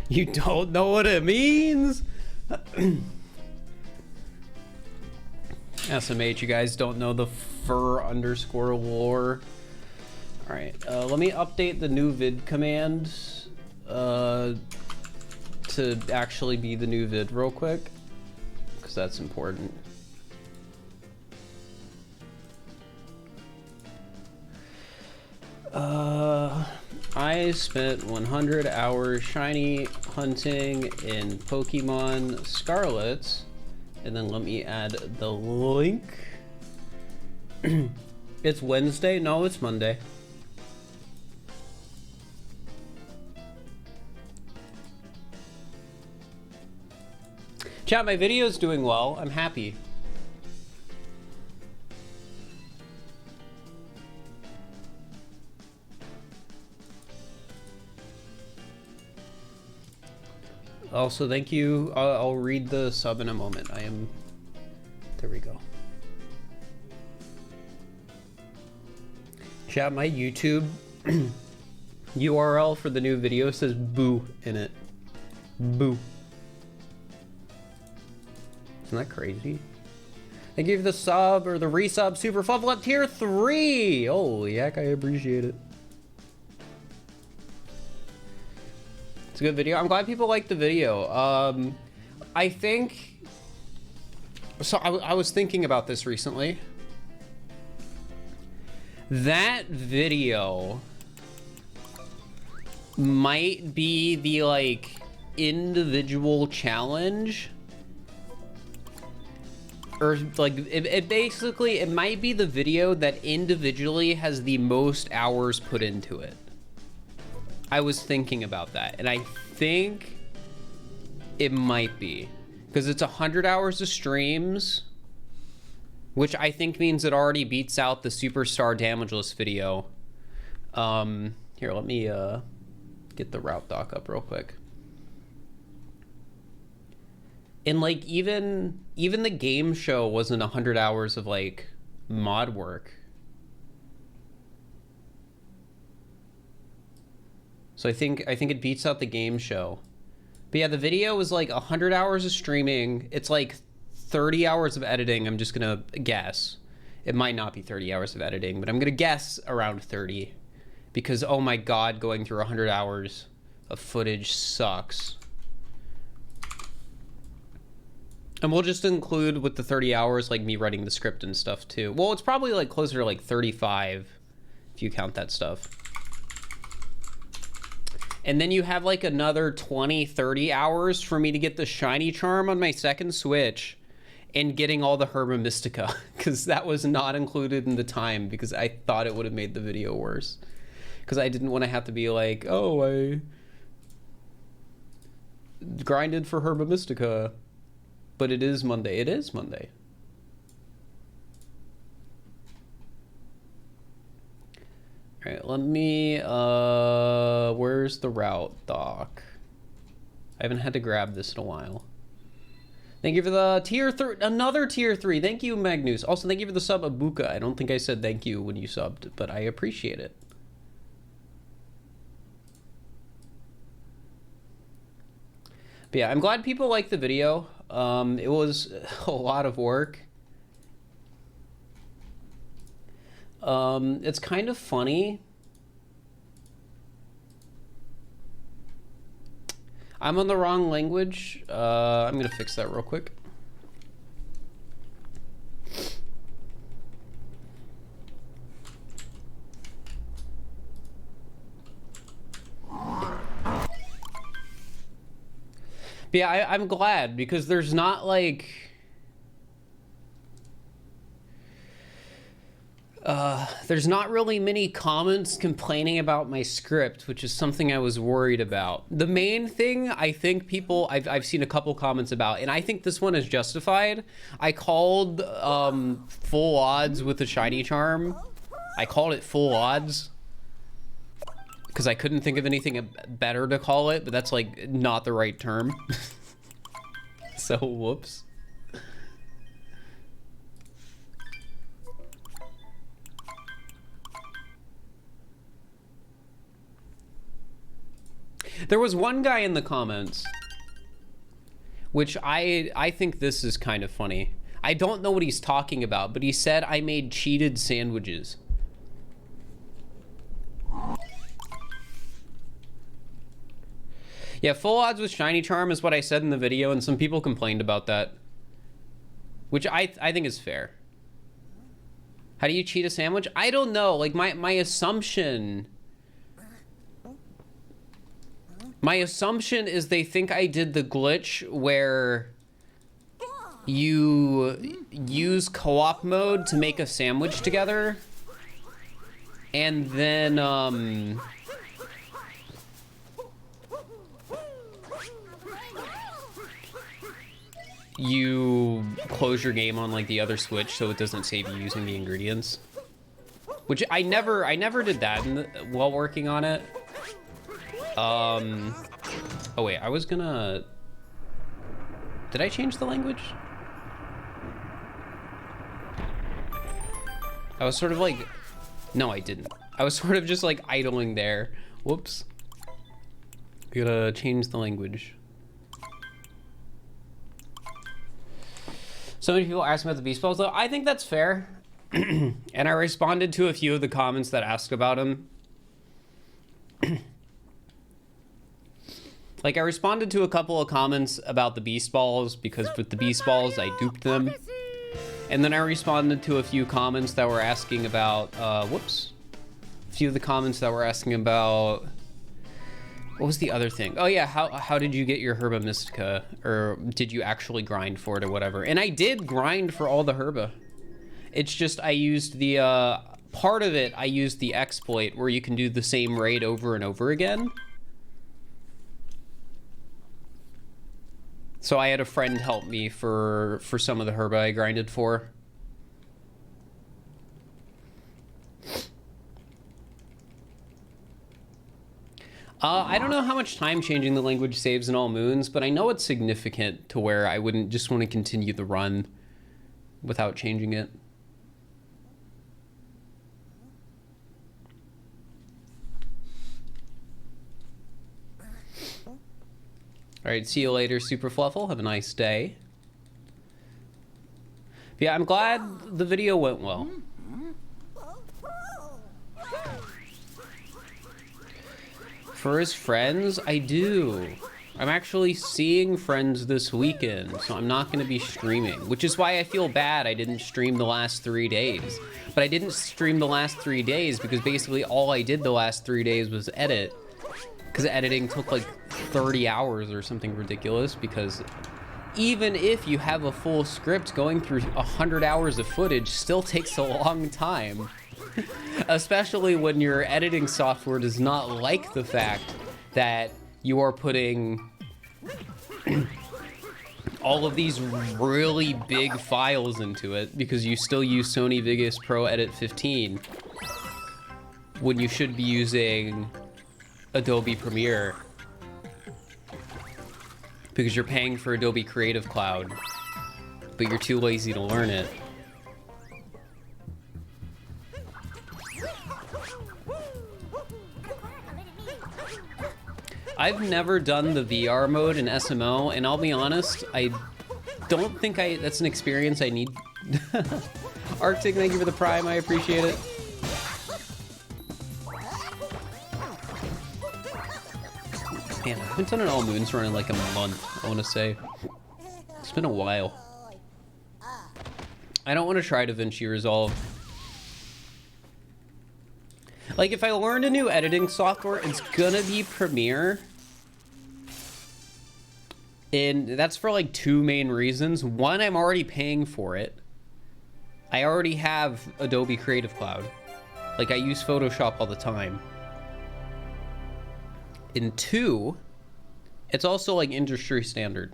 You don't know what it means? SMH, you guys don't know the fur underscore lore. Alright, let me update the new vid command to actually be the new vid real quick, because that's important. I spent 100 hours shiny hunting in Pokemon Scarlet, and then let me add the link. It's Wednesday? No, it's Monday. Chat, my video's doing well. I'm happy. Also, thank you. I'll read the sub in a moment. There we go. Chat, my YouTube URL for the new video says boo in it. Boo. Isn't that crazy? Thank you for the sub or the resub. Super level up tier 3. Holy heck, I appreciate it. It's a good video. I'm glad people like the video. I think, so I was thinking about this recently. That video might be the like individual challenge, or like it basically, it might be the video that individually has the most hours put into it. I was thinking about that, and I think it might be, because it's 100 hours of streams, which I think means it already beats out the Superstar Damageless video. Here, let me get the route doc up real quick. And like even the game show wasn't 100 hours of like mod work. So I think it beats out the game show. But yeah, the video was like 100 hours of streaming. It's like 30 hours of editing. I'm just gonna guess. It might not be 30 hours of editing, but I'm gonna guess around 30. Because oh my god, going through 100 hours of footage sucks. And we'll just include with the 30 hours like me writing the script and stuff too. Well, it's probably like closer to like 35 if you count that stuff. And then you have like another 20, 30 hours for me to get the shiny charm on my second Switch and getting all the Herba Mystica, because that was not included in the time because I thought it would have made the video worse. Because I didn't want to have to be like, oh, I grinded for Herba Mystica. But it is Monday. It is Monday. All right, let me, where's the route doc? I haven't had to grab this in a while. Thank you for the tier 3, another tier 3. Thank you, Magnus. Also, thank you for the sub, Abuka. I don't think I said thank you when you subbed, but I appreciate it. But yeah, I'm glad people like the video. It was a lot of work. It's kind of funny. I'm on the wrong language. I'm gonna fix that real quick. But yeah, I'm glad, because there's not like there's not really many comments complaining about my script, which is something I was worried about. The main thing I think people, I've seen a couple comments about, and I think this one is justified. I called full odds with the shiny charm. I called it full odds because I couldn't think of anything better to call it, but that's like not the right term. So whoops. There was one guy in the comments, which I think this is kind of funny. I don't know what he's talking about, but he said I made cheated sandwiches. Yeah, full odds with shiny charm is what I said in the video, and some people complained about that, which I think is fair. How do you cheat a sandwich? I don't know. Like my assumption is they think I did the glitch where you use co-op mode to make a sandwich together, and then you close your game on like the other switch so it doesn't save you using the ingredients. Which I never did that while working on it. Oh wait, I was gonna... Did I change the language? I was sort of like... No, I didn't. I was sort of just like idling there. Whoops. Gotta change the language. So many people ask about the beast balls though. I think that's fair. And I responded to a few of the comments that asked about them. Like, I responded to a couple of comments about the beast balls because with the beast balls, I duped them. And then I responded to a few comments that were asking about, whoops. A few of the comments that were asking about, what was the other thing? Oh yeah, how did you get your Herba Mystica? Or did you actually grind for it or whatever? And I did grind for all the Herba. It's just I used the, part of it, I used the exploit where you can do the same raid over and over again. So I had a friend help me for some of the Herba I grinded for. I don't know how much time changing the language saves in all moons, but I know it's significant to where I wouldn't just want to continue the run without changing it. All right, see you later, Super Fluffle. Have a nice day. But yeah, I'm glad the video went well. For his friends, I do. I'm actually seeing friends this weekend, so I'm not going to be streaming, which is why I feel bad I didn't stream the last 3 days. But I didn't stream the last 3 days because basically all I did the last 3 days was edit. Because editing took like 30 hours or something ridiculous, because even if you have a full script, going through 100 hours of footage still takes a long time. Especially when your editing software does not like the fact that you are putting all of these really big files into it, because you still use Sony Vegas Pro Edit 15 when you should be using Adobe Premiere, because you're paying for Adobe Creative Cloud, but you're too lazy to learn it. I've never done the VR mode in SMO, and I'll be honest, I don't think that's an experience I need. Arctic, thank you for the Prime, I appreciate it. Man, I haven't done an all moons run in like a month, I want to say. It's been a while. I don't want to try DaVinci Resolve. Like, if I learned a new editing software, it's gonna be Premiere. And that's for like 2 main reasons. One, I'm already paying for it. I already have Adobe Creative Cloud. Like, I use Photoshop all the time. And 2, it's also like industry standard.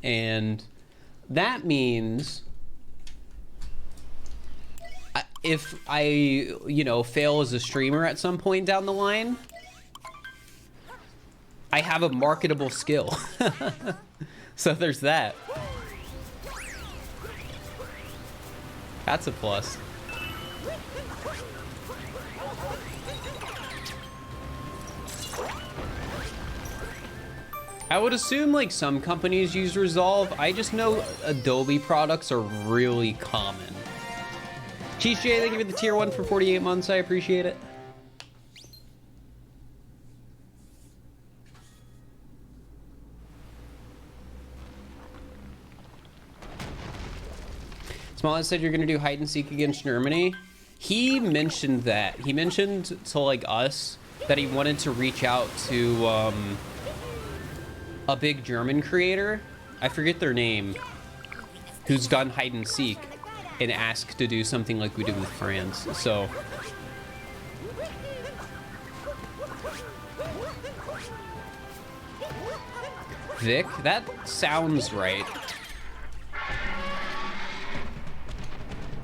And that means if I, you know, fail as a streamer at some point down the line, I have a marketable skill. So there's that. That's a plus. I would assume like some companies use Resolve. I just know Adobe products are really common. Cheese J, thank you for the tier 1 for 48 months. I appreciate it. Smallest said you're gonna do hide and seek against Germany. He mentioned that. He mentioned to like us that he wanted to reach out to a big German creator. I forget their name. Who's done hide and seek and ask to do something like we did with France. So Vic, that sounds right.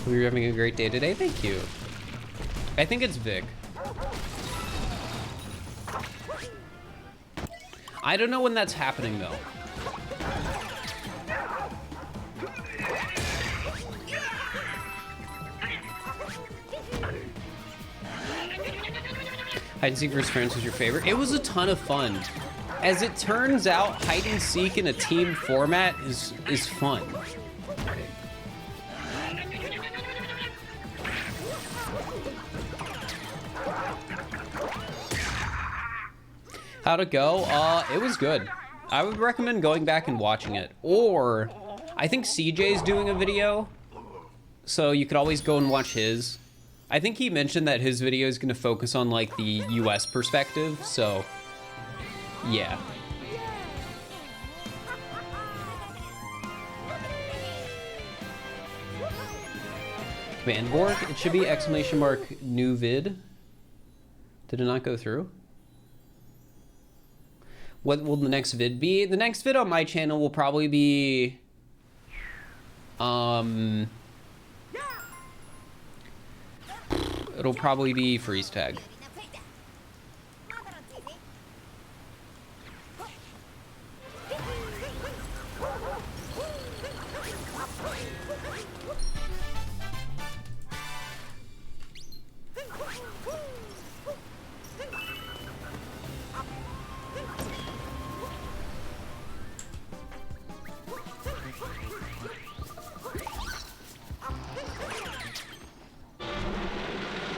We're having a great day today. Thank you. I think it's Vic. I don't know when that's happening though. Hide and seek versus France was your favorite. It was a ton of fun. As it turns out, hide and seek in a team format is fun. How'd it go? It was good. I would recommend going back and watching it. Or, I think CJ's doing a video, so you could always go and watch his. I think he mentioned that his video is gonna focus on like the US perspective, so yeah. Vanborg, it should be exclamation mark new vid. Did it not go through? What will the next vid be? The next vid on my channel will probably be it'll probably be freeze tag.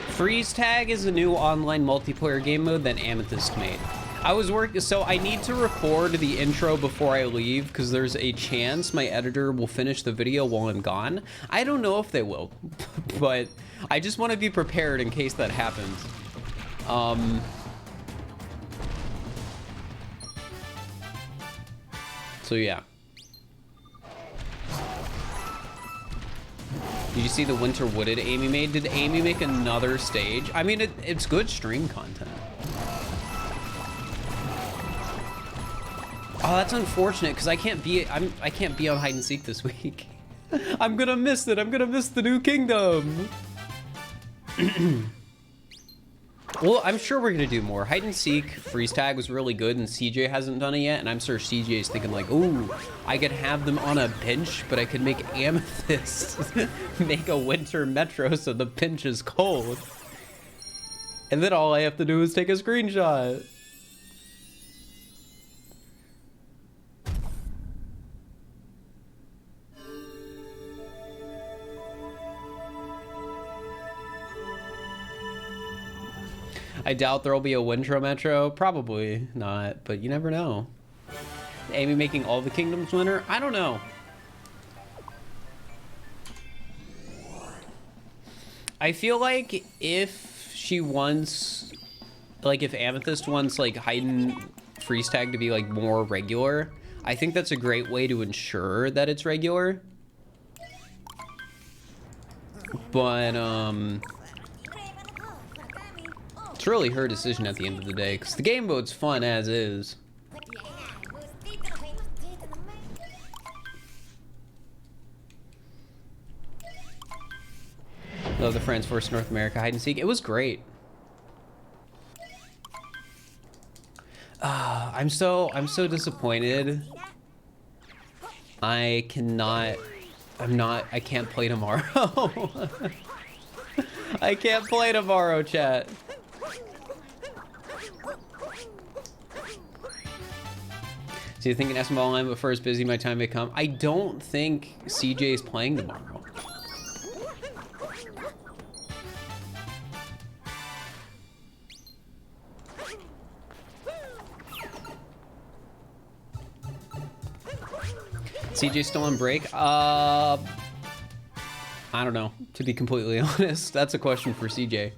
Freeze tag is a new online multiplayer game mode that Amethyst made. I was working, so I need to record the intro before I leave because there's a chance my editor will finish the video while I'm gone. I don't know if they will, but I just want to be prepared in case that happens. So yeah. Did you see the Winter Wooded Amy made? Did Amy make another stage? I mean, it's good stream content. Oh, that's unfortunate because I can't be on hide and seek this week. I'm gonna miss it. I'm gonna miss the new kingdom. Well, I'm sure we're gonna do more. Hide and seek freeze tag was really good, and CJ hasn't done it yet. And I'm sure CJ is thinking like, "Ooh, I could have them on a bench, but I could make Amethyst make a winter metro so the bench is cold, and then all I have to do is take a screenshot." I doubt there'll be a Wintro Metro. Probably not, but you never know. Amy making all the kingdoms winner? I don't know. I feel like if she wants, like if Amethyst wants like hidden freeze tag to be like more regular, I think that's a great way to ensure that it's regular. But it's really her decision at the end of the day, because the game mode's fun as is. Love the France vs North America hide and seek. It was great. I'm so disappointed. I can't play tomorrow. I can't play tomorrow, chat. So you think an SMLM but first busy my time may come? I don't think CJ is playing tomorrow. CJ still on break? I don't know, to be completely honest. That's a question for CJ.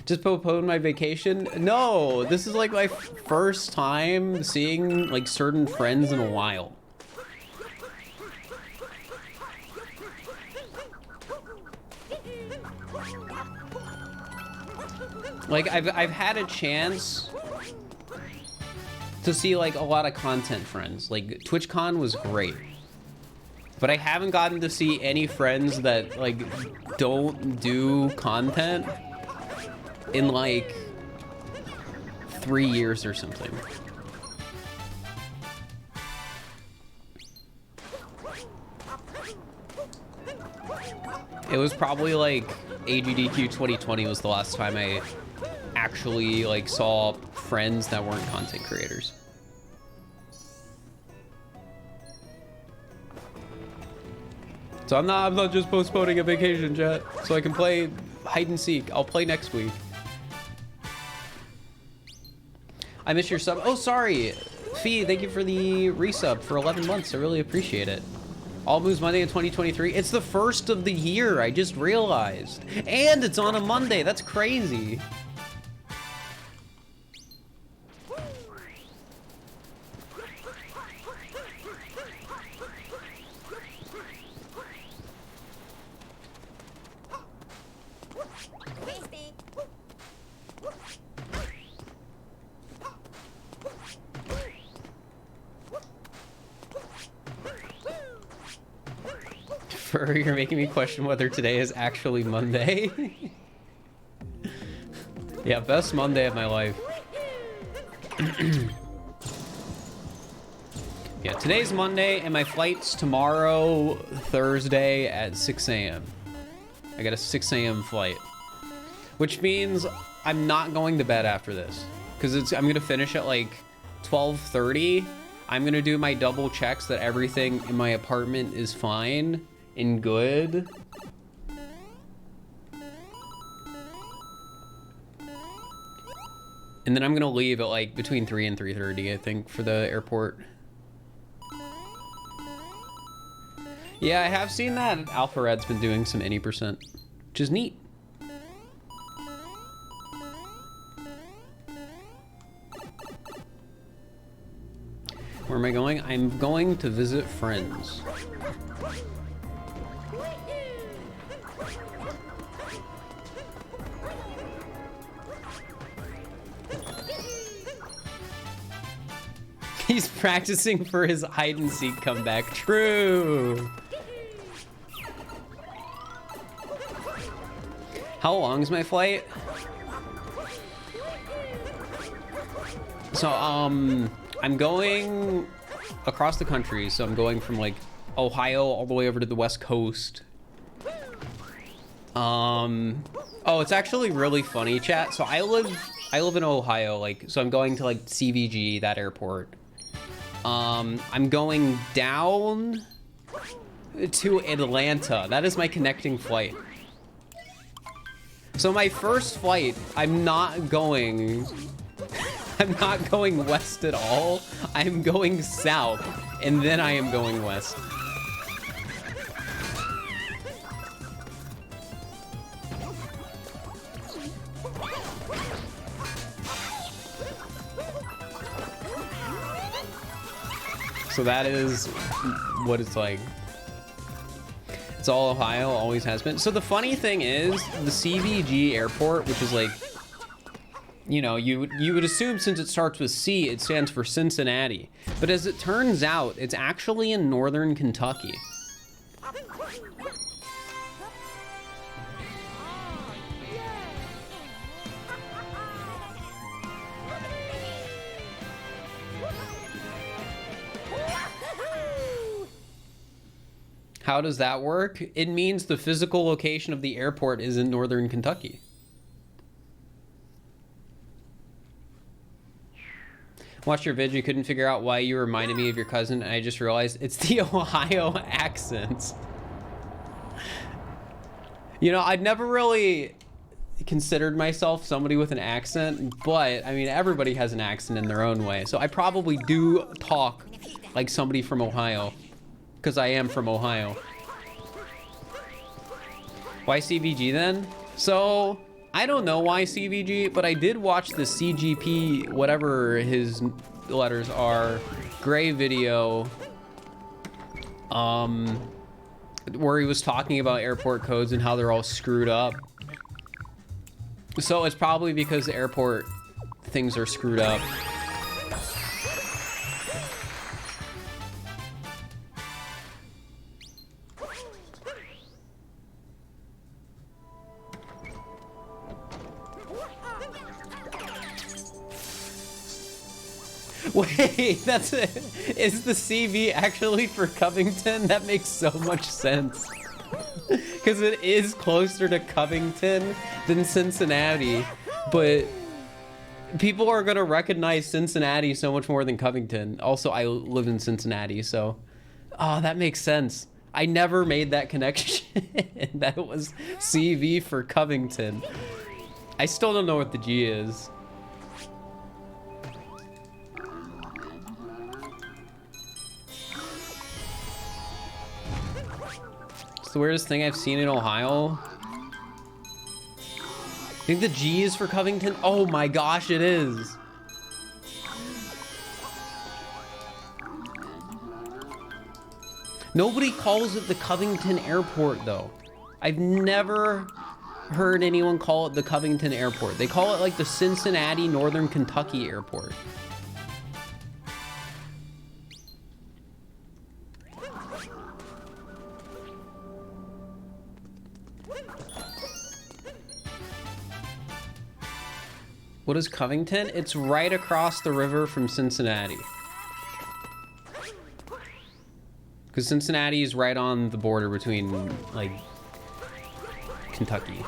Just postponed my vacation? No, this is like my first time seeing like certain friends in a while. Like I've had a chance to see like a lot of content friends. Like TwitchCon was great, but I haven't gotten to see any friends that like don't do content in like 3 years or something. It was probably like AGDQ 2020 was the last time I actually like saw friends that weren't content creators. So I'm not just postponing a vacation, chat, so I can play hide and seek. I'll play next week. I missed your sub. Oh, sorry. Fee, thank you for the resub for 11 months. I really appreciate it. All Moves Monday in 2023. It's the first of the year. I just realized. And it's on a Monday. That's crazy. You're making me question whether today is actually Monday. Yeah, best Monday of my life. Yeah, today's Monday and my flight's tomorrow, Thursday at 6 a.m. I got a 6 a.m. flight, which means I'm not going to bed after this because I'm gonna finish at like 12:30. I'm gonna do my double checks that everything in my apartment is fine and good. And then I'm gonna leave at like between 3 and 3:30, I think, for the airport. Yeah, I have seen that Alpha Red's been doing some any %, which is neat. Where am I going? I'm going to visit friends. He's practicing for his hide and seek comeback. True. How long is my flight? So, I'm going across the country. So I'm going from like Ohio all the way over to the West Coast. Oh, it's actually really funny, chat. So I live in Ohio, like, so I'm going to like CVG, that airport. I'm going down to Atlanta. That is my connecting flight. So my first flight, I'm not going west at all. I'm going south, and then I am going west. So that is what it's like. It's all Ohio, always has been. So the funny thing is, the CVG airport, which is like, you know, you would assume since it starts with C, it stands for Cincinnati. But as it turns out, it's actually in northern Kentucky. How does that work? It means the physical location of the airport is in northern Kentucky. Watched your vid, you couldn't figure out why you reminded me of your cousin, and I just realized it's the Ohio accent. You know, I'd never really considered myself somebody with an accent, but I mean, everybody has an accent in their own way. So I probably do talk like somebody from Ohio, because I am from Ohio. Why CVG then? So I don't know why CVG, but I did watch the CGP, whatever his letters are, Gray video, where he was talking about airport codes and how they're all screwed up. So it's probably because the airport things are screwed up. Wait, that's it. Is the CV actually for Covington? That makes so much sense. Because it is closer to Covington than Cincinnati, but people are going to recognize Cincinnati so much more than Covington. Also, I live in Cincinnati, so... Oh, that makes sense. I never made that connection. That was CV for Covington. I still don't know what the G is. It's the weirdest thing I've seen in Ohio. I think the G is for Covington. Oh my gosh, it is. Nobody calls it the Covington Airport though. I've never heard anyone call it the Covington Airport. They call it like the Cincinnati, Northern Kentucky Airport. What is Covington? It's right across the river from Cincinnati. Because Cincinnati is right on the border between, like, Kentucky.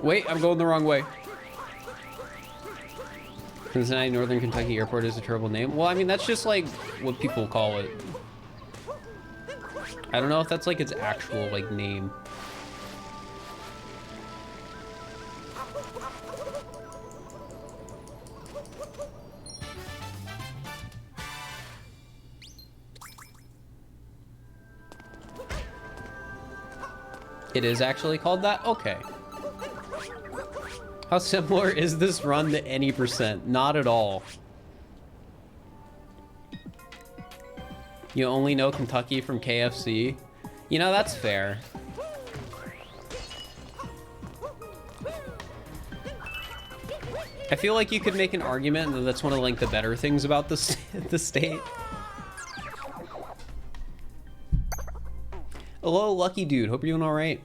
Wait, I'm going the wrong way. Cincinnati Northern Kentucky Airport is a terrible name. Well, I mean, that's just, like, what people call it. I don't know if that's like its actual like name. It is actually called that? Okay. How similar is this run to any %? Not at all. You only know Kentucky from KFC? You know, that's fair. I feel like you could make an argument that that's one of like the better things about the state. Hello, lucky dude. Hope you're doing all right.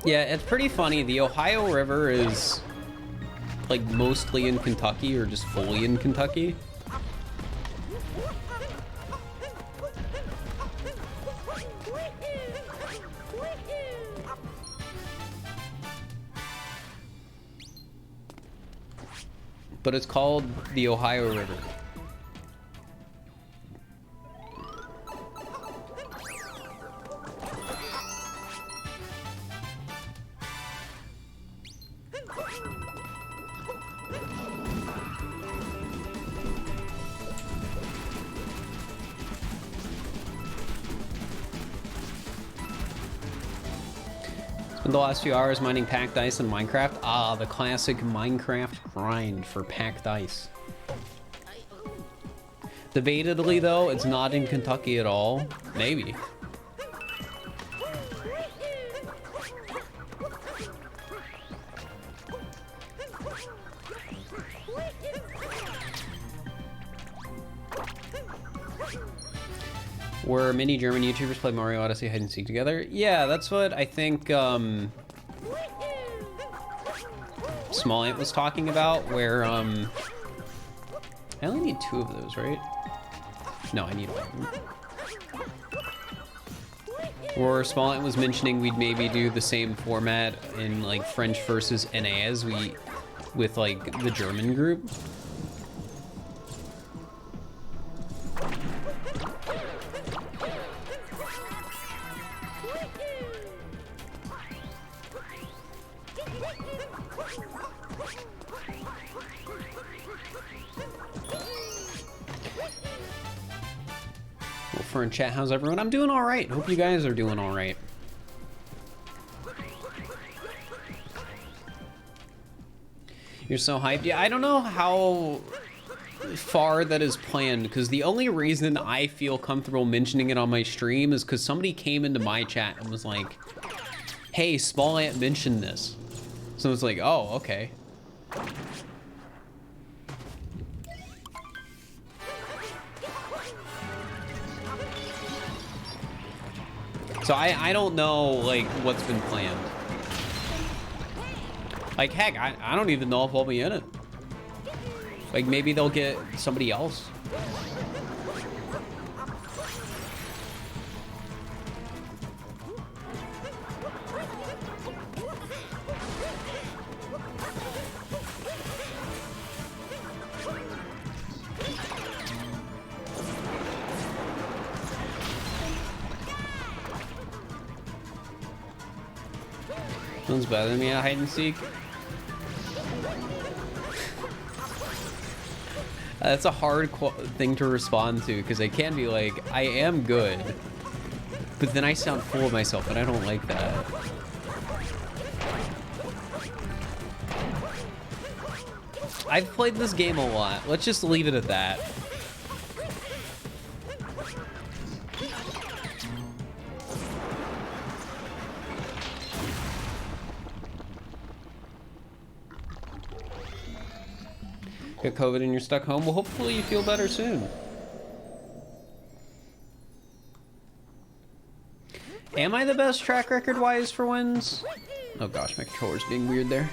Yeah, it's pretty funny. The Ohio River is like mostly in Kentucky or just fully in Kentucky. But it's called the Ohio River. The last few hours mining packed ice in Minecraft. Ah, the classic Minecraft grind for packed ice. Debatedly though, it's not in Kentucky at all. Maybe. Where many German YouTubers play Mario Odyssey hide and seek together. Yeah, that's what I think Small Ant was talking about, where I only need 2 of those, right? No, I need 1. Where Smollett was mentioning we'd maybe do the same format in like French versus NA as we with like the German group. Well, in chat, how's everyone? I'm doing all right. Hope you guys are doing all right. You're so hyped. Yeah, I don't know how far that is planned, because the only reason I feel comfortable mentioning it on my stream is because somebody came into my chat and was like, hey, Small Ant mentioned this. So it's like, oh, okay. So I don't know, like, what's been planned. Like, heck, I don't even know if I'll be in it. Like, maybe they'll get somebody else. Sounds better than me at hide and seek. That's a hard thing to respond to, because I can be like, I am good, but then I sound full of myself, and I don't like that. I've played this game a lot. Let's just leave it at that. Got COVID and you're stuck home? Well, hopefully you feel better soon. Am I the best track record-wise for wins? Oh gosh, my controller's being weird there.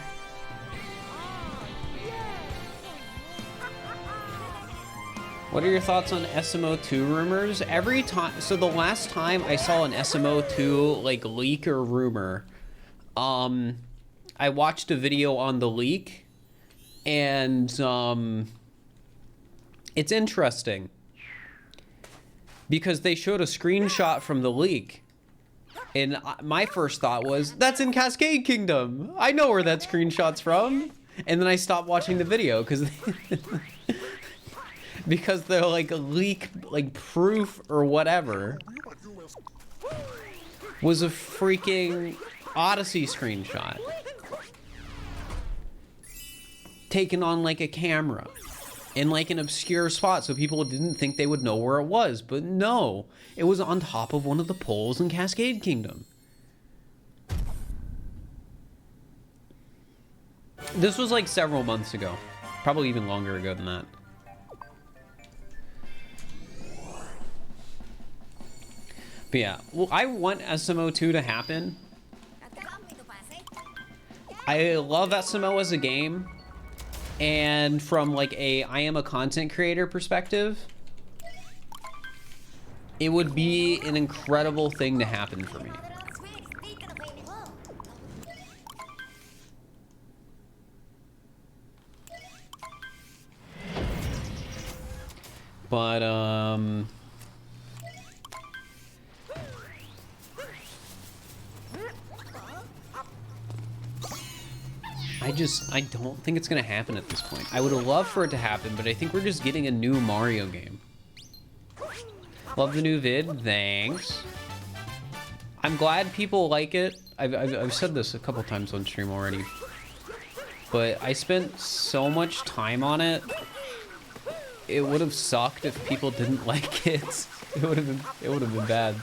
What are your thoughts on SMO2 rumors? Every time, so the last time I saw an SMO2 like leak or rumor, I watched a video on the leak. And it's interesting because they showed a screenshot from the leak, and my first thought was, that's in Cascade Kingdom. I know where that screenshot's from. And then I stopped watching the video because because they're like a leak, like proof or whatever, was a freaking Odyssey screenshot. Taken on like a camera in like an obscure spot so people didn't think they would know where it was, but no, it was on top of one of the poles in Cascade Kingdom. This was like several months ago, probably even longer ago than that. But yeah, well, I want SMO2 to happen. I love SMO as a game. And from like I am a content creator perspective, it would be an incredible thing to happen for me. But I don't think it's gonna happen at this point. I would love for it to happen, but I think we're just getting a new Mario game. Love the new vid, thanks. I'm glad people like it. I've said this a couple times on stream already, but I spent so much time on it. It would have sucked if people didn't like it. It would have been bad.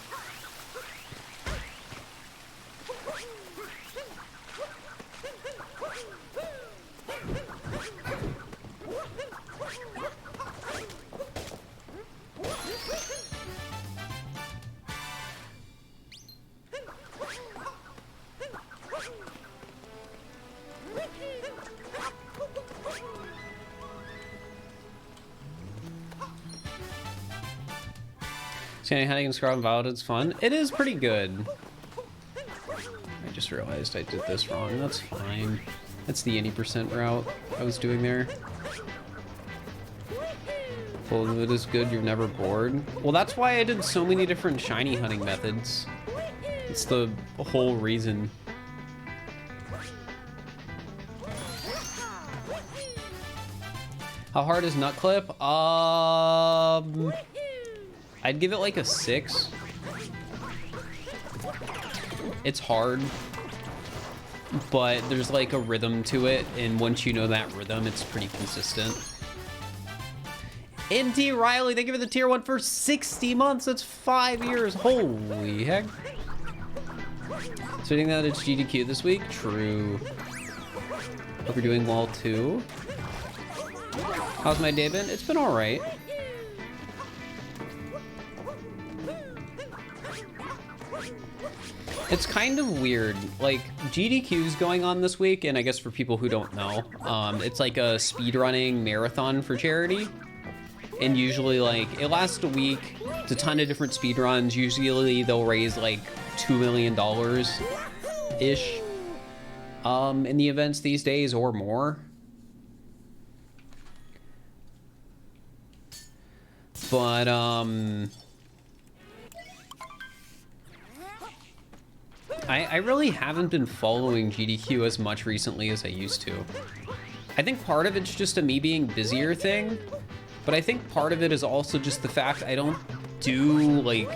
Scanning hunting and scrolling VOD is fun. It is pretty good. I just realized I did this wrong. That's fine. That's the 80% route I was doing there. Well, if it is good, you're never bored. Well, that's why I did so many different shiny hunting methods. It's the whole reason. How hard is Nut Clip? I'd give it like a 6. It's hard, but there's like a rhythm to it, and once you know that rhythm, it's pretty consistent. NT Riley, thank you for the tier 1 for 60 months. That's 5 years. Holy heck. So I think that it's GDQ this week. True. Hope you're doing well too. How's my day been? It's been all right. It's kind of weird. Like, GDQ's going on this week, and I guess for people who don't know, it's like a speedrunning marathon for charity. And usually, like, it lasts a week. It's a ton of different speedruns. Usually, they'll raise, like, $2 million-ish in the events these days, or more. But, I really haven't been following GDQ as much recently as I used to. I think part of it's just a me being busier thing, but I think part of it is also just the fact I don't do, like,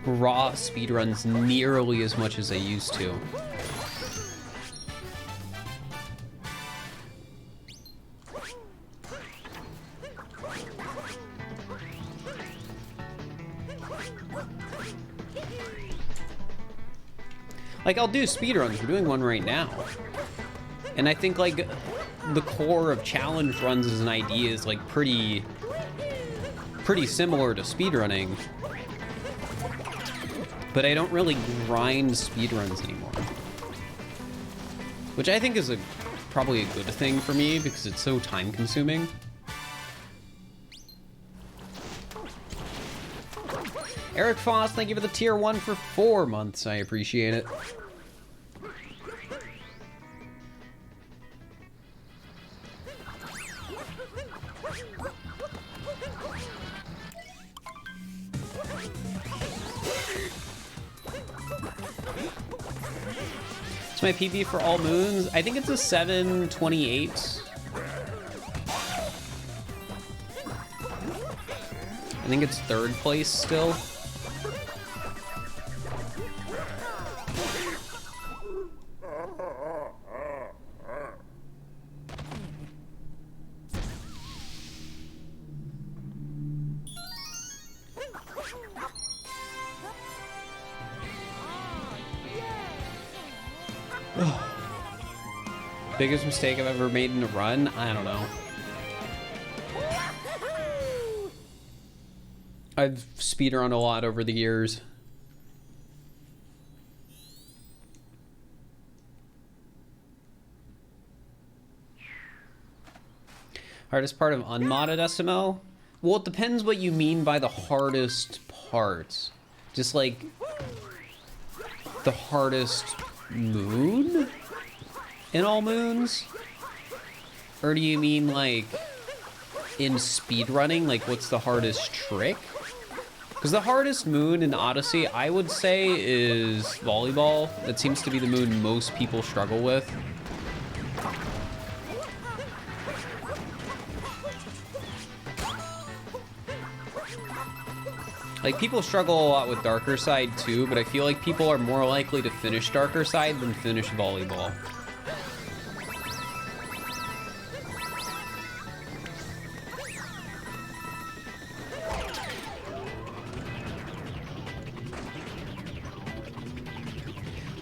raw speedruns nearly as much as I used to. Like, I'll do speedruns. We're doing one right now. And I think, like, the core of challenge runs as an idea is, like, pretty similar to speedrunning. But I don't really grind speedruns anymore. Which I think is probably a good thing for me, because it's so time-consuming. Eric Foss, thank you for the tier 1 for 4 months. I appreciate it. It's my PB for all moons. I think it's a 728. I think it's 3rd place still. Biggest mistake I've ever made in a run? I don't know. I've speedrun a lot over the years. Hardest part of unmodded SML? Well, it depends what you mean by the hardest parts. Just like the hardest moon in all moons? Or do you mean like in speedrunning, like what's the hardest trick? Because the hardest moon in Odyssey, I would say, is volleyball. That seems to be the moon most people struggle with. Like, people struggle a lot with Darker Side too, but I feel like people are more likely to finish Darker Side than finish volleyball.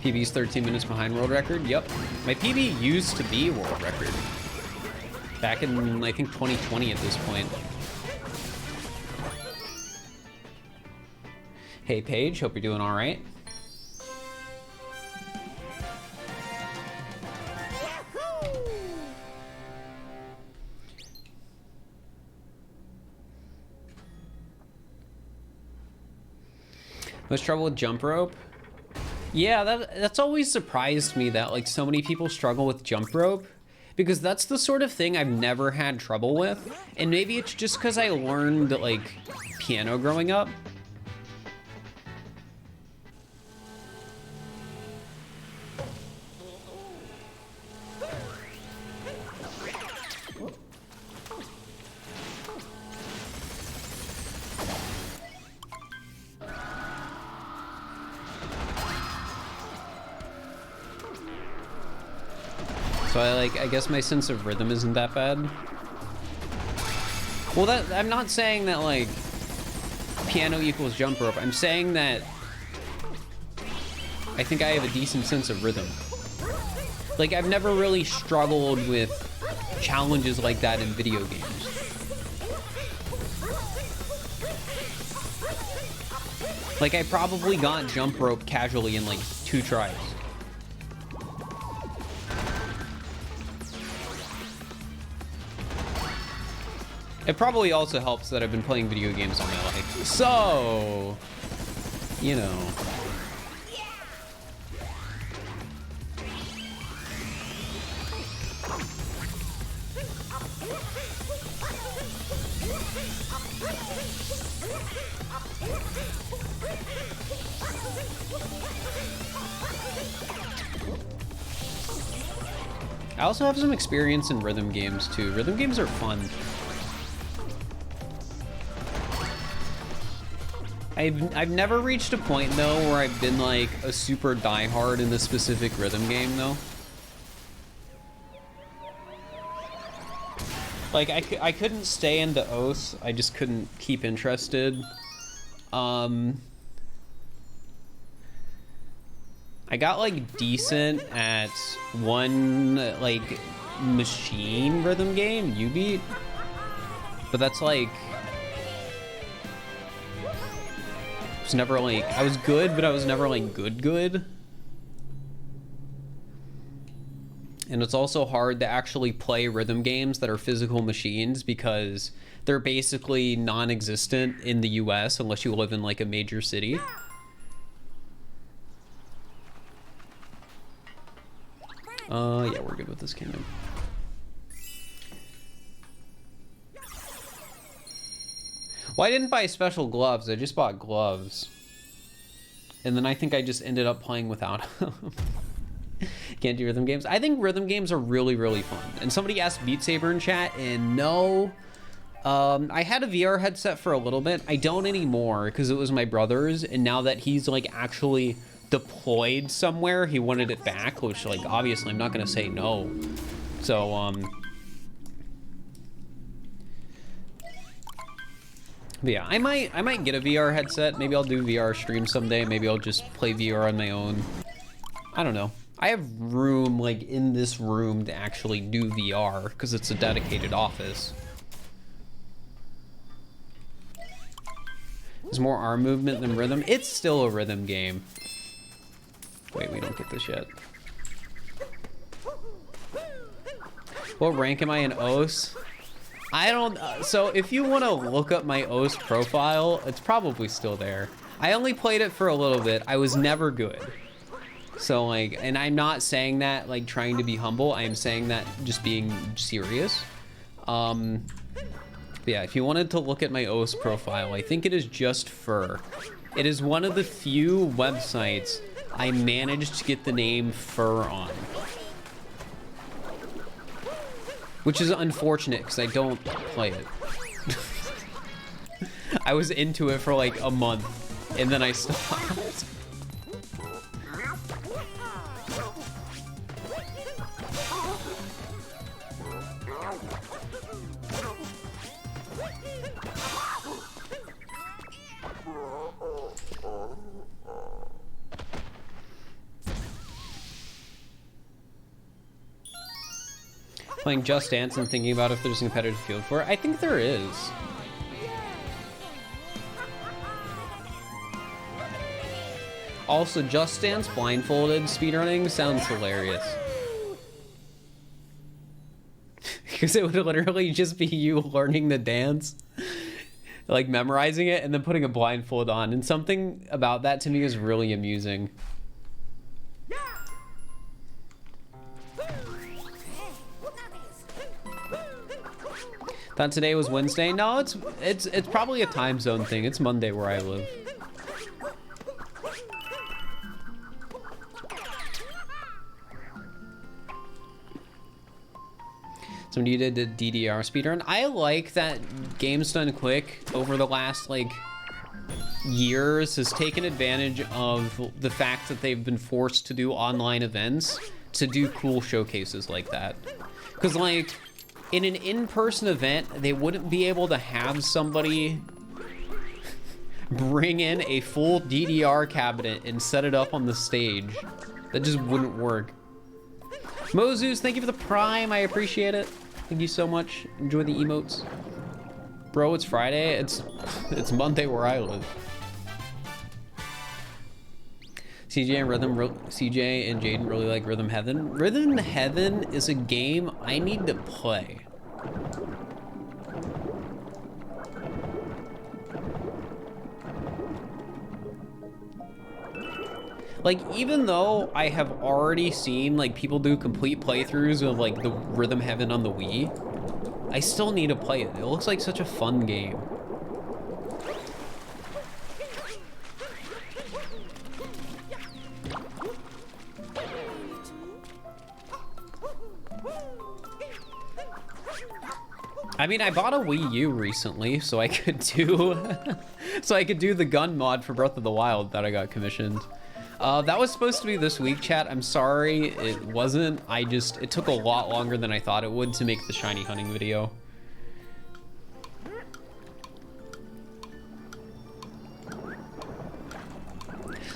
PB's 13 minutes behind world record. Yep. My PB used to be world record. Back in, I think, 2020 at this point. Hey, Paige. Hope you're doing all right. Most trouble with jump rope? Yeah, that's always surprised me that like so many people struggle with jump rope, because that's the sort of thing I've never had trouble with. And maybe it's just because I learned like piano growing up. So I guess my sense of rhythm isn't that bad. Well, I'm not saying that like piano equals jump rope. I'm saying that I think I have a decent sense of rhythm. Like I've never really struggled with challenges like that in video games. Like I probably got jump rope casually in like 2 tries. It probably also helps that I've been playing video games all my life. So, you know. I also have some experience in rhythm games too. Rhythm games are fun. I've never reached a point though where I've been like a super diehard in the specific rhythm game though. Like I couldn't stay into Oath. I just couldn't keep interested. I got like decent at one like machine rhythm game, U-Beat, but that's like was never like, I was good, but I was never like good. And it's also hard to actually play rhythm games that are physical machines because they're basically non-existent in the US unless you live in like a major city. Yeah, we're good with this kingdom. Well, I didn't buy special gloves. I just bought gloves. And then I think I just ended up playing without them. Can't do rhythm games. I think rhythm games are really, really fun. And somebody asked Beat Saber in chat, and no. I had a VR headset for a little bit. I don't anymore because it was my brother's. And now that he's like actually deployed somewhere, he wanted it back, which like obviously I'm not going to say no. So, but yeah, I might get a VR headset. Maybe I'll do VR stream someday. Maybe I'll just play VR on my own. I don't know. I have room like in this room to actually do VR because it's a dedicated office. There's more arm movement than rhythm. It's still a rhythm game. Wait, we don't get this yet. What rank am I in OS? I don't, so if you want to look up my OS profile, it's probably still there. I only played it for a little bit. I was never good. So like, and I'm not saying that like trying to be humble. I am saying that just being serious. Yeah, if you wanted to look at my OS profile, I think it is just Fur. It is one of the few websites I managed to get the name Fur on. Which is unfortunate because I don't play it. I was into it for like a month and then I stopped. Playing Just Dance and thinking about if there's a competitive field for it. I think there is. Also, Just Dance blindfolded speedrunning sounds hilarious. Because it would literally just be you learning the dance. like memorizing it and then putting a blindfold on. And something about that to me is really amusing. Thought today was Wednesday. No, it's probably a time zone thing. It's Monday where I live. Somebody did the DDR speedrun. I like that Games Done Quick over the last like years has taken advantage of the fact that they've been forced to do online events to do cool showcases like that. Because like in an in-person event, they wouldn't be able to have somebody bring in a full DDR cabinet and set it up on the stage. That just wouldn't work. Mozus, thank you for the prime. I appreciate it. Thank you so much. Enjoy the emotes. Bro, it's Friday. It's Monday where I live. CJ and Jaden really like Rhythm Heaven. Rhythm Heaven is a game I need to play. Like, even though I have already seen like people do complete playthroughs of like the Rhythm Heaven on the Wii, I still need to play it. It looks like such a fun game. I mean, I bought a Wii U recently, so I could do the gun mod for Breath of the Wild that I got commissioned. That was supposed to be this week, chat. I'm sorry it wasn't. It took a lot longer than I thought it would to make the shiny hunting video.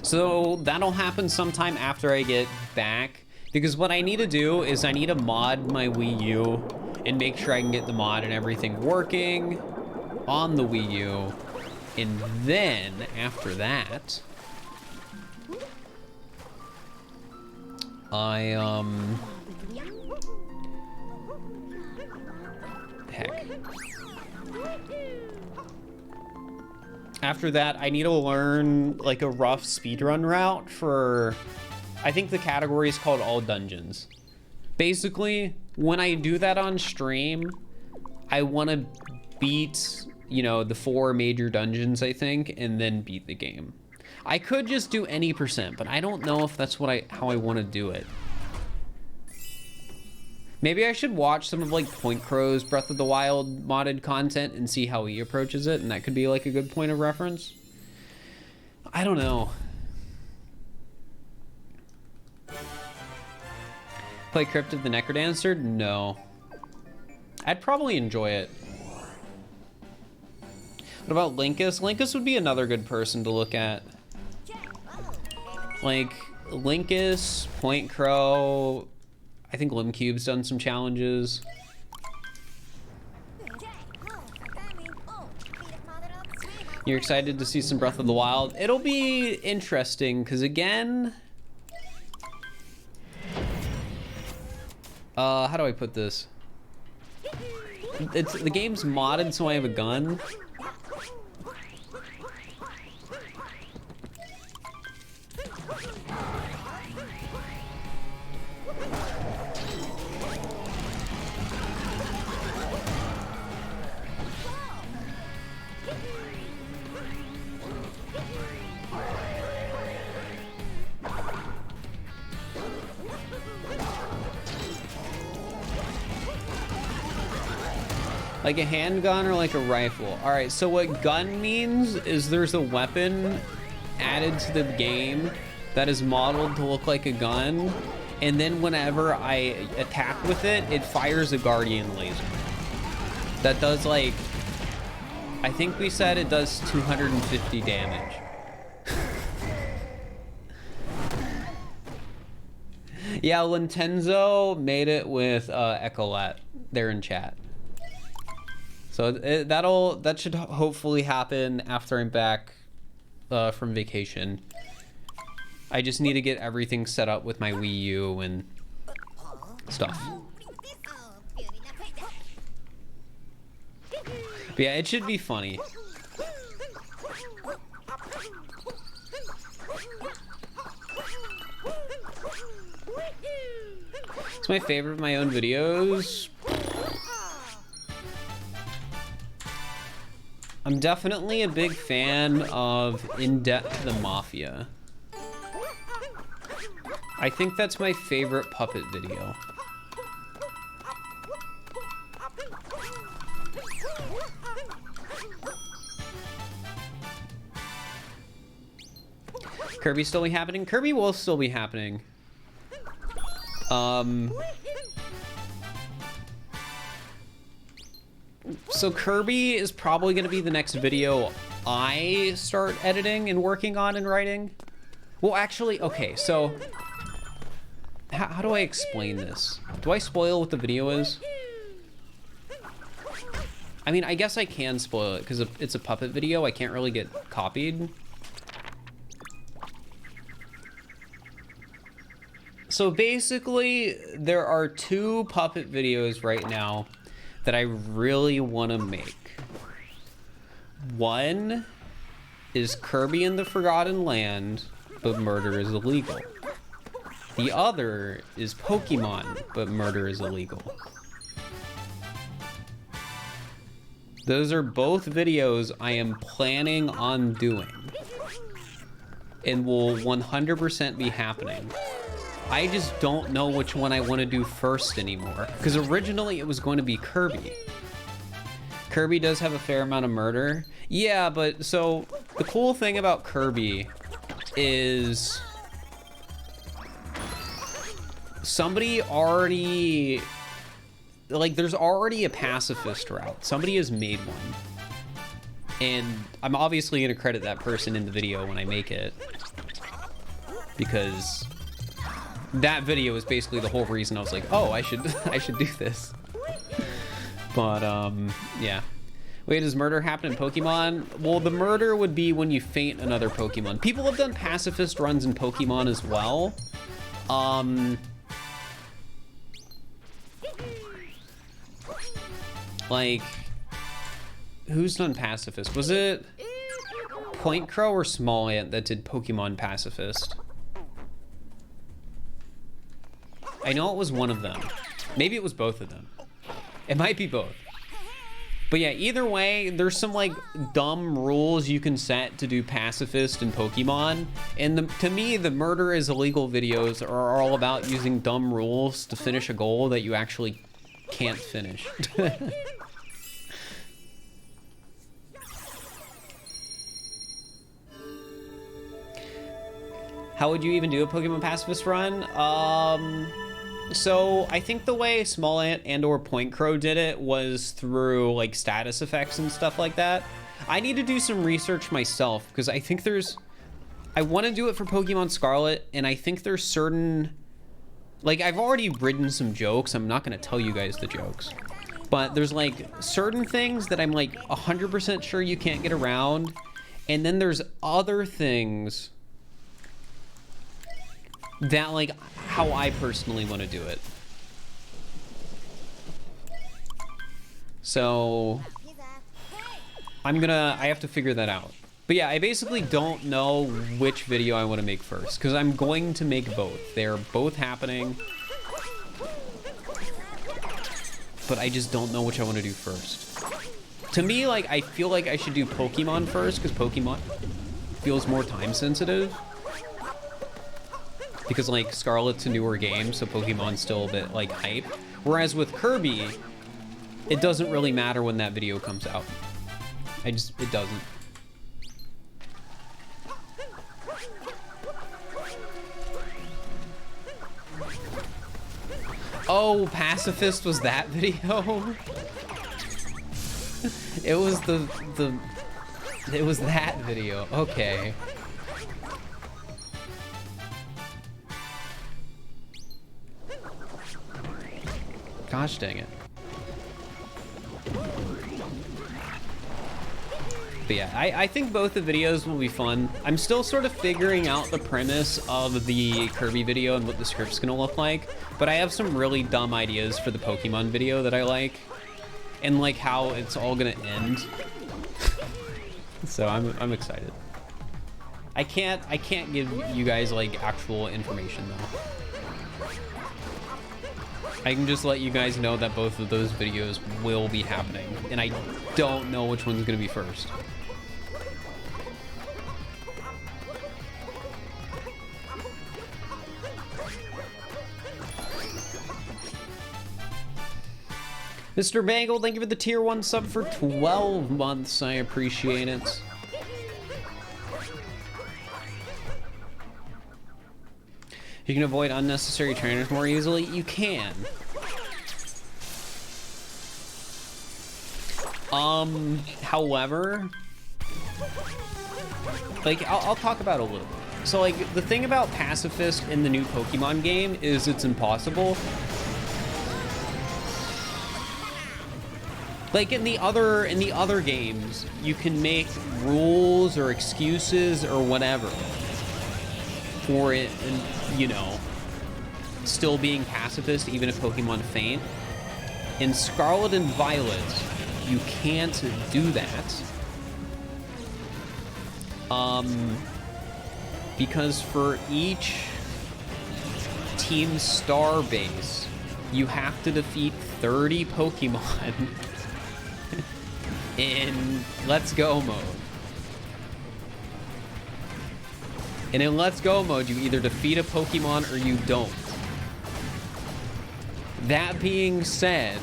So that'll happen sometime after I get back, because what I need to do is I need to mod my Wii U and make sure I can get the mod and everything working on the Wii U. And then after that, heck. After that, I need to learn like a rough speedrun route for, I think the category is called all dungeons. Basically, when I do that on stream, I want to beat, you know, the 4 major dungeons, I think, and then beat the game. I could just do any percent, but I don't know if that's how I want to do it. Maybe I should watch some of like Point Crow's Breath of the Wild modded content and see how he approaches it, and that could be like a good point of reference. I don't know. Play Crypt of the Necrodancer? No. I'd probably enjoy it. What about Linkus? Linkus would be another good person to look at. Like, Linkus, Point Crow, I think Limcube's done some challenges. You're excited to see some Breath of the Wild? It'll be interesting, because again... how do I put this? The game's modded so I have a gun. Like a handgun or like a rifle? All right, so what gun means is there's a weapon added to the game that is modeled to look like a gun, and then whenever I attack with it, it fires a guardian laser. That does like, I think we said it does 250 damage. Yeah, Lintenzo made it with Ecolette. They're in chat. So that should hopefully happen after I'm back from vacation. I just need to get everything set up with my Wii U and stuff. But yeah, it should be funny. It's my favorite of my own videos. I'm definitely a big fan of In Debt to the Mafia. I think that's my favorite puppet video. Kirby still be happening? Kirby will still be happening. So Kirby is probably going to be the next video I start editing and working on and writing. Well, actually, okay, so how do I explain this? Do I spoil what the video is? I mean, I guess I can spoil it because it's a puppet video. I can't really get copied. So basically, there are 2 puppet videos right now that I really want to make. One is Kirby in the Forgotten Land, but murder is illegal. The other is Pokemon, but murder is illegal. Those are both videos I am planning on doing and will 100% be happening. I just don't know which one I want to do first anymore. Because originally it was going to be Kirby. Kirby does have a fair amount of murder. Yeah, but so the cool thing about Kirby is somebody already, like, there's already a pacifist route. Somebody has made one. And I'm obviously going to credit that person in the video when I make it. Because that video is basically the whole reason I was like, oh, I should do this. But yeah. Wait, does murder happen in Pokemon? Well, the murder would be when you feint another Pokemon. People have done pacifist runs in Pokemon as well. Like, who's done pacifist? Was it Point Crow or Small Ant that did Pokemon pacifist? I know it was one of them. Maybe it was both of them. It might be both. But yeah, either way, there's some like dumb rules you can set to do pacifist in Pokemon. And to me, the murder is illegal videos are all about using dumb rules to finish a goal that you actually can't finish. How would you even do a Pokemon pacifist run? So I think the way Small Ant and or Point Crow did it was through like status effects and stuff like that. I need to do some research myself because I think I want to do it for Pokemon Scarlet, and I think there's certain, like, I've already written some jokes. I'm not going to tell you guys the jokes, but there's like certain things that I'm like 100% sure you can't get around. And then there's other things that, like, how I personally want to do it. So I have to figure that out. But yeah, I basically don't know which video I want to make first because I'm going to make both. They're both happening. But I just don't know which I want to do first. To me, like, I feel like I should do Pokemon first because Pokemon feels more time sensitive. Because, like, Scarlet's a newer game, so Pokemon's still a bit, like, hype. Whereas with Kirby, it doesn't really matter when that video comes out. It doesn't. Oh, Pacifist was that video? It was it was that video. Okay. Gosh dang it. But yeah, I think both the videos will be fun. I'm still sort of figuring out the premise of the Kirby video and what the script's gonna look like, but I have some really dumb ideas for the Pokemon video that I like, and like how it's all gonna end. So I'm excited. I can't give you guys like actual information though. I can just let you guys know that both of those videos will be happening, and I don't know which one's gonna be first. Mr. Bangle, thank you for the tier 1 sub for 12 months. I appreciate it. You can avoid unnecessary trainers more easily. You can. However, like, I'll talk about it a little bit. So, like, the thing about Pacifist in the new Pokemon game is it's impossible. Like in the other games, you can make rules or excuses or whatever for it, and you know, still being pacifist even if Pokemon faint. In Scarlet and Violet, you can't do that. Because for each Team Star base, you have to defeat 30 Pokemon in Let's Go mode. And in Let's Go mode, you either defeat a Pokemon or you don't. That being said,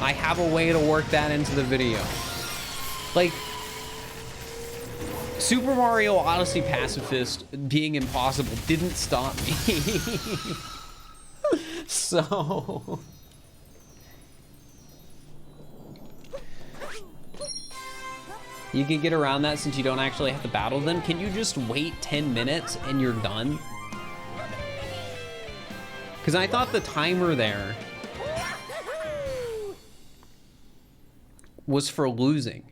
I have a way to work that into the video. Like, Super Mario Odyssey Pacifist being impossible didn't stop me. So... you can get around that since you don't actually have to battle them. Can you just wait 10 minutes and you're done? Because I thought the timer there was for losing.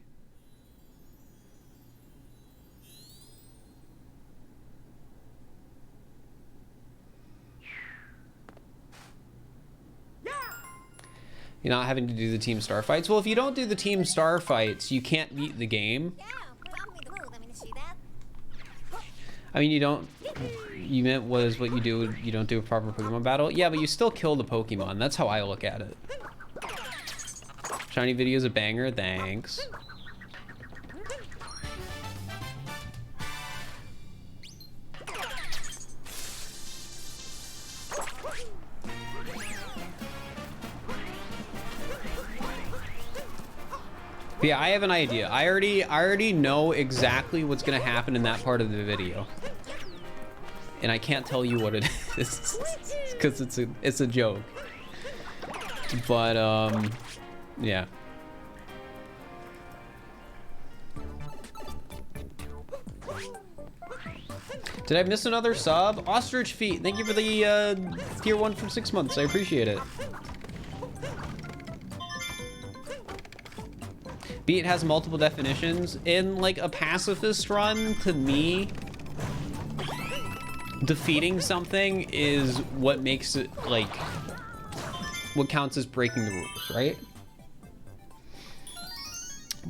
You're not having to do the Team Star fights. Well, if you don't do the Team Star fights, you can't beat the game. I mean, you don't... you meant was what you do, you don't do a proper Pokemon battle? Yeah, but you still kill the Pokemon. That's how I look at it. Shiny video's a banger, thanks. But yeah, I have an idea. I already know exactly what's gonna happen in that part of the video, and I can't tell you what it is because it's a joke. But yeah. Did I miss another sub? Ostrich Feet, thank you for the tier 1 for 6 months. I appreciate it. Beat has multiple definitions. In like a pacifist run, to me, defeating something is what makes it like what counts as breaking the rules, right?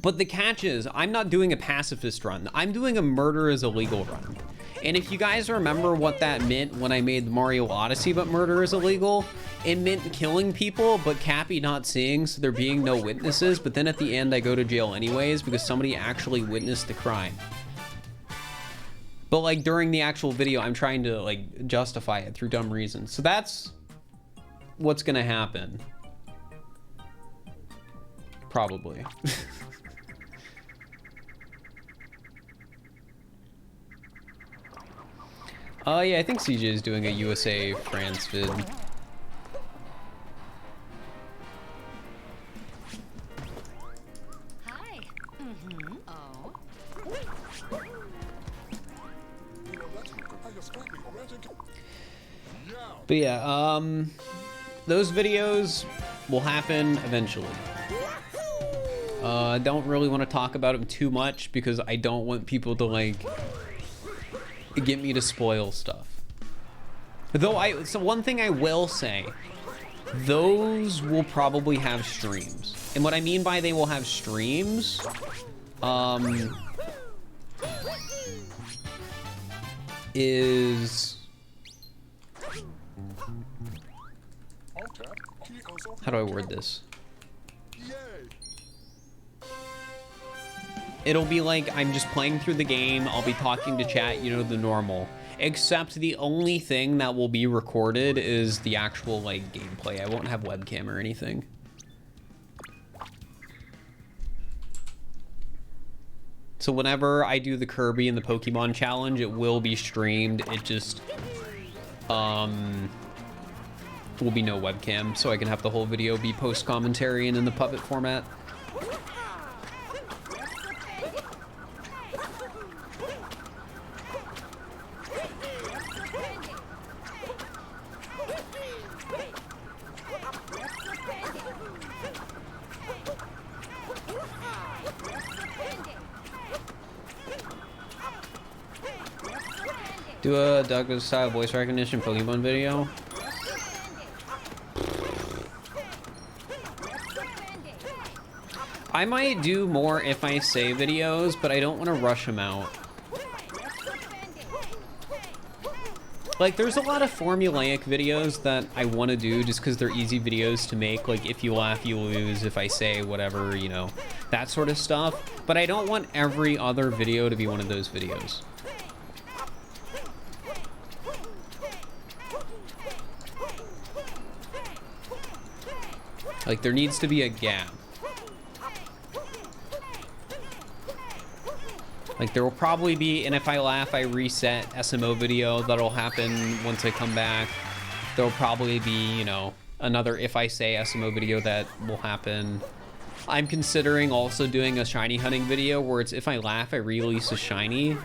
But the catch is, I'm not doing a pacifist run. I'm doing a murder is illegal run. And if you guys remember what that meant when I made the Mario Odyssey but murder is illegal, it meant killing people but Cappy not seeing, so there being no witnesses, but then at the end I go to jail anyways because somebody actually witnessed the crime. But like during the actual video, I'm trying to like justify it through dumb reasons. So that's what's gonna happen. Probably. Yeah, I think CJ is doing a USA France vid. Hi. Oh. But yeah, those videos will happen eventually. I don't really want to talk about them too much because I don't want people to like get me to spoil stuff. Though so one thing I will say, those will probably have streams. And what I mean by they will have streams, is How do I word this? It'll be like I'm just playing through the game. I'll be talking to chat, you know, the normal. Except the only thing that will be recorded is the actual, like, gameplay. I won't have webcam or anything. So whenever I do the Kirby and the Pokemon challenge, it will be streamed. It just, will be no webcam, so I can have the whole video be post-commentary and in the puppet format. Do a Douglas style voice recognition Pokemon video. I might do more if I say videos, but I don't want to rush them out. Like, there's a lot of formulaic videos that I want to do just because they're easy videos to make. Like, if you laugh, you lose. If I say whatever, you know, that sort of stuff. But I don't want every other video to be one of those videos. Like, there needs to be a gap. Like, there will probably be, and if I laugh, I reset SMO video. That'll happen once I come back. There'll probably be, you know, another if I say SMO video that will happen. I'm considering also doing a shiny hunting video where it's if I laugh, I release a shiny,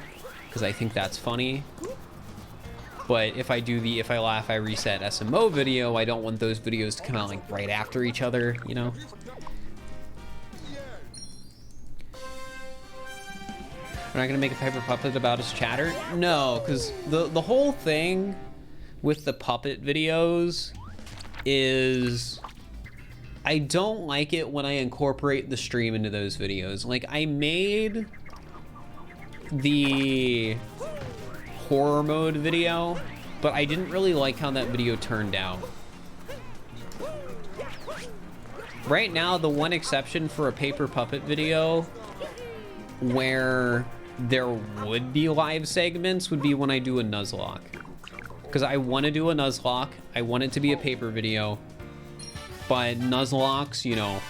because I think that's funny. But if I do the if I laugh, I reset SMO video, I don't want those videos to come out like right after each other, you know? We're not gonna make a paper puppet about his chatter? No, because the whole thing with the puppet videos is I don't like it when I incorporate the stream into those videos. Like, I made the horror mode video, but I didn't really like how that video turned out. Right now, the one exception for a paper puppet video where there would be live segments would be when I do a Nuzlocke. Because I want to do a Nuzlocke. I want it to be a paper video. But Nuzlocks, you know,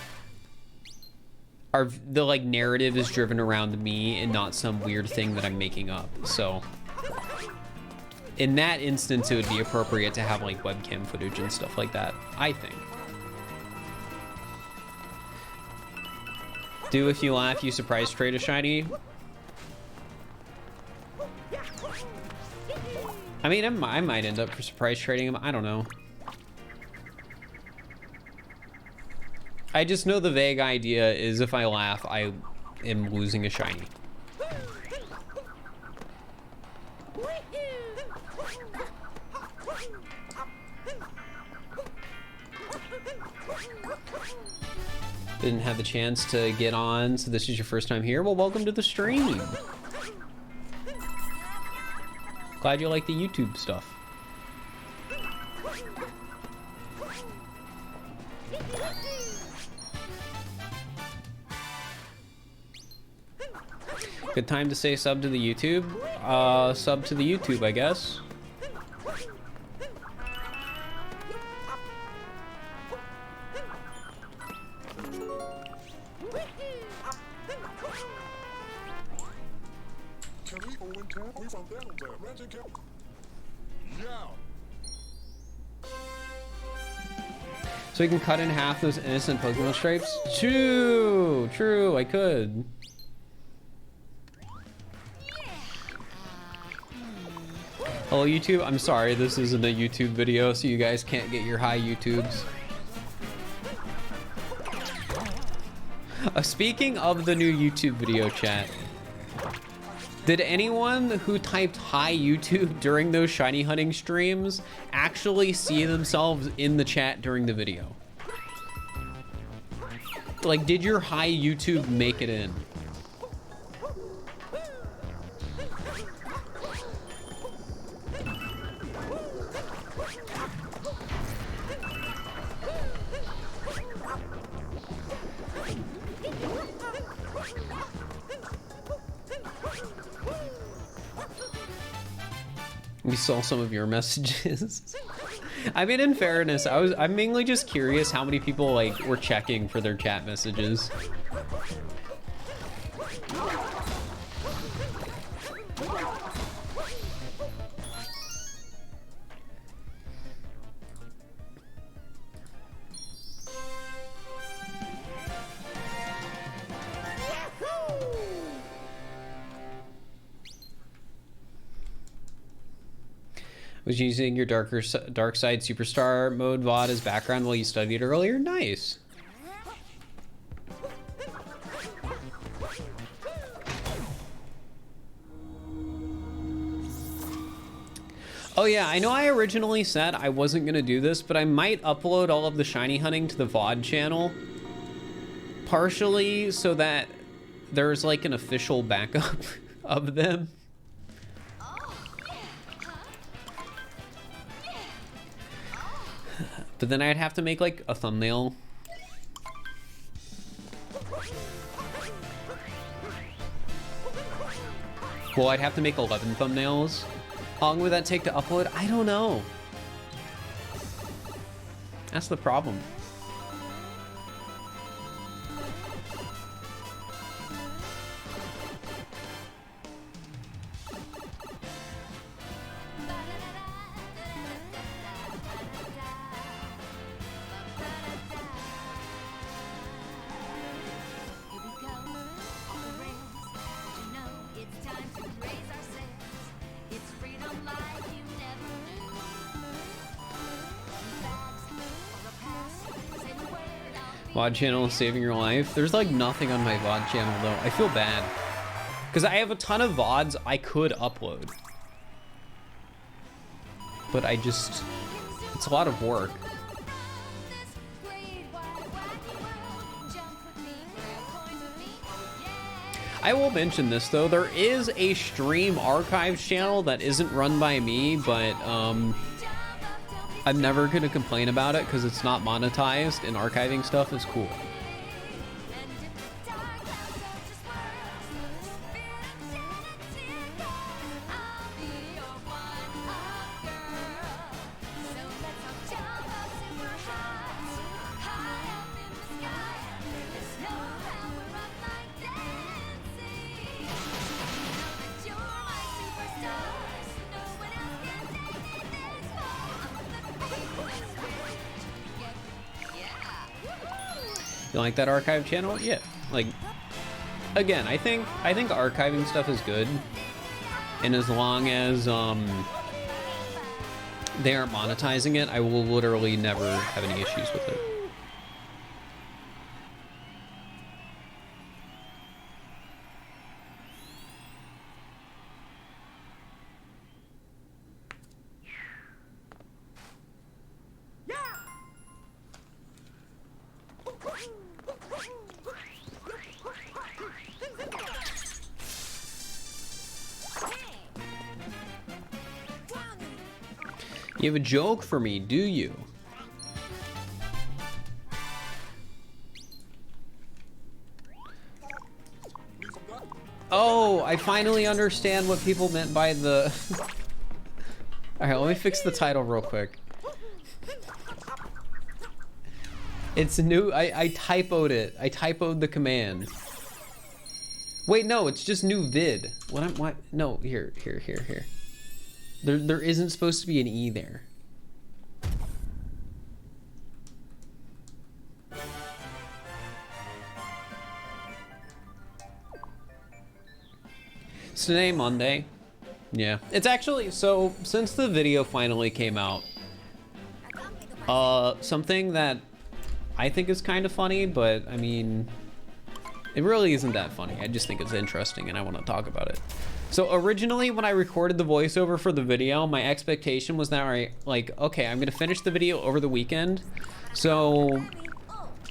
are the like narrative is driven around me and not some weird thing that I'm making up. So in that instance, it would be appropriate to have like webcam footage and stuff like that, I think. Do if you laugh, you surprise trade a shiny. I mean, I might end up surprise trading him. I don't know. I just know the vague idea is if I laugh, I am losing a shiny. Didn't have the chance to get on, so this is your first time here. Well, welcome to the stream. Glad you like the YouTube stuff. Good time to say sub to the YouTube. Sub to the YouTube, I guess. So you can cut in half those innocent Pokemon stripes? True, I could. Hello YouTube, I'm sorry, this isn't a YouTube video, so you guys can't get your high YouTubes. Speaking of the new YouTube video chat, did anyone who typed hi YouTube during those shiny hunting streams actually see themselves in the chat during the video? Like, did your hi YouTube make it in? We saw some of your messages. I mean, in fairness, I'm mainly just curious how many people like were checking for their chat messages. Was using your dark side superstar mode VOD as background while you studied earlier? Nice. Oh yeah, I know I originally said I wasn't gonna do this, but I might upload all of the shiny hunting to the VOD channel. Partially so that there's like an official backup of them. But then I'd have to make like a thumbnail. Well, I'd have to make 11 thumbnails. How long would that take to upload? I don't know. That's the problem. VOD channel is saving your life. There's like nothing on my VOD channel though. I feel bad because I have a ton of VODs I could upload, but it's a lot of work. I will mention this though, there is a stream archives channel that isn't run by me, but I'm never gonna complain about it because it's not monetized and archiving stuff is cool. You like that archive channel? Yeah. Like, again, I think archiving stuff is good, and as long as they aren't monetizing it, I will literally never have any issues with it. You have a joke for me, do you? Oh, I finally understand what people meant by the... Alright, let me fix the title real quick. It's new, I typoed it. I typoed the command. Wait, no, it's just new vid. What? No, here. There isn't supposed to be an E there. It's today Monday. Yeah. It's actually, so since the video finally came out, something that I think is kind of funny, but I mean, it really isn't that funny. I just think it's interesting and I want to talk about it. So originally when I recorded the voiceover for the video, my expectation was that okay, I'm gonna finish the video over the weekend. So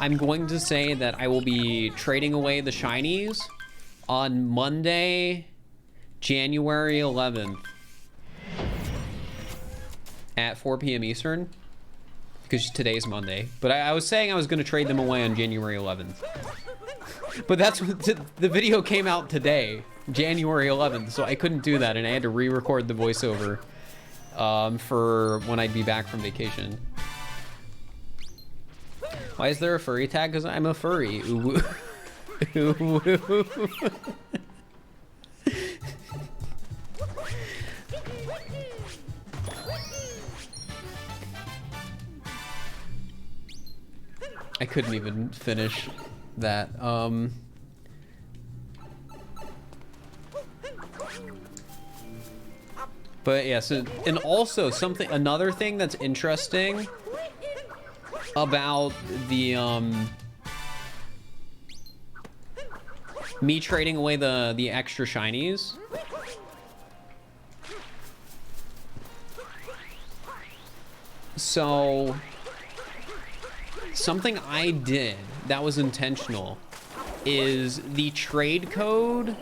I'm going to say that I will be trading away the shinies on Monday, January 11th at 4 p.m. Eastern, because today's Monday. But I was saying I was gonna trade them away on January 11th. But that's what the video came out today, January 11th, so I couldn't do that, and I had to re-record the voiceover for when I'd be back from vacation. Why is there a furry tag? Because I'm a furry. Ooh. I couldn't even finish that. But yeah, so, and also another thing that's interesting about the, me trading away the extra shinies. So, something I did that was intentional is the trade code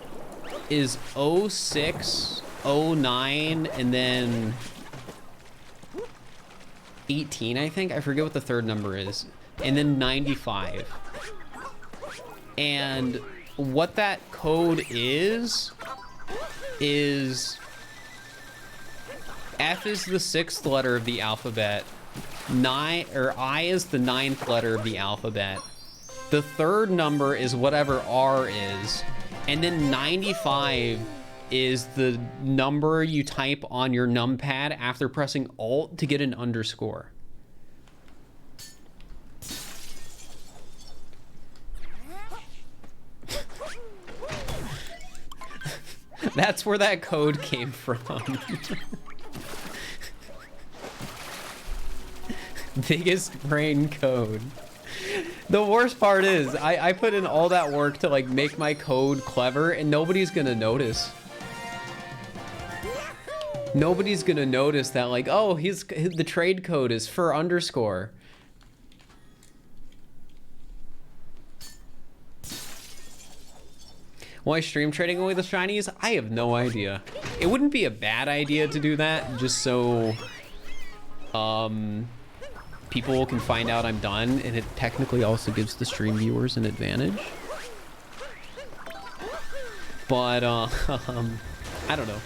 is 06, 09, and then 18, I think. I forget what the third number is. And then 95. And what that code is F is the 6th letter of the alphabet. I is the 9th letter of the alphabet. The third number is whatever R is. And then 95 is the number you type on your numpad after pressing Alt to get an underscore. That's where that code came from. Biggest brain code. The worst part is I put in all that work to like make my code clever and nobody's gonna notice. Nobody's gonna notice that, like, oh, the trade code is for underscore. Why stream trading away the shinies? I have no idea. It wouldn't be a bad idea to do that, just so people can find out I'm done, and it technically also gives the stream viewers an advantage. But I don't know.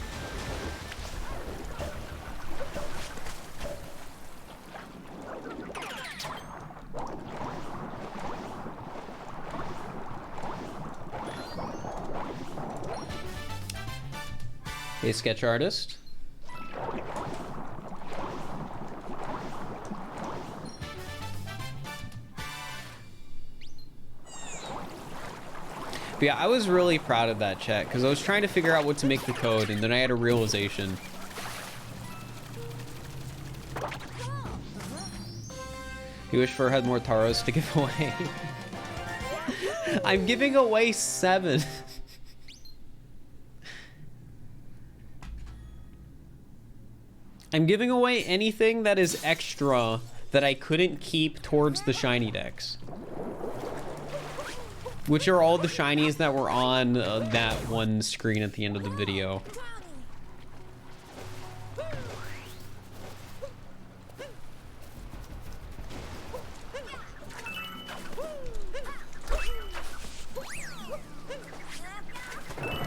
Hey, sketch artist. But yeah, I was really proud of that chat because I was trying to figure out what to make the code, and then I had a realization. You wish for had more Taros to give away. I'm giving away 7. I'm giving away anything that is extra that I couldn't keep towards the shiny decks. Which are all the shinies that were on that one screen at the end of the video.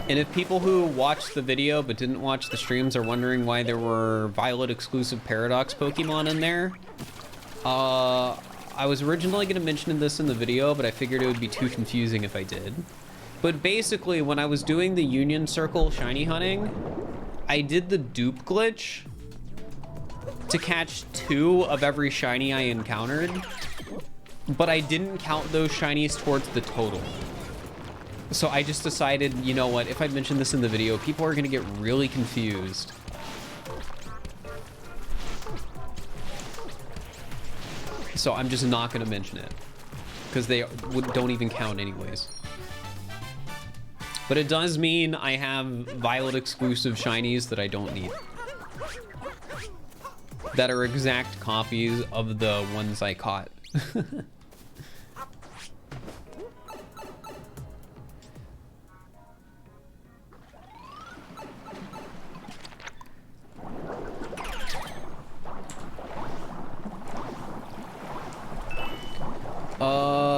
And if people who watched the video but didn't watch the streams are wondering why there were Violet exclusive Paradox Pokemon in there, I was originally going to mention this in the video, but I figured it would be too confusing if I did. But basically, when I was doing the Union Circle shiny hunting, I did the dupe glitch to catch 2 of every shiny I encountered, but I didn't count those shinies towards the total. So I just decided, you know what, if I mention this in the video, people are going to get really confused. So I'm just not going to mention it, because they don't even count anyways. But it does mean I have Violet exclusive shinies that I don't need. That are exact copies of the ones I caught.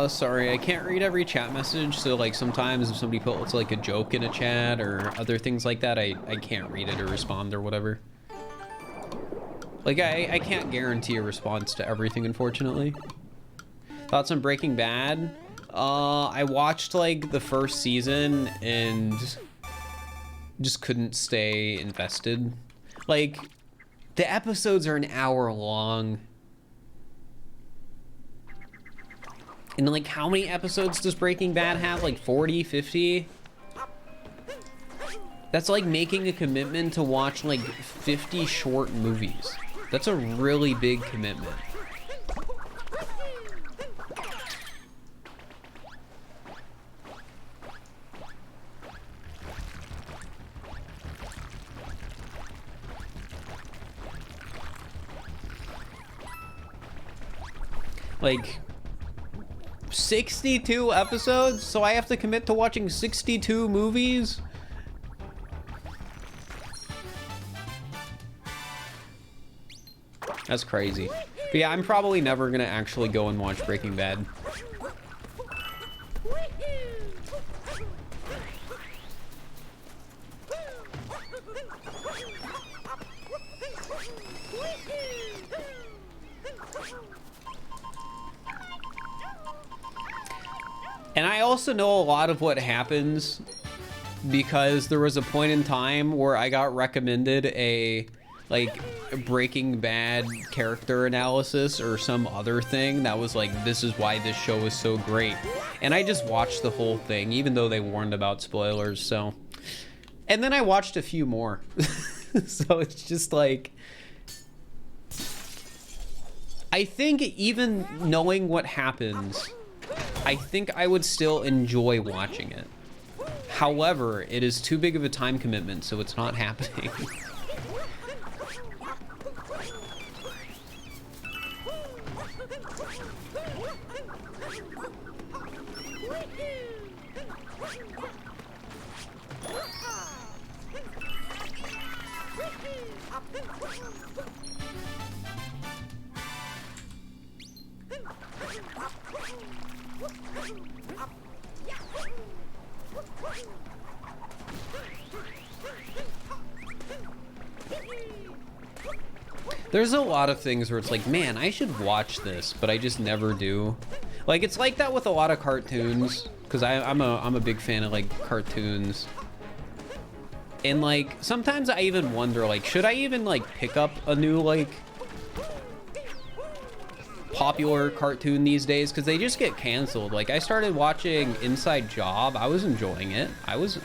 Sorry, I can't read every chat message, so like sometimes if somebody puts like a joke in a chat or other things like that, I can't read it or respond or whatever. Like, I can't guarantee a response to everything, unfortunately. Thoughts on Breaking Bad? I watched, like, the first season and just couldn't stay invested. Like, the episodes are an hour long. And, like, how many episodes does Breaking Bad have? Like, 40, 50? That's like making a commitment to watch, like, 50 short movies. That's a really big commitment. Like, 62 episodes? So I have to commit to watching 62 movies? That's crazy. But yeah, I'm probably never gonna actually go and watch Breaking Bad. And I also know a lot of what happens because there was a point in time where I got recommended a, like, Breaking Bad character analysis or some other thing that was like, this is why this show is so great. And I just watched the whole thing, even though they warned about spoilers, so. And then I watched a few more. So it's just like, I think even knowing what happens, I think I would still enjoy watching it. However, it is too big of a time commitment, so it's not happening. There's a lot of things where it's like, man, I should watch this, but I just never do. Like, it's like that with a lot of cartoons, because I'm a big fan of, like, cartoons. And, like, sometimes I even wonder, like, should I even, like, pick up a new, like, popular cartoon these days? Because they just get canceled. Like, I started watching Inside Job. I was enjoying it. I was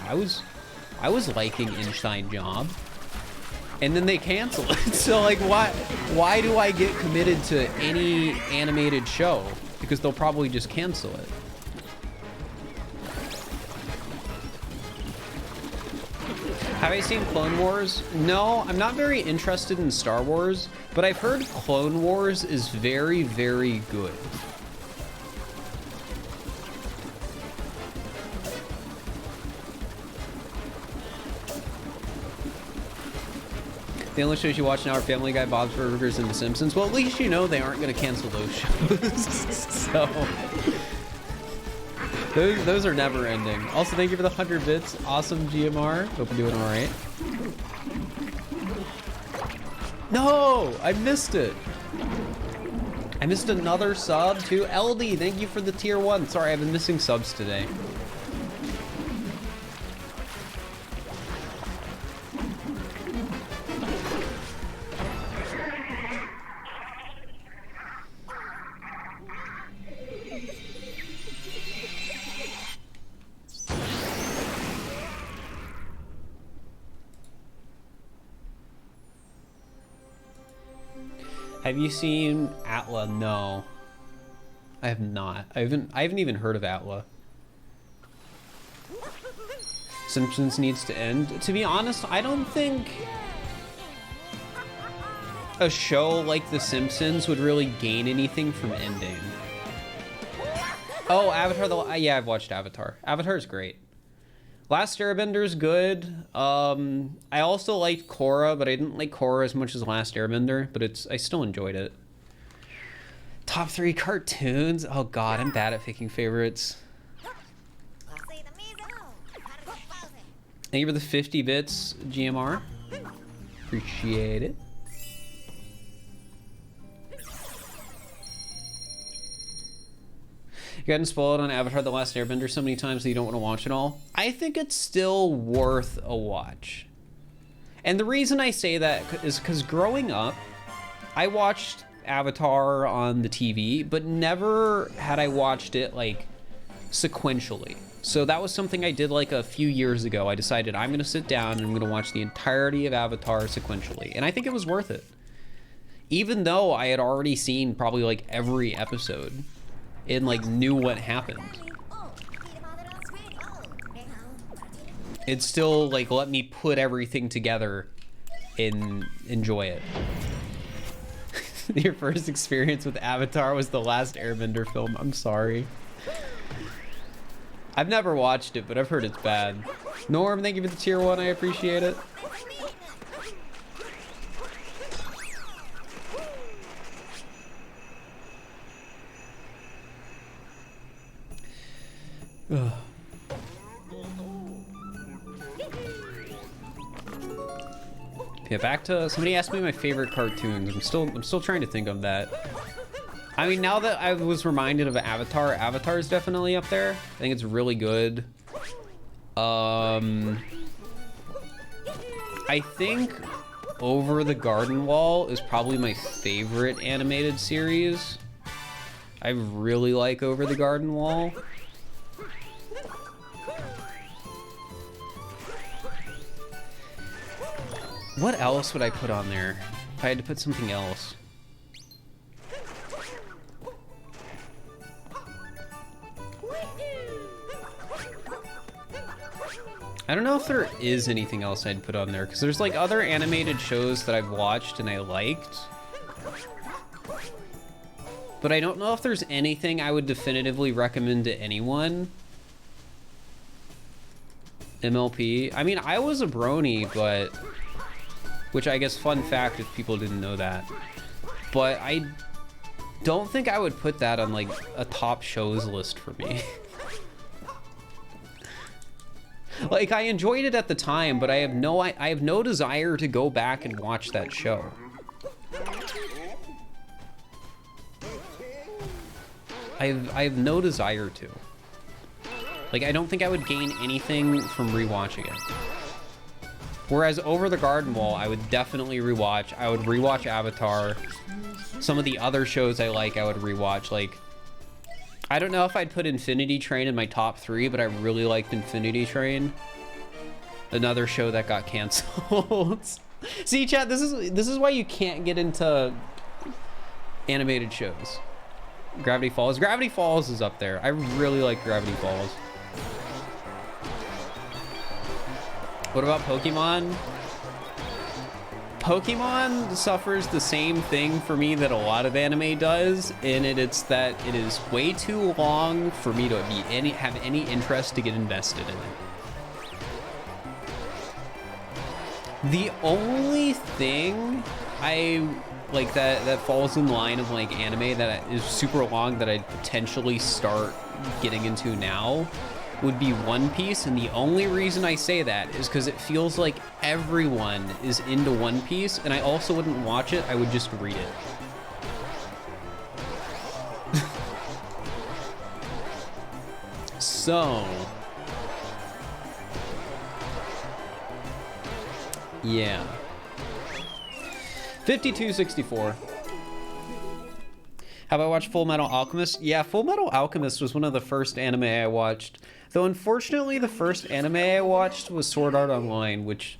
liking Inside Job. And then they cancel it. So, like, why do I get committed to any animated show? Because they'll probably just cancel it. Have I seen Clone Wars? No, I'm not very interested in Star Wars, but I've heard Clone Wars is very, very good. The only shows you watch now are Family Guy, Bob's Burgers, and The Simpsons. Well, at least you know they aren't going to cancel those shows. So, those are never ending. Also, thank you for the 100 bits. Awesome, GMR. Hope you're doing all right. No, I missed it. I missed another sub too. LD, thank you for the tier 1. Sorry, I've been missing subs today. Have you seen Atla? No, I have not. I haven't even heard of Atla. Simpsons needs to end. To be honest, I don't think a show like The Simpsons would really gain anything from ending. Oh, Avatar, yeah, I've watched Avatar. Avatar's great. Last Airbender's good. I also liked Korra, but I didn't like Korra as much as Last Airbender, but I still enjoyed it. Top 3 cartoons? Oh god, I'm bad at picking favorites. Thank you for the 50 bits, GMR. Appreciate it. gotten spoiled on Avatar The Last Airbender so many times that you don't want to watch it all. I think it's still worth a watch. And the reason I say that is because growing up, I watched Avatar on the TV, but never had I watched it like sequentially. So that was something I did like a few years ago. I decided I'm gonna sit down and I'm gonna watch the entirety of Avatar sequentially. And I think it was worth it. Even though I had already seen probably like every episode and like knew what happened. It still like let me put everything together and enjoy it. Your first experience with Avatar was the last Airbender film. I'm sorry. I've never watched it, but I've heard it's bad. Norm, thank you for the tier 1. I appreciate it. Ugh. Yeah, back to somebody asked me my favorite cartoons. I'm still trying to think of that. I mean, now that I was reminded of Avatar, Avatar is definitely up there. I think it's really good. I think Over the Garden Wall is probably my favorite animated series. I really like Over the Garden Wall. What else would I put on there if I had to put something else? I don't know if there is anything else I'd put on there, because there's like other animated shows that I've watched and I liked. But I don't know if there's anything I would definitively recommend to anyone. MLP. I mean, I was a brony, but... Which I guess, fun fact if people didn't know that. But I don't think I would put that on like a top shows list for me. Like, I enjoyed it at the time, but I have no desire to go back and watch that show. I have no desire to. Like, I don't think I would gain anything from rewatching it. Whereas Over the Garden Wall, I would definitely rewatch. I would rewatch Avatar. Some of the other shows I like, I would rewatch. Like, I don't know if I'd put Infinity Train in my top 3, but I really liked Infinity Train. Another show that got canceled. See, chat, this is why you can't get into animated shows. Gravity Falls. Gravity Falls is up there. I really like Gravity Falls. What about Pokemon? Pokemon suffers the same thing for me that a lot of anime does, and it's that it is way too long for me to have any interest to get invested in it. The only thing I like that falls in line of like anime that is super long that I'd potentially start getting into now would be One Piece, and the only reason I say that is because it feels like everyone is into One Piece, and I also wouldn't watch it, I would just read it. So, yeah. 5264. Have I watched Full Metal Alchemist? Yeah, Full Metal Alchemist was one of the first anime I watched. Though unfortunately, the first anime I watched was Sword Art Online, which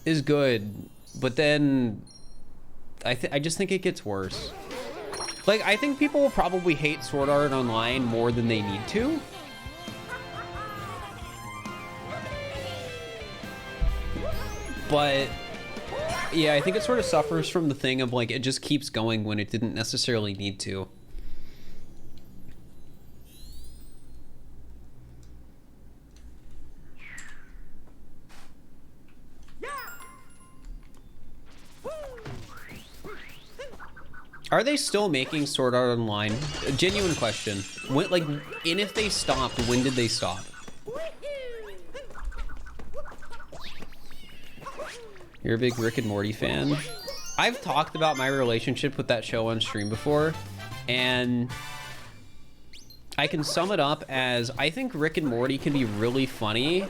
is good, but then I just think it gets worse. Like, I think people will probably hate Sword Art Online more than they need to. But yeah, I think it sort of suffers from the thing of like it just keeps going when it didn't necessarily need to. Are they still making Sword Art Online? A genuine question. When, like, and if they stopped, when did they stop? You're a big Rick and Morty fan? I've talked about my relationship with that show on stream before, and I can sum it up as I think Rick and Morty can be really funny,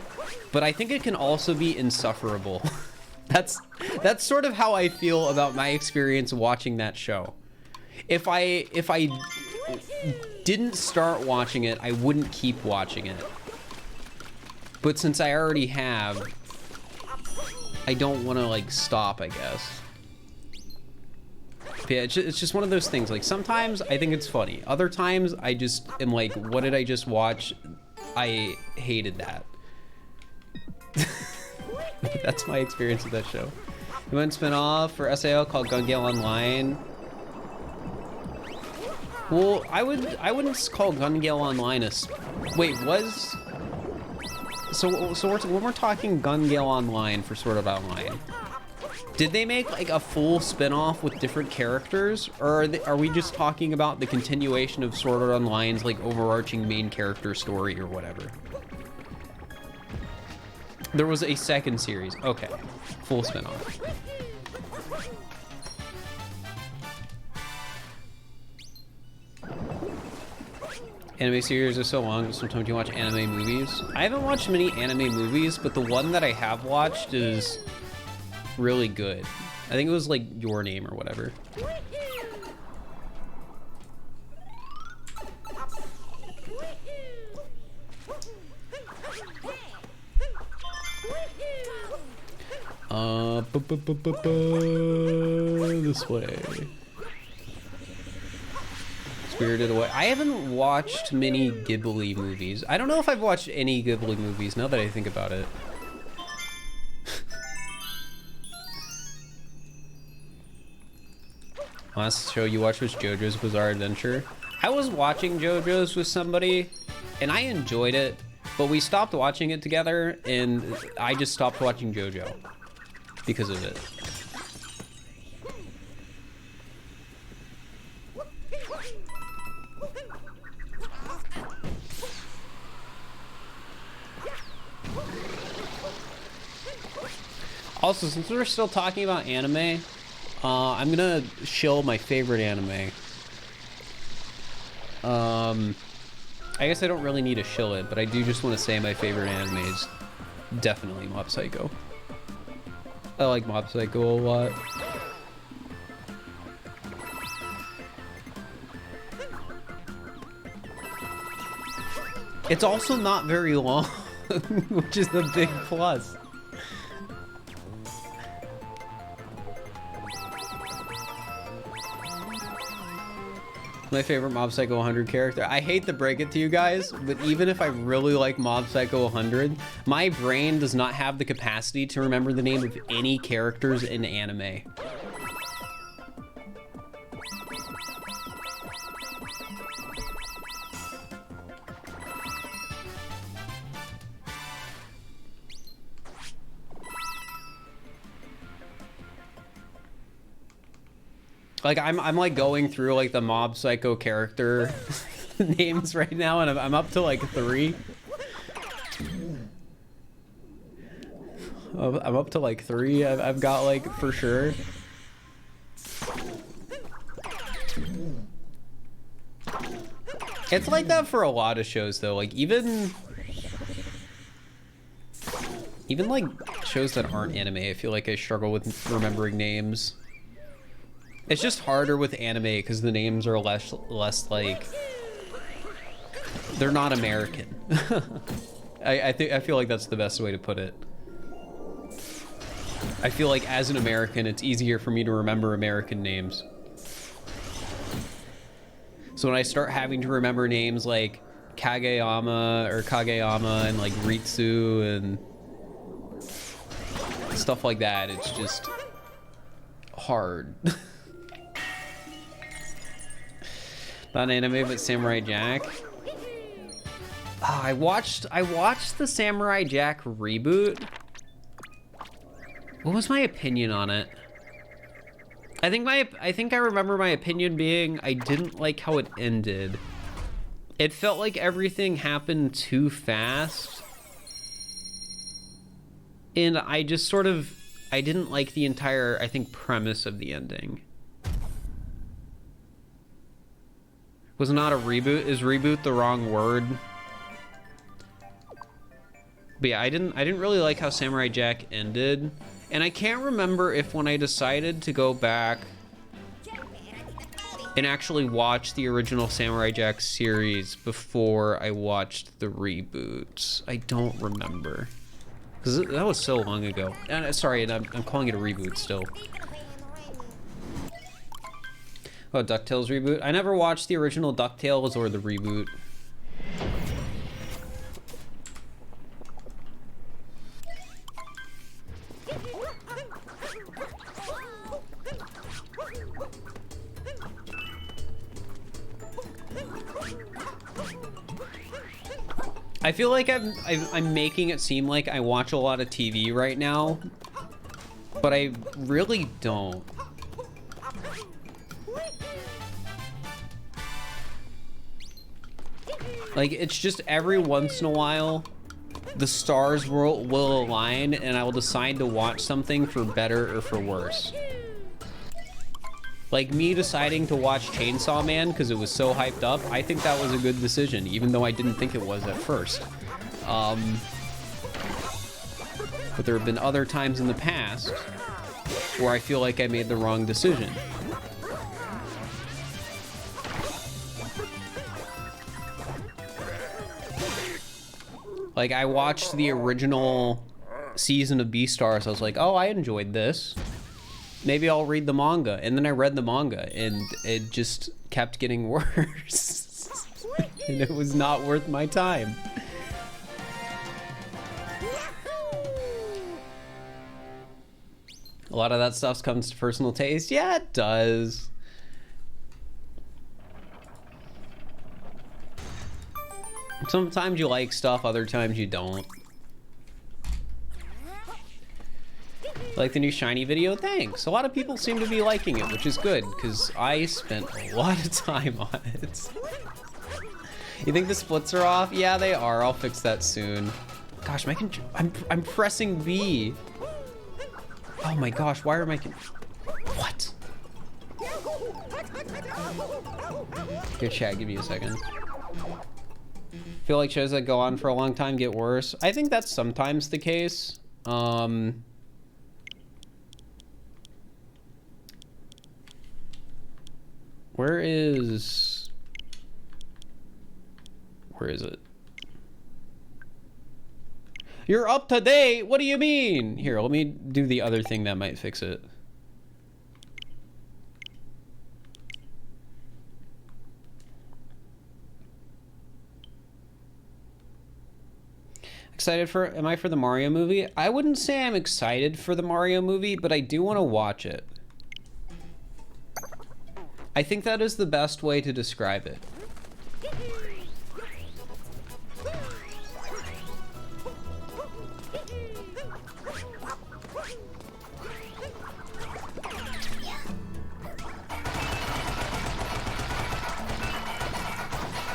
but I think it can also be insufferable. That's sort of how I feel about my experience watching that show. If I didn't start watching it, I wouldn't keep watching it. But since I already have, I don't want to like stop, I guess. But yeah, it's just one of those things. Like sometimes I think it's funny. Other times I just am like, what did I just watch? I hated that. That's my experience with that show. We went spin-off for SAO called Gun Gale Online. Well, I wouldn't call Gun Gale Online a... Wait, was... So when we're talking Gun Gale Online for Sword Art Online, did they make like a full spin-off with different characters? Or are we just talking about the continuation of Sword Art Online's like overarching main character story or whatever? There was a second series. Okay. Full spin-off. Anime series are so long, sometimes you watch anime movies. I haven't watched many anime movies, but the one that I have watched is really good. I think it was like Your Name or whatever. This way. Spirited Away. I haven't watched many Ghibli movies. I don't know if I've watched any Ghibli movies now that I think about it. Last show you watched was JoJo's Bizarre Adventure. I was watching JoJo's with somebody and I enjoyed it, but we stopped watching it together and I just stopped watching JoJo because of it. Also, since we're still talking about anime, I'm gonna shill my favorite anime. I guess I don't really need to shill it, but I do just want to say my favorite anime is definitely Mob Psycho. I like Mob Psycho a lot. It's also not very long, which is the big plus. My favorite Mob Psycho 100 character. I hate to break it to you guys, but even if I really like Mob Psycho 100, my brain does not have the capacity to remember the name of any characters in anime. Like I'm like going through like the Mob Psycho character names right now, and I'm up to like 3. I'm up to like 3. I've got like for sure. It's like that for a lot of shows though. Like even like shows that aren't anime, I feel like I struggle with remembering names. It's just harder with anime because the names are less like they're not American. I feel like that's the best way to put it. I feel like as an American, it's easier for me to remember American names. So when I start having to remember names like Kageyama and like Ritsu and stuff like that, it's just hard. Not anime, but Samurai Jack. Oh, I watched the Samurai Jack reboot. What was my opinion on it? I think I remember my opinion being I didn't like how it ended. It felt like everything happened too fast. And I just sort of I didn't like the entire, I think, premise of the ending. Was not a reboot. Is reboot the wrong word? But yeah, I didn't really like how Samurai Jack ended. And I can't remember if when I decided to go back and actually watch the original Samurai Jack series before I watched the reboots. I don't remember. Because that was so long ago. And sorry, and I'm calling it a reboot still. Oh, DuckTales reboot? I never watched the original DuckTales or the reboot. I feel like I'm making it seem like I watch a lot of TV right now, but I really don't. Like, it's just every once in a while, the stars will align and I will decide to watch something for better or for worse. Like me deciding to watch Chainsaw Man because it was so hyped up, I think that was a good decision, even though I didn't think it was at first. But there have been other times in the past where I feel like I made the wrong decision. Like, I watched the original season of Beastars. I was like, oh, I enjoyed this. Maybe I'll read the manga. And then I read the manga, and it just kept getting worse. And it was not worth my time. A lot of that stuff comes to personal taste. Yeah, it does. Sometimes you like stuff, other times you don't. Like the new Shiny video? Thanks. A lot of people seem to be liking it, which is good, because I spent a lot of time on it. You think the splits are off? Yeah, they are. I'll fix that soon. Gosh, I'm pressing B. Oh my gosh, why are my... What? Here, chat, give me a second. Feel like shows that go on for a long time get worse. I think that's sometimes the case. Where is it? You're up to date? What do you mean? Here, let me do the other thing that might fix it. Excited for, am I for the Mario movie? I wouldn't say I'm excited for the Mario movie, but I do want to watch it. I think that is the best way to describe it.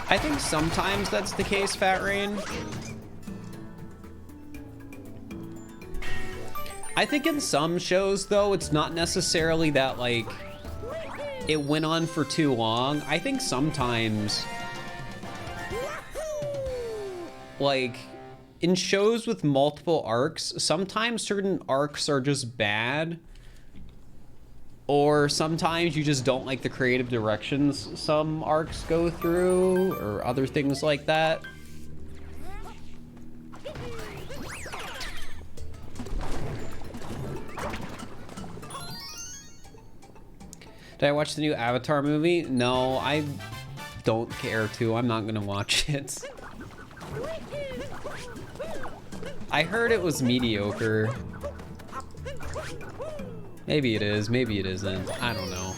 I think sometimes that's the case, Fat Rain. I think in some shows, though, it's not necessarily that, like, it went on for too long. I think sometimes, like, in shows with multiple arcs, sometimes certain arcs are just bad. Or sometimes you just don't like the creative directions some arcs go through, or other things like that. Did I watch the new Avatar movie? No, I don't care to. I'm not gonna watch it. I heard it was mediocre. Maybe it is, maybe it isn't. I don't know.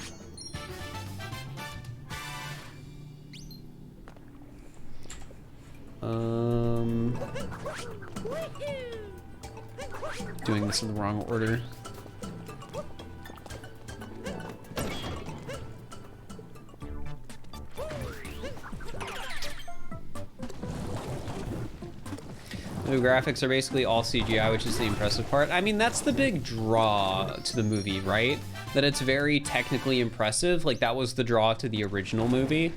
Doing this in the wrong order. The graphics are basically all CGI, which is the impressive part. I mean, that's the big draw to the movie, right? That it's very technically impressive. Like, that was the draw to the original movie.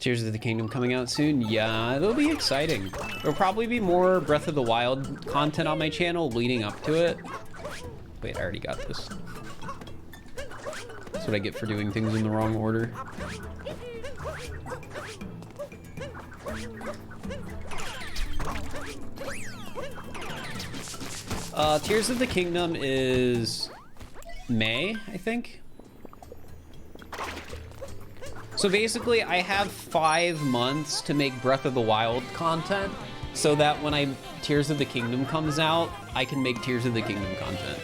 Tears of the Kingdom coming out soon? Yeah, it'll be exciting. There'll probably be more Breath of the Wild content on my channel leading up to it. Wait, I already got this. That's what I get for doing things in the wrong order. Tears of the Kingdom is May, I think. So basically, I have 5 months to make Breath of the Wild content, so that when Tears of the Kingdom comes out, I can make Tears of the Kingdom content.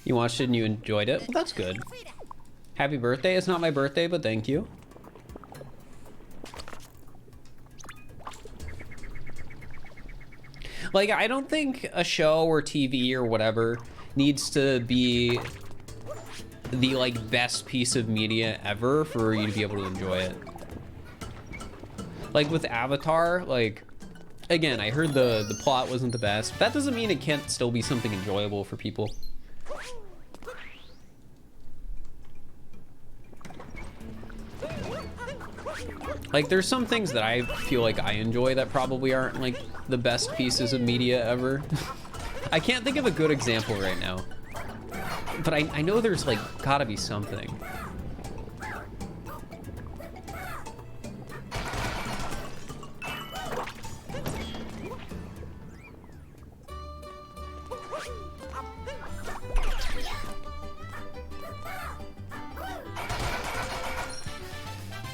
You watched it and you enjoyed it? Well, that's good. Happy birthday. It's not my birthday, but thank you. Like, I don't think a show or TV or whatever needs to be the, like, best piece of media ever for you to be able to enjoy it. Like, with Avatar, like, again, I heard the plot wasn't the best. But that doesn't mean it can't still be something enjoyable for people. Like, there's some things that I feel like I enjoy that probably aren't, like, the best pieces of media ever. I can't think of a good example right now. But I know there's, like, gotta be something.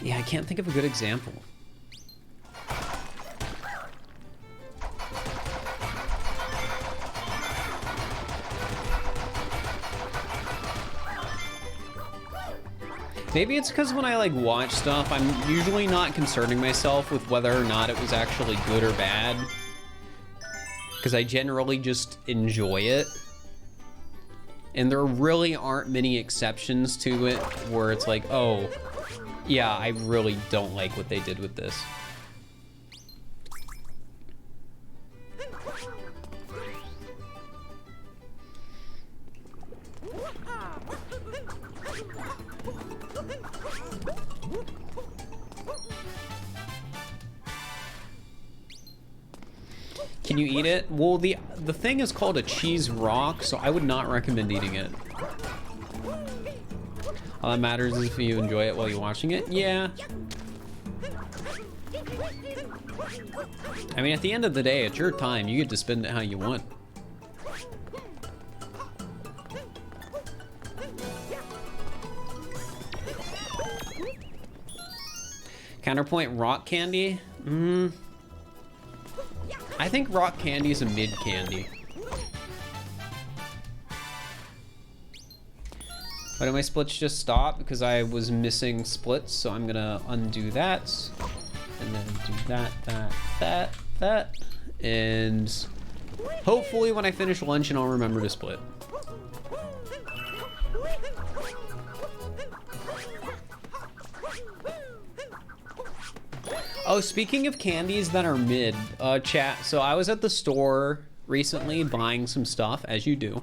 Yeah, I can't think of a good example. Maybe it's because when I like watch stuff, I'm usually not concerning myself with whether or not it was actually good or bad. Because I generally just enjoy it. And there really aren't many exceptions to it where it's like, oh, yeah, I really don't like what they did with this. Can you eat it? Well, the thing is called a cheese rock, so I would not recommend eating it. All that matters is if you enjoy it while you're watching it. Yeah. I mean, at the end of the day, it's your time. You get to spend it how you want. Counterpoint rock candy? I think rock candy is a mid candy. Why do my splits just stop? Because I was missing splits, so I'm gonna undo that. And then do that. And hopefully when I finish lunch and I'll remember to split. Oh, speaking of candies that are mid, chat, so I was at the store recently buying some stuff, as you do.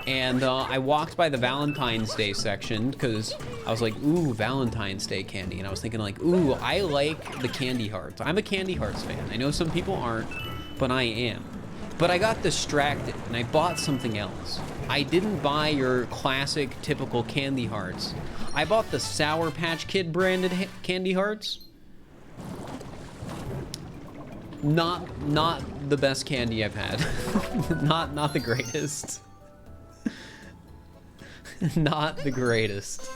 And I walked by the Valentine's Day section because I was like, ooh, Valentine's Day candy. And I was thinking like, ooh, I like the candy hearts. I'm a candy hearts fan. I know some people aren't, but I am. But I got distracted and I bought something else. I didn't buy your classic, typical candy hearts. I bought the Sour Patch Kid branded candy hearts. Not the best candy I've had. not the greatest. Not the greatest.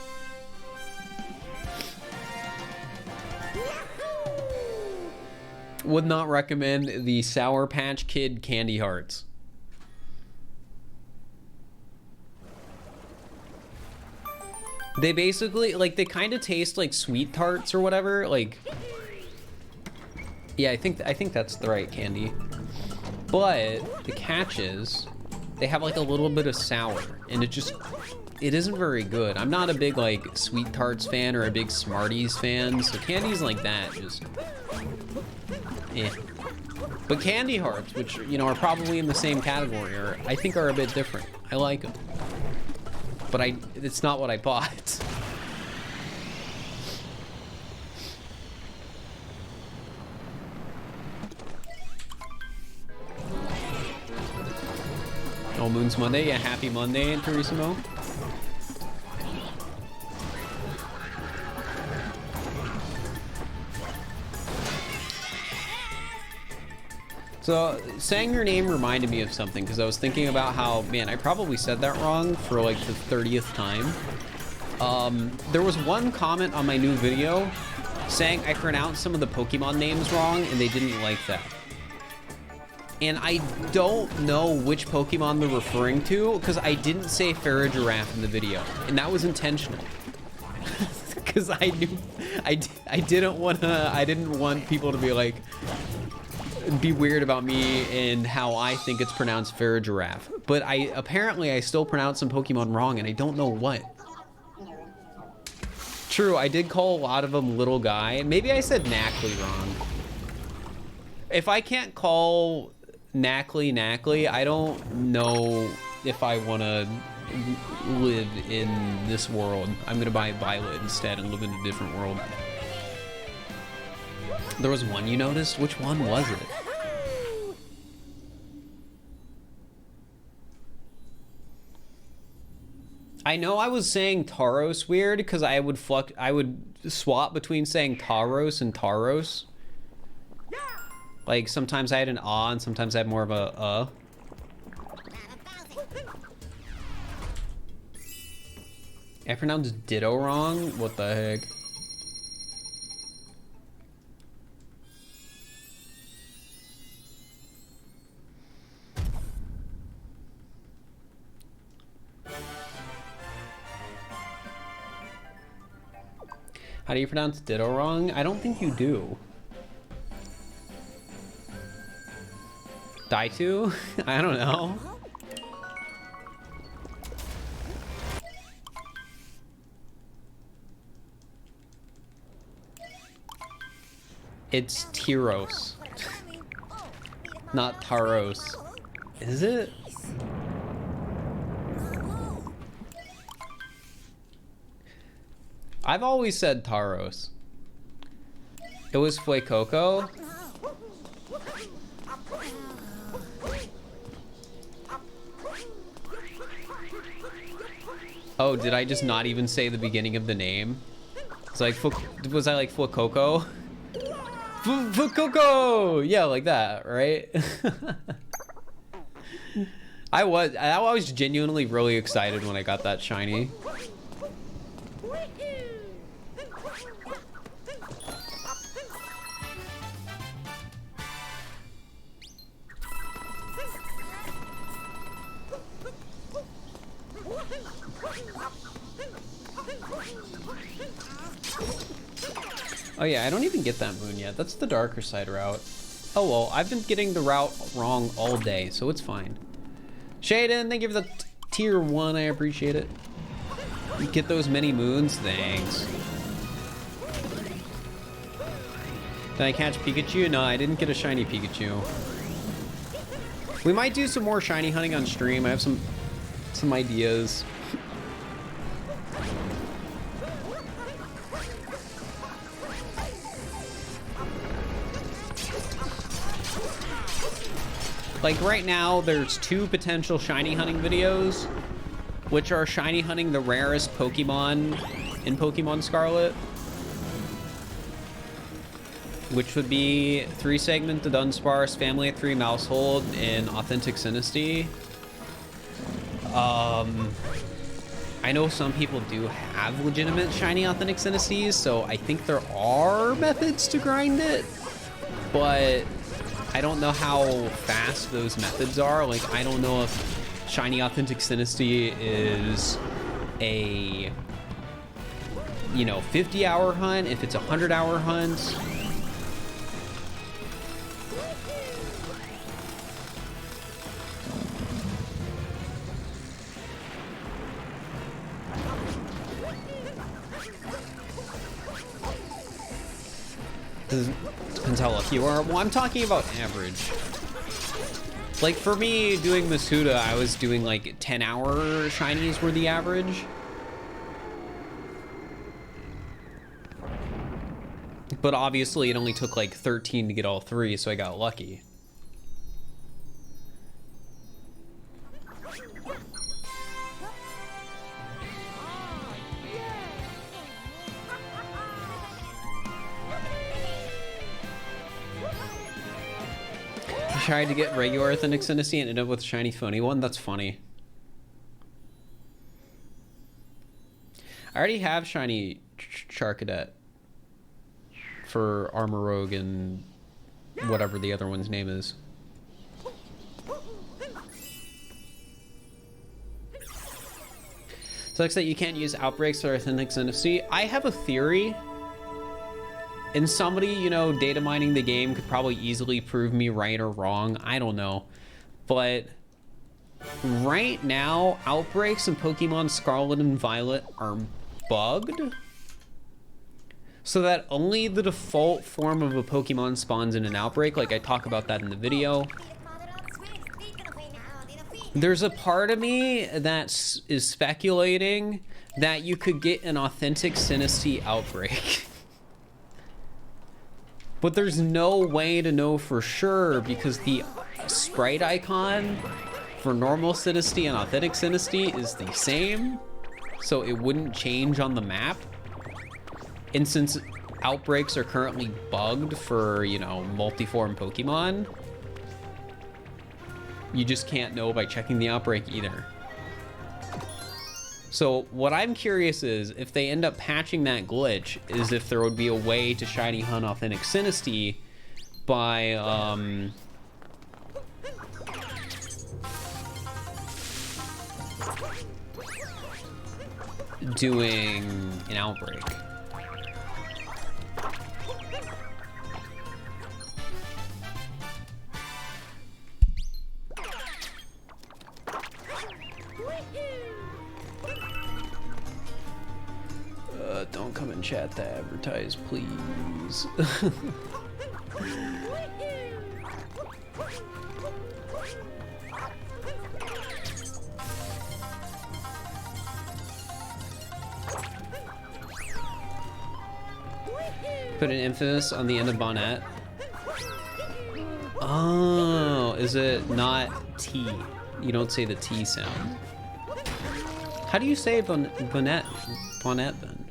Would not recommend the Sour Patch Kid candy hearts. They basically, like, they kind of taste like sweet tarts or whatever, like... Yeah, I think that's the right candy. But the catch is, they have like a little bit of sour, and it just it isn't very good. I'm not a big like Sweet Tarts fan or a big Smarties fan, so candies like that just eh. But Candy Hearts, which, you know, are probably in the same category, I think are a bit different. I like them. But it's not what I bought. Oh, Moon's Monday? Yeah, happy Monday, Turisimo. So, saying your name reminded me of something, because I was thinking about how, man, I probably said that wrong for like the 30th time. There was one comment on my new video saying I pronounced some of the Pokemon names wrong, and they didn't like that. And I don't know which Pokemon they're referring to, because I didn't say Farigiraf in the video, and that was intentional. Because I knew, I didn't want people to be like, be weird about me and how I think it's pronounced Farigiraf. But apparently I still pronounced some Pokemon wrong, and I don't know what. True, I did call a lot of them little guy. Maybe I said Knackley wrong. If I can't call Knackley, I don't know if I want to live in this world. I'm gonna buy Violet instead and live in a different world. There was one you noticed? Which one was it? I know I was saying Tauros weird because I would swap between saying Tauros and Tauros. Like sometimes I had an and sometimes I had more of a I pronounced Ditto wrong? What the heck? How do you pronounce Ditto wrong? I don't think you do. Daitu? I don't know. It's Tyros. Not Taros. Is it? I've always said Taros. It was Fuecoco. Oh, did I just not even say the beginning of the name? It's like, was I like Fuecoco? Fuecoco! Yeah, like that, right? I was genuinely really excited when I got that shiny. Oh yeah, I don't even get that moon yet. That's the darker side route. Oh well, I've been getting the route wrong all day, so it's fine. Shaden, thank you for the tier 1, I appreciate it. You get those many moons? Thanks. Did I catch Pikachu? No, I didn't get a shiny Pikachu. We might do some more shiny hunting on stream. I have some ideas. Like right now, there's 2 potential shiny hunting videos, which are shiny hunting the rarest Pokemon in Pokemon Scarlet, which would be 3 Segment the Dunsparce, Family of 3 Mousehold, and Authentic Sinistea. I know some people do have legitimate shiny Authentic Sinesteas, so I think there are methods to grind it, but I don't know how fast those methods are. Like, I don't know if shiny Authentic Sinistea is a, 50-hour hunt, if it's a 100-hour hunt. Depends how lucky you are. Well, I'm talking about average. Like for me, doing Masuda, I was doing like 10-hour shinies were the average. But obviously it only took like 13 to get all 3, so I got lucky. Tried to get regular Authentic Synesty and ended up with shiny phony one. That's funny. I already have shiny Charcadet for Armor Rogue and whatever the other one's name is. Sucks that you can't use outbreaks or Authentic Synesty. I have a theory. And somebody, you know, data mining the game could probably easily prove me right or wrong. I don't know. But right now, outbreaks in Pokemon Scarlet and Violet are bugged. So that only the default form of a Pokemon spawns in an outbreak. Like I talk about that in the video. There's a part of me that is speculating that you could get an Authentic Synesty outbreak. But there's no way to know for sure because the sprite icon for normal Synesty and Authentic Synesty is the same. So it wouldn't change on the map. And since outbreaks are currently bugged for, you know, multiform Pokemon, you just can't know by checking the outbreak either. So what I'm curious is if they end up patching that glitch, is if there would be a way to shiny hunt Authentic Synesty by doing an outbreak. Don't come in chat to advertise, please. Put an emphasis on the end of bonnet. Oh, is it not T? You don't say the T sound. How do you say bonnet? Bonnet then?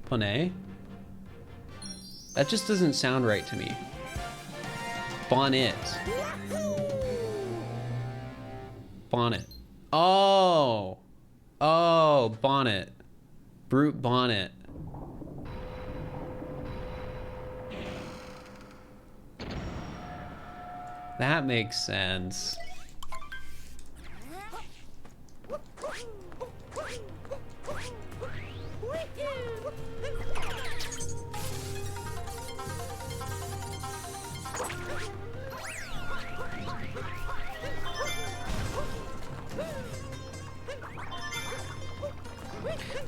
Bonnet? That just doesn't sound right to me. Bonnet. Bonnet. Oh. Oh, bonnet. Brute bonnet. That makes sense.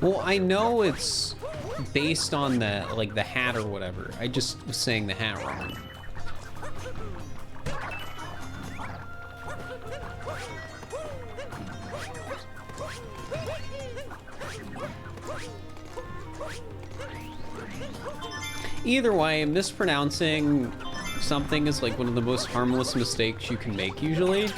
Well, I know it's based on the, like, the hat or whatever. I just was saying the hat wrong. Either way, mispronouncing something is like one of the most harmless mistakes you can make usually.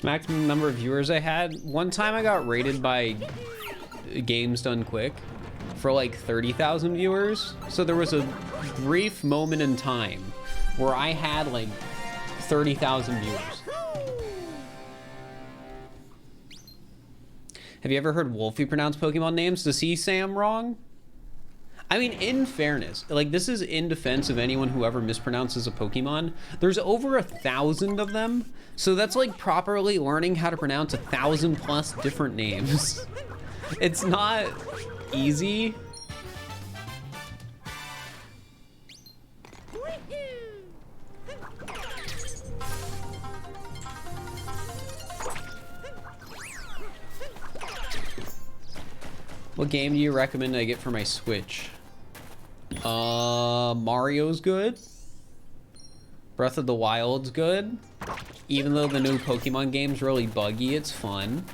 Maximum number of viewers I had. One time I got rated by Games Done Quick for like 30,000 viewers. So there was a brief moment in time where I had like 30,000 viewers. Have you ever heard Wolfie pronounce Pokemon names? Does he say I'm wrong? I mean, in fairness, like, this is in defense of anyone who ever mispronounces a Pokemon. There's over 1,000 of them, so that's like properly learning how to pronounce 1,000+ different names. It's not easy. What game do you recommend I get for my Switch? Mario's good. Breath of the Wild's good. Even though the new Pokemon game's really buggy, it's fun.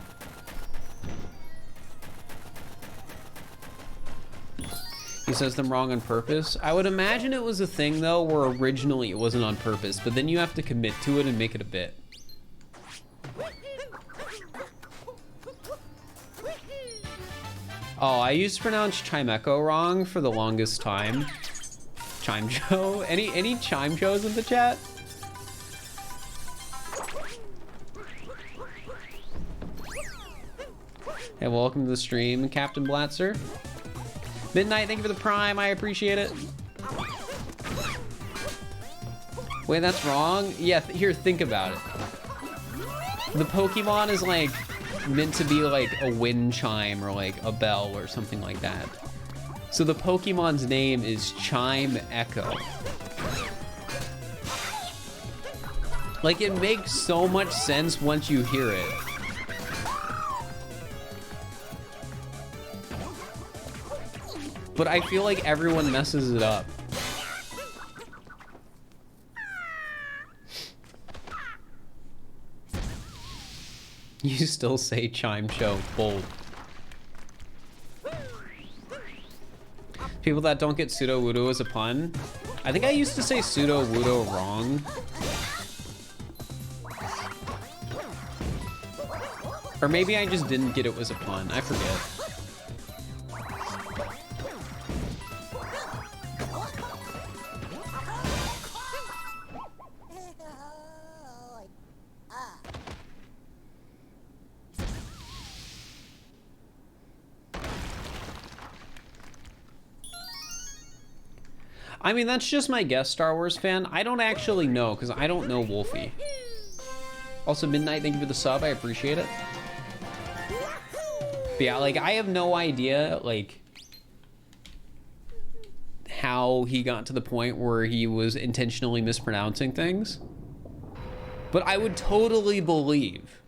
He says them wrong on purpose. I would imagine it was a thing though where originally it wasn't on purpose, but then you have to commit to it and make it a bit. Oh, I used to pronounce Chimecho wrong for the longest time. Chimecho? Any Chimechos in the chat? Hey, welcome to the stream, Captain Blatzer. Midnight, thank you for the Prime, I appreciate it. Wait, that's wrong? Yeah, here, think about it. The Pokemon is like meant to be like a wind chime or like a bell or something like that. So the Pokemon's name is Chime Echo. Like, it makes so much sense once you hear it. But I feel like everyone messes it up. You still say Chime Show, bold. People that don't get pseudo wudo as a pun. I think I used to say pseudo wudo wrong. Or maybe I just didn't get it was a pun, I forget. I mean, that's just my guess, Star Wars fan. I don't actually know, because I don't know Wolfie. Also, Midnight, thank you for the sub. I appreciate it. But yeah, like, I have no idea, like, how he got to the point where he was intentionally mispronouncing things. But I would totally believe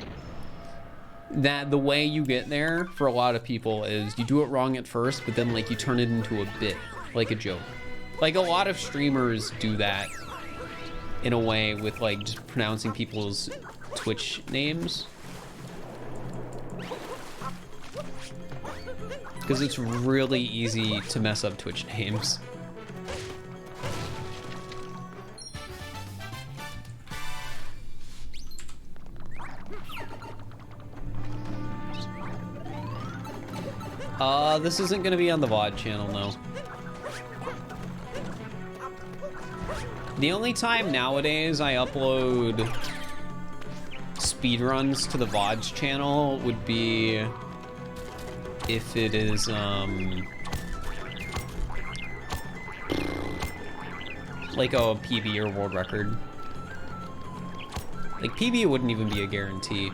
that the way you get there for a lot of people is you do it wrong at first, but then, like, you turn it into a bit, like a joke. Like, a lot of streamers do that in a way with, like, just pronouncing people's Twitch names. Because it's really easy to mess up Twitch names. This isn't gonna be on the VOD channel, no. The only time nowadays I upload speedruns to the VODs channel would be if it is, like a PB or world record. Like, PB wouldn't even be a guarantee.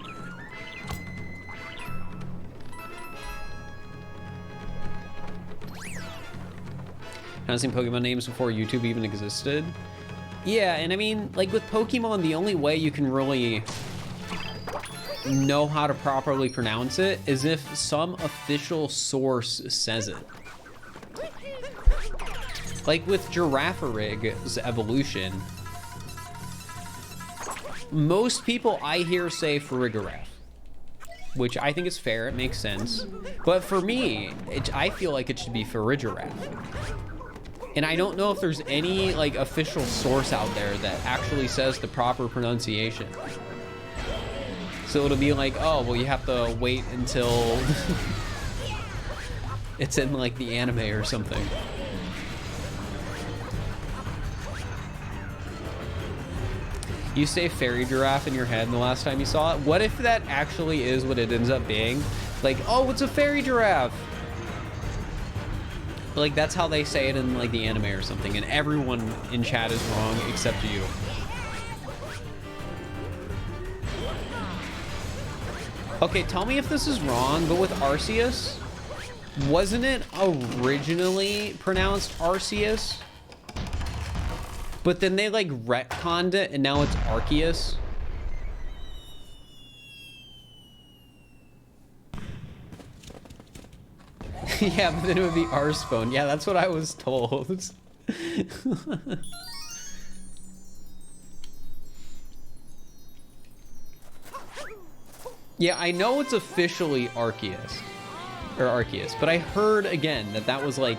I've seen Pokemon names before YouTube even existed. Yeah, and I mean, like, with Pokemon, the only way you can really know how to properly pronounce it is if some official source says it. Like with Girafarig's evolution, most people I hear say Farigiraf, which I think is fair, it makes sense. But for me, I feel like it should be Farigiraf. And I don't know if there's any, like, official source out there that actually says the proper pronunciation. So it'll be like, oh, well, you have to wait until it's in, like, the anime or something. You say fairy giraffe in your head the last time you saw it? What if that actually is what it ends up being? Like, oh, it's a fairy giraffe. Like, that's how they say it in, like, the anime or something, and everyone in chat is wrong except you. Okay, tell me if this is wrong, but with Arceus, wasn't it originally pronounced Arceus? But then they, like, retconned it, and now it's Arceus? Yeah, but then it would be Arsphone. Yeah, that's what I was told. Yeah, I know it's officially Arceus. Or Arceus, but I heard again that that was like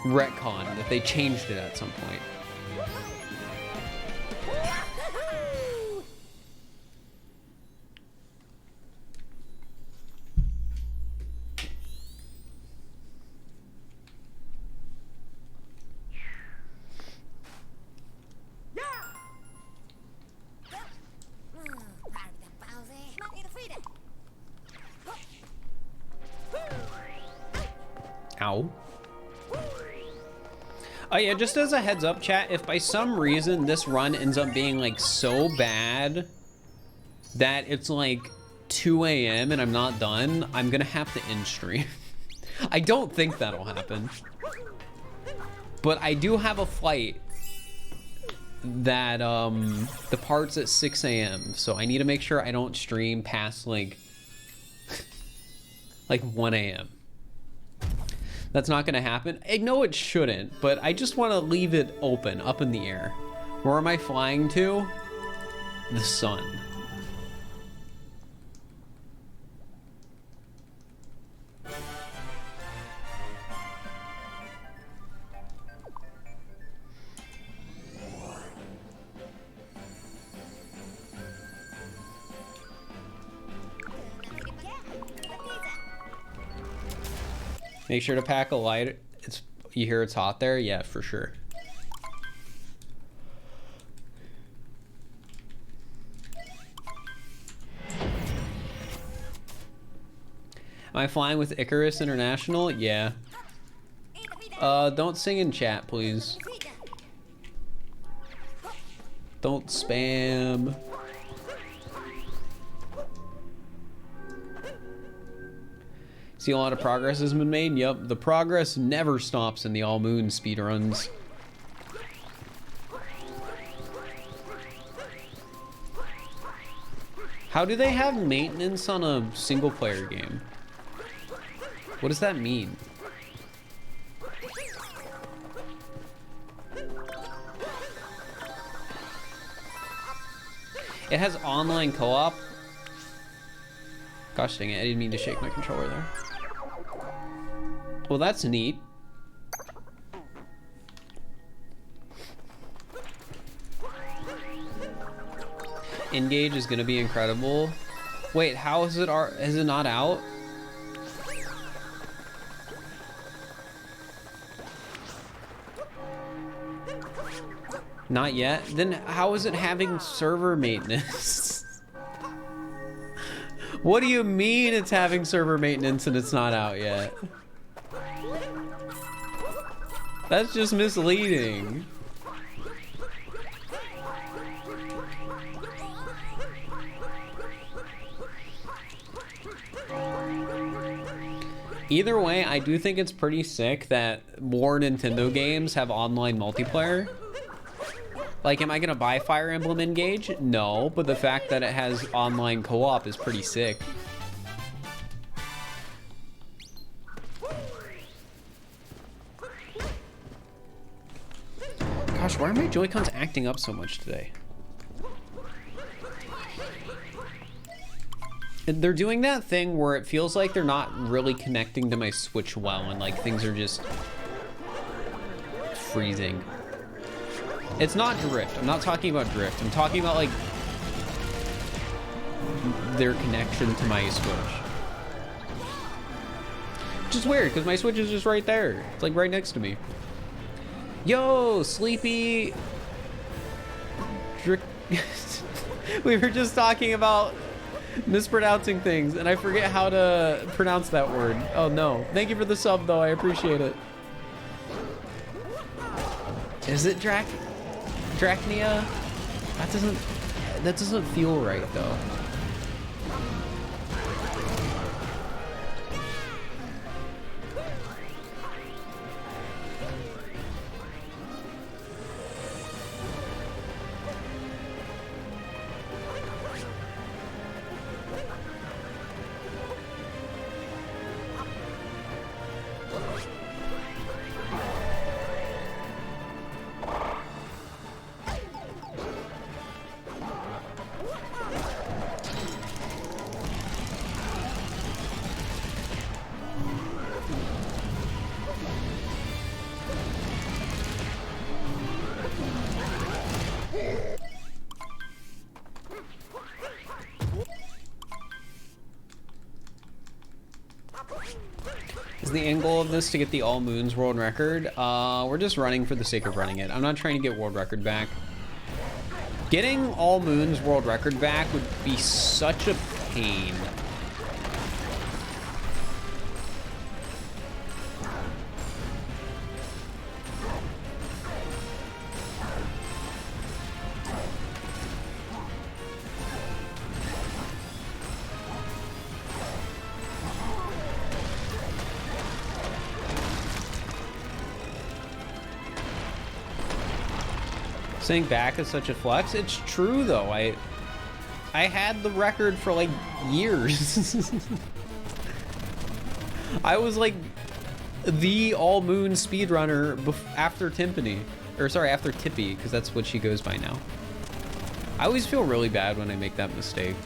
retcon, that they changed it at some point. Ow. Oh yeah, just as a heads up, chat, if by some reason this run ends up being like so bad that it's like 2 a.m. and I'm not done, I'm gonna have to end stream. I don't think that'll happen. But I do have a flight that departs at 6 a.m. So I need to make sure I don't stream past like 1 a.m. That's not gonna happen. I know it shouldn't, but I just want to leave it open, up in the air. Where am I flying to? The sun. Make sure to pack a lighter. You hear it's hot there? Yeah, for sure. Am I flying with Icarus International? Yeah. Don't sing in chat, please. Don't spam. See, a lot of progress has been made. Yep, the progress never stops in the all moon speedruns. How do they have maintenance on a single player game? What does that mean? It has online co-op. Gosh dang it, I didn't mean to shake my controller there. Well, that's neat. Engage is gonna be incredible. Wait, how is it? Is it not out? Not yet? Then how is it having server maintenance? What do you mean it's having server maintenance and it's not out yet? That's just misleading. Either way, I do think it's pretty sick that more Nintendo games have online multiplayer. Like, am I gonna buy Fire Emblem Engage? No, but the fact that it has online co-op is pretty sick. Gosh, why are my Joy-Cons acting up so much today? They're doing that thing where it feels like they're not really connecting to my Switch well, and like things are just freezing. It's not drift. I'm not talking about drift. I'm talking about like their connection to my Switch. Which is weird because my Switch is just right there. It's like right next to me. Yo, Sleepy. We were just talking about mispronouncing things and I forget how to pronounce that word. Oh no. Thank you for the sub though. I appreciate it. Is it Drachnia? That doesn't feel right though. Is the end goal of this to get the All Moons world record? We're just running for the sake of running it. I'm not trying to get world record back. Getting All Moons world record back would be such a pain. Saying back is such a flex. It's true though. I had the record for like years. I was like the All Moon speedrunner after Timpani, or sorry, after Tippy, because that's what she goes by now. I always feel really bad when I make that mistake.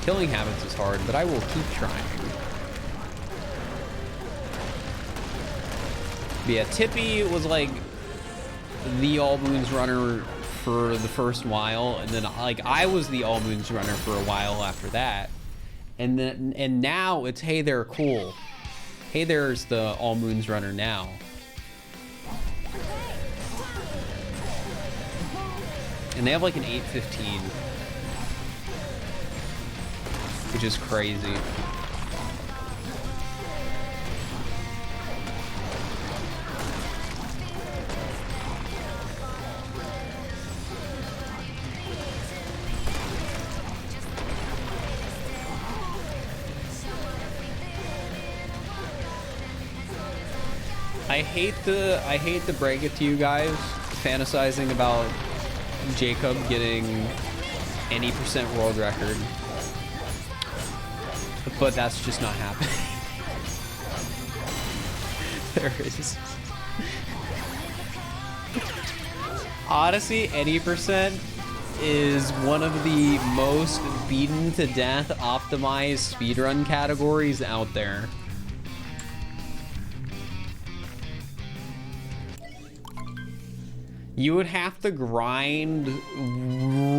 Killing habits is hard, but I will keep trying. But yeah, Tippy was like the All Moons runner for the first while, and then like I was the All Moons runner for a while after that, and now it's Hey There Cool. Hey There's the All Moons runner now. And they have like an 815, which is crazy. I hate to break it to you guys, fantasizing about Jacob getting any percent world record, but that's just not happening. There is. Odyssey any percent is one of the most beaten to death optimized speedrun categories out there. You would have to grind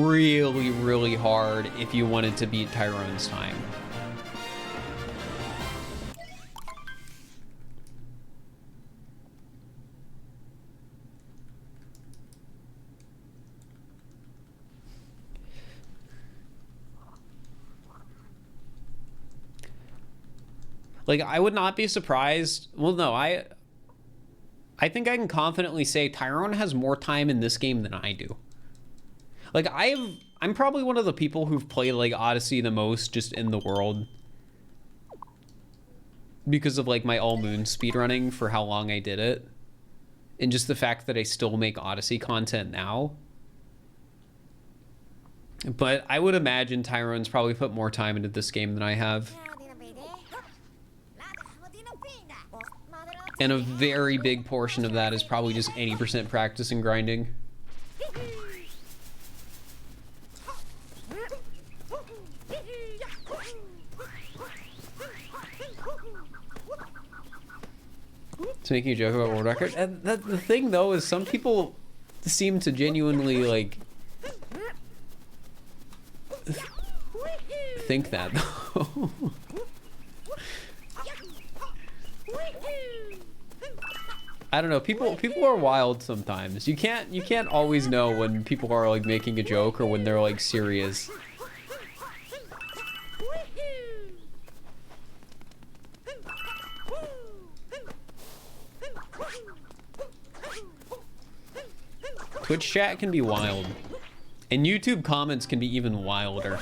really, really hard if you wanted to beat Tyrone's time. Like, I would not be surprised. Well, no, I think I can confidently say Tyrone has more time in this game than I do. Like, I'm probably one of the people who've played, like, Odyssey the most just in the world. Because of, like, my All Moon speedrunning for how long I did it. And just the fact that I still make Odyssey content now. But I would imagine Tyrone's probably put more time into this game than I have. And a very big portion of that is probably just 80% practice and grinding. It's making a joke about world record. And the thing though is some people seem to genuinely like think that though. I don't know. People are wild sometimes. You can't always know when people are like making a joke or when they're like serious. Twitch chat can be wild. And YouTube comments can be even wilder.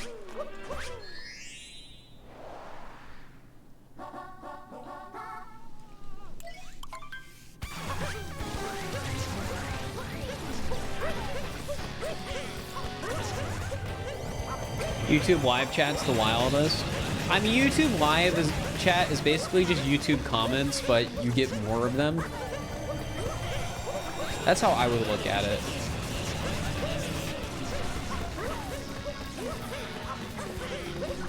YouTube live chat's the wildest. I mean, YouTube live chat is basically just YouTube comments, but you get more of them. That's how I would look at it.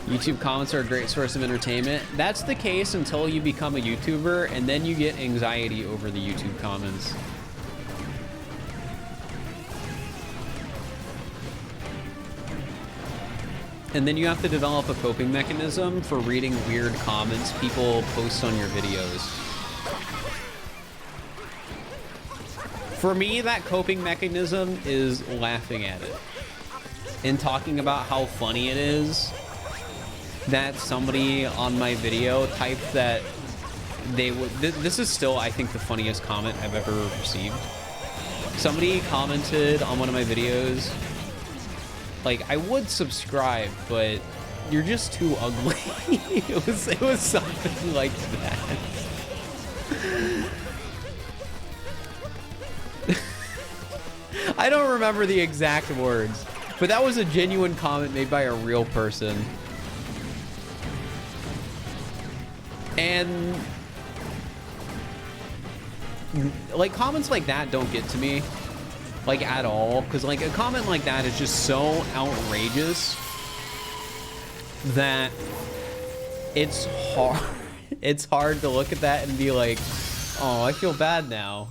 YouTube comments are a great source of entertainment. That's the case until you become a YouTuber, and then you get anxiety over the YouTube comments. And then you have to develop a coping mechanism for reading weird comments people post on your videos. For me, that coping mechanism is laughing at it and talking about how funny it is that somebody on my video typed that they would... This is still, I think, the funniest comment I've ever received. Somebody commented on one of my videos, like, I would subscribe, but you're just too ugly. It was something like that. I don't remember the exact words, but that was a genuine comment made by a real person. And like, comments like that don't get to me, like, at all, because like a comment like that is just so outrageous that it's hard to look at that and be like, oh, I feel bad now.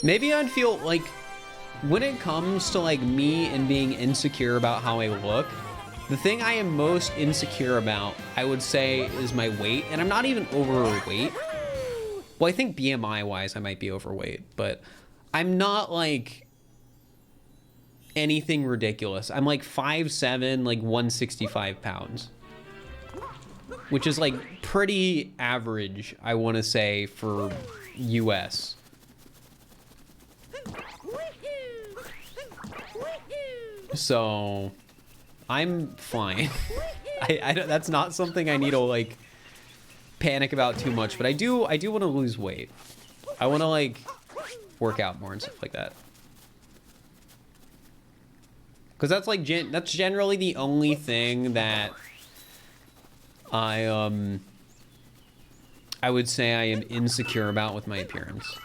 Maybe I'd feel like, when it comes to like me and being insecure about how I look, the thing I am most insecure about, I would say, is my weight. And I'm not even overweight. Well, I think BMI wise I might be overweight, but I'm not like anything ridiculous. I'm like 5'7", like 165 pounds, which is like pretty average, I want to say, for US. So I'm fine. I don't, that's not something I need to like panic about too much, but I do want to lose weight. I want to like work out more and stuff like that, because that's like that's generally the only thing that I would say I am insecure about with my appearance.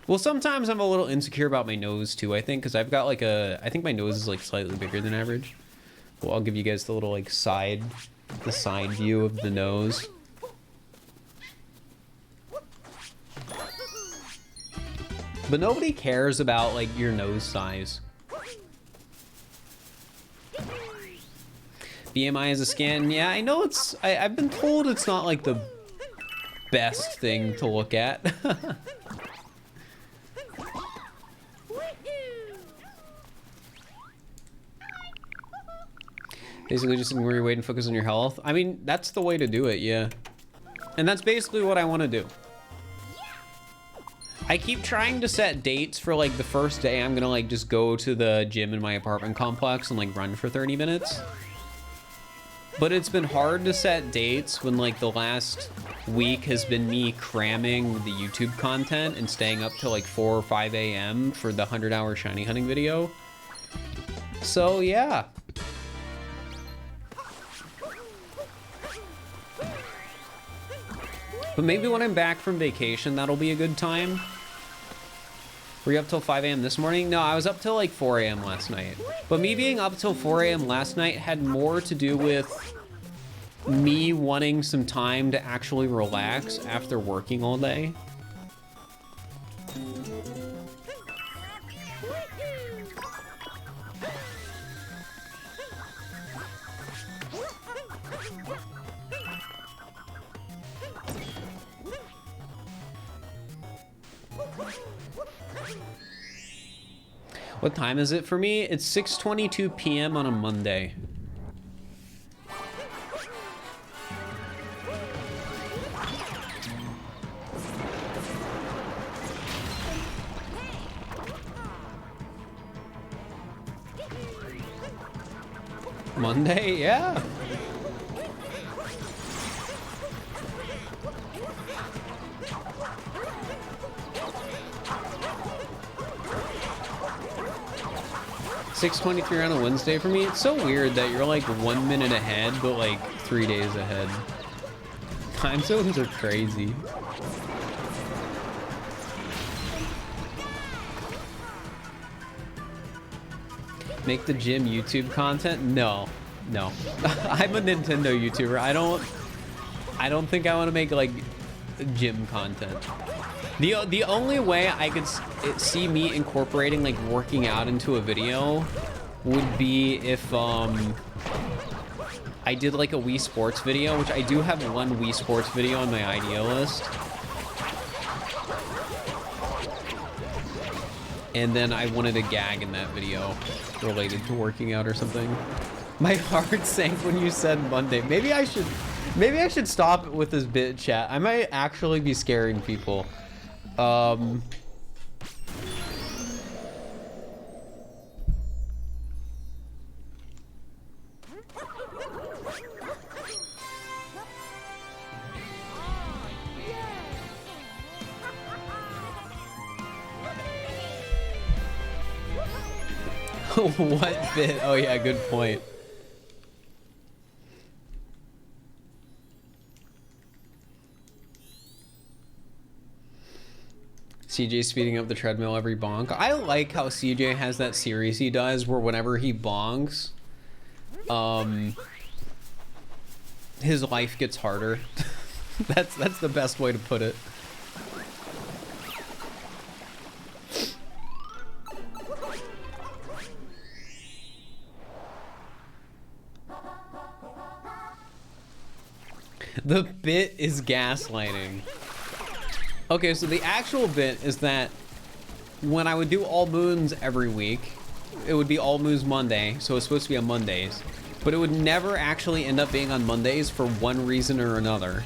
Well, sometimes I'm a little insecure about my nose too, I think, because I've got like I think my nose is like slightly bigger than average. Well, I'll give you guys the little like side view of the nose. But nobody cares about like your nose size. BMI is a scan. Yeah, I know it's... I've been told it's not like the best thing to look at. Basically just ignore your weight and focus on your health. I mean, that's the way to do it, yeah. And that's basically what I want to do. I keep trying to set dates for like the first day I'm gonna like just go to the gym in my apartment complex and like run for 30 minutes. But it's been hard to set dates when like the last week has been me cramming the YouTube content and staying up till like 4 or 5 a.m. for the 100-hour shiny hunting video. So yeah. But maybe when I'm back from vacation, that'll be a good time. Were you up till 5 a.m. this morning? No, I was up till like 4 a.m. last night. But me being up till 4 a.m. last night had more to do with me wanting some time to actually relax after working all day. What time is it for me? It's 6:22 p.m. on a Monday. Monday, yeah. $6:23 on a Wednesday for me. It's so weird that you're like 1 minute ahead, but like 3 days ahead. Time zones are crazy. Make the gym YouTube content? No. I'm a Nintendo YouTuber. I don't think I want to make like gym content. The only way I could see me incorporating like working out into a video would be if I did like a Wii Sports video, which I do have one Wii Sports video on my idea list. And then I wanted a gag in that video related to working out or something. My heart sank when you said Monday. Maybe I should stop with this bit, chat. I might actually be scaring people. What bit? Oh yeah, good point. CJ speeding up the treadmill every bonk. I like how CJ has that series he does where whenever he bonks, his life gets harder. that's the best way to put it. The bit is gaslighting. Okay, so the actual bit is that when I would do all moons every week, it would be all moons Monday, so it's supposed to be on Mondays, but it would never actually end up being on Mondays for one reason or another.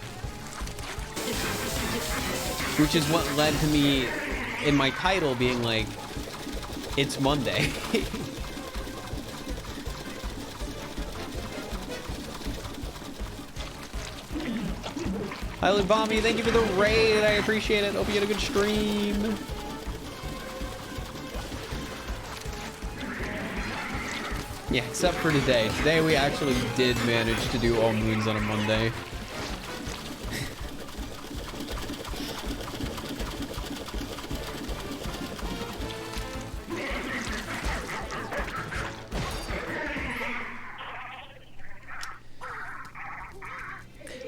Which is what led to me in my title being like, it's Monday. Highly Bomby, thank you for the raid. I appreciate it. Hope you had a good stream. Yeah, except for today. Today we actually did manage to do all moons on a Monday.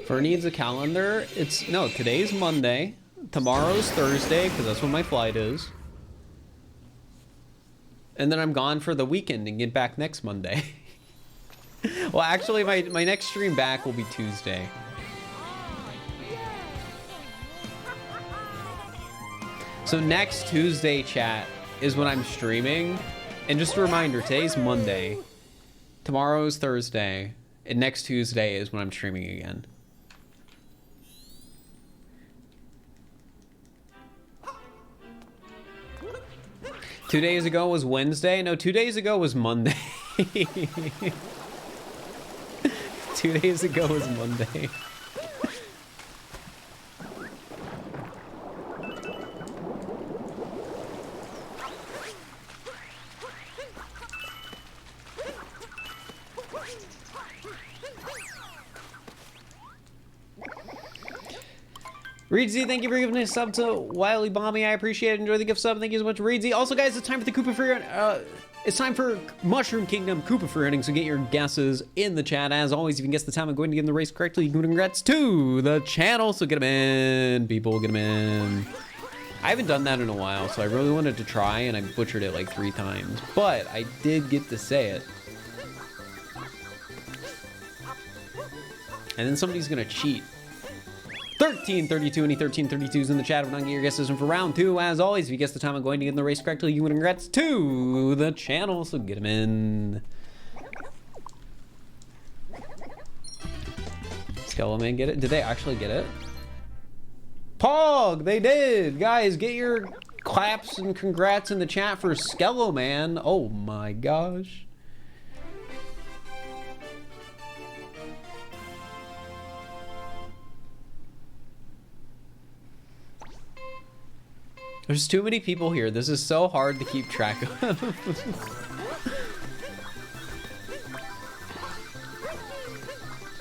For needs a calendar, no, today's Monday, tomorrow's Thursday, because that's when my flight is. And then I'm gone for the weekend and get back next Monday. Well, actually, my next stream back will be Tuesday. So next Tuesday, chat, is when I'm streaming. And just a reminder, today's Monday, tomorrow's Thursday, and next Tuesday is when I'm streaming again. Two days ago was Wednesday? No, 2 days ago was Monday. 2 days ago was Monday. Reedsy, thank you for giving a sub to Wily Bomby. I appreciate it. Enjoy the gift sub. Thank you so much, Reedsy. Also, guys, it's time for the Koopa free. It's time for Mushroom Kingdom Koopa free hunting. So get your guesses in the chat. As always, if you can guess the time I'm going to get in the race correctly, you can congrats to the channel. So get them in, people. Get them in. I haven't done that in a while, so I really wanted to try, and I butchered it like 3 times. But I did get to say it. And then somebody's gonna cheat. 1332, any 1332s in the chat. If not, get your guesses in for round 2. As always, if you guess the time I'm going to get in the race correctly, you win congrats to the channel. So get them in. Skeleman, get it? Did they actually get it? Pog, they did. Guys, get your claps and congrats in the chat for Skeleman. Oh my gosh. There's too many people here. This is so hard to keep track of.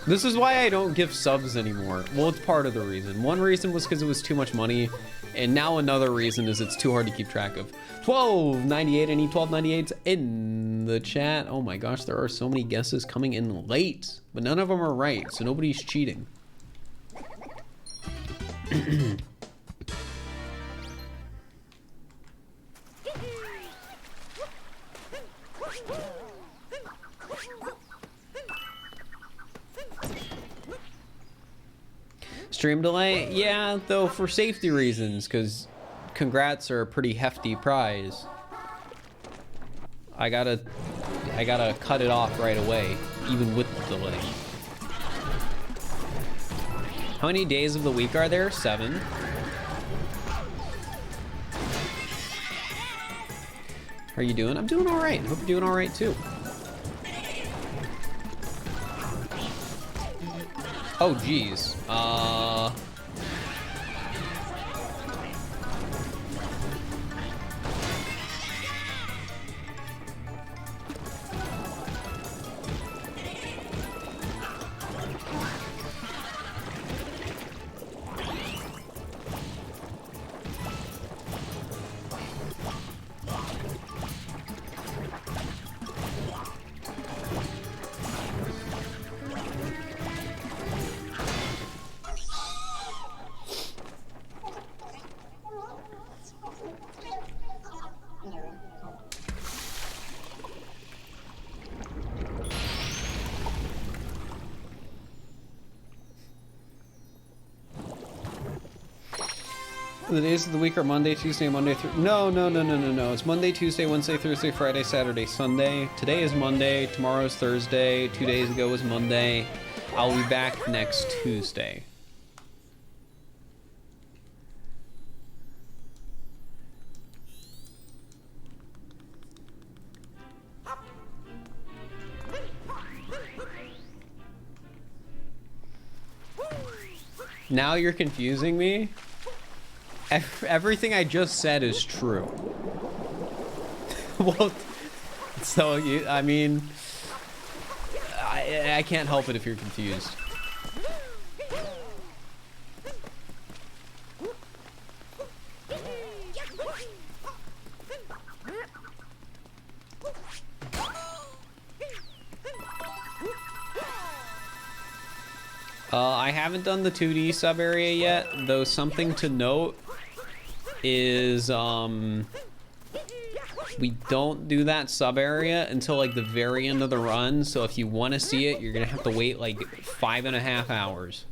This is why I don't give subs anymore. Well, it's part of the reason. One reason was because it was too much money, and now another reason is it's too hard to keep track of. 1298, I need 1298s in the chat. Oh my gosh, there are so many guesses coming in late, but none of them are right, so nobody's cheating. Stream delay? Yeah, though for safety reasons, because congrats are a pretty hefty prize. I gotta cut it off right away, even with the delay. How many days of the week are there? 7. How are you doing? I'm doing all right. Hope you're doing all right too. Oh, geez. The days of the week are Monday, Tuesday, Monday through. No. It's Monday, Tuesday, Wednesday, Thursday, Friday, Saturday, Sunday. Today is Monday. Tomorrow's Thursday. 2 days ago was Monday. I'll be back next Tuesday. Now you're confusing me? Everything I just said is true. Well, so you, I mean, I can't help it if you're confused. I haven't done the 2D sub area yet, though something to note is we don't do that sub area until like the very end of the run, so if you want to see it, you're gonna have to wait like 5.5 hours.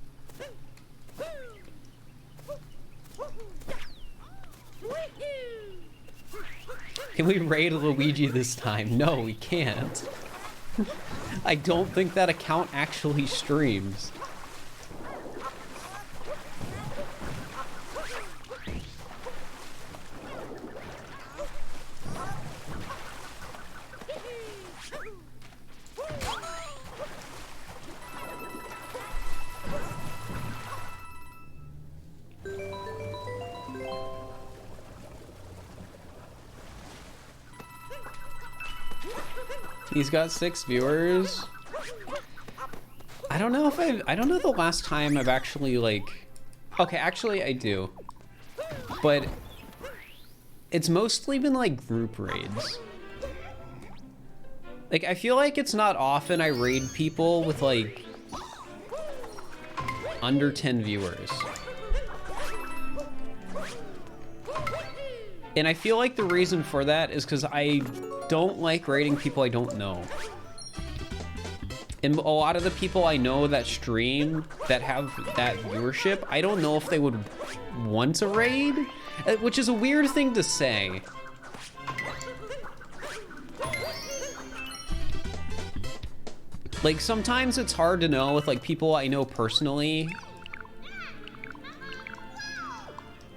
Can we raid Luigi this time? No, we can't. I don't think that account actually streams. He's got 6 viewers. I don't know the last time I've actually like, okay, actually I do, but it's mostly been like group raids. Like, I feel like it's not often I raid people with like under 10 viewers. And I feel like the reason for that is because I don't like raiding people I don't know. And a lot of the people I know that stream, that have that viewership, I don't know if they would want to raid, which is a weird thing to say. Like, sometimes it's hard to know with like people I know personally.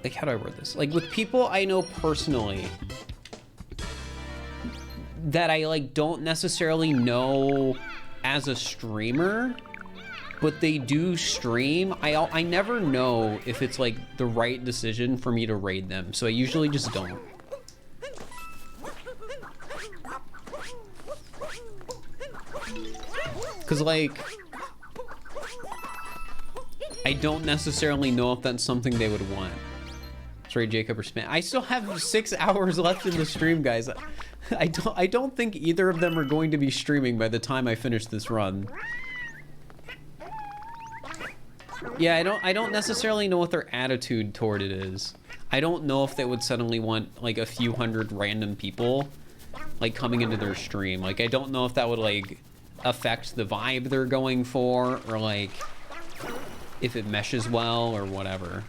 Like, how do I word this? Like, with people I know personally that I like don't necessarily know as a streamer, but they do stream, I never know if it's like the right decision for me to raid them, so I usually just don't. Because, like, I don't necessarily know if that's something they would want. Sorry, Jacob or Span. I still have 6 hours left in the stream, guys. I don't think either of them are going to be streaming by the time I finish this run. Yeah, I don't necessarily know what their attitude toward it is. I don't know if they would suddenly want like a few hundred random people like coming into their stream. Like, I don't know if that would like affect the vibe they're going for, or like if it meshes well or whatever.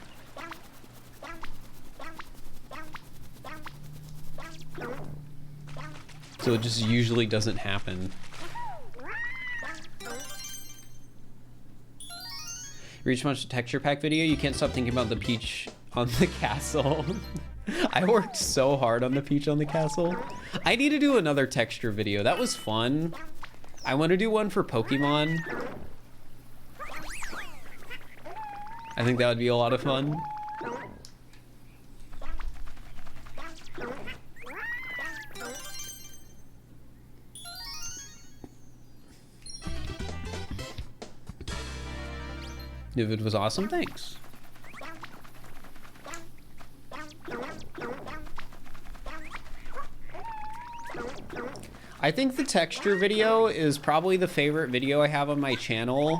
So it just usually doesn't happen. Reach much texture pack video, you can't stop thinking about the peach on the castle. I worked so hard on the peach on the castle. I need to do another texture video. That was fun. I want to do one for Pokemon. I think that would be a lot of fun. Nivid was awesome, thanks. I think the texture video is probably the favorite video I have on my channel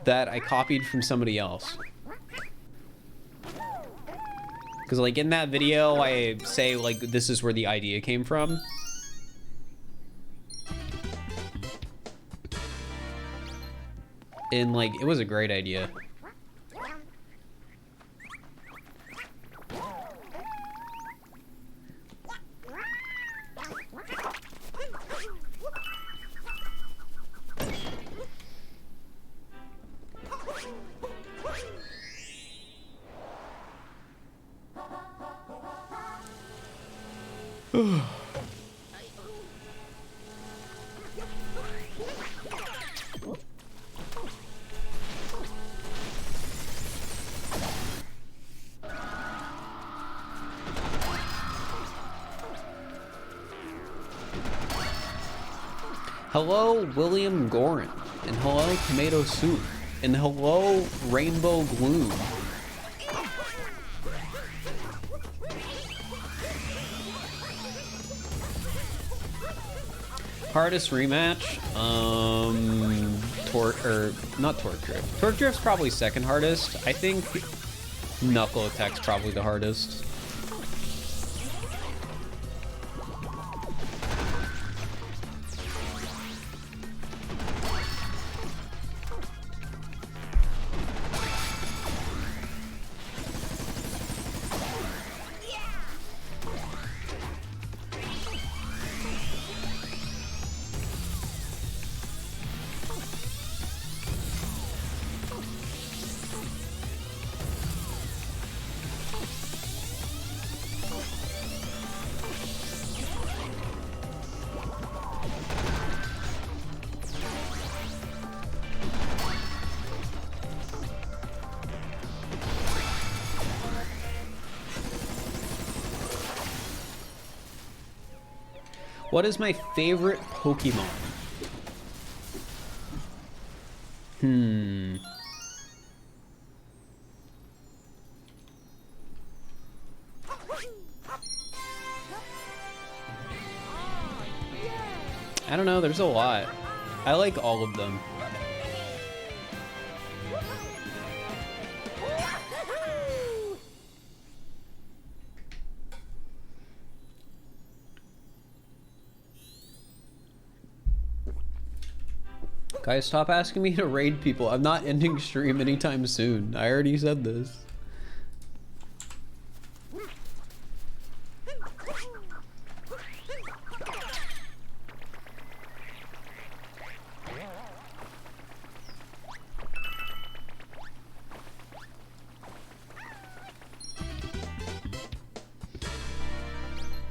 that I copied from somebody else. Because like in that video, I say like this is where the idea came from. And like, it was a great idea. Hello, William Gorin, and hello, Tomato Soup, and hello, Rainbow Gloom. Hardest rematch, not Torque Drift. Torque Drift's probably second hardest. I think Knuckle Attack's probably the hardest. What is my favorite Pokemon? I don't know, there's a lot. I like all of them. Guys, stop asking me to raid people. I'm not ending stream anytime soon. I already said this.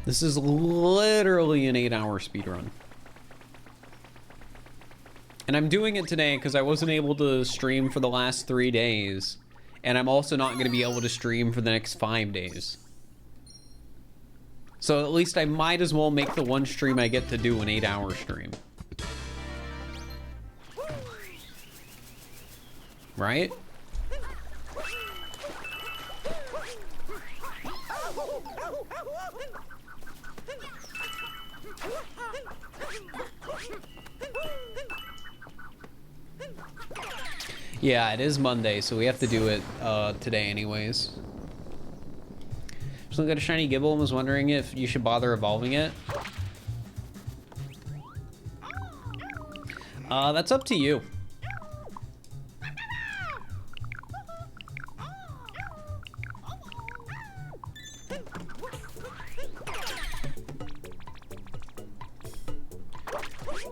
This is literally an 8-hour speedrun. And I'm doing it today because I wasn't able to stream for the last 3 days. And I'm also not going to be able to stream for the next 5 days. So at least I might as well make the one stream I get to do an 8-hour stream. Right? Yeah, it is Monday, so we have to do it today anyways. Just looked at a shiny Gibble and was wondering if you should bother evolving it. That's up to you.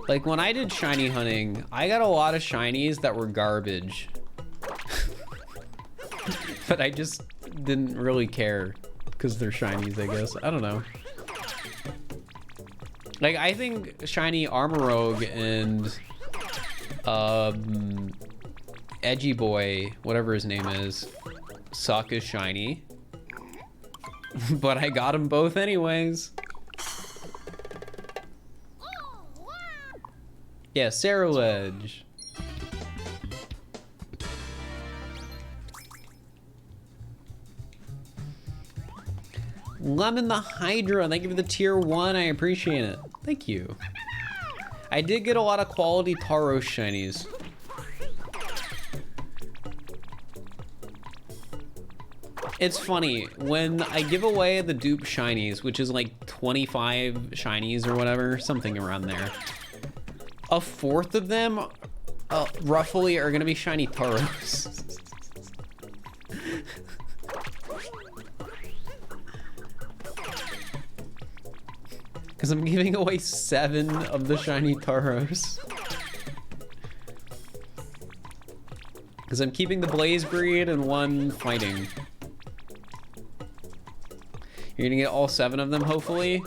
Like, when I did shiny hunting, I got a lot of shinies that were garbage. But I just didn't really care because they're shinies, I guess. I don't know. Like, I think shiny Armorogue and Edgy Boy, whatever his name is, suck as shiny. But I got them both anyways. Yeah, Cerulege. Lemon the Hydra, thank you for the tier 1, I appreciate it. Thank you. I did get a lot of quality Tauros shinies. It's funny, when I give away the dupe shinies, which is like 25 shinies or whatever, something around there. A fourth of them, roughly, are gonna be shiny Tauros. Because I'm giving away 7 of the shiny Tauros. Because I'm keeping the Blaze Breed and 1 fighting. You're gonna get all 7 of them, hopefully.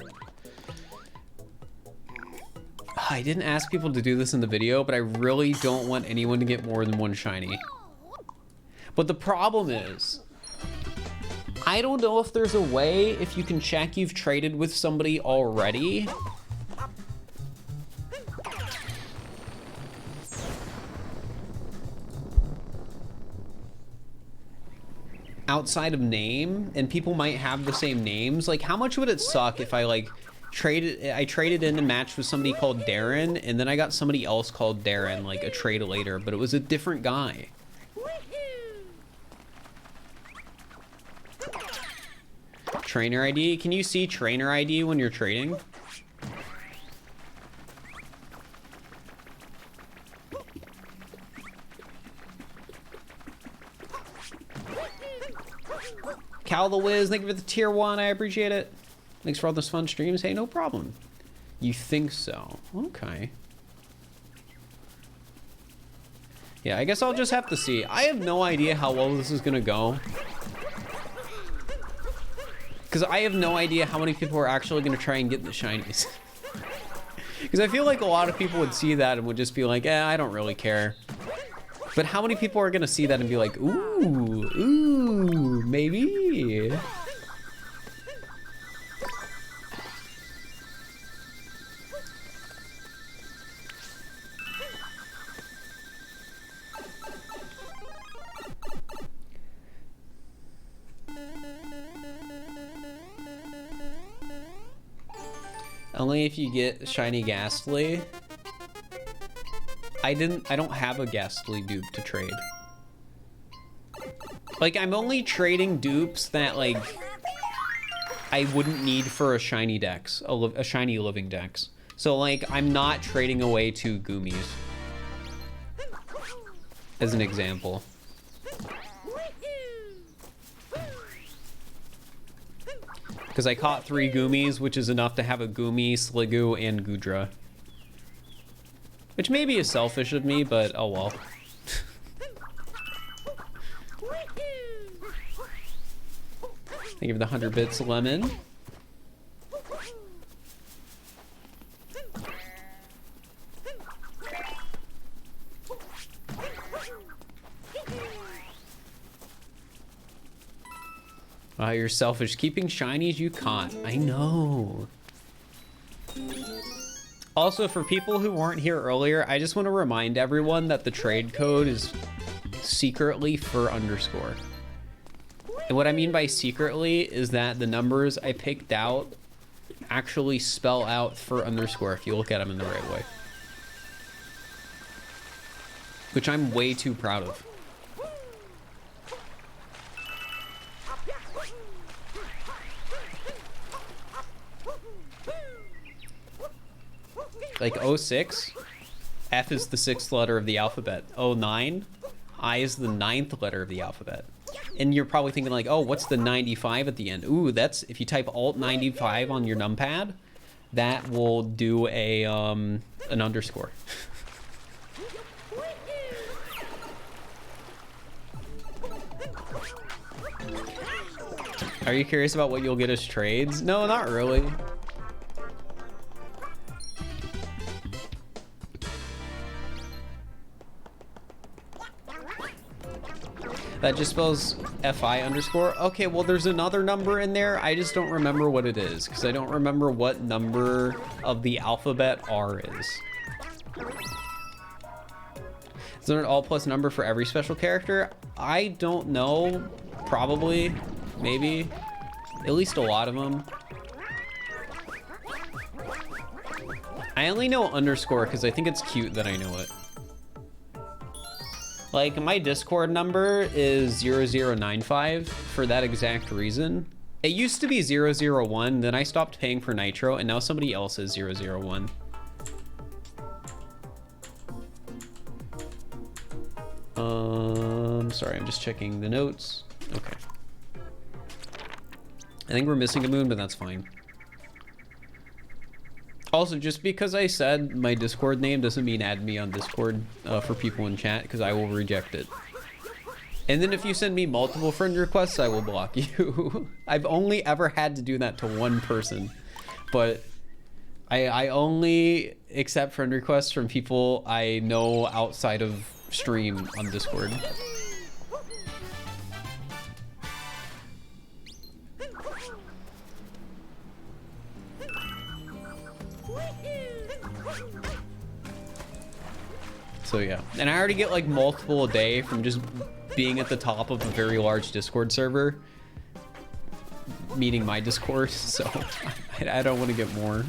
I didn't ask people to do this in the video, but I really don't want anyone to get more than 1 shiny. But the problem is, I don't know if there's a way if you can check you've traded with somebody already. Outside of name, and people might have the same names. Like, how much would it suck if I traded in a match with somebody called Darren, and then I got somebody else called Darren, like a trade later, but it was a different guy. Trainer ID? Can you see trainer ID when you're trading? Cal the Wiz, thank you for the tier 1, I appreciate it. Thanks for all those fun streams. Hey, no problem. You think so? Okay. Yeah, I guess I'll just have to see. I have no idea how well this is gonna go. Because I have no idea how many people are actually gonna try and get the shinies. Because I feel like a lot of people would see that and would just be like, eh, I don't really care. But how many people are gonna see that and be like, ooh, maybe? Only if you get shiny Ghastly. I don't have a Ghastly dupe to trade. Like, I'm only trading dupes that, like, I wouldn't need for a shiny dex, a shiny living dex. So, like, I'm not trading away 2 Goomies. As an example. Because I caught 3 Goomies, which is enough to have a Goomy, Sliggoo, and Goodra. Which maybe is selfish of me, but oh well. Thank you for the 100 bits, Lemon. You're selfish. Keeping shinies, you can't. I know. Also, for people who weren't here earlier, I just want to remind everyone that the trade code is secretly for underscore. And what I mean by secretly is that the numbers I picked out actually spell out for underscore if you look at them in the right way. Which I'm way too proud of. Like 06, F is the 6th letter of the alphabet. 09, I is the 9th letter of the alphabet. And you're probably thinking like, oh, what's the 95 at the end? Ooh, that's, if you type Alt 95 on your numpad, that will do a an underscore. Are you curious about what you'll get as trades? No, not really. That just spells FI underscore. Okay, well, there's another number in there. I just don't remember what it is because I don't remember what number of the alphabet R is. Is there an all plus number for every special character? I don't know. Probably. Maybe. At least a lot of them. I only know underscore because I think it's cute that I know it. Like, my Discord number is 0095 for that exact reason. It used to be 001, then I stopped paying for Nitro, and now somebody else is 001. Sorry, I'm just checking the notes. Okay. I think we're missing a moon, but that's fine. Also, just because I said my Discord name doesn't mean add me on Discord for people in chat, because I will reject it. And then if you send me multiple friend requests, I will block you. I've only ever had to do that to one person, but I only accept friend requests from people I know outside of stream on Discord. So yeah, and I already get like multiple a day from just being at the top of a very large Discord server, meeting my Discord, so I don't want to get more.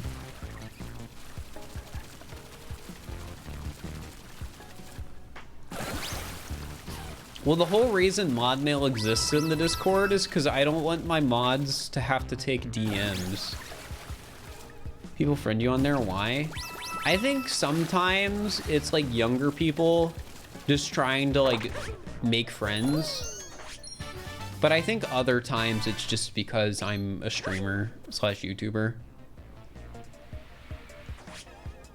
Well, the whole reason mod mail exists in the Discord is because I don't want my mods to have to take DMs. People friend you on there, why? I think sometimes it's like younger people just trying to like make friends. But I think other times it's just because I'm a streamer slash YouTuber.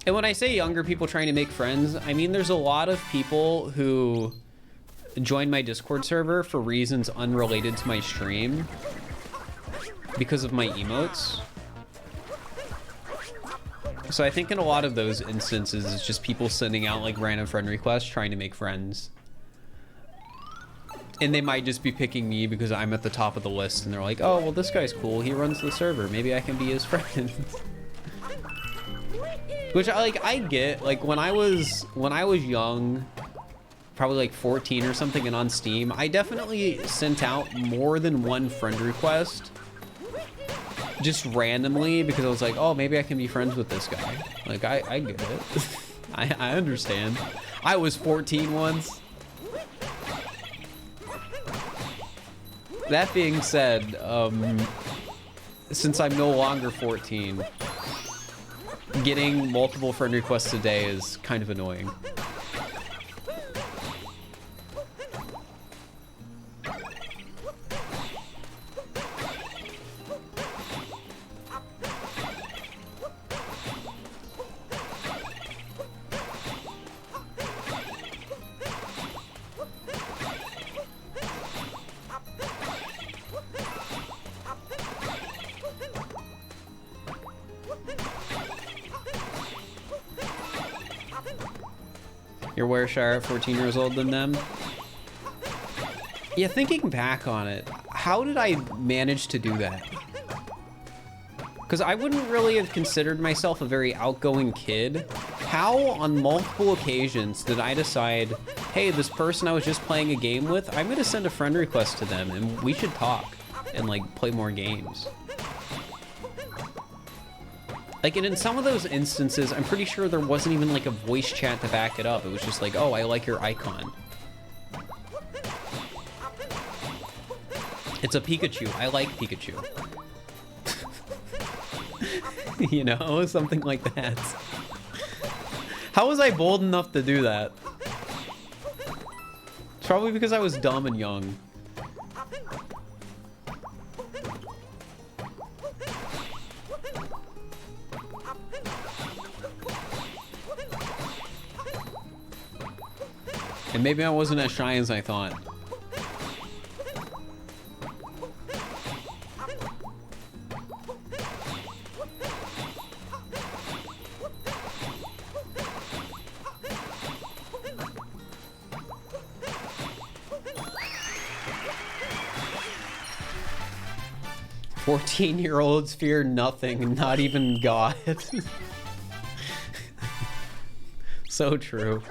And when I say younger people trying to make friends, I mean there's a lot of people who join my Discord server for reasons unrelated to my stream because of my emotes. So I think in a lot of those instances, it's just people sending out like random friend requests trying to make friends. And they might just be picking me because I'm at the top of the list and they're like, oh, well, this guy's cool. He runs the server. Maybe I can be his friend. Which I get, like when I was young, probably like 14 or something and on Steam, I definitely sent out more than one friend request. Just randomly because I was like, oh, maybe I can be friends with this guy. Like, I get it. I understand. I was 14 once. That being said, since I'm no longer 14, getting multiple friend requests a day is kind of annoying. You're Warshire at 14 years old than them? Yeah, thinking back on it, How did I manage to do that? Because I wouldn't really have considered myself a very outgoing kid. How, on multiple occasions, did I decide, hey, this person I was just playing a game with, I'm gonna send a friend request to them and we should talk and like play more games. Like, and in some of those instances, I'm pretty sure there wasn't even like a voice chat to back it up. It was just like, oh, I like your icon. It's a Pikachu. I like Pikachu. You know, something like that. How was I bold enough to do that? It's probably because I was dumb and young. And maybe I wasn't as shy as I thought. "14-year-olds fear nothing, not even God." So true.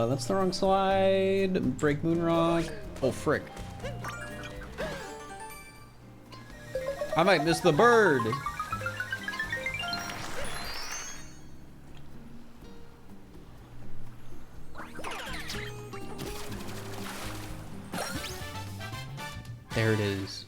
That's the wrong slide. Break moon rock. Oh, frick. I might miss the bird. There it is.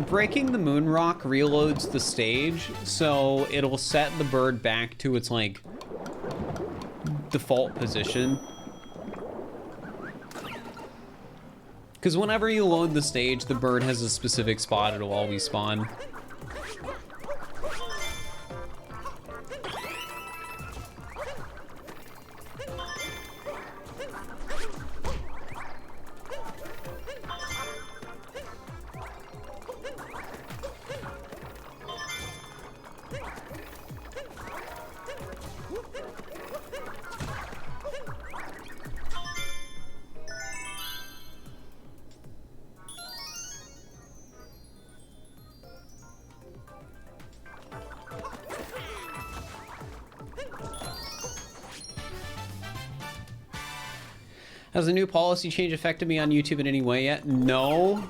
Breaking the moon rock reloads the stage, so it'll set the bird back to its, like, default position. Because whenever you load the stage, the bird has a specific spot it'll always spawn. Has the new policy change affected me on YouTube in any way yet? No,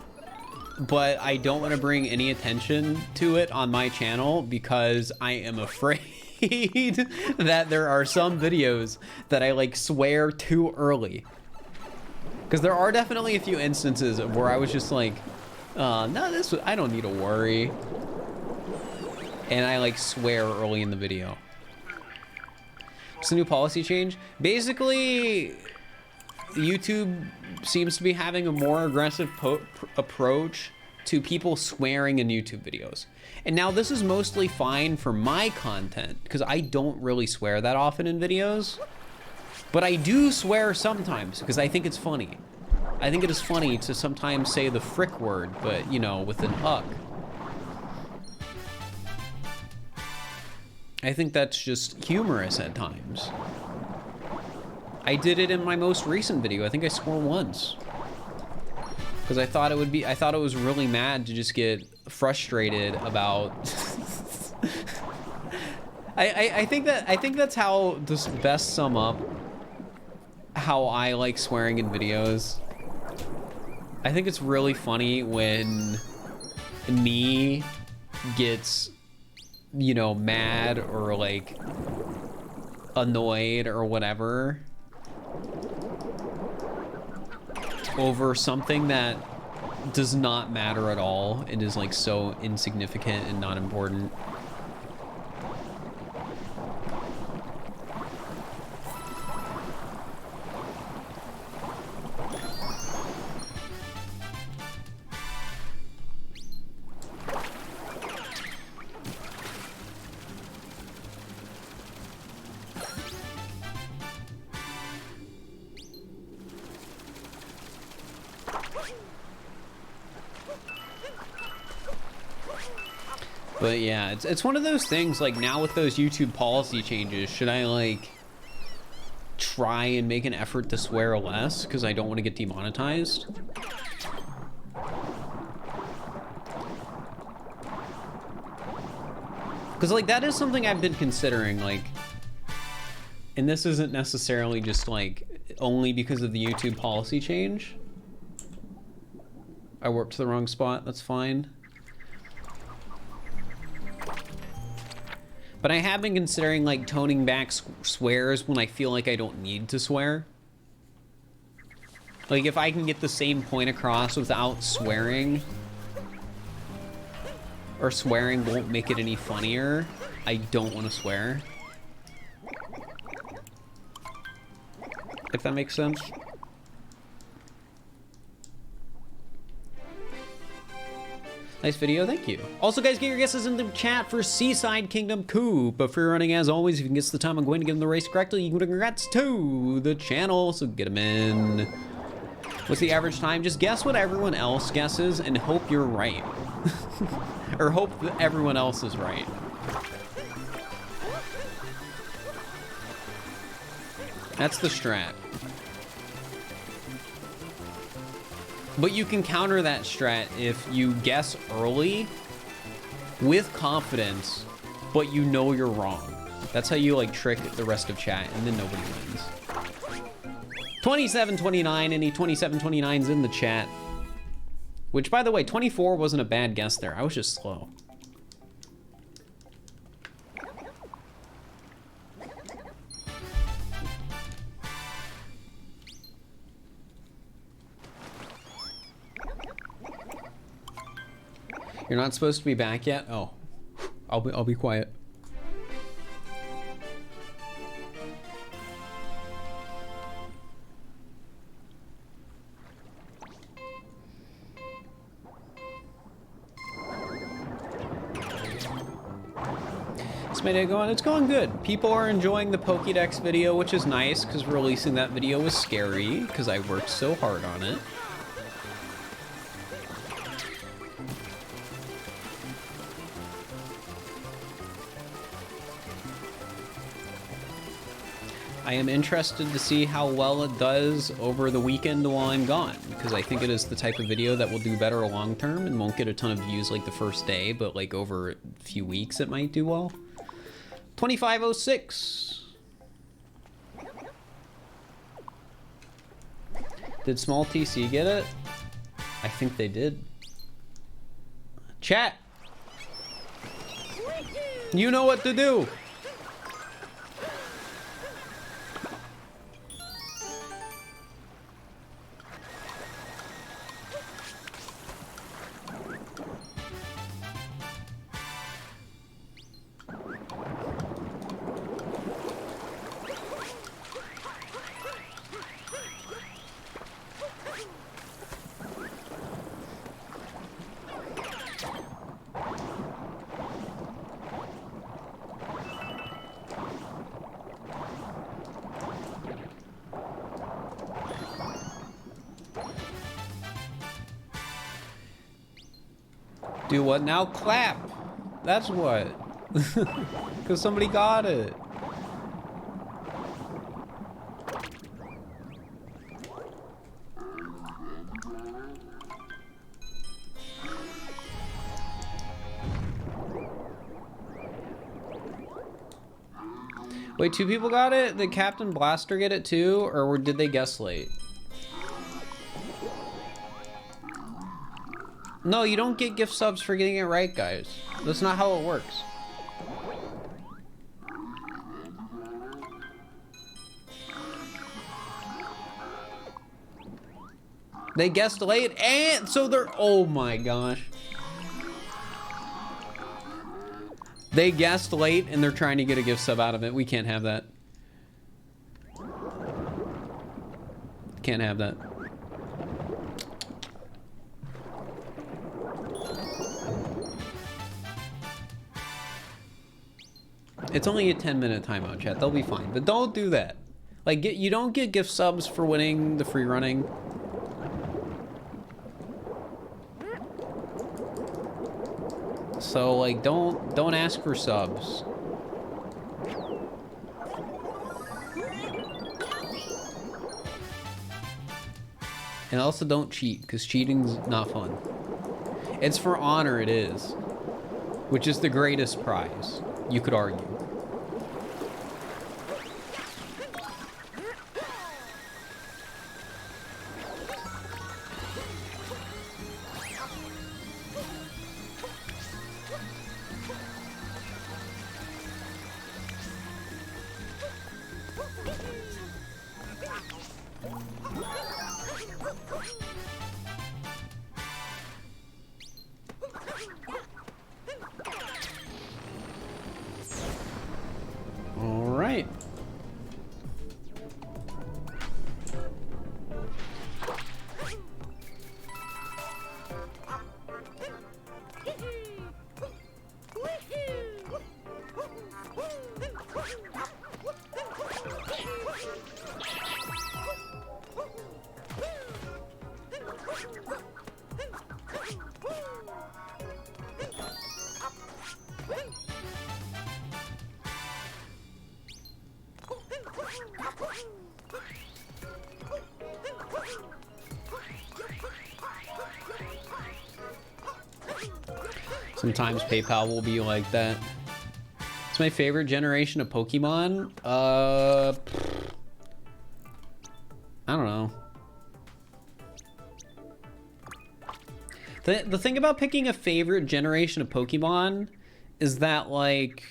but I don't want to bring any attention to it on my channel because I am afraid that there are some videos that I like swear too early. Because there are definitely a few instances where I was just like, no, I don't need to worry. And I like swear early in the video. It's a new policy change. Basically, YouTube seems to be having a more aggressive approach to people swearing in YouTube videos. And now this is mostly fine for my content because I don't really swear that often in videos. But I do swear sometimes because I think it's funny. I think it is funny to sometimes say the frick word, but you know, with an uck. I think that's just humorous at times. I did it in my most recent video. I think I swore once. Because I thought it was really mad to just get frustrated about I think that's how to best sum up how I like swearing in videos. I think it's really funny when me gets, you know, mad or like annoyed or whatever over something that does not matter at all and is like so insignificant and not important. But yeah, it's one of those things, like now with those YouTube policy changes, should I like try and make an effort to swear less because I don't want to get demonetized? Because like that is something I've been considering, like, and this isn't necessarily just like only because of the YouTube policy change. I warped to the wrong spot, that's fine. But I have been considering like toning back swears when I feel like I don't need to swear. Like if I can get the same point across without swearing, or swearing won't make it any funnier, I don't want to swear. If that makes sense. Nice video, thank you. Also, guys, get your guesses in the chat for Seaside Kingdom Coup. But for your running, as always, if you can guess the time I'm going to give them the race correctly, you can congrats to the channel, so get them in. What's the average time? Just guess what everyone else guesses and hope you're right. Or hope that everyone else is right. That's the strat. But you can counter that strat if you guess early with confidence, but you know you're wrong. That's how you like trick the rest of chat, and then nobody wins. 2729, any 2729s in the chat. Which, by the way, 24 wasn't a bad guess there. I was just slow. You're not supposed to be back yet? Oh, I'll be quiet. What's my day going? It's going good. People are enjoying the Pokédex video, which is nice because releasing that video was scary because I worked so hard on it. I am interested to see how well it does over the weekend while I'm gone, because I think it is the type of video that will do better long term and won't get a ton of views like the first day, but like over a few weeks it might do well. 2506. Did Small TC get it? I think they did. Chat! You know what to do! Do what now? Clap! That's what. Because somebody got it. Wait, 2 people got it? Did Captain Blaster get it too? Or did they guess late? No, you don't get gift subs for getting it right, guys. That's not how it works. They guessed late, and so they're, oh my gosh. They guessed late, and they're trying to get a gift sub out of it. We can't have that. Can't have that. It's only a 10-minute timeout, chat. They'll be fine, but don't do that. Like, you don't get gift subs for winning the free running. So, like, don't ask for subs. And also don't cheat, because cheating's not fun. It's for honor, it is. Which is the greatest prize, you could argue. All right. Sometimes PayPal will be like that. It's my favorite generation of Pokemon. I don't know. The thing about picking a favorite generation of Pokemon is that, like,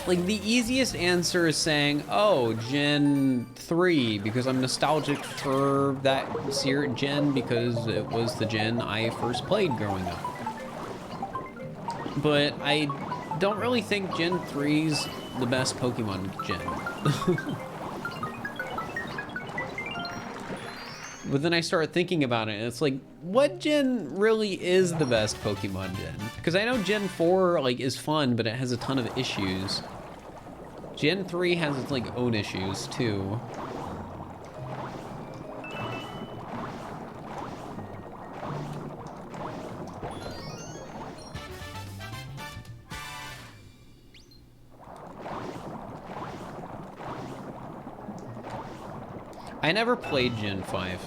the easiest answer is saying, oh, Gen 3, because I'm nostalgic for that gen because it was the gen I first played growing up. But I don't really think Gen 3's the best Pokemon gen. But then I start thinking about it, and it's like, what gen really is the best Pokemon gen? Because I know Gen 4, like, is fun, but it has a ton of issues. Gen 3 has its, like, own issues, too. I never played Gen 5.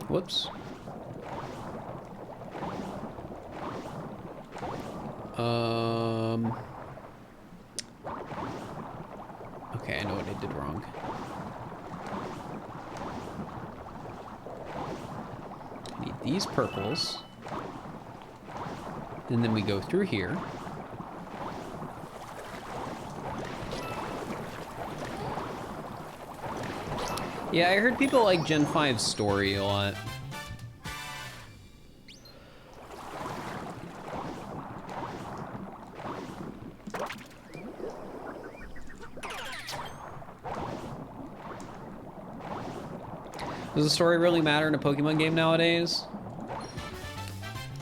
Whoops. Okay, I know what I did wrong. I need these purples. And then we go through here. Yeah, I heard people like Gen 5's story a lot. Does the story really matter in a Pokemon game nowadays?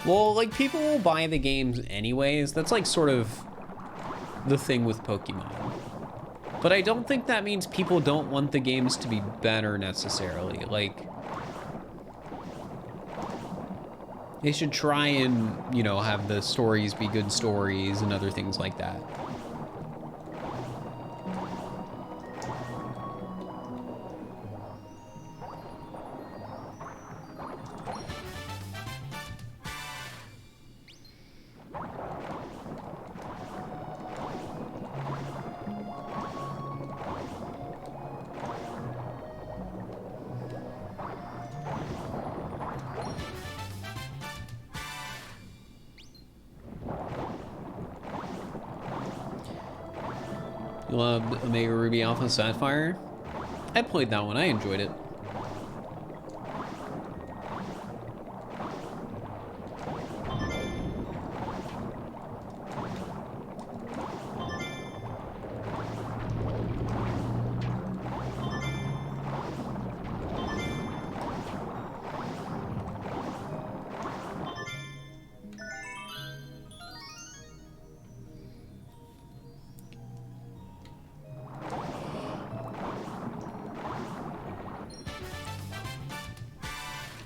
Well, like, people will buy the games anyways. That's, like, sort of the thing with Pokemon. But I don't think that means people don't want the games to be better necessarily. Like, they should try and, you know, have the stories be good stories and other things like that. You loved Omega Ruby Alpha Sapphire? I played that one. I enjoyed it.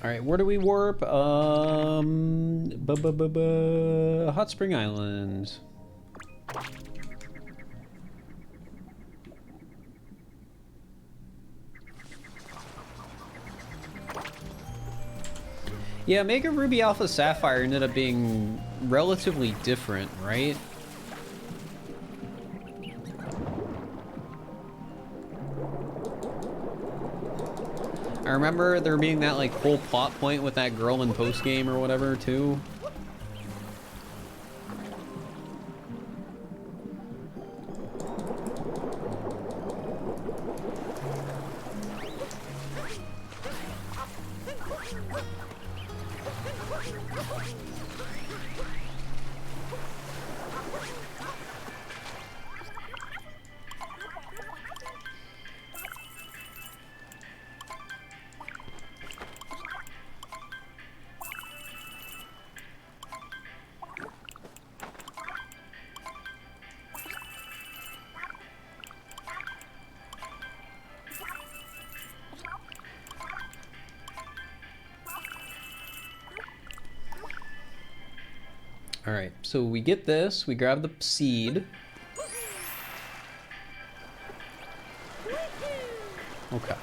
All right, where do we warp? Hot Spring Island. Yeah, Mega Ruby Alpha Sapphire ended up being relatively different, right? I remember there being that like whole plot point with that girl in post game or whatever too. All right, so we get this, we grab the seed. Okay.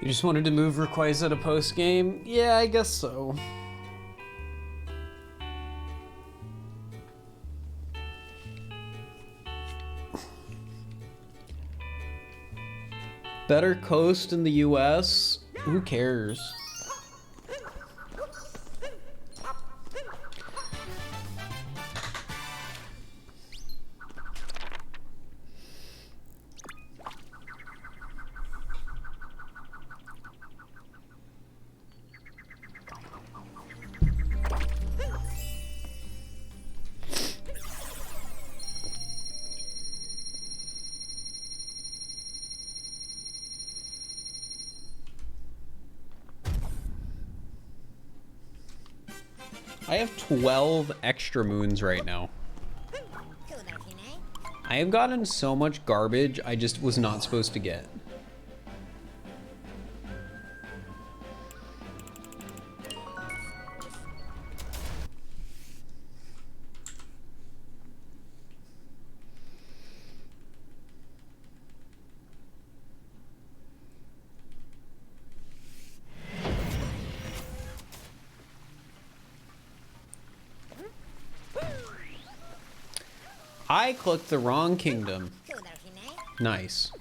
You just wanted to move Rayquaza to post game? Yeah, I guess so. Better coast in the US? Who cares? I have 12 extra moons right now. I have gotten so much garbage I just was not supposed to get. I clicked the wrong kingdom. Nice.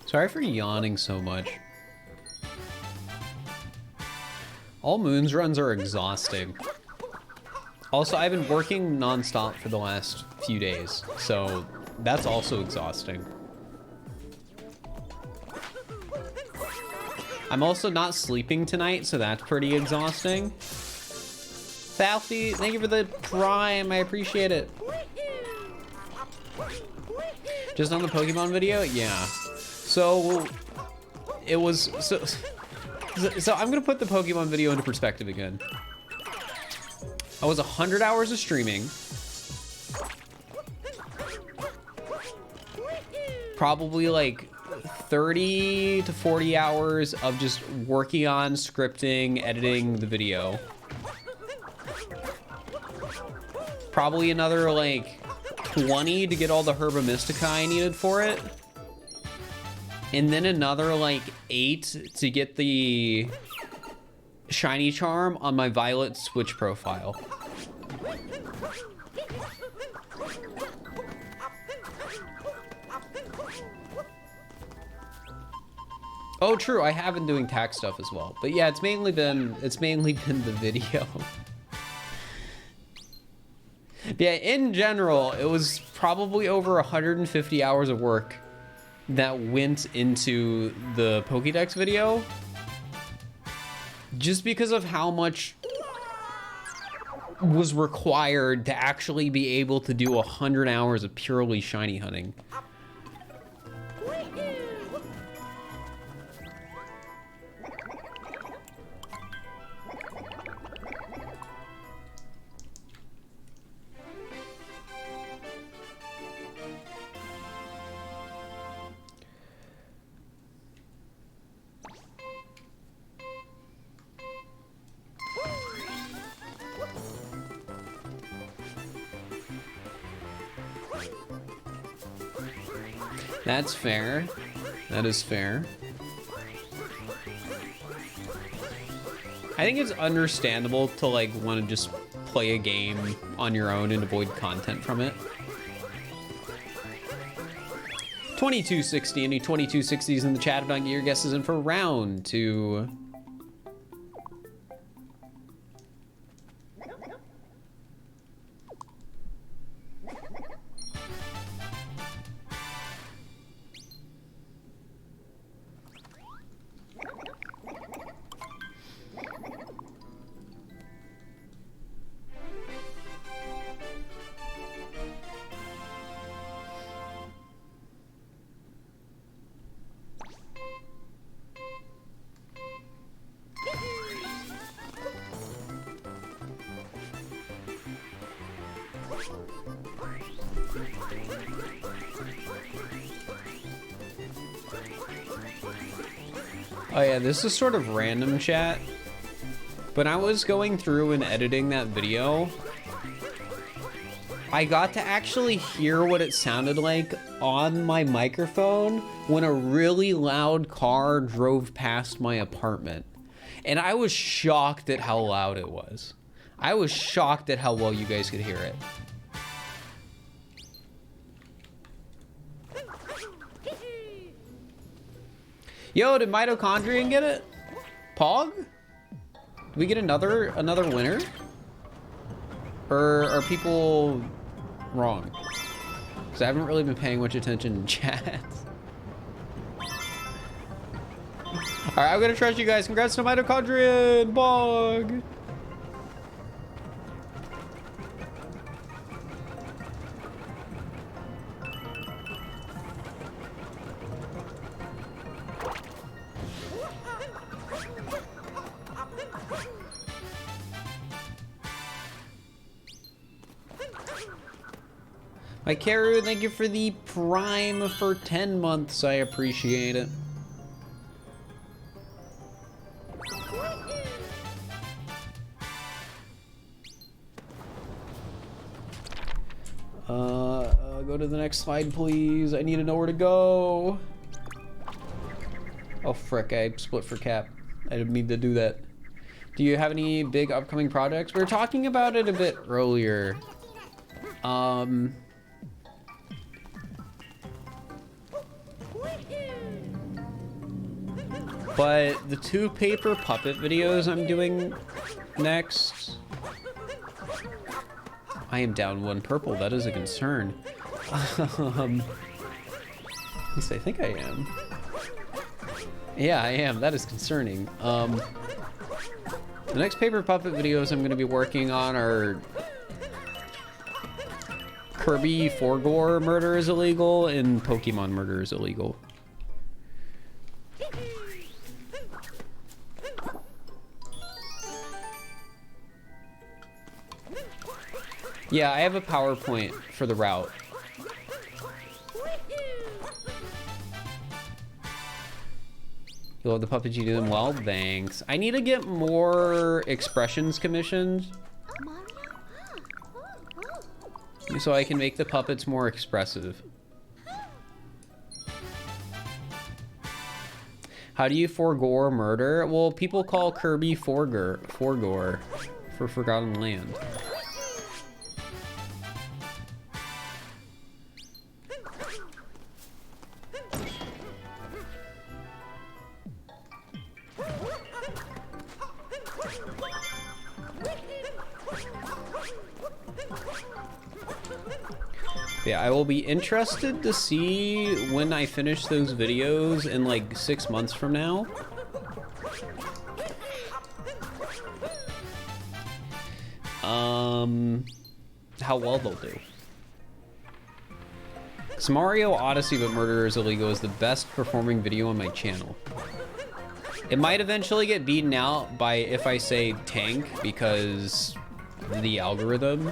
Sorry for yawning so much. All Moons runs are exhausting. Also, I've been working nonstop for the last few days, so that's also exhausting. I'm also not sleeping tonight, so that's pretty exhausting. Falfy, thank you for the prime. I appreciate it. Just on the Pokemon video? Yeah. So, it was... So I'm gonna put the Pokemon video into perspective again. I was 100 hours of streaming. Probably like 30 to 40 hours of just working on scripting, editing the video. Probably another like 20 to get all the Herba Mystica I needed for it. And then another like 8 to get the shiny charm on my Violet Switch profile. Oh, true. I have been doing tax stuff as well. But yeah, it's mainly been the video. Yeah, in general, it was probably over 150 hours of work that went into the Pokédex video. Just because of how much was required to actually be able to do 100 hours of purely shiny hunting. That's fair. That is fair. I think it's understandable to like want to just play a game on your own and avoid content from it. 2260, any 2260s in the chat? If not, get your guesses in for round 2. Oh yeah, this is sort of random chat. When I was going through and editing that video, I got to actually hear what it sounded like on my microphone when a really loud car drove past my apartment. And I was shocked at how loud it was. I was shocked at how well you guys could hear it. Yo, did Mitochondrion get it? Pog? Did we get another winner? Or are people wrong? Because I haven't really been paying much attention in chat. Alright, I'm gonna trust you guys. Congrats to Mitochondrion! Pog! Karu, thank you for the Prime for 10 months. I appreciate it. Go to the next slide, please. I need to know where to go. Oh, frick, I split for cap. I didn't mean to do that. Do you have any big upcoming projects? We were talking about it a bit earlier. But the 2 paper puppet videos I'm doing next... I am down 1 purple. That is a concern. At least I think I am. Yeah, I am. That is concerning. The next paper puppet videos I'm going to be working on are Kirby Forgore murder is illegal and Pokemon murder is illegal. Yeah, I have a PowerPoint for the route. You love the puppets, you do them well? Thanks. I need to get more expressions commissioned so I can make the puppets more expressive. How do you forgore murder? Well, people call Kirby Forgore for Forgotten Land. Yeah, I will be interested to see when I finish those videos in like 6 months from now. How well they'll do. So Mario Odyssey but Murder is Illegal is the best performing video on my channel. It might eventually get beaten out by if I say tank because the algorithm.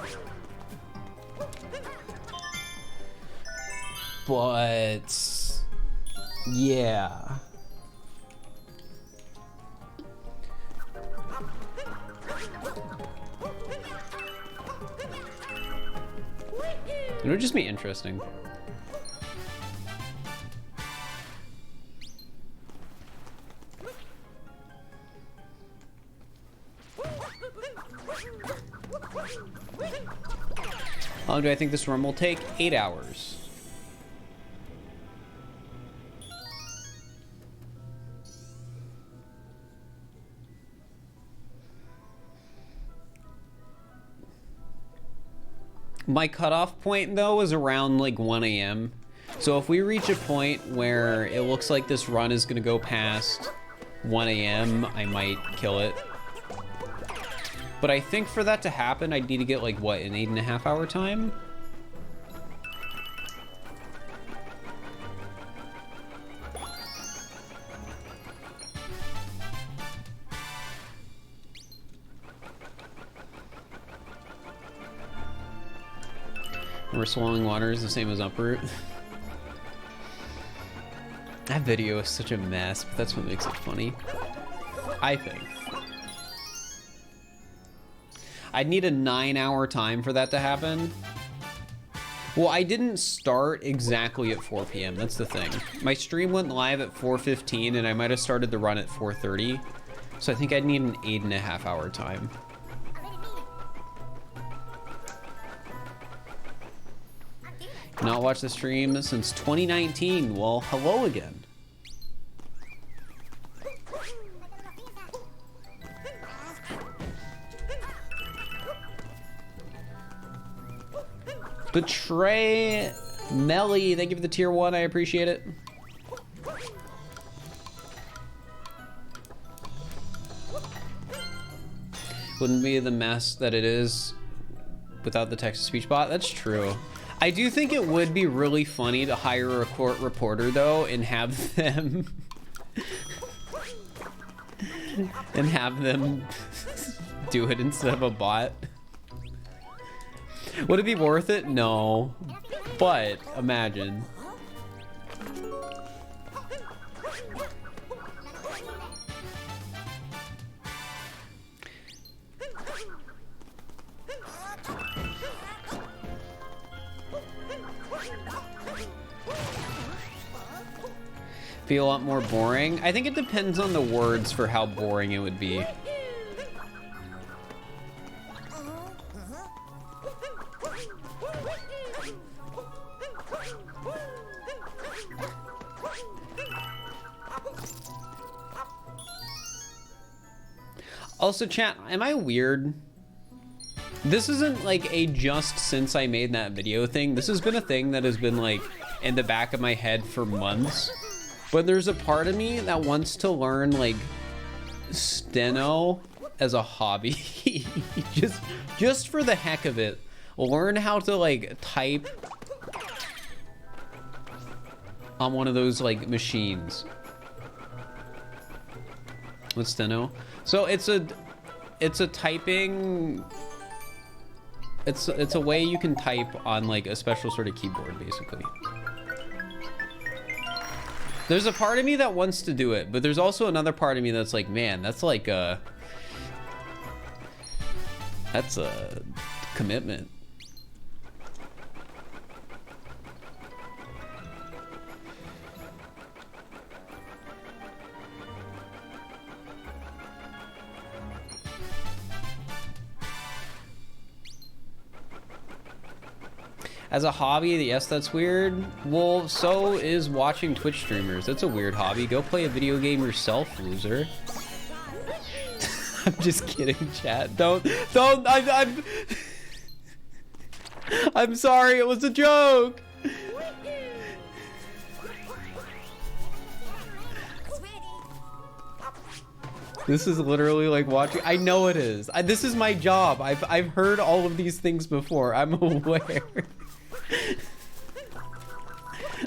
But yeah. It would just be interesting. How long do I think this run will take? 8 hours. My cutoff point, though, is around like 1 a.m. So if we reach a point where it looks like this run is going to go past 1 a.m., I might kill it. But I think for that to happen, I'd need to get like, what, an 8.5 hour time? Where swallowing water is the same as uproot. That video is such a mess, but that's what makes it funny. I think. I'd need a 9-hour time for that to happen. Well, I didn't start exactly at 4 p.m. That's the thing. My stream went live at 4:15 and I might have started the run at 4:30. So I think I'd need an 8.5 hour time. Not watched the stream since 2019. Well, hello again. Betray Melly, thank you for the tier 1. I appreciate it. Wouldn't be the mess that it is without the text-to-speech bot. That's true. I do think it would be really funny to hire a court reporter though and have them do it instead of a bot. Would it be worth it? No. But imagine. Feel a lot more boring. I think it depends on the words for how boring it would be. Also, chat, am I weird? This isn't like a just since I made that video thing. This has been a thing that has been like in the back of my head for months. But there's a part of me that wants to learn like steno as a hobby. just for the heck of it. Learn how to like type on one of those like machines. What's steno? So it's a typing, it's a way you can type on like a special sort of keyboard, basically. There's a part of me that wants to do it, but there's also another part of me that's like, man, that's like that's a commitment. As a hobby, yes, that's weird. Well, so is watching Twitch streamers. That's a weird hobby. Go play a video game yourself, loser. I'm just kidding, chat. Don't, I'm sorry, it was a joke. This is literally like watching. I know it is. This is my job. I've heard all of these things before. I'm aware.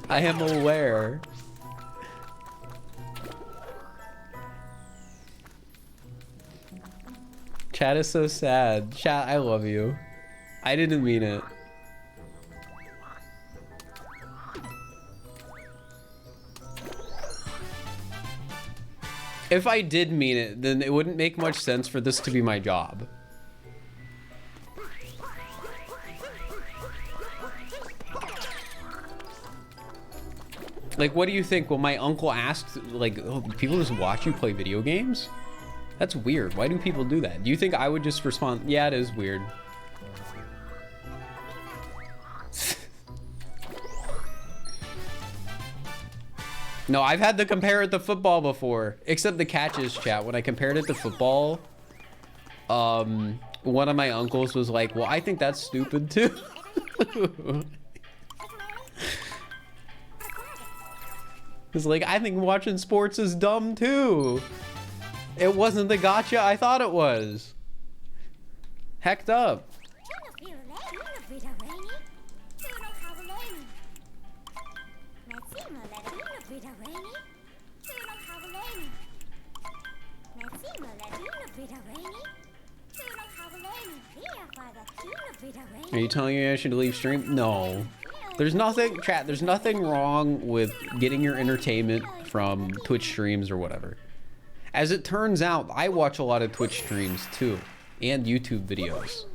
I am aware. Chat is so sad. Chat, I love you. I didn't mean it. If I did mean it, then it wouldn't make much sense for this to be my job. Like, what do you think? Well, my uncle asked, like, oh, people just watch you play video games? That's weird. Why do people do that? Do you think I would just respond, yeah, it is weird? No, I've had to compare it to football before. Except the catches, chat. When I compared it to football, one of my uncles was like, well, I think that's stupid too. It's like, I think watching sports is dumb too. It wasn't the gotcha I thought it was. Hecked up. Are you telling me I should leave stream? No. There's nothing, chat, there's nothing wrong with getting your entertainment from Twitch streams or whatever. As it turns out, I watch a lot of Twitch streams too, and YouTube videos.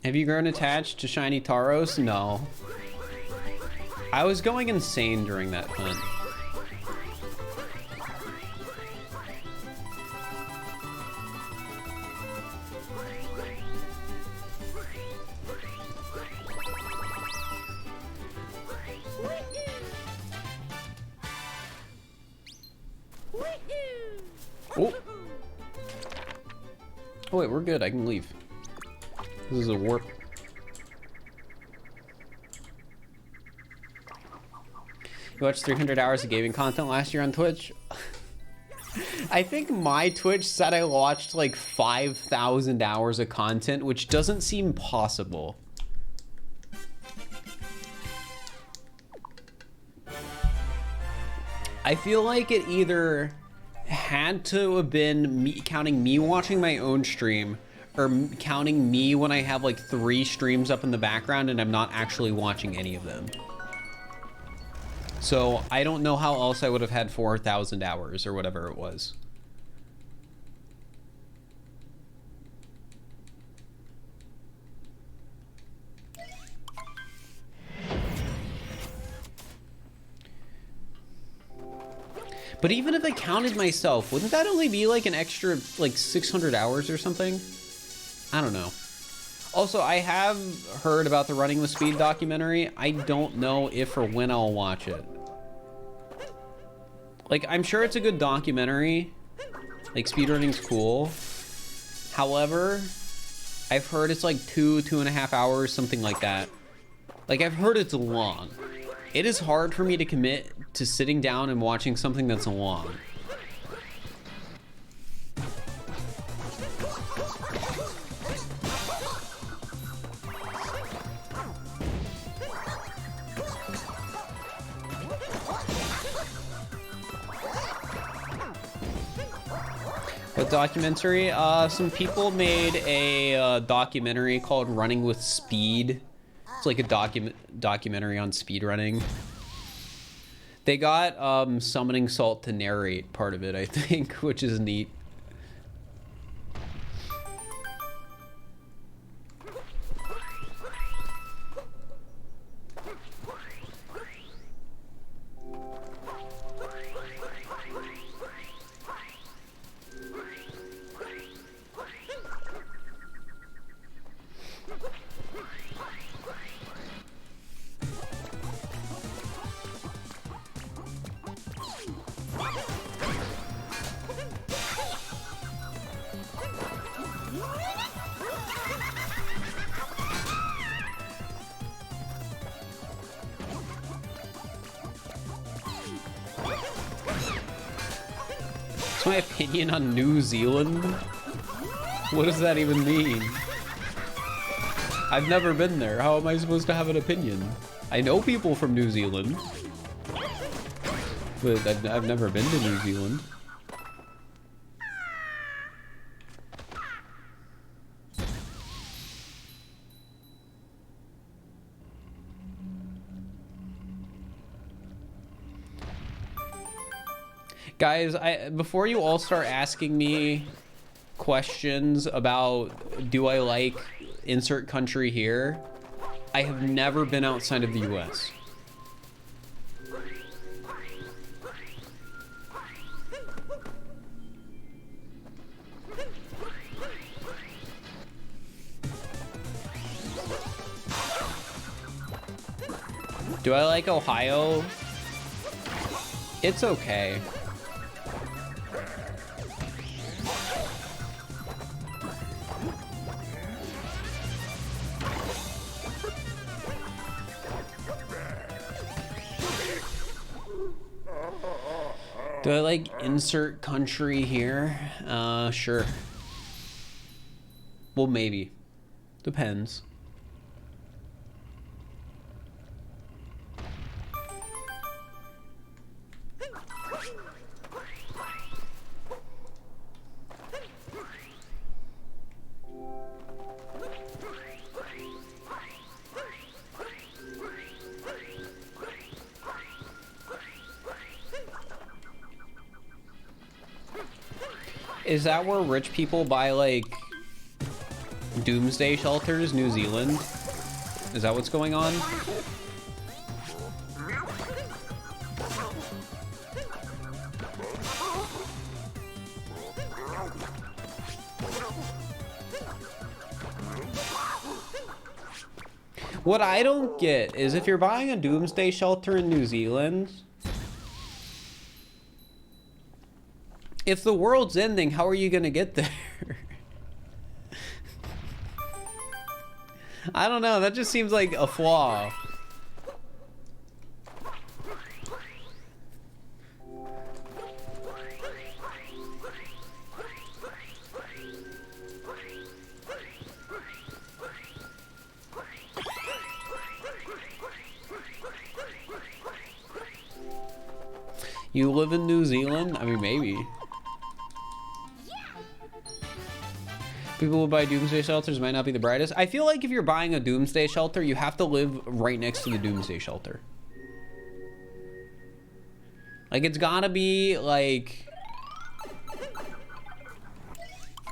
Have you grown attached to shiny Taros? No. I was going insane during that hunt. Oh. Oh wait, we're good. I can leave. This is a warp. You watched 300 hours of gaming content last year on Twitch? I think my Twitch said I watched like 5,000 hours of content, which doesn't seem possible. I feel like it either had to have been me counting me watching my own stream, or counting me when I have like 3 streams up in the background and I'm not actually watching any of them. So I don't know how else I would have had 4,000 hours or whatever it was. But even if I counted myself, wouldn't that only be like an extra like 600 hours or something? I don't know. Also, I have heard about the Running with Speed documentary. I don't know if or when I'll watch it. Like, I'm sure it's a good documentary. Like, speedrunning's cool. However, I've heard it's like 2.5 hours, something like that. Like, I've heard it's long. It is hard for me to commit to sitting down and watching something that's long. What documentary? Some people made a documentary called Running with Speed. It's like a documentary on speedrunning. They got Summoning Salt to narrate part of it, I think, which is neat. What's my opinion on New Zealand? What does that even mean? I've never been there. How am I supposed to have an opinion? I know people from New Zealand, but I've never been to New Zealand. Guys, before you all start asking me questions about do I like insert country here, I have never been outside of the US. Do I like Ohio? It's okay. Do I like insert country here? Sure. Well, maybe. Depends. Is that where rich people buy, like, doomsday shelters, New Zealand? Is that what's going on? What I don't get is if you're buying a doomsday shelter in New Zealand, if the world's ending, how are you gonna get there? I don't know, that just seems like a flaw. You live in New Zealand? I mean, maybe. People who buy doomsday shelters might not be the brightest. I feel like if you're buying a doomsday shelter, you have to live right next to the doomsday shelter. Like, it's gotta be, like,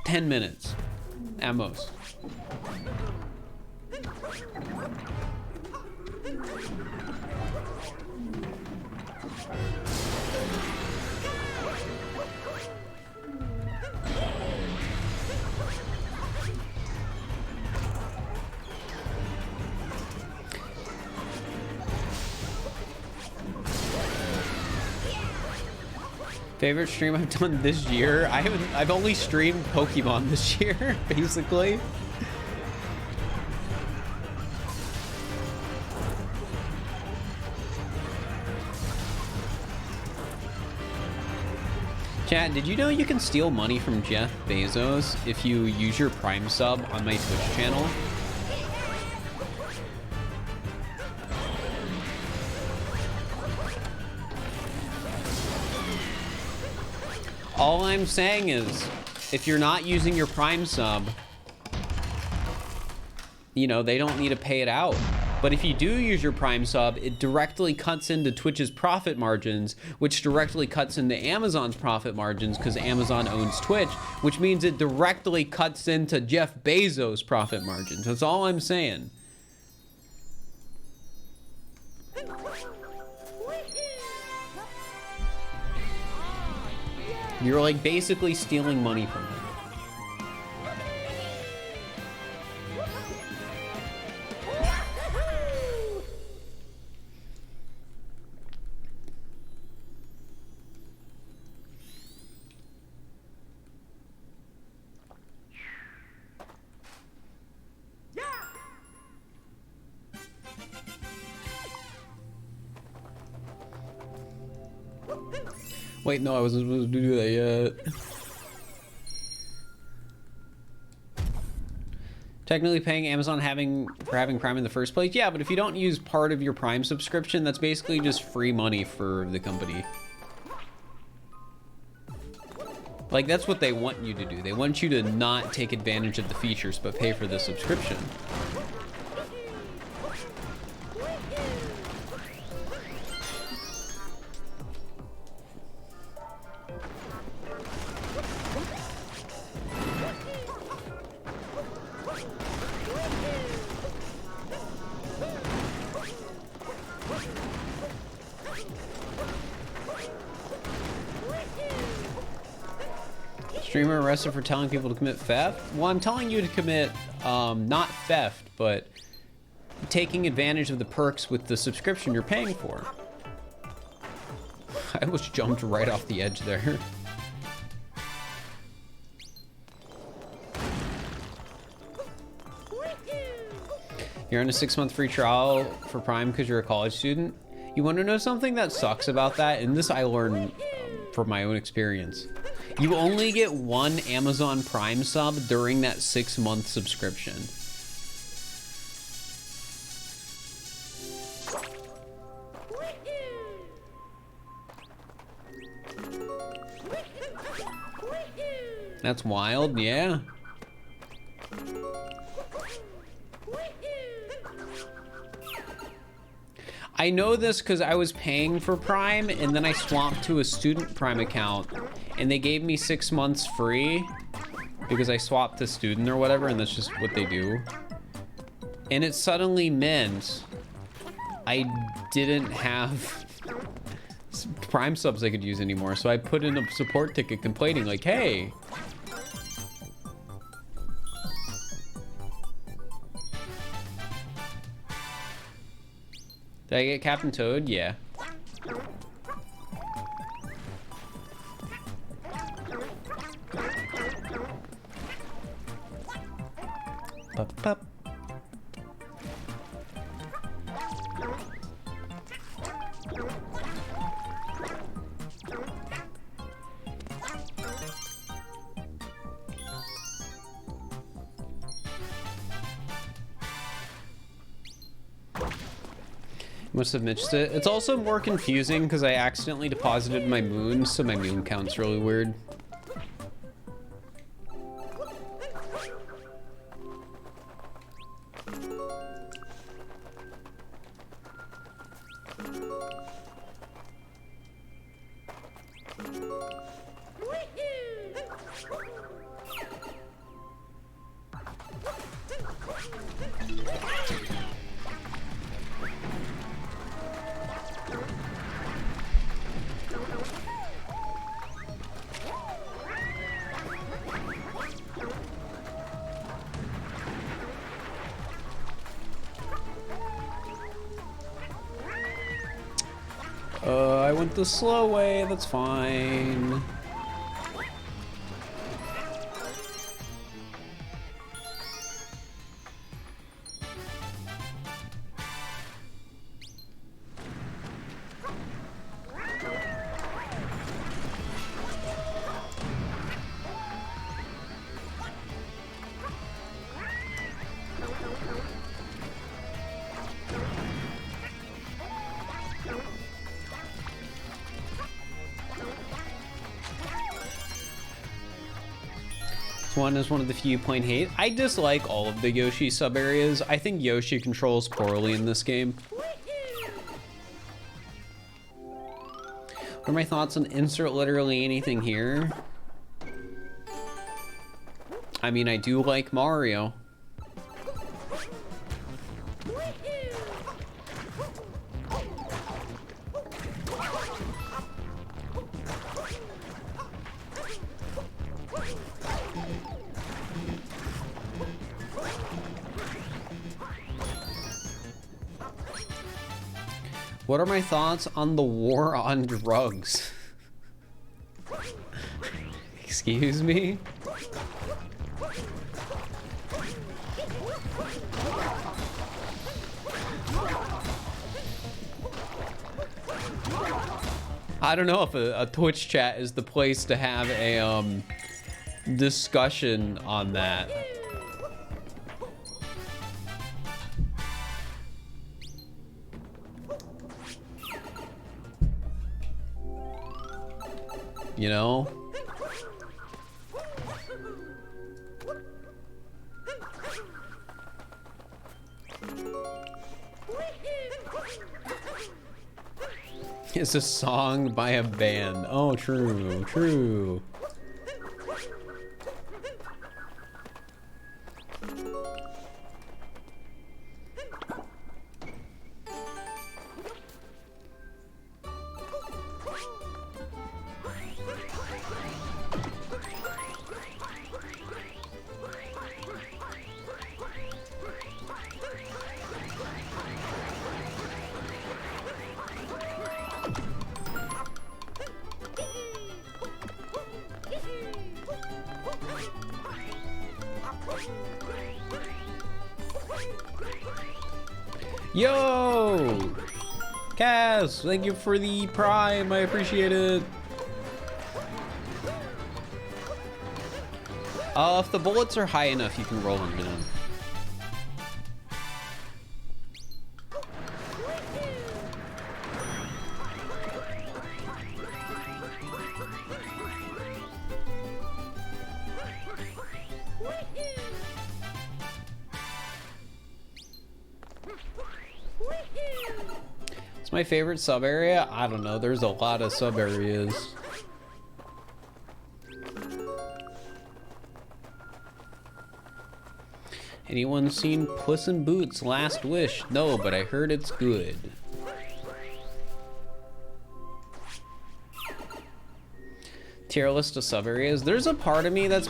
10 minutes at most. Favorite stream I've done this year? I've only streamed Pokemon this year, basically. Chat, did you know you can steal money from Jeff Bezos if you use your Prime sub on my Twitch channel? All I'm saying is, if you're not using your Prime sub, you know, they don't need to pay it out. But if you do use your Prime sub, it directly cuts into Twitch's profit margins, which directly cuts into Amazon's profit margins because Amazon owns Twitch, which means it directly cuts into Jeff Bezos' profit margins. That's all I'm saying. You're like basically stealing money from him. Wait, no, I wasn't supposed to do that yet. Technically paying Amazon for having Prime in the first place? Yeah, but if you don't use part of your Prime subscription, that's basically just free money for the company. Like, that's what they want you to do. They want you to not take advantage of the features, but pay for the subscription. Streamer arrested for telling people to commit theft? Well, I'm telling you to commit, not theft, but taking advantage of the perks with the subscription you're paying for. I almost jumped right off the edge there. You're on a 6-month free trial for Prime because you're a college student. You want to know something that sucks about that? And this I learned from my own experience. You only get one Amazon Prime sub during that 6-month subscription. That's wild, yeah. I know this because I was paying for Prime and then I swapped to a student Prime account and they gave me 6 months free because I swapped to student or whatever, and that's just what they do. And it suddenly meant I didn't have Prime subs I could use anymore, so I put in a support ticket complaining like, hey, did I get Captain Toad? Yeah. Pup, pup. Must have missed it. It's also more confusing because I accidentally deposited my moons, so my moon count's really weird. I went the slow way, that's fine. One is one of the few you point hate. I dislike all of the Yoshi sub areas. I think Yoshi controls poorly in this game. What are my thoughts on insert literally anything here? I mean, I do like Mario. What are my thoughts on the war on drugs? Excuse me? I don't know if a Twitch chat is the place to have a discussion on that. You know? It's a song by a band. Oh, true, true. Yo! Kaz, thank you for the prime. I appreciate it. If the bullets are high enough, you can roll under them. It's my favorite sub area. I don't know. There's a lot of sub areas. Anyone seen Puss in Boots: Last Wish? No, but I heard it's good. Tier list of sub areas. There's a part of me that's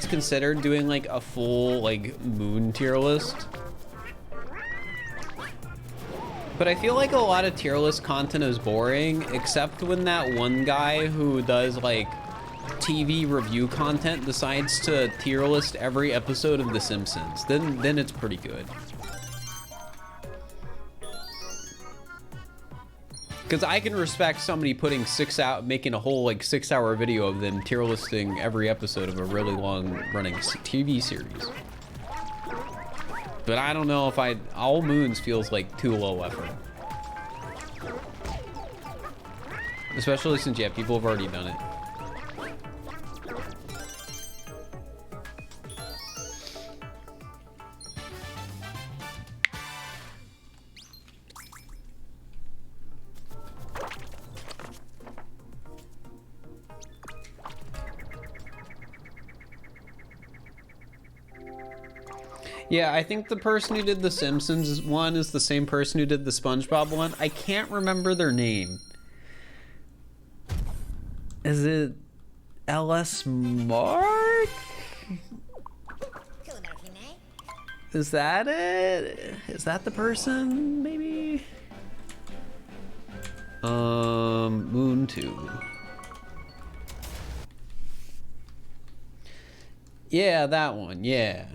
considered doing like a full like Moon tier list. But I feel like a lot of tier list content is boring, except when that one guy who does like TV review content decides to tier list every episode of The Simpsons. Then it's pretty good. Because I can respect somebody putting making a whole like 6-hour video of them tier listing every episode of a really long running TV series. But I don't know if all Moons feels like too low effort. Especially since, yeah, people have already done it. Yeah, I think the person who did the Simpsons one is the same person who did the SpongeBob one. I can't remember their name. Is it LS Mark? Is that it? Is that the person, maybe? Moon 2. Yeah, that one, yeah.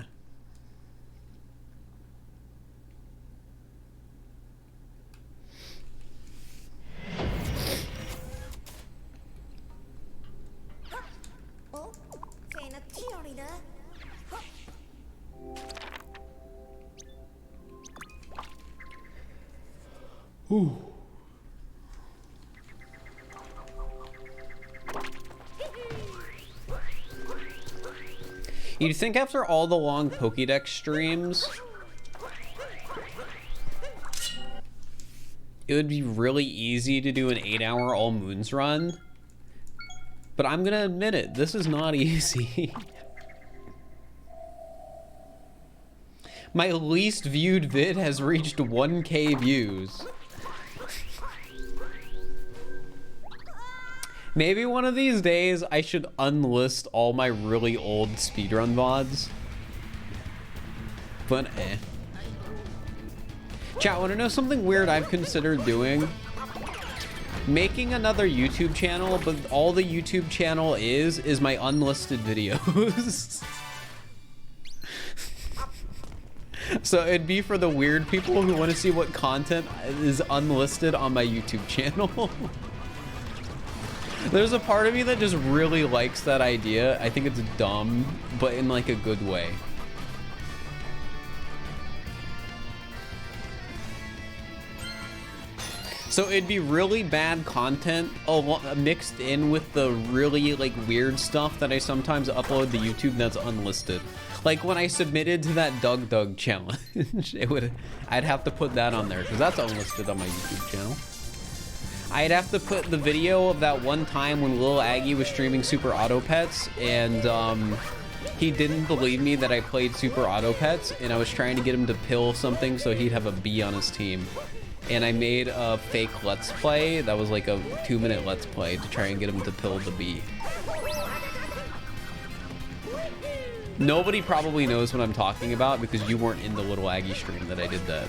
Ooh. You'd think after all the long Pokédex streams, it would be really easy to do an 8-hour all moons run. But I'm gonna admit it, this is not easy. My least viewed vid has reached 1K views. Maybe one of these days I should unlist all my really old speedrun VODs. But Chat, wanna know something weird I've considered doing? Making another YouTube channel, but all the YouTube channel is my unlisted videos. So it'd be for the weird people who want to see what content is unlisted on my YouTube channel. There's a part of me that just really likes that idea. I think it's dumb, but in like a good way. So it'd be really bad content mixed in with the really like weird stuff that I sometimes upload to YouTube that's unlisted. Like when I submitted to that Doug challenge, I'd have to put that on there because that's unlisted on my YouTube channel. I'd have to put the video of that one time when Lil Aggie was streaming Super Auto Pets and he didn't believe me that I played Super Auto Pets and I was trying to get him to pill something so he'd have a bee on his team. And I made a fake Let's Play that was like a 2-minute Let's Play to try and get him to pill the bee. Nobody probably knows what I'm talking about because you weren't in the Little Aggie stream that I did that.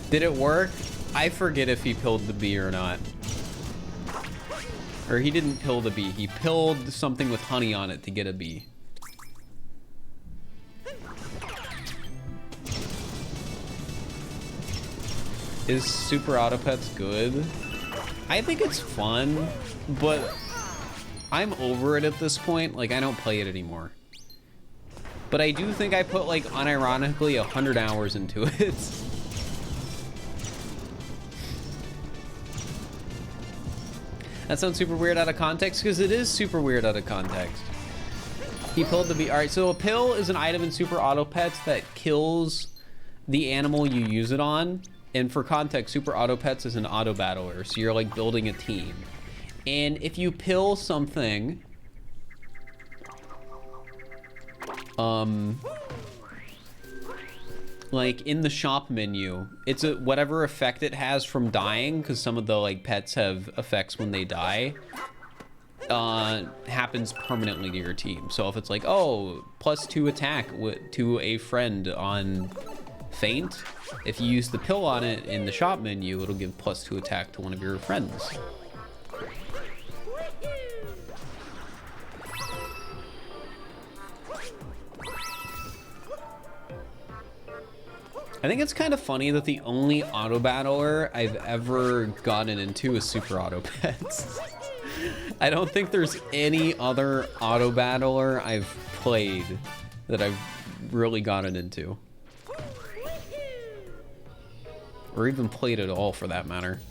Did it work? I forget if he pilled the bee or not. Or he didn't pill the bee. He pilled something with honey on it to get a bee. Is Super Auto Pets good? I think it's fun, but I'm over it at this point. Like, I don't play it anymore. But I do think I put, like, unironically 100 hours into it. That sounds super weird out of context, because it is super weird out of context. He pilled the bee. Alright, so a pill is an item in Super Auto Pets that kills the animal you use it on. And for context, Super Auto Pets is an auto battler, so you're like building a team. And if you pill something, like in the shop menu, it's a whatever effect it has from dying, because some of the like pets have effects when they die, happens permanently to your team. So if it's like, oh, +2 attack to a friend on faint, if you use the pill on it in the shop menu, it'll give +2 attack to one of your friends. I think it's kind of funny that the only auto battler I've ever gotten into is Super Auto Pets. I don't think there's any other auto battler I've played that I've really gotten into. Or even played at all, for that matter.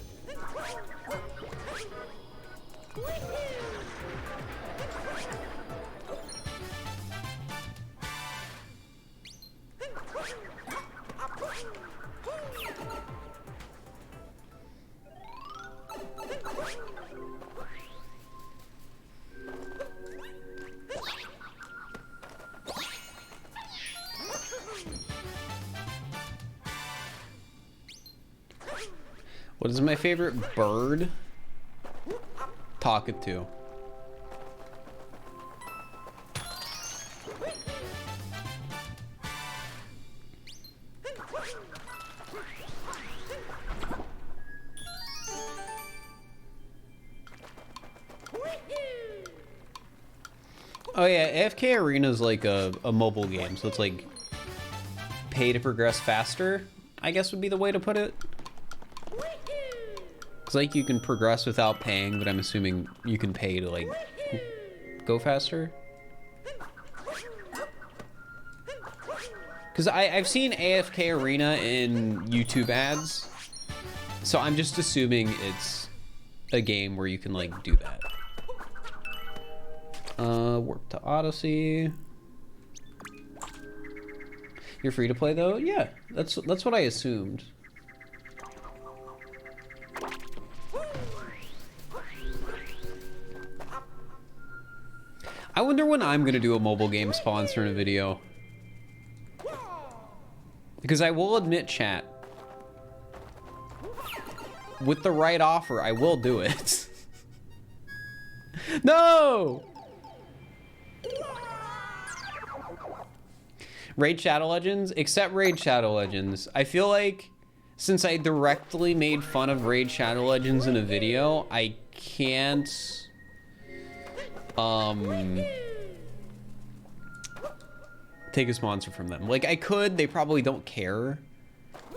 What is my favorite bird? Talkative. Oh yeah, AFK Arena is like a mobile game, so it's like pay to progress faster, I guess would be the way to put it. It's like you can progress without paying, but I'm assuming you can pay to like go faster. Because I've seen AFK Arena in YouTube ads, so I'm just assuming it's a game where you can like do that. Work to Odyssey. You're free to play though? Yeah, that's what I assumed. I wonder when I'm gonna do a mobile game sponsor in a video. Because I will admit, chat, with the right offer, I will do it. No! Raid Shadow Legends? Except Raid Shadow Legends. I feel like since I directly made fun of Raid Shadow Legends in a video, I can't take a sponsor from them. Like I could, they probably don't care,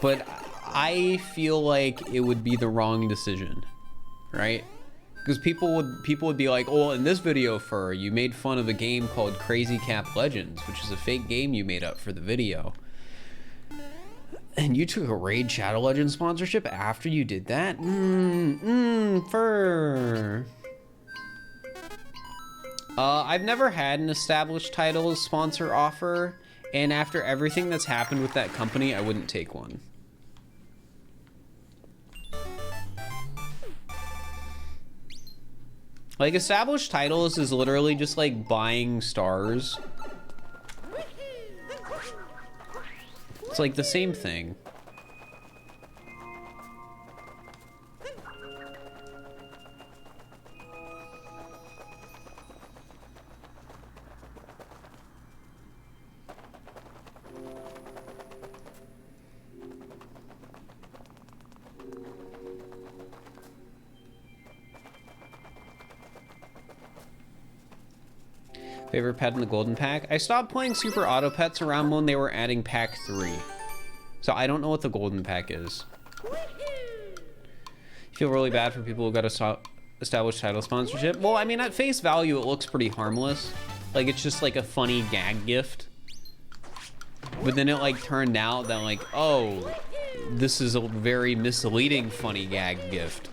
but I feel like it would be the wrong decision, right? Because people would be like, oh, in this video, Fur, you made fun of a game called Crazy Cap Legends, which is a fake game you made up for the video. And you took a Raid Shadow Legends sponsorship after you did that? Fur. I've never had an established titles sponsor offer, and after everything that's happened with that company, I wouldn't take one. Like, established titles is literally just like buying stars. It's like the same thing. Favorite pet in the golden pack? I stopped playing Super Auto Pets around when they were adding pack 3. So I don't know what the golden pack is. Feel really bad for people who got a established title sponsorship. Well, I mean, at face value, it looks pretty harmless. Like, it's just like a funny gag gift. But then it like turned out that like, oh, this is a very misleading funny gag gift.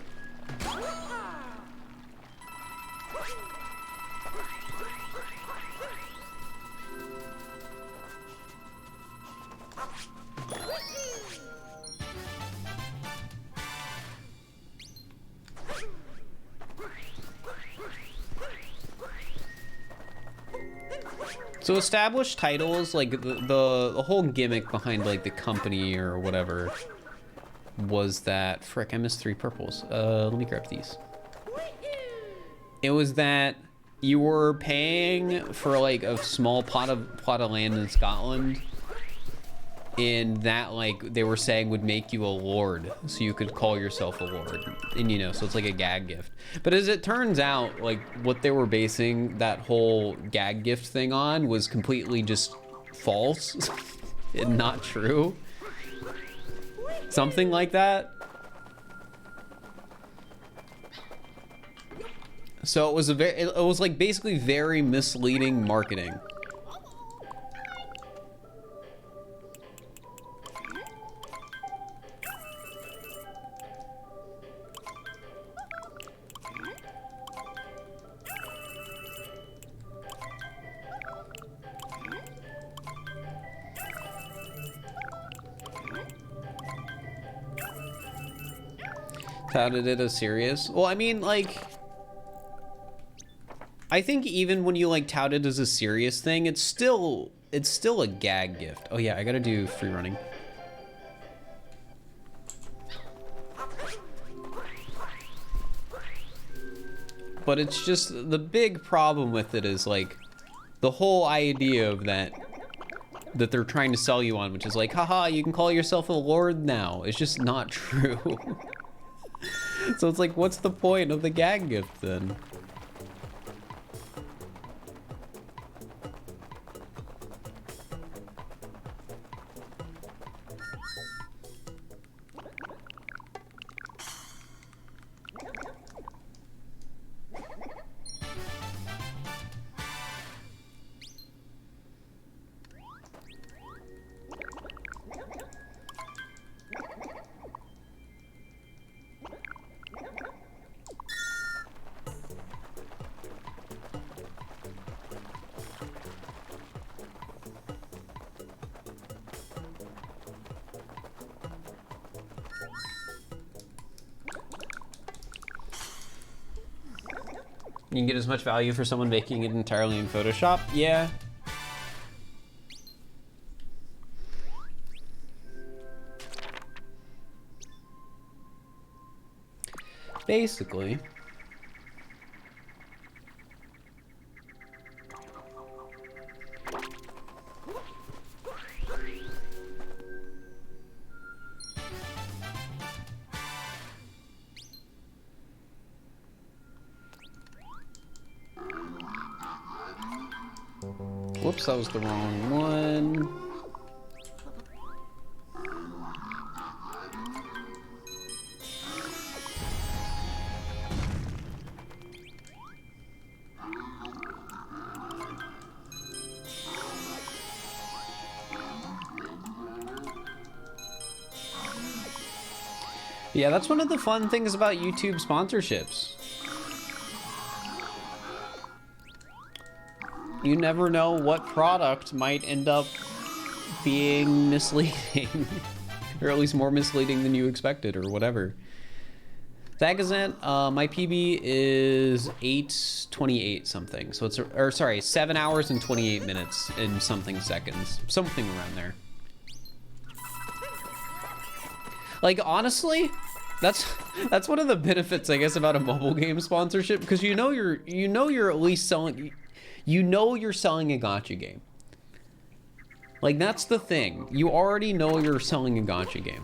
So established titles, like the whole gimmick behind like the company or whatever was that, frick, I missed 3 purples. Let me grab these. It was that you were paying for like a small plot of land in Scotland, and that like they were saying would make you a lord, so you could call yourself a lord, and you know, so it's like a gag gift. But as it turns out, like what they were basing that whole gag gift thing on was completely just false and not true. Something like that. So it was it was like basically very misleading marketing. Touted it as serious. Well, I mean, like, I think even when you like tout it as a serious thing, it's still a gag gift. Oh yeah, I gotta do free running. But it's just the big problem with it is like the whole idea of that that they're trying to sell you on, which is like, haha, you can call yourself a lord now. It's just not true. So it's like, what's the point of the gag gift then? You can get as much value for someone making it entirely in Photoshop? Yeah. Basically. Whoops, that was the wrong one. Yeah, that's one of the fun things about YouTube sponsorships. You never know what product might end up being misleading. Or at least more misleading than you expected, or whatever. Thagazant, my PB is 8:28 something. So it's, or sorry, 7 hours and 28 minutes and something seconds. Something around there. Like, honestly, that's one of the benefits, I guess, about a mobile game sponsorship, because you know you're at least selling, you're selling a gacha game. Like, that's the thing. You already know you're selling a gacha game.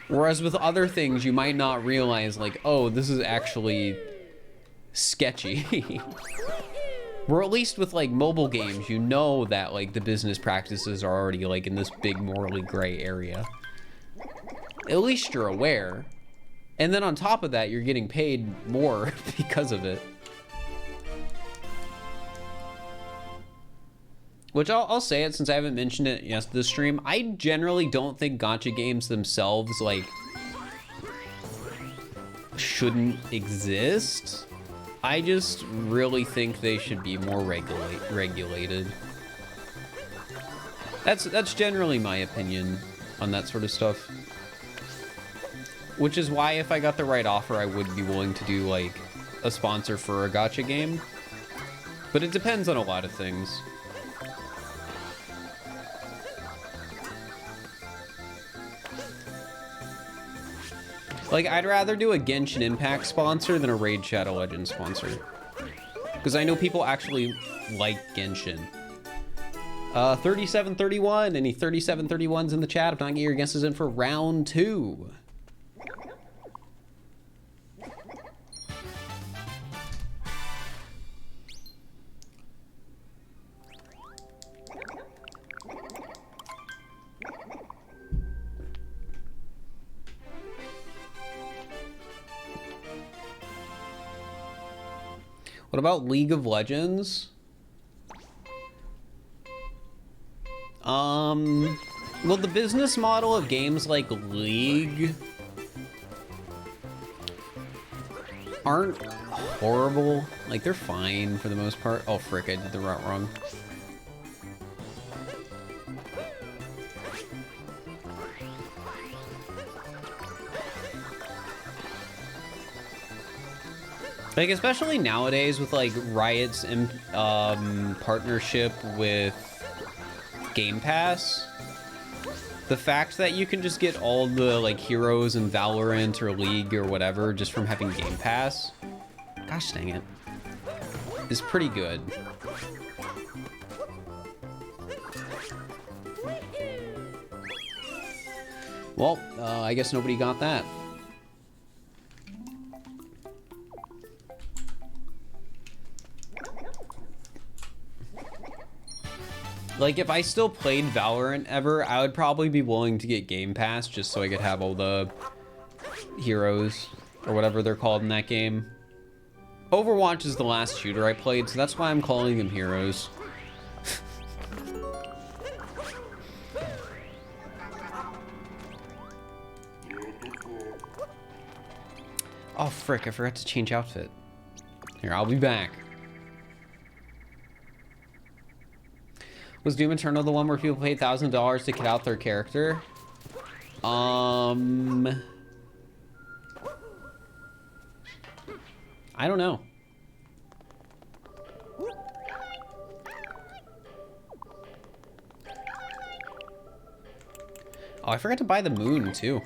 Whereas with other things, you might not realize, like, oh, this is actually sketchy. Or at least with, like, mobile games, you know that, like, the business practices are already, like, in this big morally gray area. At least you're aware. And then on top of that, you're getting paid more because of it. Which I'll say it since I haven't mentioned it yet this stream. I generally don't think gacha games themselves, like, shouldn't exist. I just really think they should be more regulated. That's generally my opinion on that sort of stuff. Which is why if I got the right offer, I would be willing to do, like, a sponsor for a gacha game. But it depends on a lot of things. Like, I'd rather do a Genshin Impact sponsor than a Raid Shadow Legends sponsor. Because I know people actually like Genshin. 3731, any 3731s in the chat? If not, get your guesses in for round 2. What about League of Legends? Well, the business model of games like League aren't horrible. Like, they're fine for the most part. Oh, frick, I did the route wrong. Like, especially nowadays with, like, Riot's partnership with Game Pass, the fact that you can just get all the, like, heroes in Valorant or League or whatever just from having Game Pass, gosh dang it, is pretty good. Well, I guess nobody got that. Like, if I still played Valorant ever, I would probably be willing to get Game Pass just so I could have all the heroes or whatever they're called in that game. Overwatch is the last shooter I played, so that's why I'm calling them heroes. Oh, frick, I forgot to change outfit. Here, I'll be back. Was Doom Eternal the one where people paid $1,000 to kit out their character? I don't know. Oh, I forgot to buy the moon too.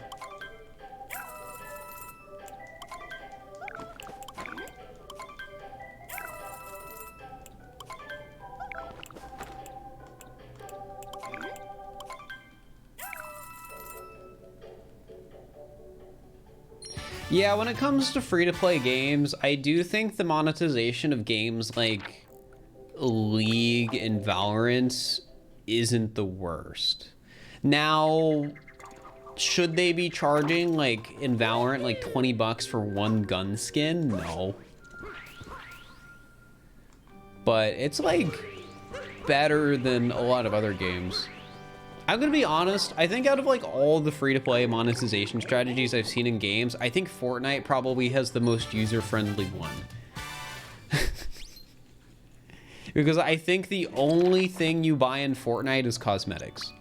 Yeah, when it comes to free-to-play games, I do think the monetization of games like League and Valorant isn't the worst. Now, should they be charging, like, in Valorant, like 20 bucks for one gun skin? No. But it's, like, better than a lot of other games. I'm gonna be honest, I think out of like all the free-to-play monetization strategies I've seen in games, I think Fortnite probably has the most user-friendly one. Because I think the only thing you buy in Fortnite is cosmetics.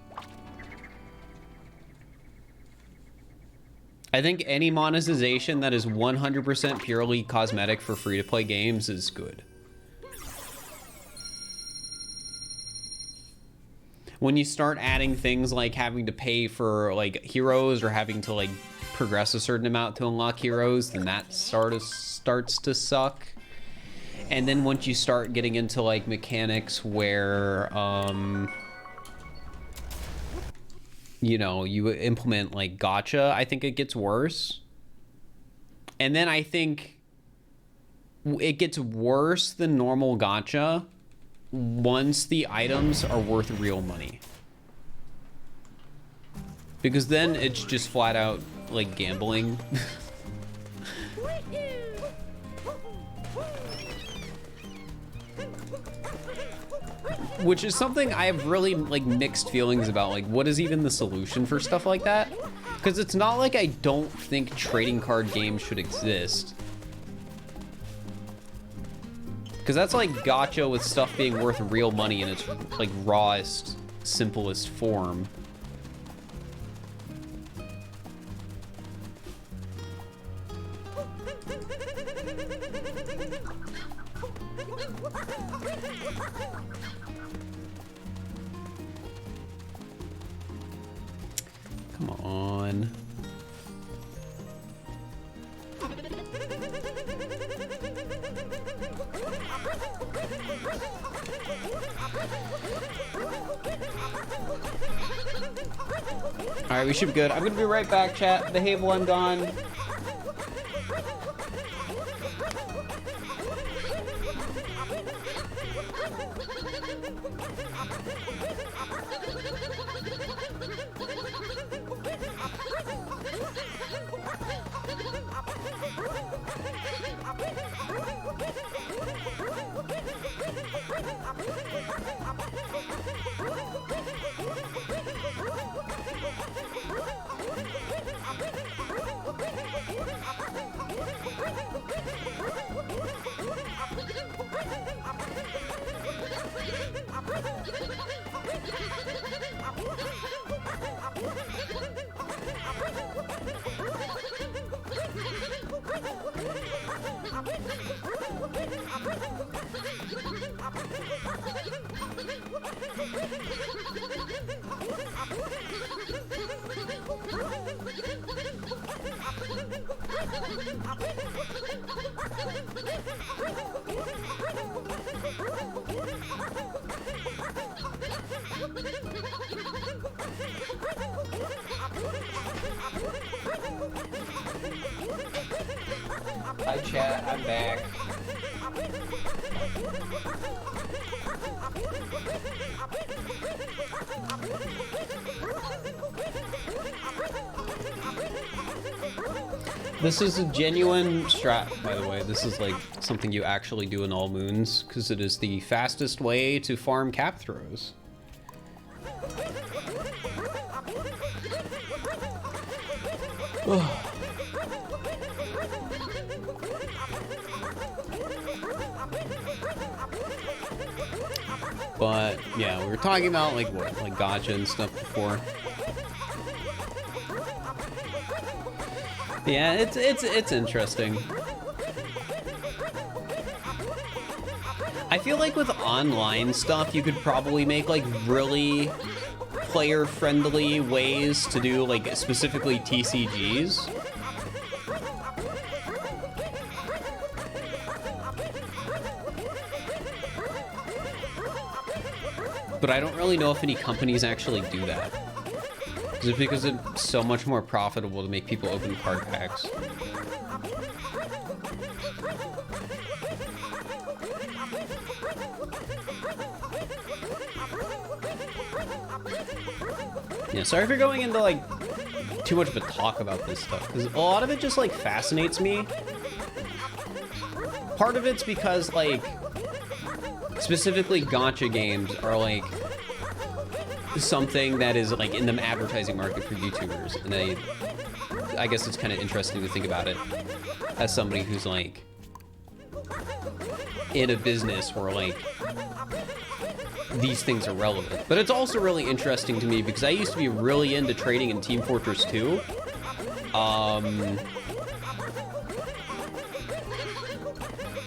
I think any monetization that is 100% purely cosmetic for free-to-play games is good. When you start adding things like having to pay for like heroes or having to like progress a certain amount to unlock heroes, then that starts to suck. And then once you start getting into like mechanics where you know, you implement like gacha, I think it gets worse. And then I think it gets worse than normal gacha once the items are worth real money. Because then it's just flat out like gambling. Which is something I have really like mixed feelings about. Like, what is even the solution for stuff like that? Because it's not like I don't think trading card games should exist. Because that's like gacha with stuff being worth real money in its like rawest, simplest form. Come on. All right, we should be good. I'm gonna be right back, chat. Behave while I'm gone. back. This is a genuine strat, by the way. This is like something you actually do in all moons, because it is the fastest way to farm cap throws. But yeah, we were talking about like what, like gacha and stuff before. Yeah, it's interesting. I feel like with online stuff, you could probably make like really player-friendly ways to do like specifically TCGs. But I don't really know if any companies actually do that. Is it because it's so much more profitable to make people open card packs? Yeah, sorry for going into like too much of a talk about this stuff, because a lot of it just like fascinates me. Part of it's because like specifically gacha games are like something that is like in the advertising market for YouTubers, and I guess it's kind of interesting to think about it as somebody who's like in a business where like these things are relevant. But it's also really interesting to me because I used to be really into trading in Team Fortress 2.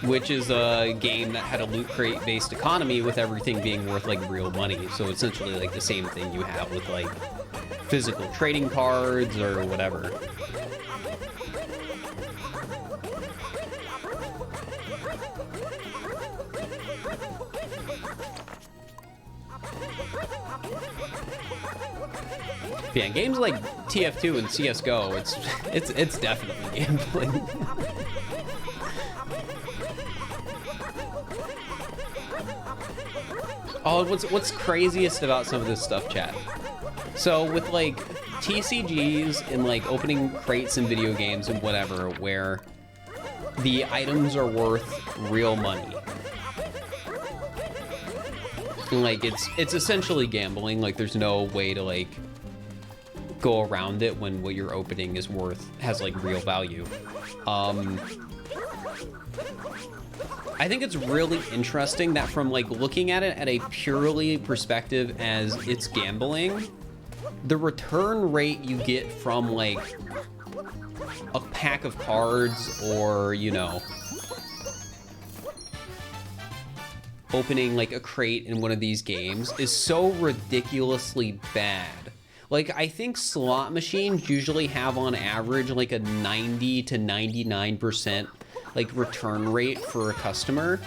Which is a game that had a loot crate based economy with everything being worth like real money. So essentially like the same thing you have with like physical trading cards or whatever. Yeah, games like TF2 and CSGO, it's definitely gambling. Oh, what's craziest about some of this stuff, chat? So with like TCGs and like opening crates in video games and whatever, where the items are worth real money. Like it's essentially gambling. Like there's no way to like go around it when what you're opening has like real value. I think it's really interesting that from like looking at it at a purely perspective as it's gambling, the return rate you get from like a pack of cards or, you know, opening like a crate in one of these games is so ridiculously bad. Like, I think slot machines usually have on average like a 90 to 99% like return rate for a customer.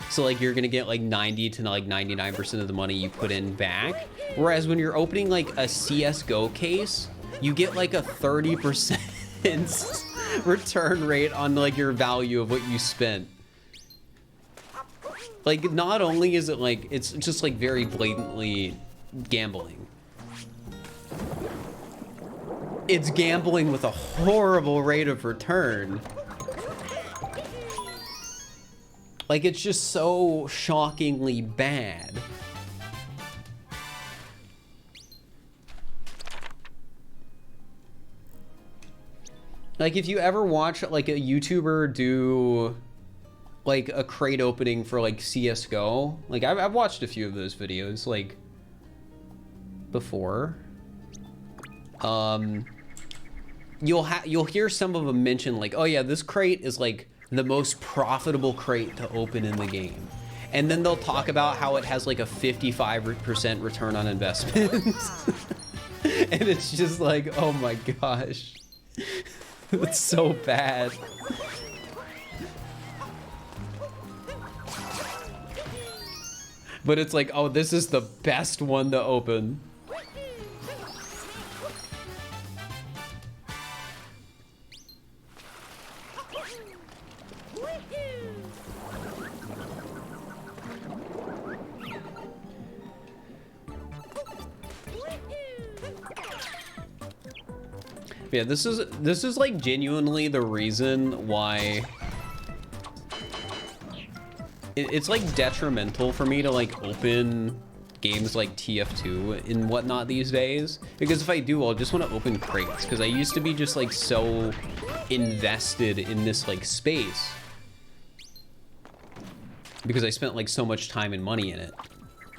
So like you're gonna get like 90 to like 99% of the money you put in back. Whereas when you're opening like a CSGO case, you get like a 30% return rate on like your value of what you spent. Like not only is it like, it's just like very blatantly gambling. It's gambling with a horrible rate of return. Like, it's just so shockingly bad. Like, if you ever watch, like, a YouTuber do, like, a crate opening for, like, CSGO, like, I've watched a few of those videos, like, before. You'll hear some of them mention, like, oh, yeah, this crate is, like, the most profitable crate to open in the game. And then they'll talk about how it has like a 55% return on investment. And it's just like, oh my gosh. It's so bad. But it's like, oh, this is the best one to open. Yeah, this is like genuinely the reason why it's like detrimental for me to like open games like TF2 and whatnot these days, because if I do, I'll just want to open crates, because I used to be just like so invested in this like space because I spent like so much time and money in it.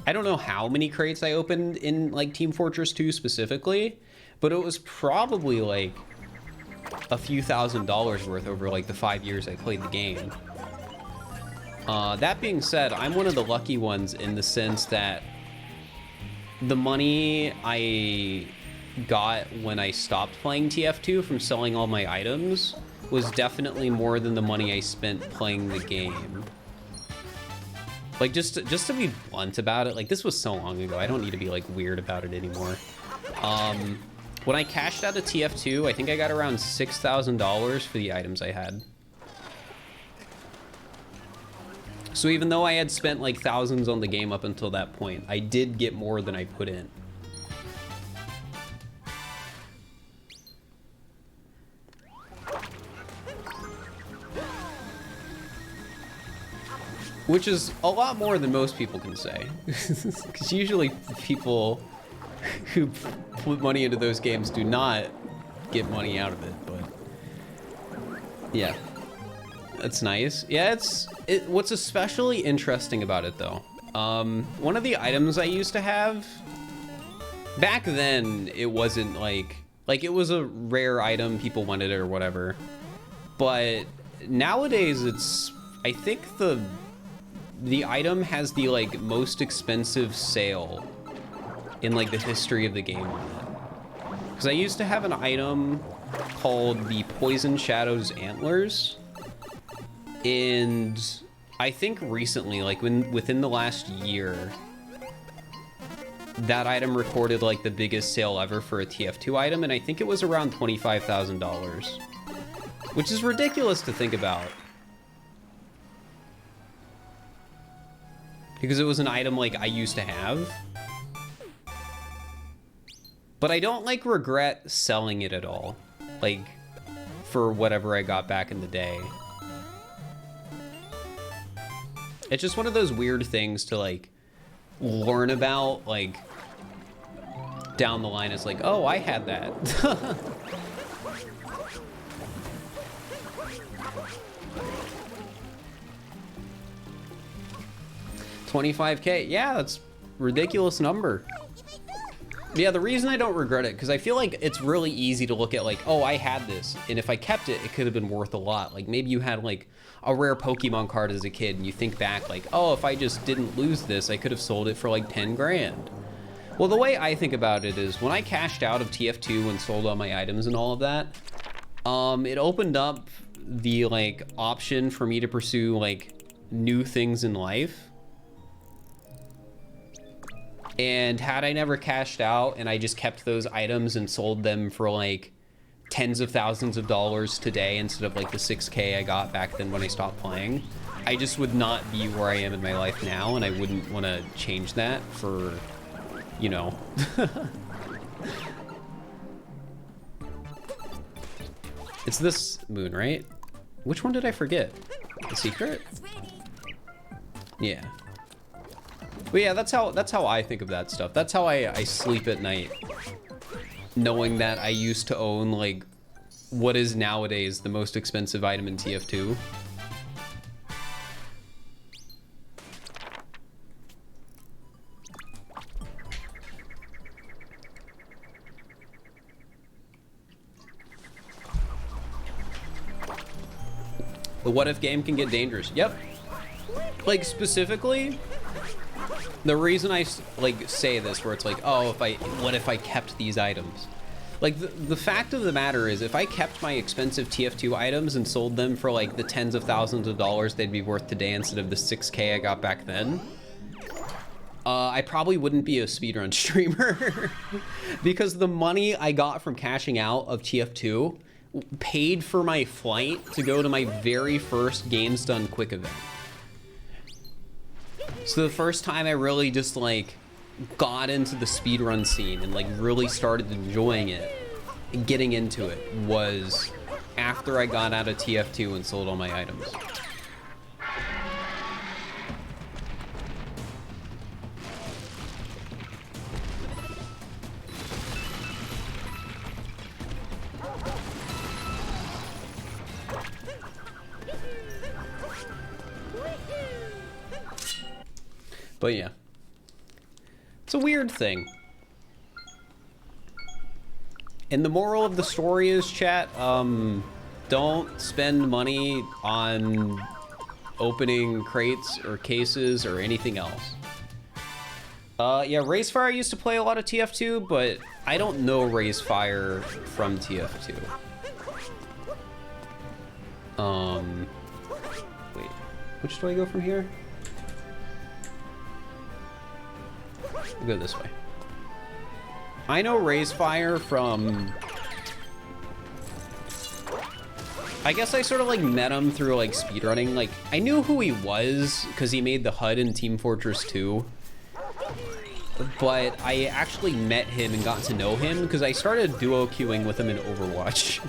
I don't know how many crates I opened in like Team Fortress 2 specifically, but it was probably like a few $1,000s worth over like the 5 years I played the game. That being said, I'm one of the lucky ones in the sense that the money I got when I stopped playing TF2 from selling all my items was definitely more than the money I spent playing the game. Like, just to be blunt about it, like, this was so long ago, I don't need to be like weird about it anymore. When I cashed out of TF2, I think I got around $6,000 for the items I had. So even though I had spent like thousands on the game up until that point, I did get more than I put in. Which is a lot more than most people can say. Because usually people who put money into those games do not get money out of it, but yeah. That's nice. Yeah, what's especially interesting about it though, one of the items I used to have, back then it wasn't like it was a rare item, people wanted it or whatever, but nowadays it's, I think the item has the like most expensive sale in like the history of the game on it. Because I used to have an item called the Poison Shadows Antlers, and I think recently, like within the last year, that item recorded like the biggest sale ever for a TF2 item, and I think it was around $25,000, which is ridiculous to think about. Because it was an item like I used to have. But I don't like regret selling it at all. Like, for whatever I got back in the day. It's just one of those weird things to like learn about, like down the line. It's like, oh, I had that. $25K, yeah, that's a ridiculous number. Yeah, the reason I don't regret it, because I feel like it's really easy to look at like, oh, I had this, and if I kept it, it could have been worth a lot. Like maybe you had like a rare Pokemon card as a kid, and you think back like, oh, if I just didn't lose this, I could have sold it for like 10 grand. Well, the way I think about it is when I cashed out of TF2 and sold all my items and all of that, it opened up the like option for me to pursue like new things in life. And had I never cashed out and I just kept those items and sold them for like tens of thousands of dollars today instead of like the 6K I got back then when I stopped playing, I just would not be where I am in my life now, and I wouldn't want to change that for, you know. It's this moon, right? Which one did I forget? The secret? Yeah. But yeah, that's how I think of that stuff. That's how I sleep at night, knowing that I used to own like what is nowadays the most expensive item in TF2. The what if game can get dangerous. Yep. Like specifically, the reason I like say this, where it's like, oh, what if I kept these items? Like the fact of the matter is, if I kept my expensive TF2 items and sold them for like the tens of thousands of dollars they'd be worth today instead of the 6K I got back then, I probably wouldn't be a speedrun streamer. Because the money I got from cashing out of TF2 paid for my flight to go to my very first Games Done Quick event. So the first time I really just like got into the speedrun scene and like really started enjoying it, getting into it was after I got out of TF2 and sold all my items. But yeah, it's a weird thing. And the moral of the story is, chat, don't spend money on opening crates or cases or anything else. Yeah, Racefire used to play a lot of TF2, but I don't know Racefire from TF2. Wait, which do I go from here? I'll go this way. I know Racefire from... I guess I sort of like met him through like speedrunning. Like, I knew who he was because he made the HUD in Team Fortress 2. But I actually met him and got to know him because I started duo queuing with him in Overwatch.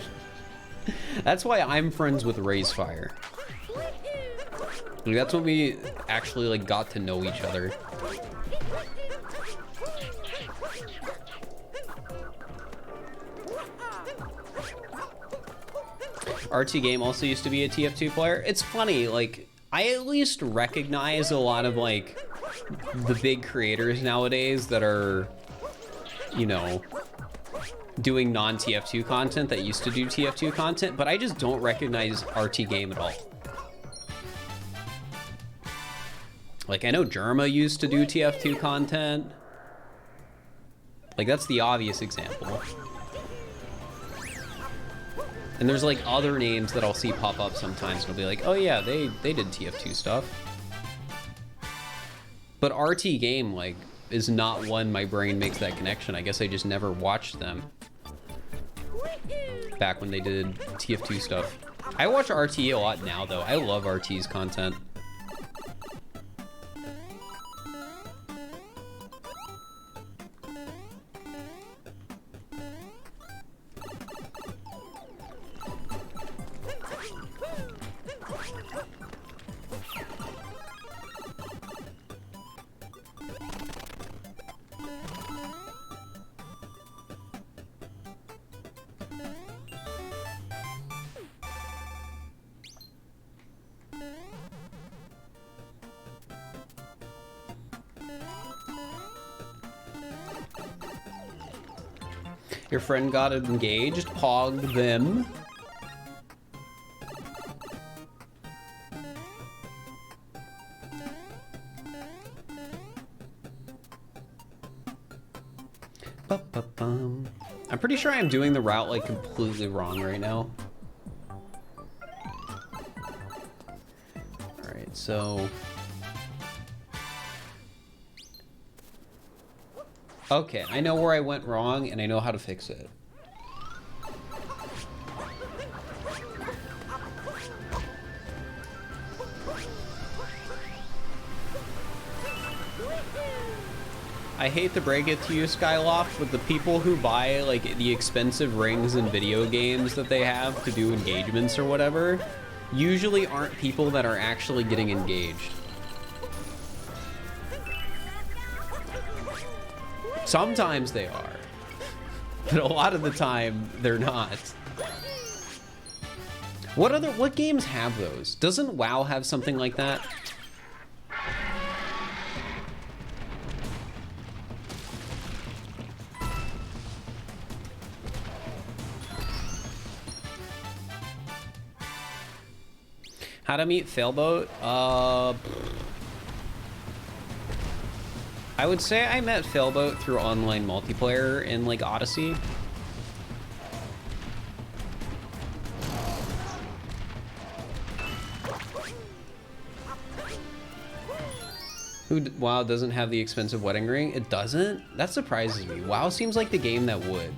That's why I'm friends with Racefire. Like, that's when we actually like got to know each other. RT Game also used to be a TF2 player. It's funny, like, I at least recognize a lot of, like, the big creators nowadays that are, you know, doing non-TF2 content that used to do TF2 content, but I just don't recognize RT Game at all. Like, I know Germa used to do TF2 content. Like, that's the obvious example. And there's like other names that I'll see pop up sometimes and I'll be like, oh yeah, they did TF2 stuff. But RT Game, like, is not one my brain makes that connection. I guess I just never watched them back when they did TF2 stuff. I watch RT a lot now though. I love RT's content. Your friend got engaged, pogged them. I'm pretty sure I'm doing the route like completely wrong right now. All right, so. Okay, I know where I went wrong and I know how to fix it. I hate to break it to you, Skyloft, but the people who buy like the expensive rings in video games that they have to do engagements or whatever, usually aren't people that are actually getting engaged. Sometimes they are, but a lot of the time they're not. What games have those? Doesn't WoW have something like that? How to meet Failboat? I would say I met Failboat through online multiplayer in like Odyssey. WoW doesn't have the expensive wedding ring? It doesn't? That surprises me. WoW seems like the game that would.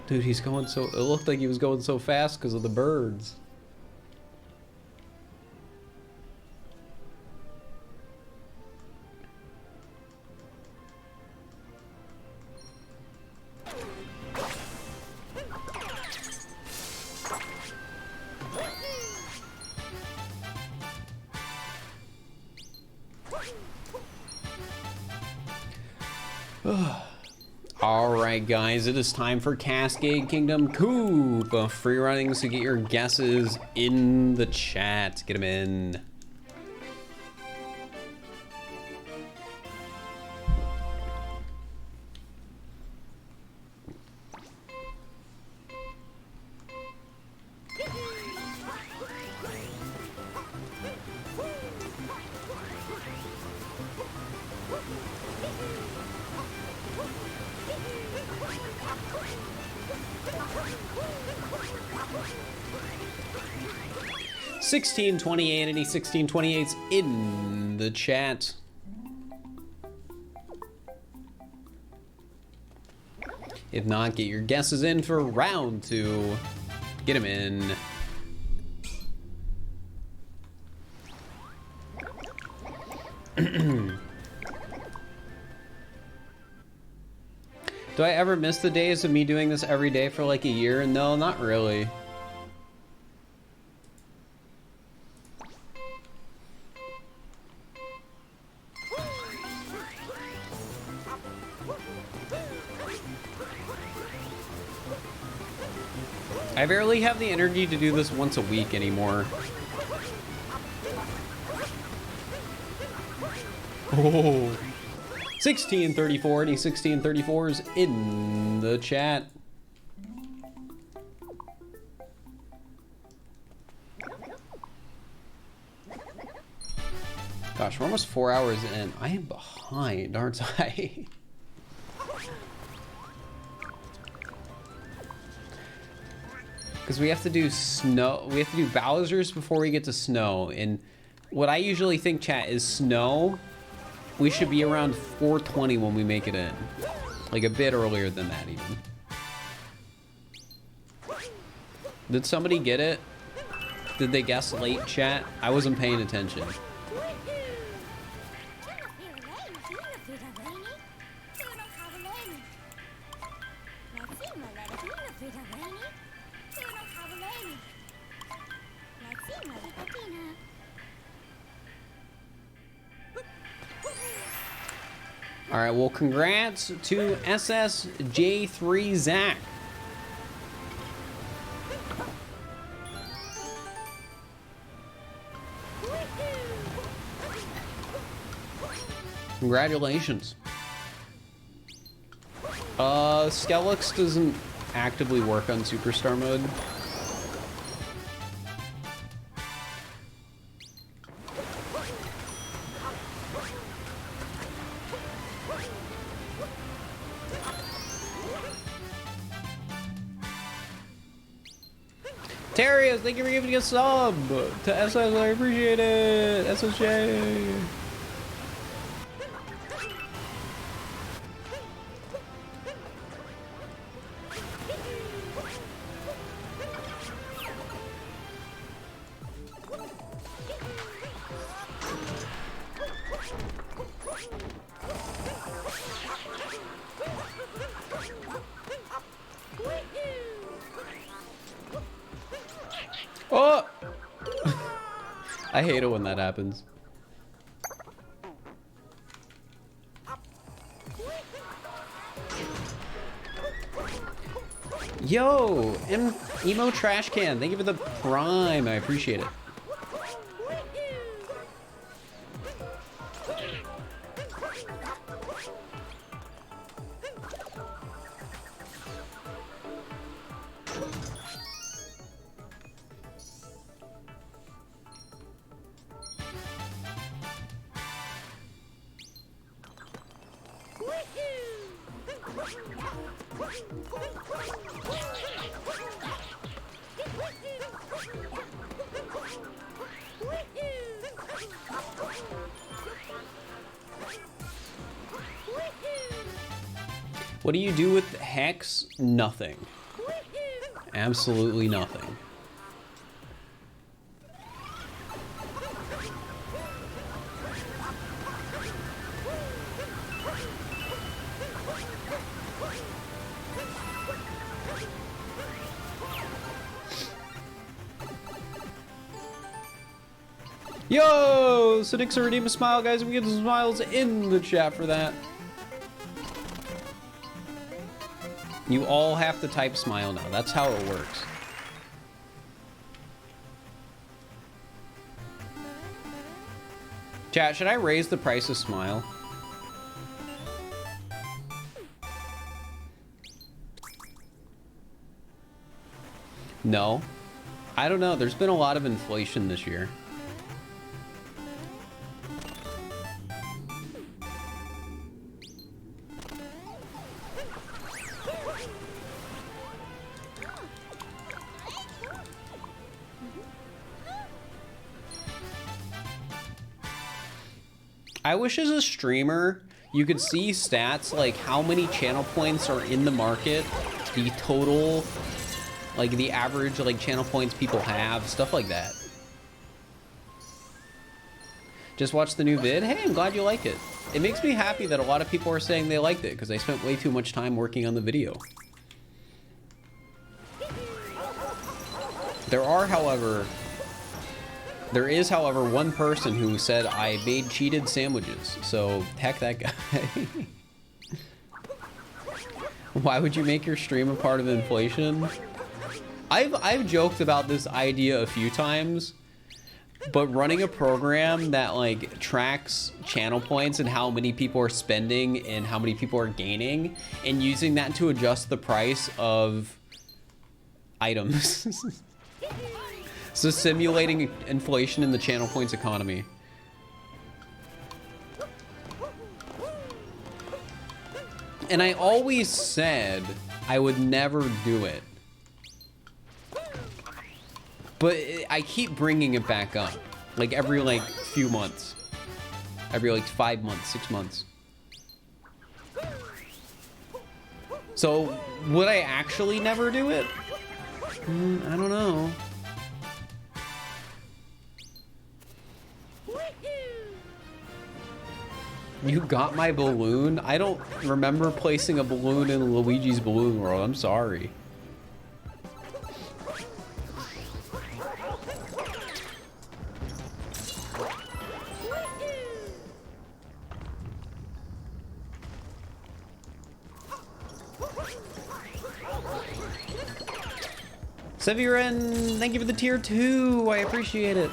Dude, he's going so... It looked like he was going so fast because of the birds. Alright guys, it is time for Cascade Kingdom Coop. Free running, so get your guesses in the chat. Get them in. $16.28, any 16.28s in the chat. If not, get your guesses in for round 2. Get them in. Do I ever miss the days of me doing this every day for like a year? No, not really. I barely have the energy to do this once a week anymore. Oh. 1634, any 1634s in the chat. Gosh, we're almost 4 hours in. I am behind, aren't I? Because we have to do snow, we have to do Bowser's before we get to snow. And what I usually think, chat, is snow, we should be around 4:20 when we make it in. Like a bit earlier than that even. Did somebody get it? Did they guess late, chat? I wasn't paying attention. All right, well, congrats to SSJ3 Zach. Congratulations. Skellux doesn't actively work on Superstar mode. Terrius, thank you for giving a sub to SS. I appreciate it. SSJ. Oh! I hate it when that happens. Yo, Emo Trash Can, thank you for the prime. I appreciate it. What do you do with Hex? Nothing. Absolutely nothing. Yo! Cynics are redeem a smile, guys. We get some smiles in the chat for that. You all have to type smile now. That's how it works. Chat, should I raise the price of smile? No. I don't know. There's been a lot of inflation this year. I wish as a streamer, you could see stats like how many channel points are in the market, the total, like the average like channel points people have, stuff like that. Just watched the new vid. Hey, I'm glad you like it. It makes me happy that a lot of people are saying they liked it because I spent way too much time working on the video. There is, however, one person who said I made cheated sandwiches. So, heck that guy. Why would you make your stream a part of inflation? I've joked about this idea a few times, but running a program that like tracks channel points and how many people are spending and how many people are gaining and using that to adjust the price of items. So simulating inflation in the channel points economy. And I always said I would never do it. But I keep bringing it back up. Like every like few months. Every like 5 months, 6 months. So would I actually never do it? I don't know. You got my balloon? I don't remember placing a balloon in Luigi's Balloon World. I'm sorry. Seviren, thank you for the tier 2. I appreciate it.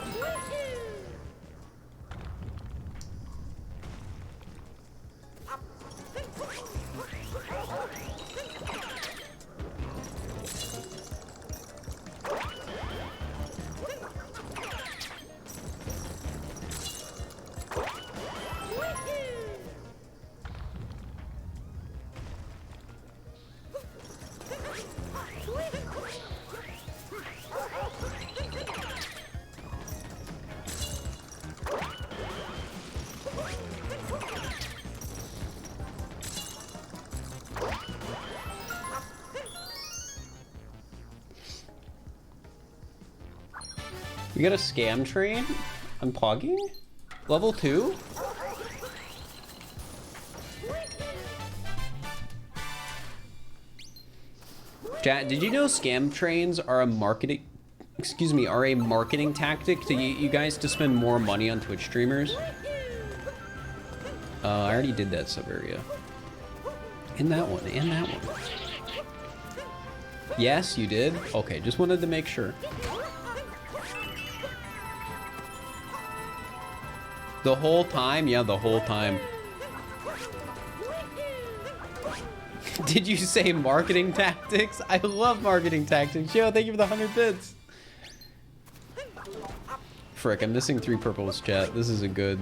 You got a scam train? Unplugging? Level 2? Chat, did you know scam trains are a marketing, are a marketing tactic to get you guys to spend more money on Twitch streamers? I already did that sub area. And that one, and that one. Yes, you did? Okay, just wanted to make sure. The whole time? Yeah, the whole time. Did you say marketing tactics? I love marketing tactics. Yo, thank you for the 100 bits. Frick, I'm missing 3 purples, chat. This isn't good.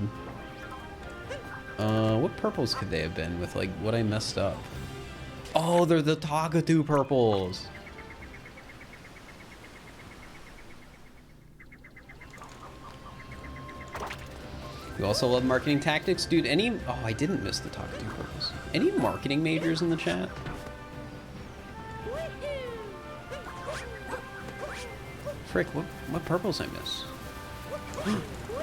What purples could they have been with, like, what I messed up? Oh, they're the Tagatu purples. You also love marketing tactics? Dude, oh, I didn't miss the Tagatu purples. Any marketing majors in the chat? Frick, what purples I miss?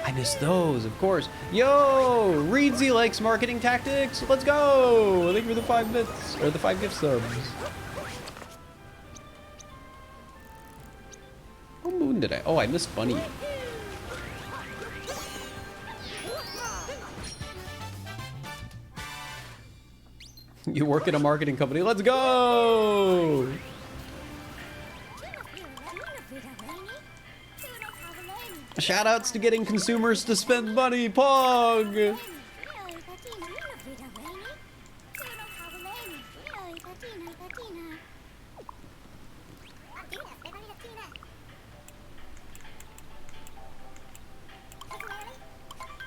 I missed those, of course. Yo, Reedsy likes marketing tactics. Let's go. Thank you for the 5 bits, or the 5 gift subs. What moon did I? Oh, I missed Bunny. You work at a marketing company. Let's go! Shoutouts to getting consumers to spend money, Pog!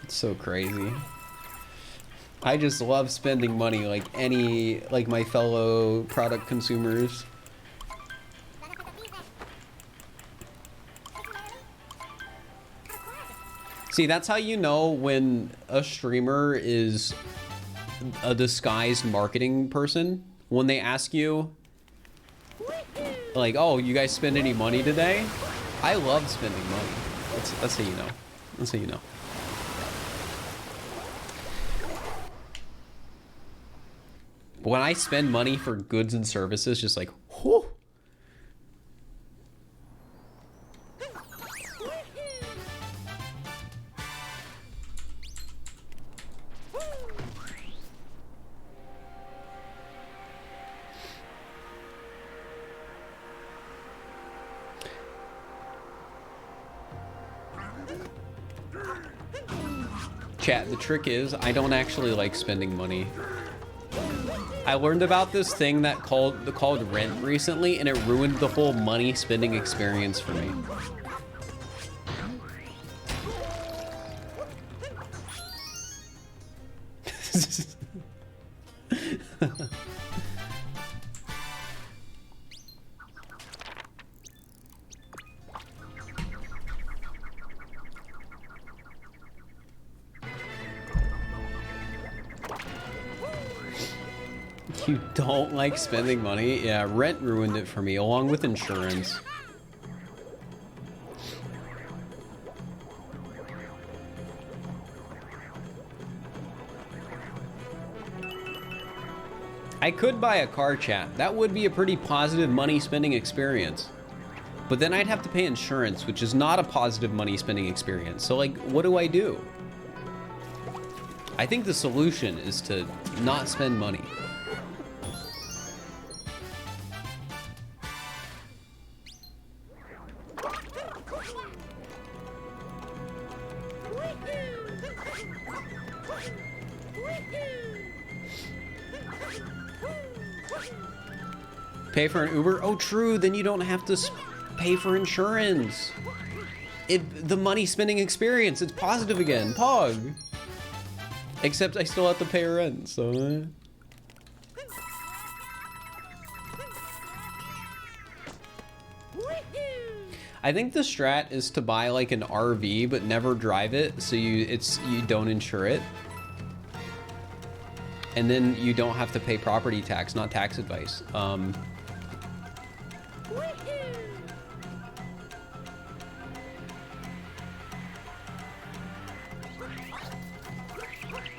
It's so crazy. I just love spending money like my fellow product consumers. See, that's how you know when a streamer is a disguised marketing person. When they ask you, like, oh, you guys spend any money today? I love spending money. That's how you know. That's how you know. When I spend money for goods and services, just like, whoo. Chat, the trick is I don't actually like spending money. I learned about this thing that called rent recently, and it ruined the whole money spending experience for me. You don't like spending money? Yeah, rent ruined it for me, along with insurance. I could buy a car, chat. That would be a pretty positive money spending experience. But then I'd have to pay insurance, which is not a positive money spending experience. So, like, what do I do? I think the solution is to not spend money. Pay for an Uber? Oh, true. Then you don't have to pay for insurance. The money spending experience. It's positive again. Pog. Except I still have to pay rent, so. I think the strat is to buy like an RV but never drive it, so you don't insure it. And then you don't have to pay property tax, not tax advice.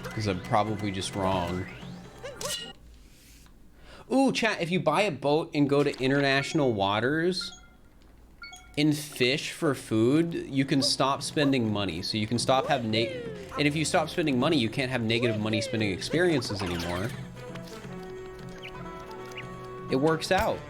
Because I'm probably just wrong. Ooh, chat, if you buy a boat and go to international waters and fish for food, you can stop spending money. So you can stop having and if you stop spending money, you can't have negative money spending experiences anymore. It works out.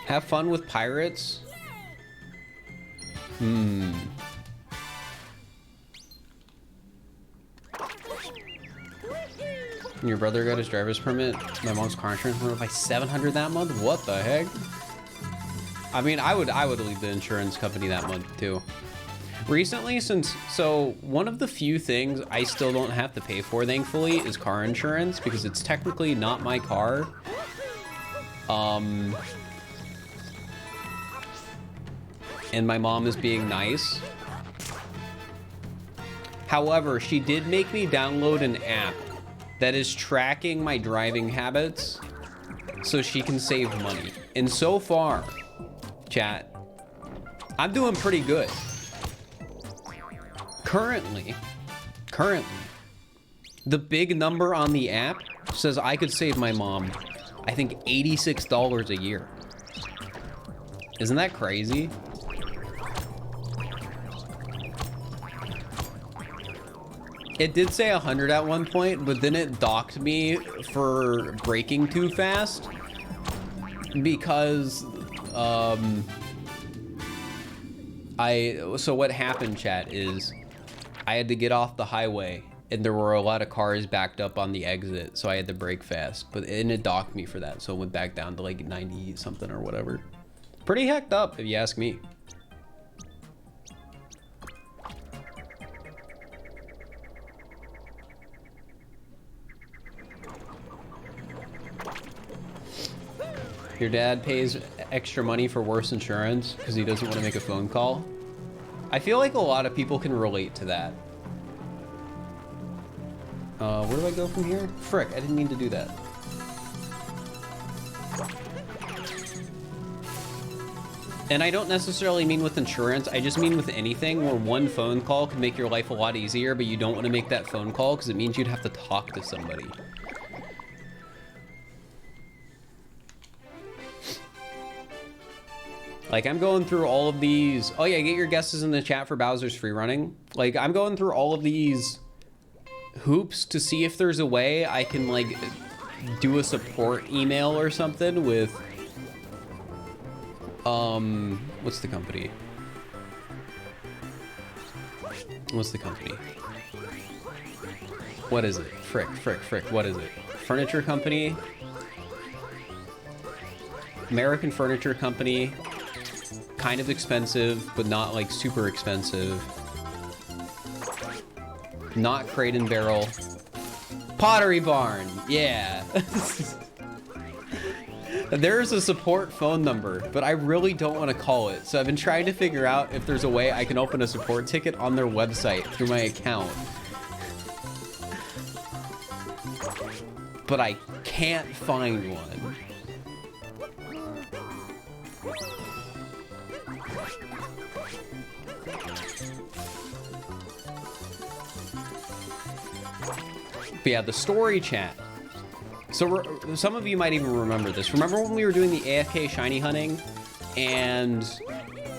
Have fun with pirates? Your brother got his driver's permit. My mom's car insurance went up by $700 that month. What the heck? I mean, I would leave the insurance company that month too. Recently, so one of the few things I still don't have to pay for, thankfully, is car insurance because it's technically not my car. And my mom is being nice. However, she did make me download an app that is tracking my driving habits so she can save money. And so far, chat, I'm doing pretty good. Currently, Currently. The big number on the app says I could save my mom, I think, $86 a year. Isn't that crazy? It did say 100 at one point, but then it docked me for braking too fast because so what happened, chat, is I had to get off the highway and there were a lot of cars backed up on the exit, so I had to brake fast, but it docked me for that, so it went back down to like 90 something or whatever. Pretty hecked up, if you ask me. Your dad pays extra money for worse insurance because he doesn't want to make a phone call. I feel like a lot of people can relate to that. Where do I go from here? Frick, I didn't mean to do that. And I don't necessarily mean with insurance, I just mean with anything where one phone call can make your life a lot easier, but you don't want to make that phone call because it means you'd have to talk to somebody. Like, I'm going through all of these. Oh yeah, get your guesses in the chat for Bowser's free running. Like, I'm going through all of these hoops to see if there's a way I can, like, do a support email or something with, what's the company? What's the company? What is it? Frick, what is it? Furniture company? American furniture company. Kind of expensive, but not like super expensive. Not Crate and Barrel. Pottery Barn, yeah. There's a support phone number, but I really don't want to call it. So I've been trying to figure out if there's a way I can open a support ticket on their website through my account. But I can't find one. But yeah, the story chat. So some of you might even remember this. Remember when we were doing the AFK shiny hunting and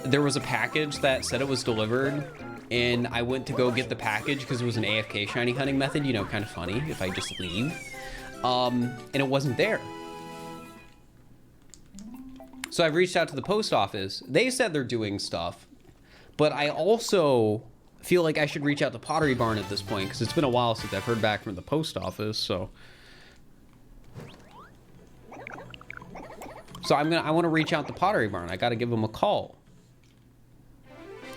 there was a package that said it was delivered and I went to go get the package because it was an AFK shiny hunting method, you know, kind of funny if I just leave. And it wasn't there. So I've reached out to the post office. They said they're doing stuff, but I also feel like I should reach out to Pottery Barn at this point because it's been a while since I've heard back from the post office. So I want to reach out to Pottery Barn. I got to give them a call.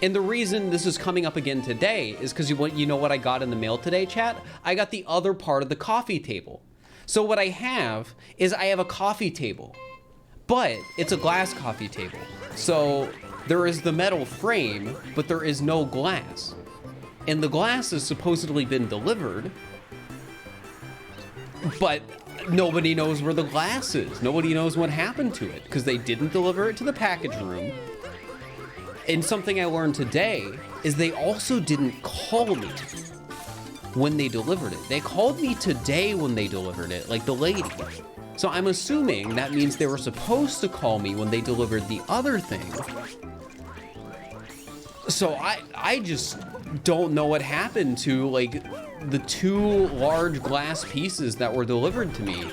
And the reason this is coming up again today is because you know what I got in the mail today, chat? I got the other part of the coffee table. So what I have is I have a coffee table, but it's a glass coffee table. So there is the metal frame, but there is no glass. And the glass has supposedly been delivered, but nobody knows where the glass is. Nobody knows what happened to it because they didn't deliver it to the package room. And something I learned today is they also didn't call me when they delivered it. They called me today when they delivered it, like the lady. So I'm assuming that means they were supposed to call me when they delivered the other thing. So I just don't know what happened to like the 2 large glass pieces that were delivered to me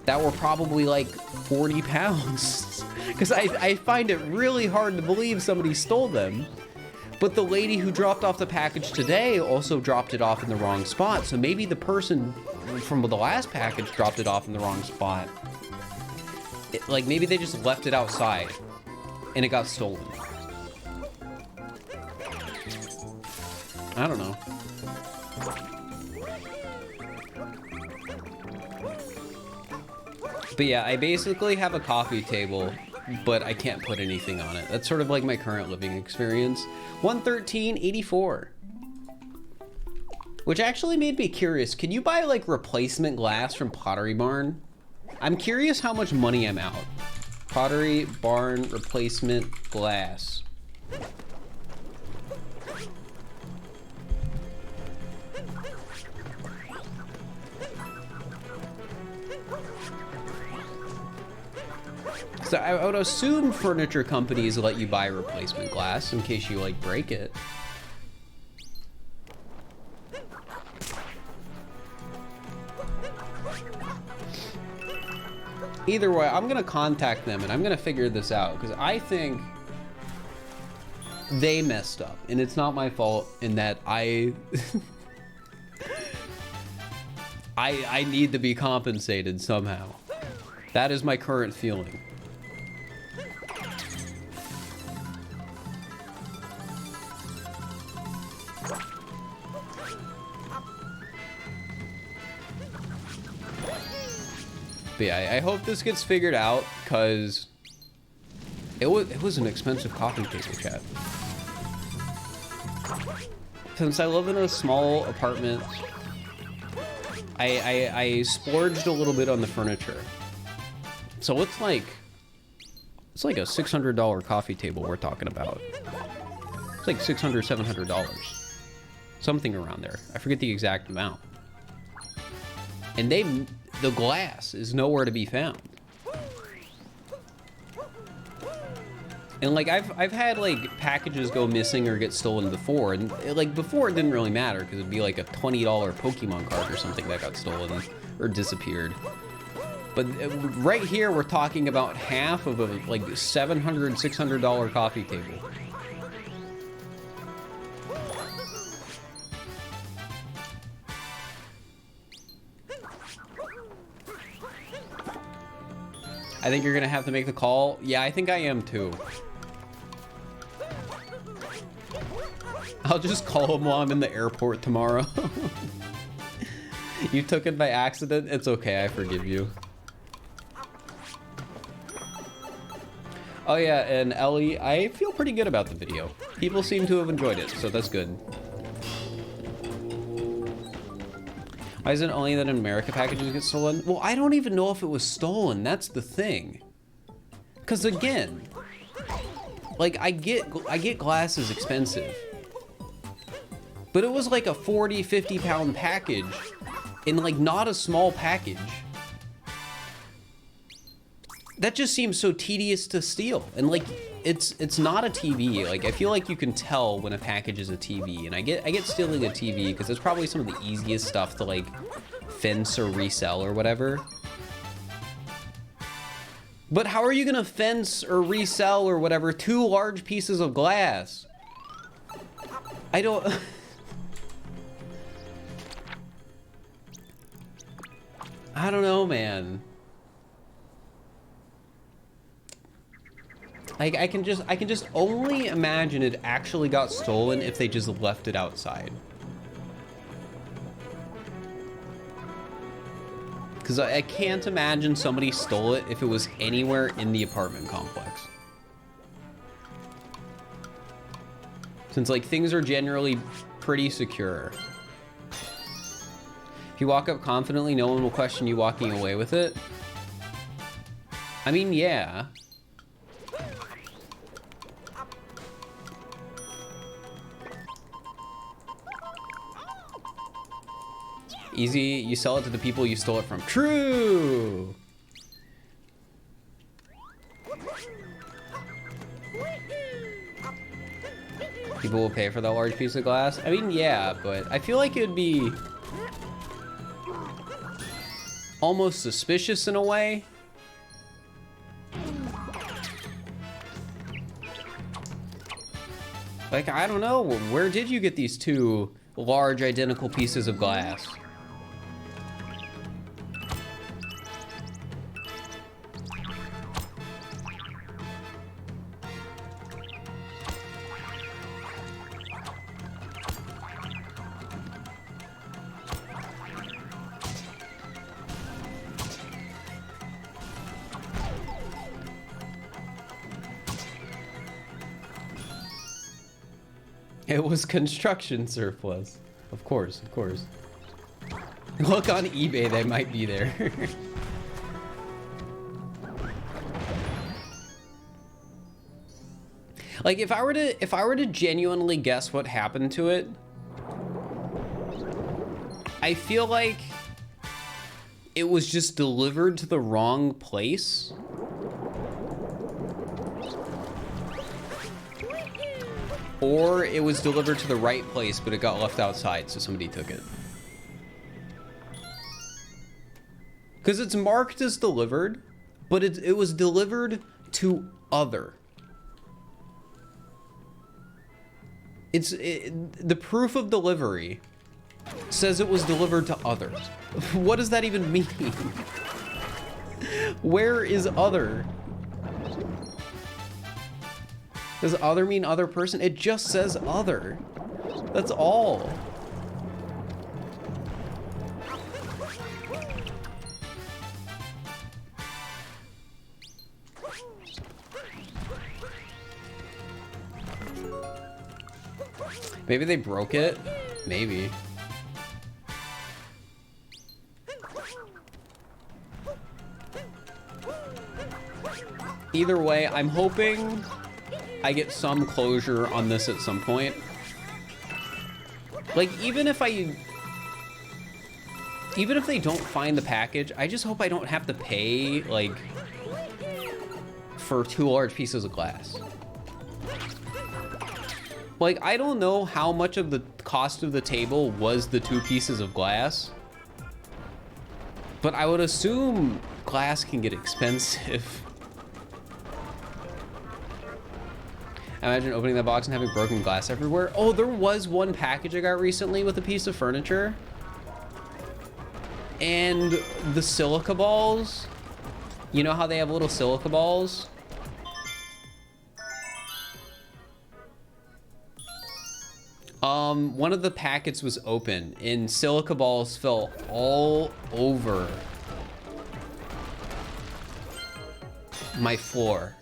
that were probably like 40 pounds. Because I find it really hard to believe somebody stole them. But the lady who dropped off the package today also dropped it off in the wrong spot. So maybe the person from the last package dropped it off in the wrong spot. Like maybe they just left it outside and it got stolen. I don't know. But yeah, I basically have a coffee table, but I can't put anything on it. That's sort of like my current living experience. 113.84. Which actually made me curious. Can you buy like replacement glass from Pottery Barn? I'm curious how much money I'm out. Pottery Barn replacement glass. So I would assume furniture companies let you buy replacement glass in case you like break it. Either way, I'm gonna contact them and I'm gonna figure this out because I think they messed up and it's not my fault in that I need to be compensated somehow. That is my current feeling. But yeah, I hope this gets figured out because it was an expensive coffee table, chat. Since I live in a small apartment, I splurged a little bit on the furniture. So it's like a $600 coffee table we're talking about. It's like $600, $700. Something around there. I forget the exact amount. And the glass is nowhere to be found. And like I've had like packages go missing or get stolen before, and like before it didn't really matter because it'd be like a $20 Pokemon card or something that got stolen or disappeared. But right here we're talking about half of a like $700, $600 coffee table. I think you're gonna have to make the call. Yeah, I think I am too. I'll just call him while I'm in the airport tomorrow. You took it by accident. It's okay, I forgive you. Oh yeah, and Ellie, I feel pretty good about the video. People seem to have enjoyed it, so that's good. Why is it only that in America packages get stolen? Well, I don't even know if it was stolen. That's the thing. Because again, like I get glass is expensive, but it was like a 40, 50 pound package and like not a small package. That just seems so tedious to steal. And like, it's not a TV. Like, I feel like you can tell when a package is a TV, and I get stealing a TV because it's probably some of the easiest stuff to like fence or resell or whatever. But how are you gonna fence or resell or whatever 2 large pieces of glass? I don't... I don't know, man. Like, I can just only imagine it actually got stolen if they just left it outside. Because I can't imagine somebody stole it if it was anywhere in the apartment complex. Since, like, things are generally pretty secure. If you walk up confidently, no one will question you walking away with it. I mean, yeah. Easy, you sell it to the people you stole it from. True! People will pay for that large piece of glass? I mean, yeah, but I feel like it would be almost suspicious in a way. Like, I don't know, where did you get these 2 large identical pieces of glass? It was construction surplus. Of course, of course. Look on eBay, they might be there. Like, if I were to genuinely guess what happened to it, I feel like it was just delivered to the wrong place. or it was delivered to the right place, but it got left outside, so somebody took it. Because it's marked as delivered, but it was delivered to other. The proof of delivery says it was delivered to others. What does that even mean? Where is other? Does other mean other person? It just says other. That's all. Maybe they broke it? Maybe. Either way, I'm hoping I get some closure on this at some point. Like, even if they don't find the package, I just hope I don't have to pay, like, for 2 large pieces of glass. Like, I don't know how much of the cost of the table was the 2 pieces of glass, but I would assume glass can get expensive. Imagine opening that box and having broken glass everywhere. Oh, there was one package I got recently with a piece of furniture. And the silica balls, you know how they have little silica balls? One of the packets was open and silica balls fell all over my floor.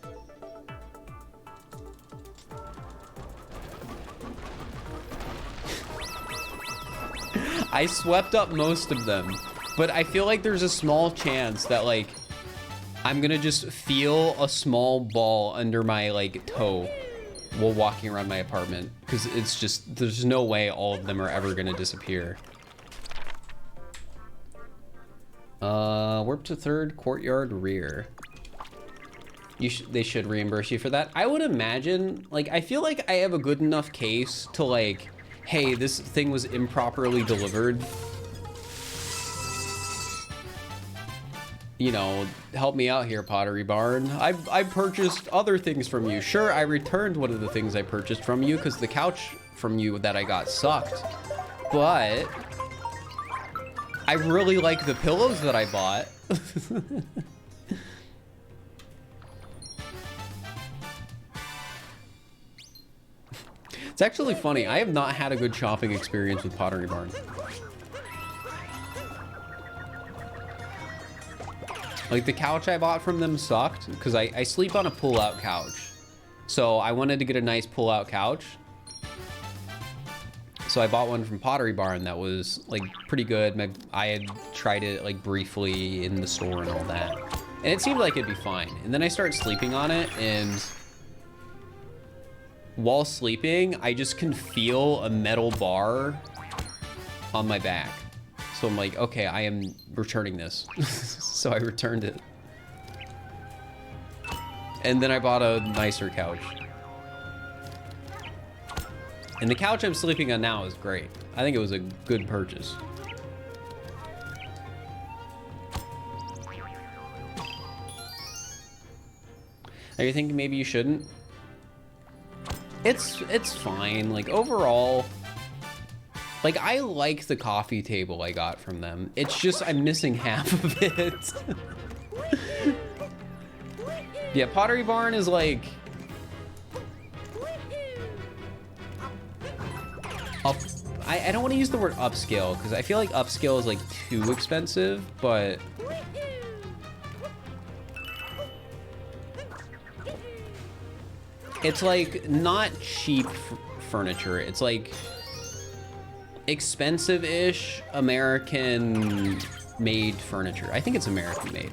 I swept up most of them, but I feel like there's a small chance that, like, I'm gonna just feel a small ball under my, like, toe while walking around my apartment, because it's just, there's no way all of them are ever gonna disappear. Warp to 3rd, courtyard, rear. They should reimburse you for that. I would imagine, like, I feel like I have a good enough case to, like, hey, this thing was improperly delivered. You know, help me out here, Pottery Barn. I purchased other things from you. Sure, I returned one of the things I purchased from you because the couch from you that I got sucked. But I really like the pillows that I bought. It's actually funny. I have not had a good shopping experience with Pottery Barn. Like, the couch I bought from them sucked because I sleep on a pull-out couch. So I wanted to get a nice pull-out couch. So I bought one from Pottery Barn that was, like, pretty good. I had tried it, like, briefly in the store and all that. And it seemed like it'd be fine. And then I started sleeping on it, and while sleeping, I just can feel a metal bar on my back. So I'm like, okay, I am returning this. So I returned it. And then I bought a nicer couch. And the couch I'm sleeping on now is great. I think it was a good purchase. Are you thinking maybe you shouldn't? It's fine. Like, overall, like, I like the coffee table I got from them. It's just I'm missing half of it. Yeah, Pottery Barn is like up. I don't want to use the word upscale because I feel like upscale is like too expensive, but it's like not cheap furniture. It's like expensive-ish American-made furniture. I think it's American-made.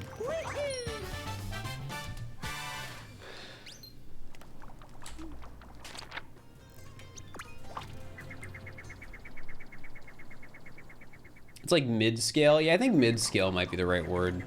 It's like mid-scale. Yeah, I think mid-scale might be the right word.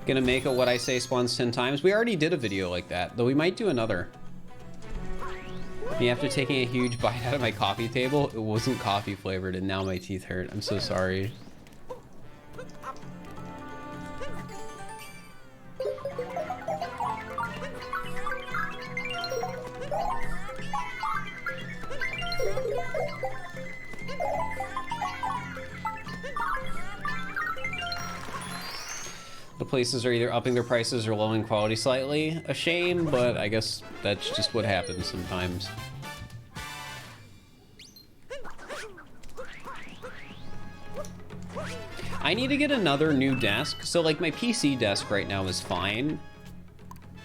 Gonna make a what I say spawns 10 times. We already did a video like that, though we might do another. Me after taking a huge bite out of my coffee table, it wasn't coffee flavored and now my teeth hurt. I'm so sorry. The places are either upping their prices or lowering quality slightly. A shame, but I guess that's just what happens sometimes. I need to get another new desk. So like my PC desk right now is fine,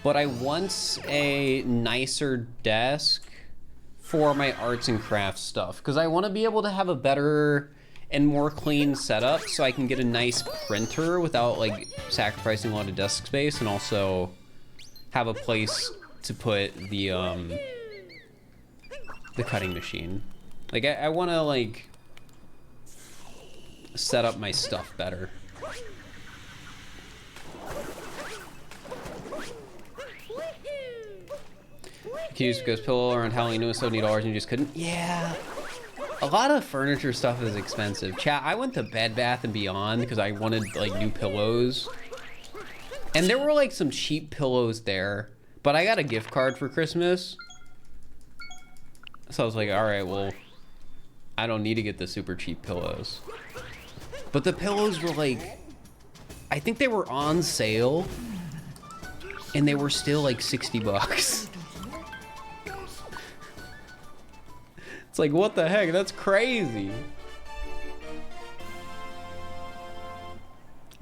but I want a nicer desk for my arts and crafts stuff because I want to be able to have a better and more clean setup so I can get a nice printer without like sacrificing a lot of desk space, and also have a place to put the cutting machine. Like I want to like set up my stuff better. Accused because pillow around Halloween was $70 and you just couldn't. Yeah. A lot of furniture stuff is expensive. Chat, I went to Bed Bath & Beyond because I wanted like new pillows. And there were like some cheap pillows there, but I got a gift card for Christmas. So I was like, all right, well, I don't need to get the super cheap pillows. But the pillows were like, I think they were on sale and they were still like 60 bucks. It's like, what the heck? That's crazy.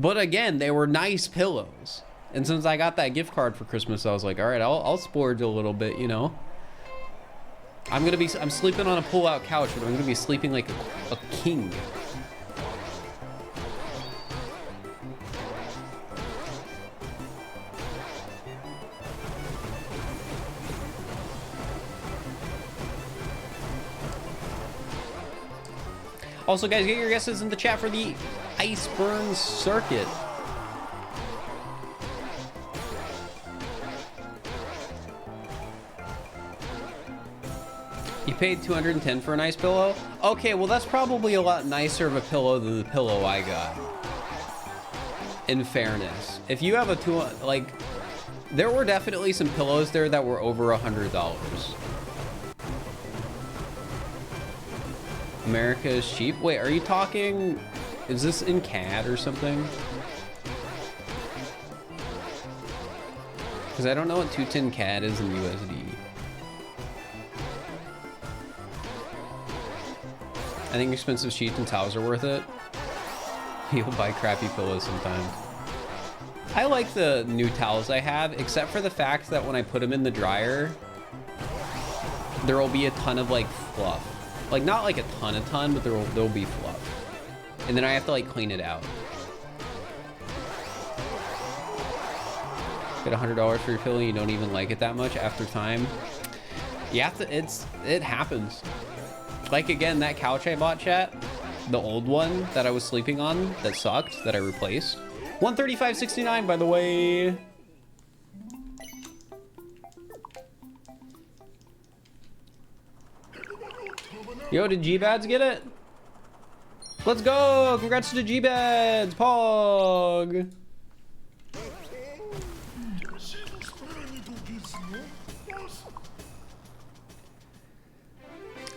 But again, they were nice pillows. And since I got that gift card for Christmas, I was like, all right, I'll splurge a little bit, you know? I'm sleeping on a pull-out couch, but I'm gonna be sleeping like a king. Also, guys, get your guesses in the chat for the Ice Burn Circuit. You paid $210 for a nice pillow? Okay, well, that's probably a lot nicer of a pillow than the pillow I got. In fairness. If you have a like, there were definitely some pillows there that were over $100. America is cheap. Wait, are you talking? Is this in CAD or something? Because I don't know what 210 CAD is in USD. I think expensive sheets and towels are worth it. You'll buy crappy pillows sometimes. I like the new towels I have, except for the fact that when I put them in the dryer, there will be a ton of like fluff. Like not like a ton, but there'll be fluff. And then I have to like clean it out. Get $100 for your pillow, you don't even like it that much after time. You have to, it happens. Like again, that couch I bought, chat, the old one that I was sleeping on that sucked, that I replaced. $135.69, by the way. Yo, did G-Bads get it? Let's go! Congrats to G-Bads! Pog!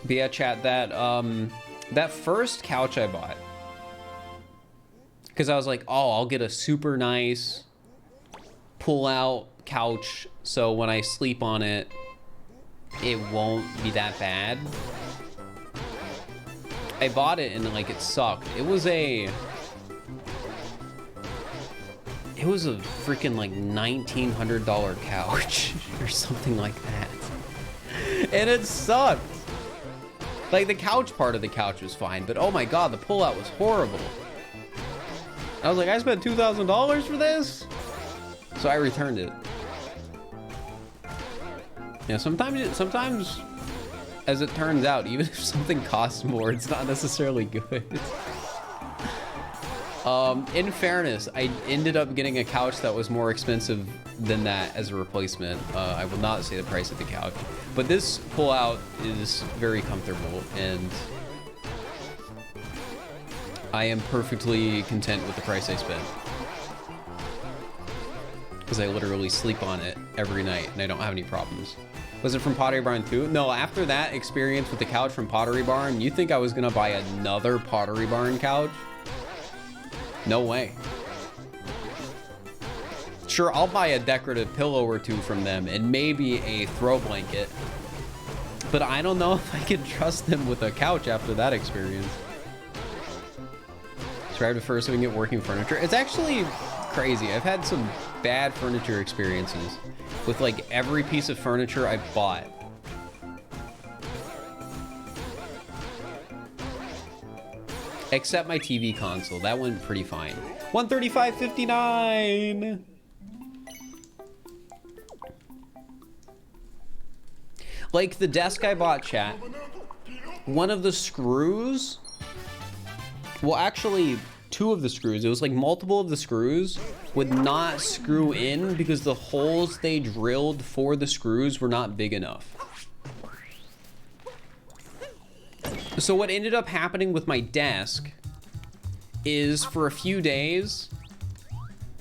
But yeah, chat, that first couch I bought, because I was like, oh, I'll get a super nice pull-out couch, so when I sleep on it, it won't be that bad. I bought it and like it sucked. It was a freaking like $1,900 couch or something like that, and it sucked. Like the couch part of the couch was fine, but oh my god, the pullout was horrible. I was like, I spent $2,000 for this, so I returned it. Yeah, sometimes, as it turns out, even if something costs more, it's not necessarily good. In fairness, I ended up getting a couch that was more expensive than that as a replacement. I will not say the price of the couch, but this pull-out is very comfortable, and I am perfectly content with the price I spent. Because I literally sleep on it every night, and I don't have any problems. Was it from Pottery Barn too? No, after that experience with the couch from Pottery Barn, you think I was gonna buy another Pottery Barn couch? No way. Sure, I'll buy a decorative pillow or two from them and maybe a throw blanket, but I don't know if I can trust them with a couch after that experience. Subscribe to first so we can get working furniture. It's actually crazy. I've had some bad furniture experiences with like every piece of furniture I bought. Except my TV console. That went pretty fine. 135.59. Like the desk I bought, chat, one of the screws, well, actually two of the screws, it was like multiple of the screws would not screw in because the holes they drilled for the screws were not big enough. So what ended up happening with my desk is for a few days,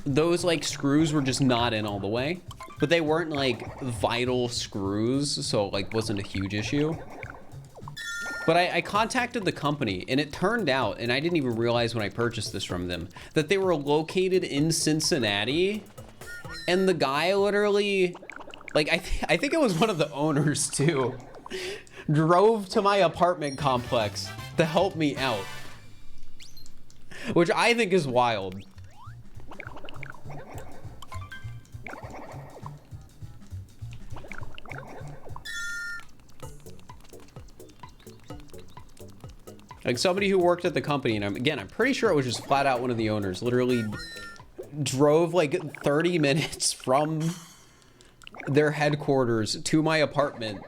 those like screws were just not in all the way, but they weren't like vital screws, so it like wasn't a huge issue. But I contacted the company, and it turned out, and I didn't even realize when I purchased this from them, that they were located in Cincinnati, and the guy literally, like I think it was one of the owners too, drove to my apartment complex to help me out, which I think is wild. Like somebody who worked at the company, and I'm pretty sure it was just flat out one of the owners, literally drove like 30 minutes from their headquarters to my apartment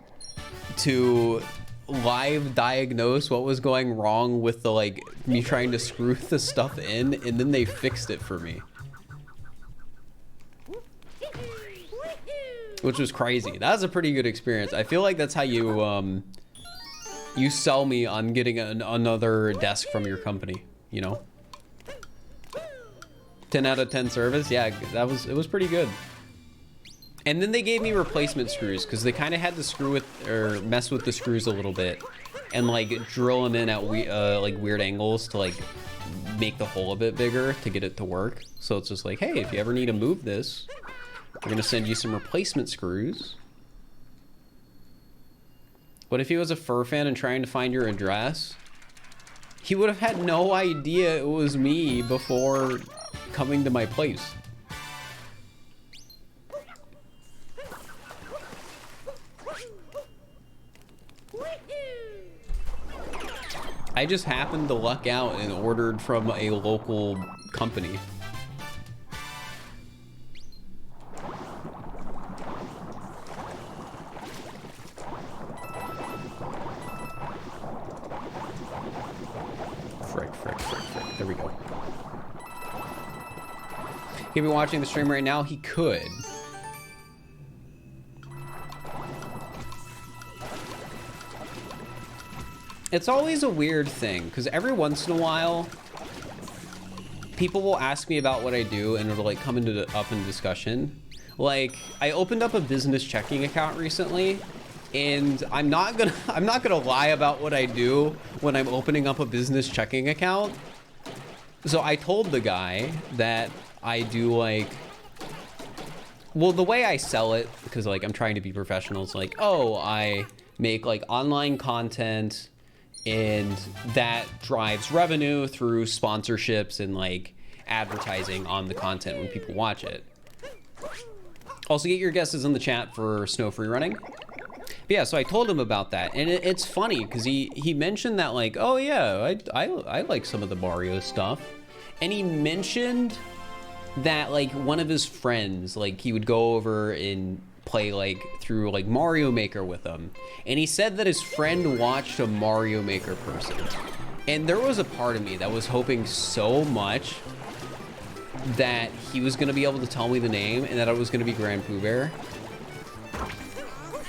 to live diagnose what was going wrong with the like me trying to screw the stuff in, and then they fixed it for me, which was crazy. That was a pretty good experience. I feel like that's how you you sell me on getting another desk from your company, you know? 10 out of 10 service. Yeah, it was pretty good. And then they gave me replacement screws because they kind of had to screw with or mess with the screws a little bit and like drill them in at like weird angles to like make the hole a bit bigger to get it to work. So it's just like, hey, if you ever need to move this, we're gonna send you some replacement screws. What if he was a fur fan and trying to find your address? He would have had no idea it was me before coming to my place. I just happened to luck out and ordered from a local company. Frick. There we go. He'd be watching the stream right now. He could. It's always a weird thing because every once in a while people will ask me about what I do and it'll like come up in discussion. Like I opened up a business checking account recently, and I'm not gonna lie about what I do when I'm opening up a business checking account. So I told the guy that I do like, well, the way I sell it, because like I'm trying to be professional, it's like, oh, I make like online content and that drives revenue through sponsorships and like advertising on the content when people watch it. Also, get your guesses in the chat for snow free running. But yeah, so I told him about that, and it's funny because he mentioned that like, oh yeah, I like some of the Mario stuff, and he mentioned that like one of his friends, like he would go over and play like through like Mario Maker with him, and he said that his friend watched a Mario Maker person, and there was a part of me that was hoping so much that he was going to be able to tell me the name and that it was going to be Grand Pooh Bear.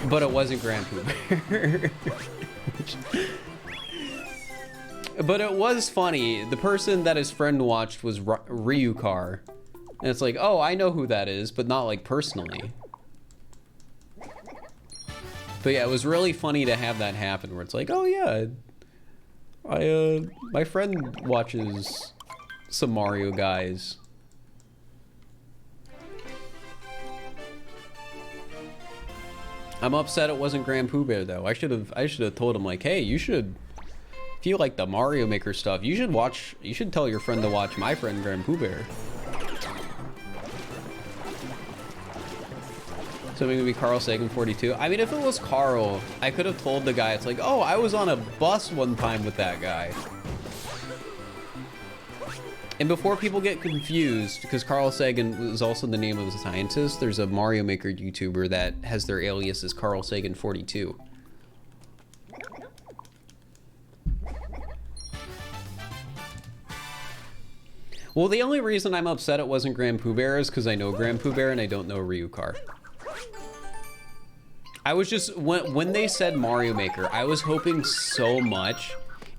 But it wasn't Grand Pooh Bear. But it was funny. The person that his friend watched was Ryukar. And it's like, oh, I know who that is, but not like personally. But yeah, it was really funny to have that happen where it's like, oh yeah, my friend watches some Mario guys. I'm upset it wasn't Grand Pooh Bear though. I should have told him like, hey, you should, if you like the Mario Maker stuff, you should tell your friend to watch my friend Grand Pooh Bear. So maybe Carl Sagan 42. I mean, if it was Carl, I could have told the guy, it's like, oh, I was on a bus one time with that guy. And before people get confused, because Carl Sagan is also the name of the scientist, there's a Mario Maker YouTuber that has their alias as Carl Sagan 42. Well, the only reason I'm upset it wasn't Grand Pooh Bear is because I know Grand Pooh Bear and I don't know Ryukar. I was just, when they said Mario Maker, I was hoping so much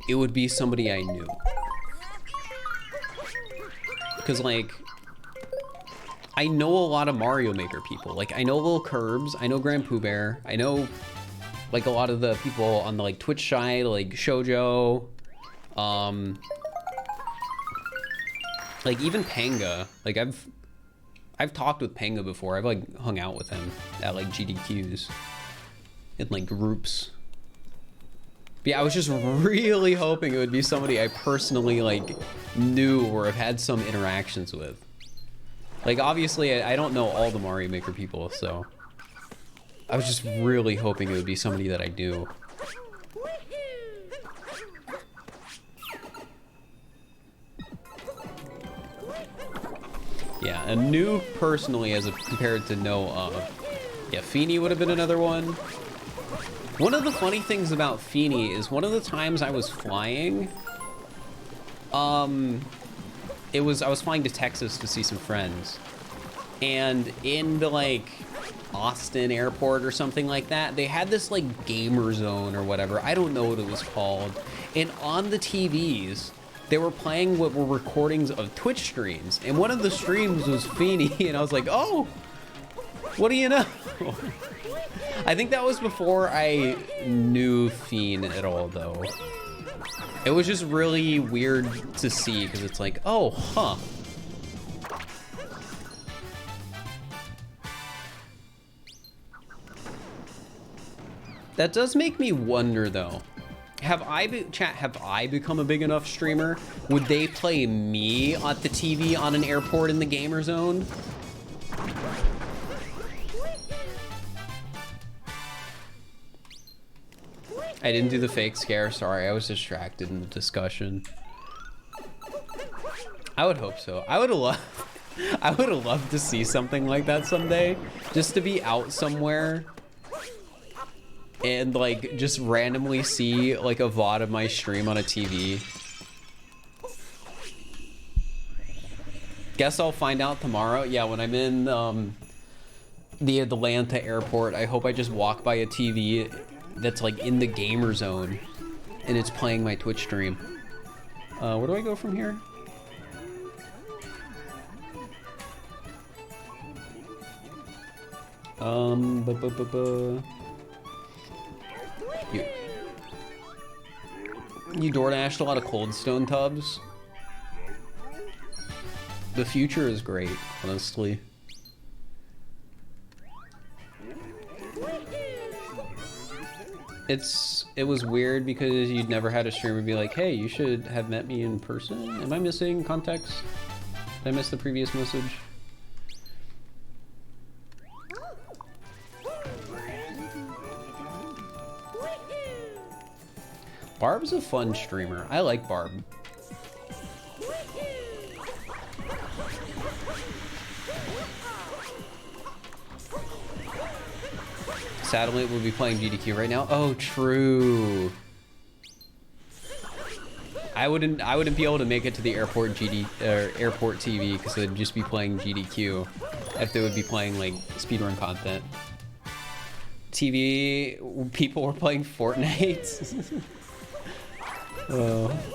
it would be somebody I knew. Because, like, I know a lot of Mario Maker people. Like, I know Lil Curbs, I know Grand Pooh Bear, I know, like, a lot of the people on the, like, Twitch side, like, Shoujo, like, even Panga. Like, I've talked with Panga before. I've, like, hung out with him at, like, GDQs. In like groups. But yeah, I was just really hoping it would be somebody I personally like knew or have had some interactions with. Like obviously I don't know all the Mario Maker people, so I was just really hoping it would be somebody that I knew. Yeah, a new personally as compared to know of. Yeah, Feeny would have been another one. One of the funny things about Feeny is one of the times I was flying, I was flying to Texas to see some friends, and in the like Austin airport or something like that, they had this like gamer zone or whatever. I don't know what it was called. And on the TVs, they were playing what were recordings of Twitch streams, and one of the streams was Feeny, and I was like, oh, what do you know? I think that was before I knew Fiend at all, though. It was just really weird to see, because it's like, oh, huh. That does make me wonder, though. Have I become a big enough streamer? Would they play me at the TV on an airport in the gamer zone? I didn't do the fake scare, sorry, I was distracted in the discussion. I would hope so. I would have loved to see something like that someday. Just to be out somewhere and like just randomly see like a VOD of my stream on a TV. Guess I'll find out tomorrow. Yeah, when I'm in the Atlanta airport, I hope I just walk by a TV that's like in the gamer zone and it's playing my Twitch stream. Where do I go from here? You DoorDashed a lot of Cold Stone tubs? The future is great, honestly. It was weird because you'd never had a streamer be like, hey, you should have met me in person. Am I missing context? Did I miss the previous message? Barb's a fun streamer. I like Barb. Satellite will be playing GDQ right now. Oh, true. I wouldn't be able to make it to the airport airport TV because they'd just be playing GDQ if they would be playing like speedrun content. TV people were playing Fortnite.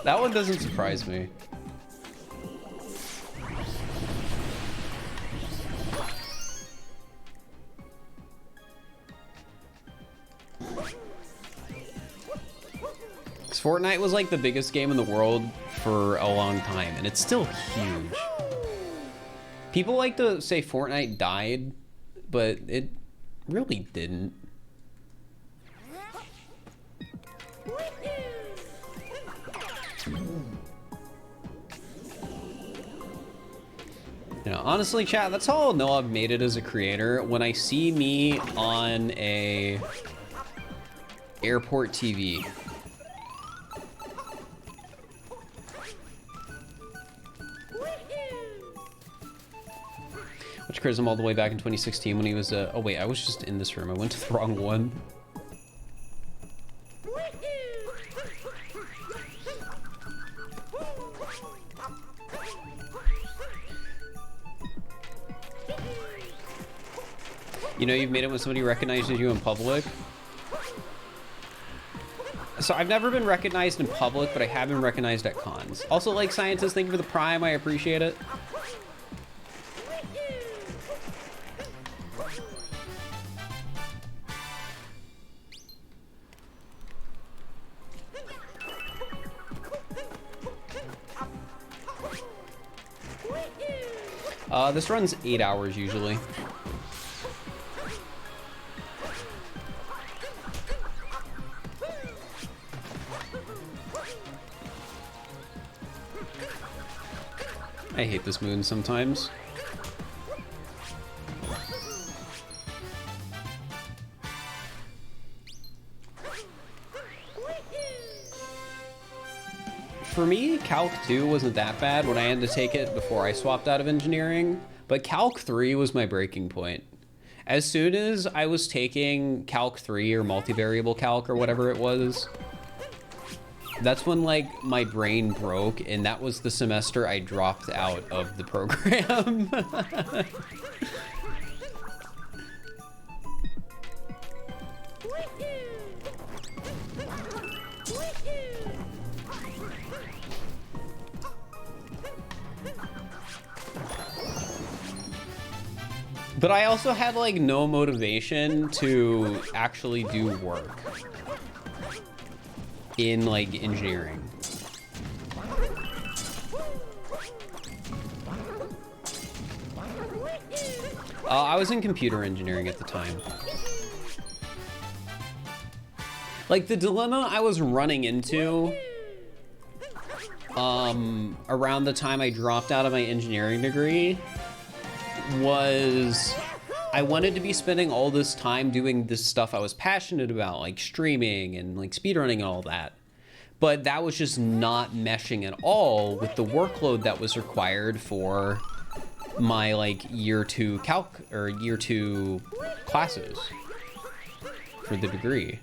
That one doesn't surprise me. Fortnite was like the biggest game in the world for a long time, and it's still huge. People like to say Fortnite died, but it really didn't. You know, honestly, chat, that's how I'll know I've made it as a creator. When I see me on a airport TV. Watch Chrism all the way back in 2016 when he was oh wait, I was just in this room. I went to the wrong one. You know, you've made it when somebody recognizes you in public. So I've never been recognized in public, but I have been recognized at cons. Also, like, scientists, thank you for the Prime. I appreciate it. This runs 8 hours usually. I hate this moon sometimes. For me, Calc 2 wasn't that bad when I had to take it before I swapped out of engineering, but Calc 3 was my breaking point. As soon as I was taking Calc 3 or multivariable calc or whatever it was, that's when like my brain broke, and that was the semester I dropped out of the program. But I also had like no motivation to actually do work in like engineering. I was in computer engineering at the time. Like the dilemma I was running into around the time I dropped out of my engineering degree was I wanted to be spending all this time doing this stuff I was passionate about, like streaming and like speedrunning and all that. But that was just not meshing at all with the workload that was required for my like year 2 calc or year 2 classes for the degree.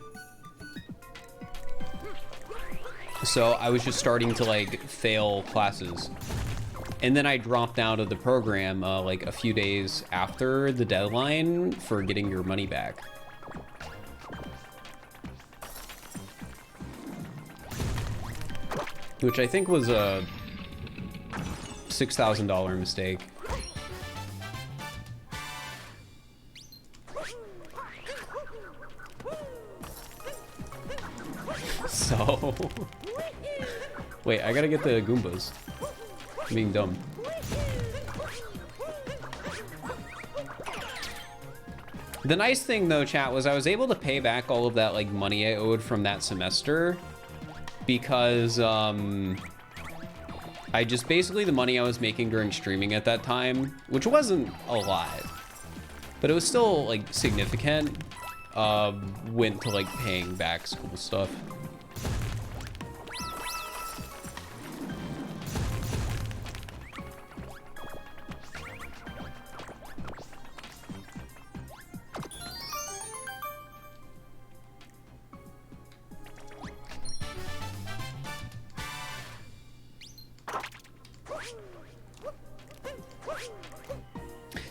So I was just starting to like fail classes. And then I dropped out of the program like a few days after the deadline for getting your money back. Which I think was a $6,000 mistake. So... Wait, I gotta get the Goombas. I'm being dumb. The nice thing though, chat, was I was able to pay back all of that like money I owed from that semester because I just basically the money I was making during streaming at that time, which wasn't a lot, but it was still like significant, went to like paying back school stuff.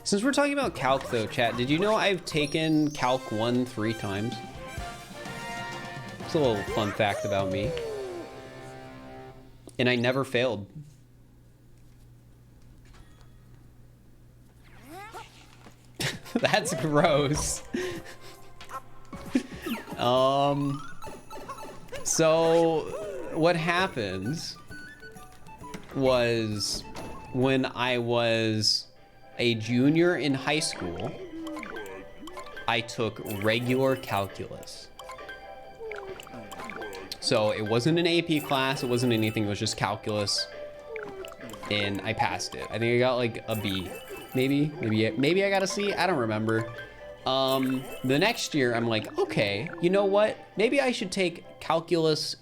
Since we're talking about calc though, chat, did you know I've taken calc 1 3 times? It's a little fun fact about me. And I never failed. That's gross. So what happened was when I was a junior in high school, I took regular calculus. So it wasn't an AP class, it wasn't anything, it was just calculus. And I passed it. I think I got like a B. Maybe I got a C, I don't remember. The next year I'm like, okay, you know what? Maybe I should take calculus,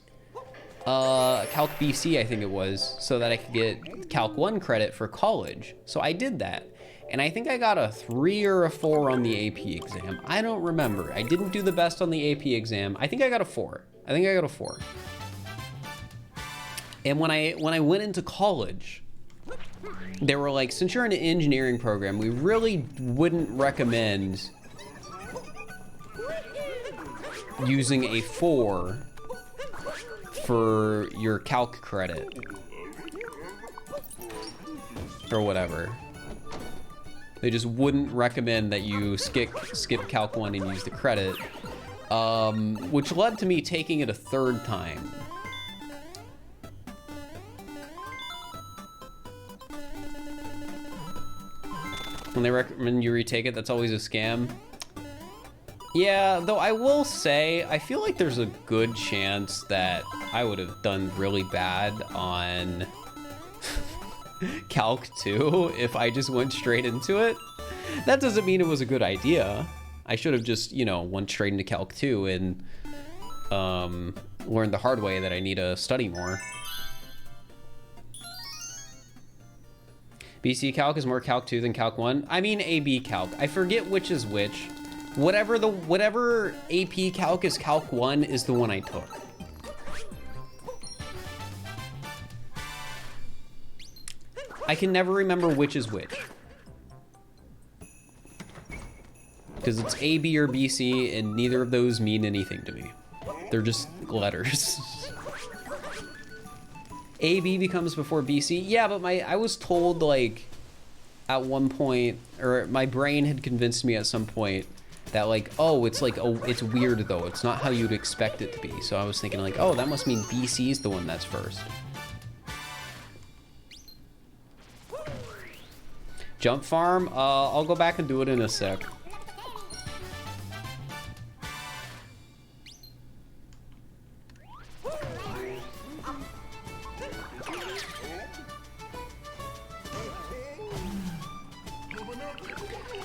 Calc BC I think it was, so that I could get Calc 1 credit for college. So I did that. And I think I got a 3 or a 4 on the AP exam. I don't remember. I didn't do the best on the AP exam. I think I got a 4. And when I went into college, they were like, since you're in an engineering program, we really wouldn't recommend using a 4 for your calc credit or whatever. They just wouldn't recommend that you skip calc 1 and use the credit, which led to me taking it a 3rd time. When they recommend you retake it, that's always a scam. Yeah, though I will say, I feel like there's a good chance that I would have done really bad on Calc 2 if I just went straight into it. That doesn't mean it was a good idea. I should have just, you know, went straight into Calc 2 and learned the hard way that I need to study more. BC Calc is more Calc 2 than Calc 1. I mean AB Calc. I forget which is which. Whatever AP Calc is Calc 1 is the one I took. I can never remember which is which. Because it's AB or BC, and neither of those mean anything to me. They're just letters. AB becomes before BC. Yeah, but I was told, like, at one point, or my brain had convinced me at some point that, like, oh, it's like, oh, it's weird though. It's not how you'd expect it to be. So I was thinking, like, oh, that must mean BC is the one that's first. Jump farm? I'll go back and do it in a sec.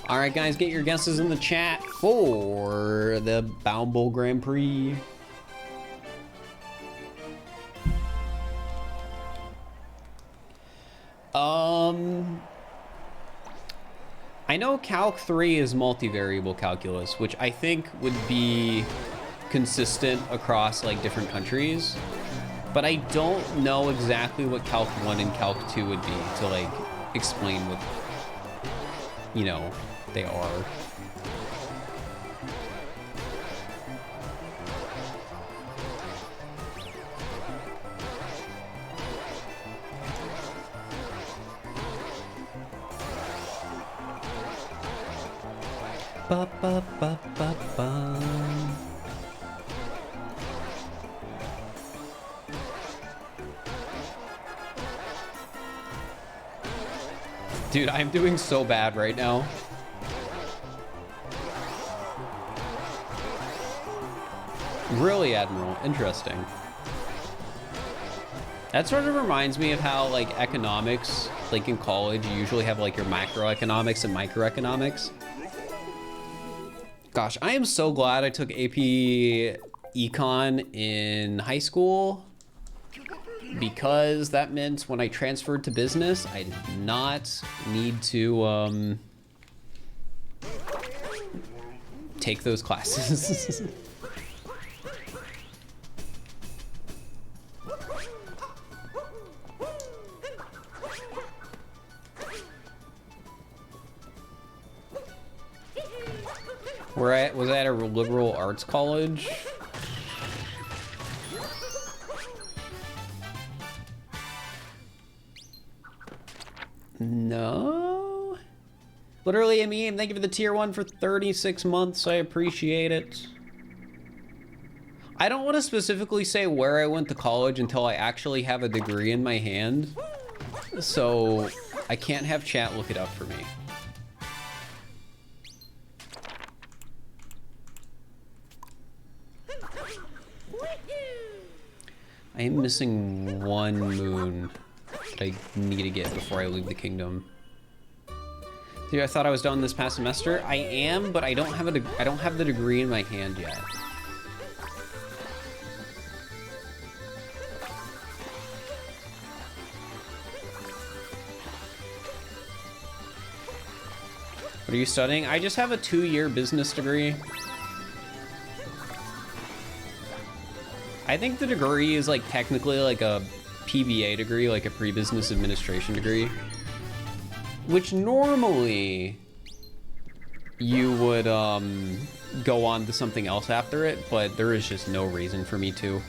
All right, guys, get your guesses in the chat for the Bound Bowl Grand Prix. I know Calc 3 is multivariable calculus, which I think would be consistent across like different countries, but I don't know exactly what Calc 1 and Calc 2 would be to like explain what, you know, they are. Ba, ba, ba, ba, ba. Dude, I'm doing so bad right now. Really, Admiral. Interesting. That sort of reminds me of how, like, economics, like in college, you usually have, like, your macroeconomics and microeconomics. Gosh, I am so glad I took AP Econ in high school, because that meant when I transferred to business, I did not need to take those classes. Was I at a liberal arts college? No. Literally, I mean, thank you for the tier 1 for 36 months. I appreciate it. I don't want to specifically say where I went to college until I actually have a degree in my hand. So I can't have chat look it up for me. I am missing one moon that I need to get before I leave the kingdom. Dude, I thought I was done this past semester. I am, but I don't have the degree in my hand yet. What are you studying? I just have a 2-year business degree. I think the degree is like technically like a PBA degree, like a pre-business administration degree, which normally you would go on to something else after it, but there is just no reason for me to.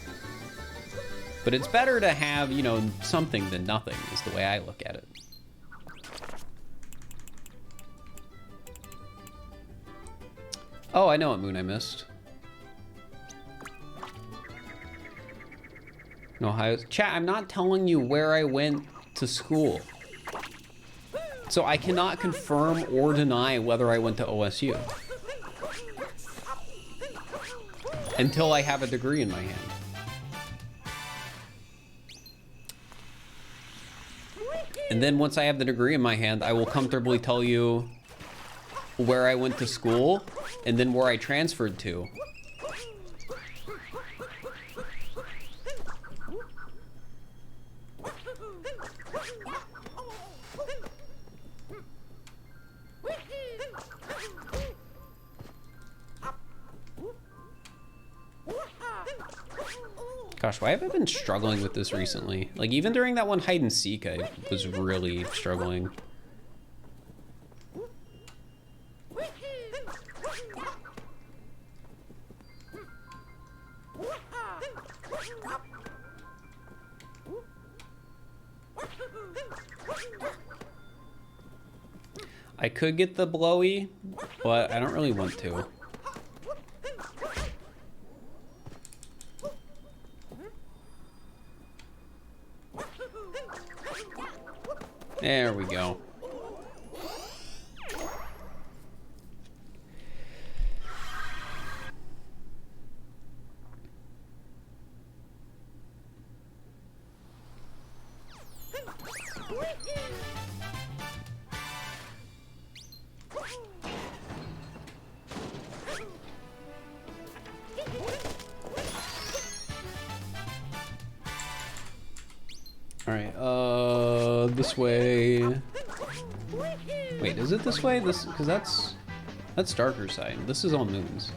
But it's better to have, you know, something than nothing is the way I look at it. Oh, I know what moon I missed. No, Ohio. Chat, I'm not telling you where I went to school. So I cannot confirm or deny whether I went to OSU. Until I have a degree in my hand. And then once I have the degree in my hand, I will comfortably tell you where I went to school and then where I transferred to. Gosh, why have I been struggling with this recently? Like, even during that one hide and seek, I was really struggling. I could get the blowy, but I don't really want to. There we go. Alright, this way. Wait, is it this way? This, because that's darker side. This is all moons.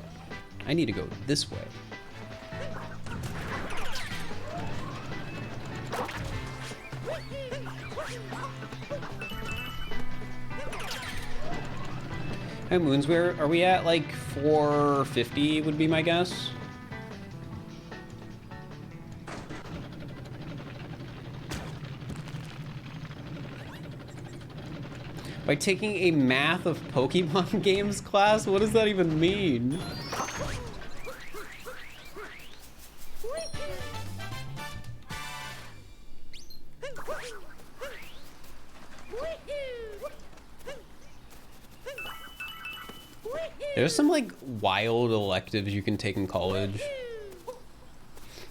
I need to go this way. Hey, moons, where are we at? Like 450 would be my guess. By taking a math of Pokemon games class? What does that even mean? There's some like wild electives you can take in college.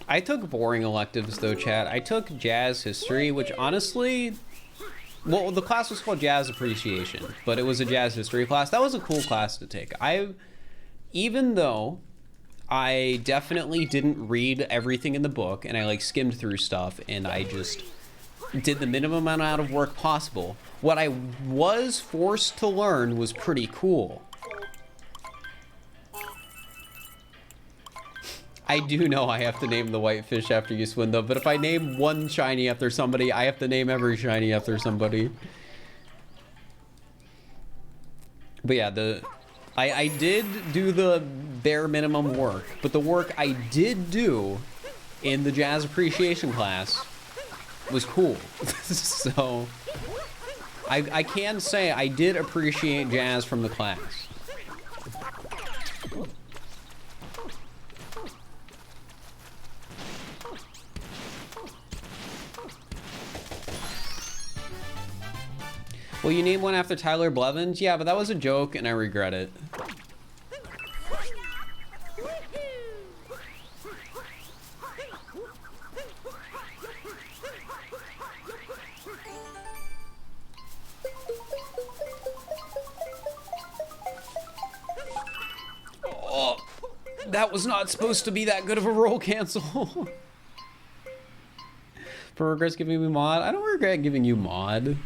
I took boring electives though, chat. I took jazz history, which honestly, well, the class was called Jazz Appreciation, but it was a jazz history class. That was a cool class to take. Even though I definitely didn't read everything in the book and I like skimmed through stuff and I just did the minimum amount of work possible, what I was forced to learn was pretty cool. I do know I have to name the white fish after you swim though, but if I name one shiny after somebody, I have to name every shiny after somebody. But yeah, I did do the bare minimum work, but the work I did do in the jazz appreciation class was cool. So I can say I did appreciate jazz from the class. Well, you named one after Tyler Blevins? Yeah, but that was a joke and I regret it. Oh, that was not supposed to be that good of a roll cancel. For regrets giving me mod? I don't regret giving you mod.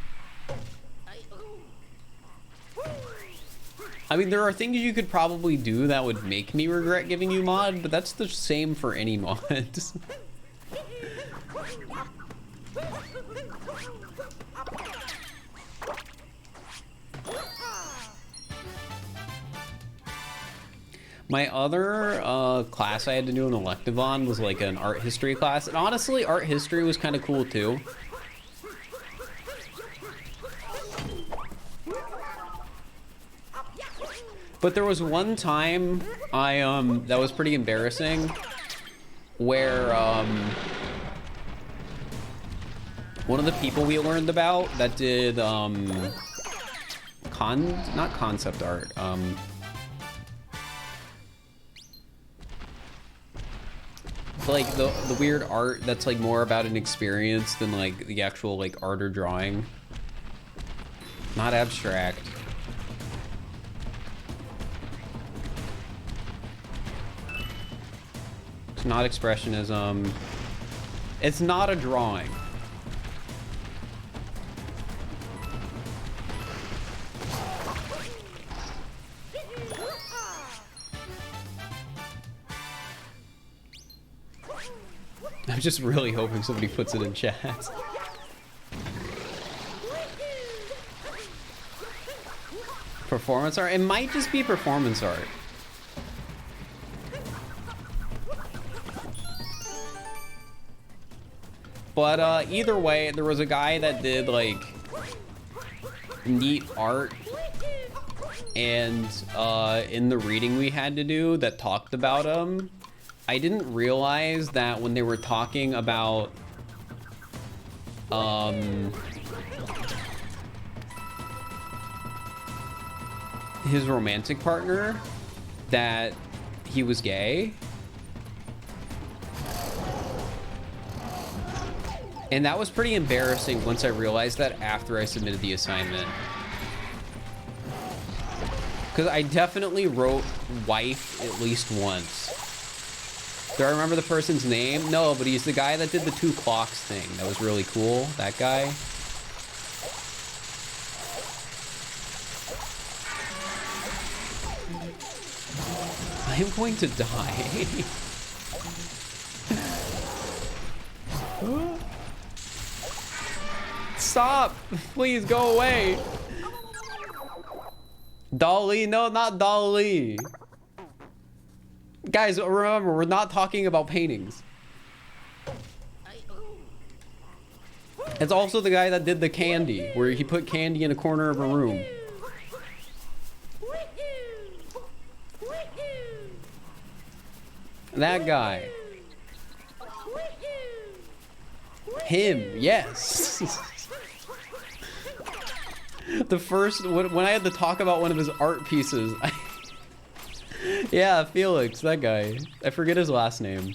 I mean, there are things you could probably do that would make me regret giving you mod, but that's the same for any mods. My other class I had to do an elective on was like an art history class, and honestly, art history was kind of cool too. But there was one time that was pretty embarrassing where one of the people we learned about that did not concept art, like the weird art that's like more about an experience than like the actual like art or drawing. Not abstract. It's not expressionism. It's not a drawing. I'm just really hoping somebody puts it in chat. Performance art? It might just be performance art. But either way, there was a guy that did like neat art, and in the reading we had to do that talked about him, I didn't realize that when they were talking about his romantic partner, that he was gay. And that was pretty embarrassing once I realized that after I submitted the assignment. Because I definitely wrote wife at least once. Do I remember the person's name? No, but he's the guy that did the 2 clocks thing. That was really cool, that guy. I am going to die. Stop! Please go away! Dolly? No, not Dolly! Guys, remember, we're not talking about paintings. It's also the guy that did the candy, where he put candy in a corner of a room. That guy. Him, yes. The first, when I had to talk about one of his art pieces, yeah, Felix, that guy. I forget his last name.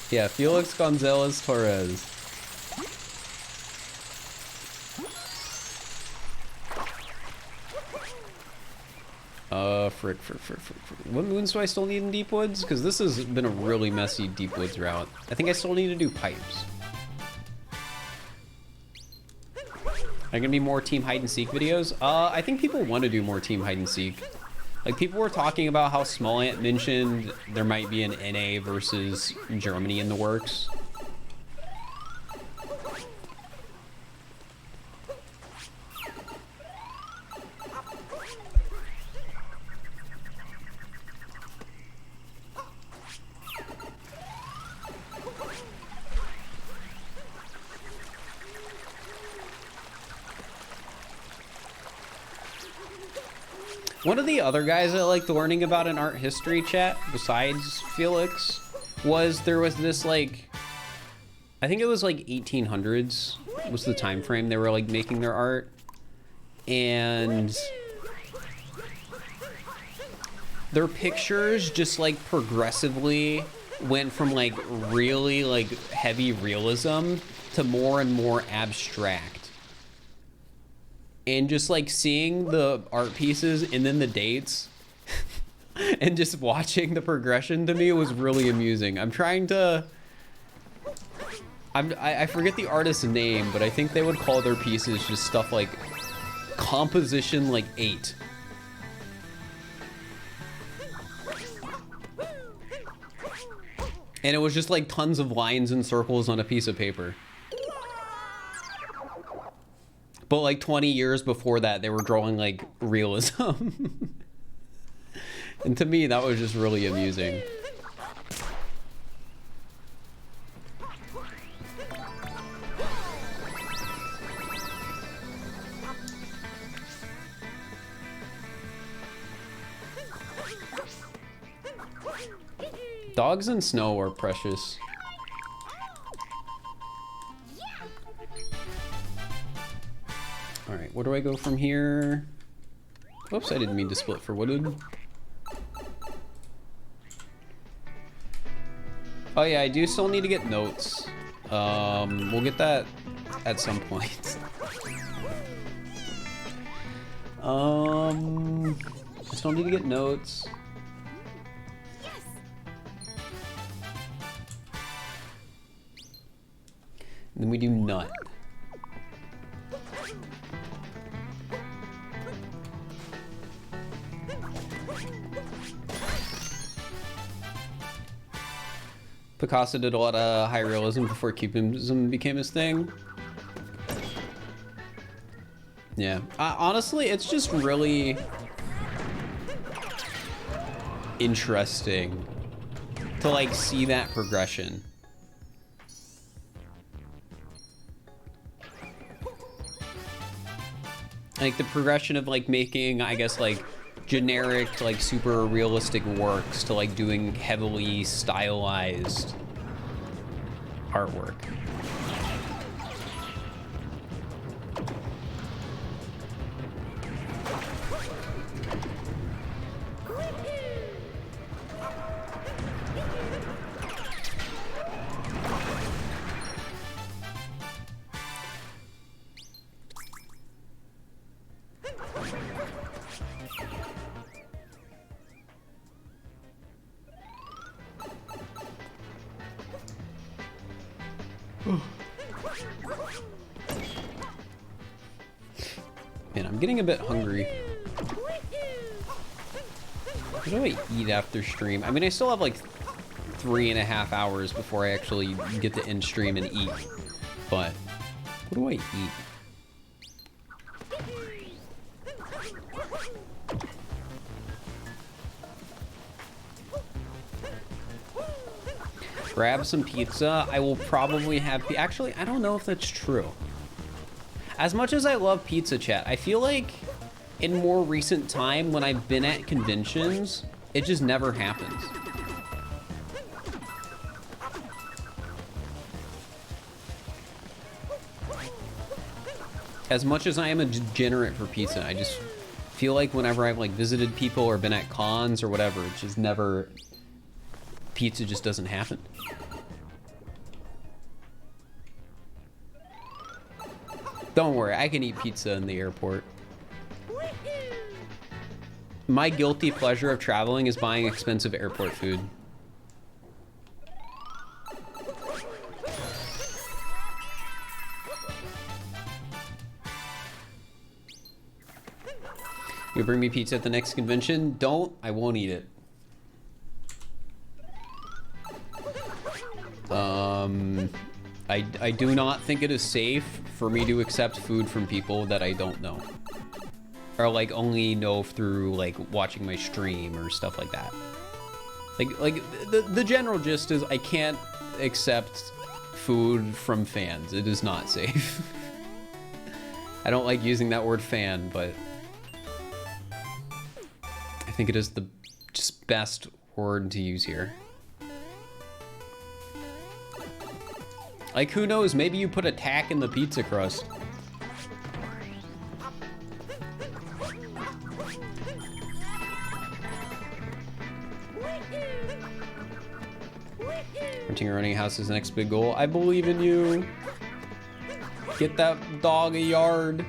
Yeah, Felix Gonzalez Torres. Frick. What moons do I still need in Deep Woods? Because this has been a really messy Deep Woods route. I think I still need to do pipes. Are gonna be more team hide and seek videos? I think people want to do more team hide and seek. Like, people were talking about how Small Ant mentioned there might be an NA versus Germany in the works. One of the other guys I liked learning about in art history chat, besides Felix, was there was this, like, I think it was like 1800s was the time frame they were like making their art, and their pictures just like progressively went from like really like heavy realism to more and more abstract. And just like seeing the art pieces and then the dates and just watching the progression to me was really amusing. I'm trying to, I forget the artist's name, but I think they would call their pieces just stuff like composition like 8. And it was just like tons of lines and circles on a piece of paper. But like 20 years before that, they were drawing like realism. And to me, that was just really amusing. Dogs in snow are precious. All right, where do I go from here? Oops, I didn't mean to split for wooded. Oh yeah, I do still need to get notes. We'll get that at some point. I still need to get notes. And then we do nut. Picasso did a lot of high realism before Cubism became his thing. Yeah, honestly, it's just really interesting to like see that progression. Like the progression of like making, I guess, like generic, like super realistic works to like doing heavily stylized artwork. Man, I'm getting a bit hungry. What do I eat after stream? I mean, I still have like 3.5 hours before I actually get to end stream and eat. But what do I eat? Grab some pizza. I will probably have... Actually, I don't know if that's true. As much as I love pizza, chat, I feel like in more recent time when I've been at conventions, it just never happens. As much as I am a degenerate for pizza, I just feel like whenever I've like visited people or been at cons or whatever, it's just never... Pizza just doesn't happen. Don't worry, I can eat pizza in the airport. My guilty pleasure of traveling is buying expensive airport food. You bring me pizza at the next convention? Don't. I won't eat it. I do not think it is safe for me to accept food from people that I don't know. Or like only know through like watching my stream or stuff like that. Like the general gist is I can't accept food from fans. It is not safe. I don't like using that word fan, but I think it is the just best word to use here. Like, who knows? Maybe you put a tack in the pizza crust. Renting or running a house is the next big goal. I believe in you. Get that dog a yard.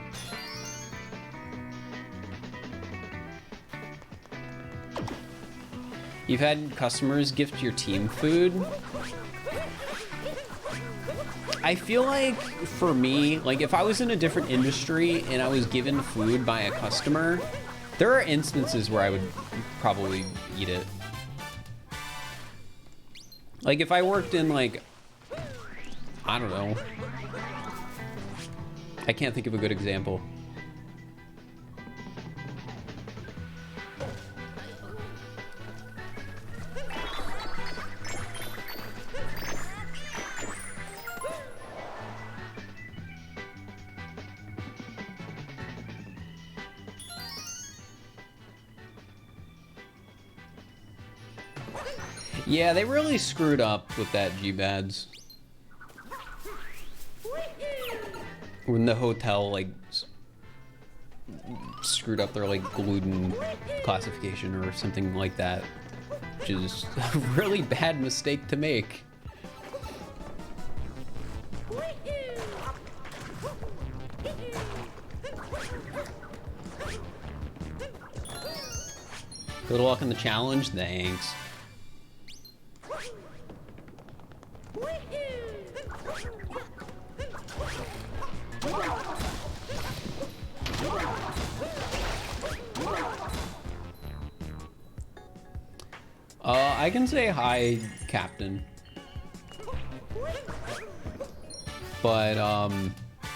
You've had customers gift your team food. I feel like for me, like if I was in a different industry and I was given food by a customer, there are instances where I would probably eat it. Like if I worked in like, I don't know. I can't think of a good example. Yeah, they really screwed up with that G-Bads. When the hotel, like, screwed up their, like, gluten classification or something like that. Which is a really bad mistake to make. Good luck in the challenge, thanks. I can say hi, Captain. But,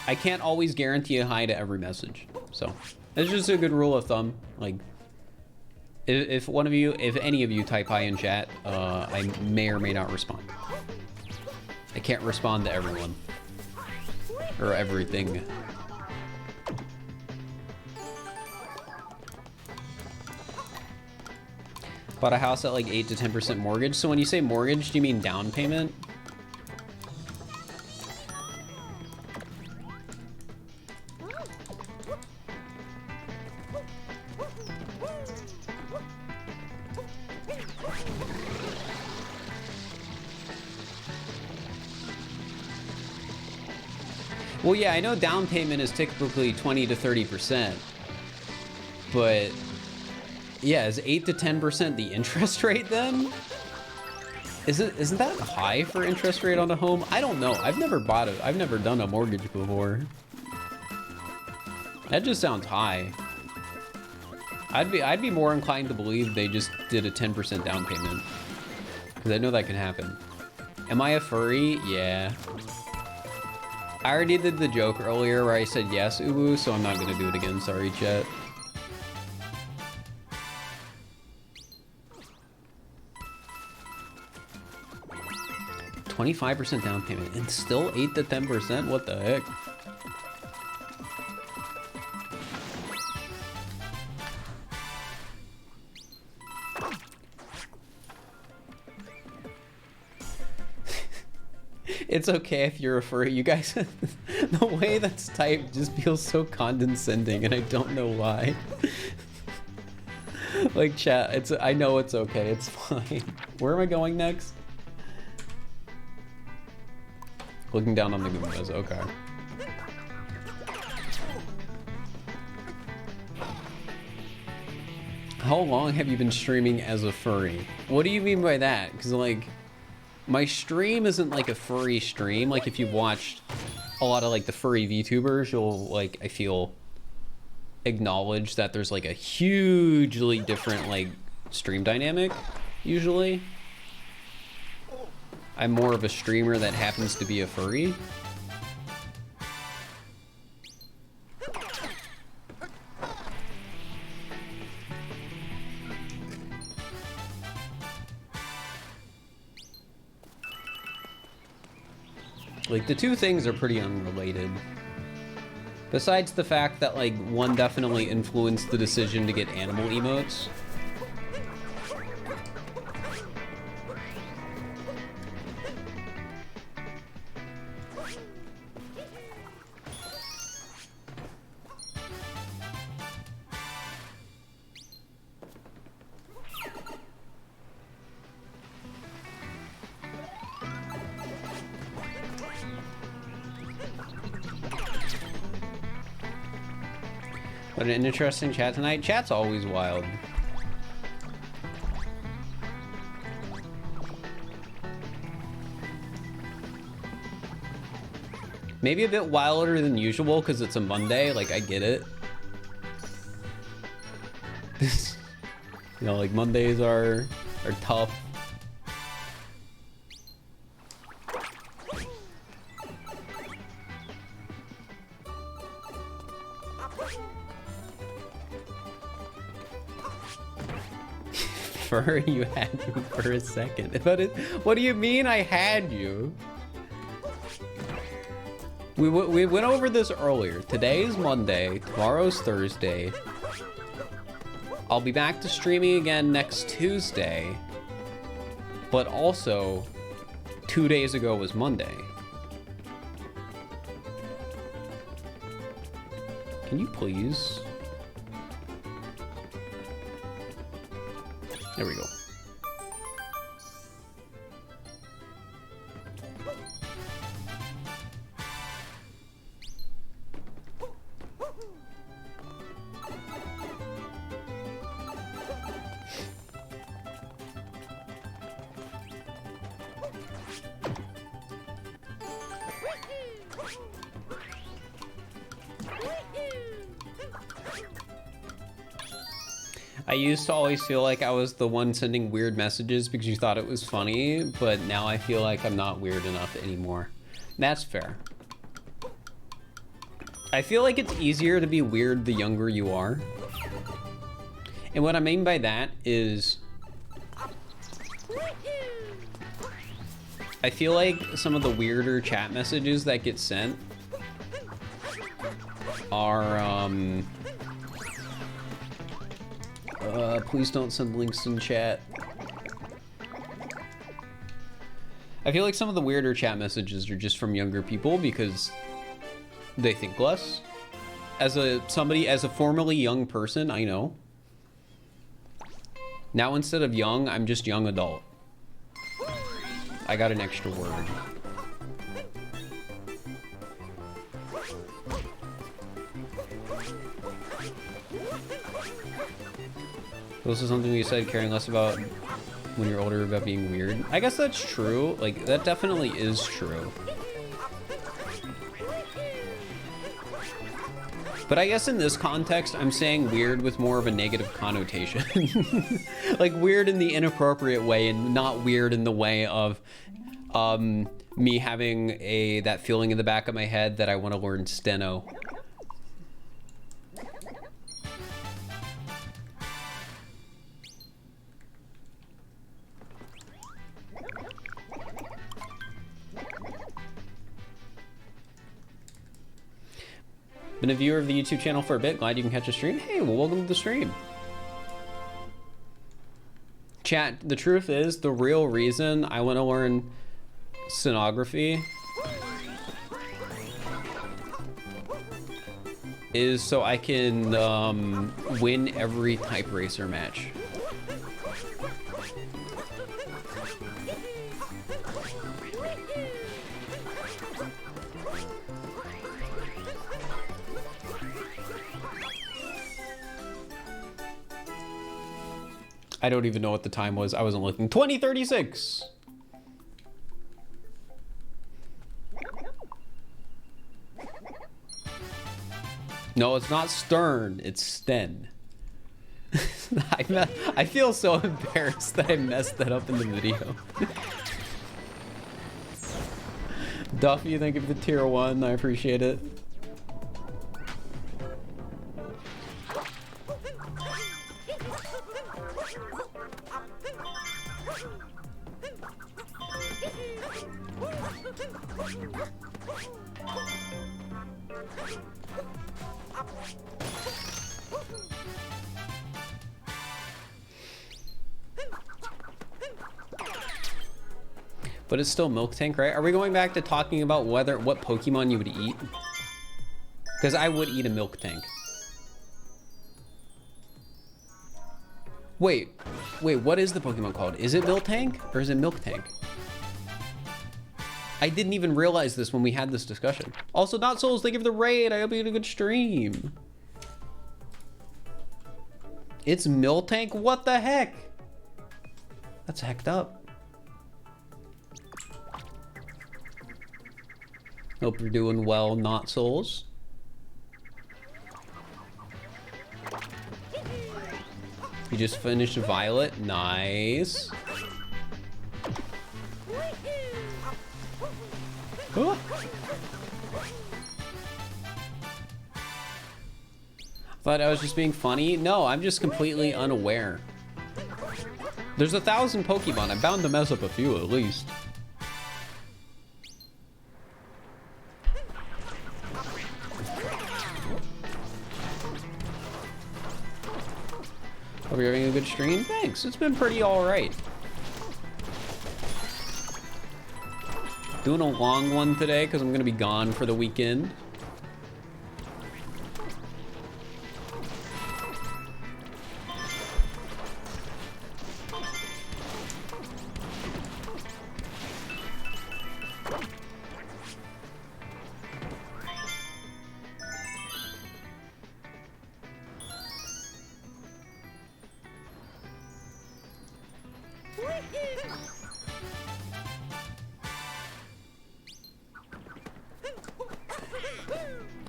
I can't always guarantee a hi to every message. So, it's just a good rule of thumb. Like, if one of you, if any of you type hi in chat, I may or may not respond. I can't respond to everyone. Or everything. Bought a house at like 8 to 10% mortgage. So when you say mortgage, do you mean down payment? Well, yeah, I know down payment is typically 20 to 30%, but yeah, is 8 to 10% the interest rate then? Isn't that high for interest rate on a home? I don't know. I've never bought it. I've never done a mortgage before. That just sounds high. I'd be more inclined to believe they just did a 10% down payment, because I know that can happen. Am I a furry? Yeah. I already did the joke earlier where I said yes, Ubu, so I'm not gonna do it again. Sorry, chat. $25% down payment and still 8 to 10%? What the heck? It's okay if you're a furry. You guys, the way that's typed just feels so condescending, and I don't know why. Like, chat, I know it's okay. It's fine. Where am I going next? Looking down on the Goombas. Okay. How long have you been streaming as a furry? What do you mean by that? Because, like, my stream isn't like a furry stream. Like, if you've watched a lot of like the furry VTubers, you'll like, I feel acknowledge that there's like a hugely different like stream dynamic usually. I'm more of a streamer that happens to be a furry. Like, the two things are pretty unrelated. Besides the fact that, like, one definitely influenced the decision to get animal emotes. What an interesting chat tonight. Chat's always wild. Maybe a bit wilder than usual because it's a Monday. Like, I get it. You know, like, Mondays are tough. You had me for a second. What do you mean I had you? We went over this earlier. Today's Monday. Tomorrow's Thursday. I'll be back to streaming again next Tuesday. But also, 2 days ago was Monday. Can you please? There we go. I used to always feel like I was the one sending weird messages because you thought it was funny, but now I feel like I'm not weird enough anymore. That's fair. I feel like it's easier to be weird the younger you are. And what I mean by that is, I feel like some of the weirder chat messages that get sent are, please don't send links in chat. I feel like some of the weirder chat messages are just from younger people because they think less. As a formerly young person, I know. Now instead of young, I'm just young adult. I got an extra word. This is something you said, caring less about when you're older about being weird. I guess that's true. Like, that definitely is true. But I guess in this context, I'm saying weird with more of a negative connotation. Like, weird in the inappropriate way and not weird in the way of me having that feeling in the back of my head that I want to learn steno. Been a viewer of the YouTube channel for a bit. Glad you can catch a stream. Hey, well, welcome to the stream. Chat, the truth is, the real reason I want to learn stenography is so I can win every type racer match. I don't even know what the time was. I wasn't looking. 2036. No, it's not Stern. It's Sten. I feel so embarrassed that I messed that up in the video. Duffy, thank you for the tier 1. I appreciate it. But it's still Milk Tank, right? Are we going back to talking about what Pokemon you would eat? Because I would eat a Milk Tank. Wait, what is the Pokemon called? Is it Milk Tank or is it Milk Tank? I didn't even realize this when we had this discussion. Also, Not Souls, thank you for the raid. I hope you had a good stream. It's Milk Tank? What the heck? That's hecked up. Hope you're doing well, Not Souls. You just finished Violet. Nice. Oh. Thought I was just being funny. No, I'm just completely unaware. There's 1,000 Pokemon. I'm bound to mess up a few at least. Hope you're having a good stream. Thanks. It's been pretty all right. Doing a long one today because I'm going to be gone for the weekend.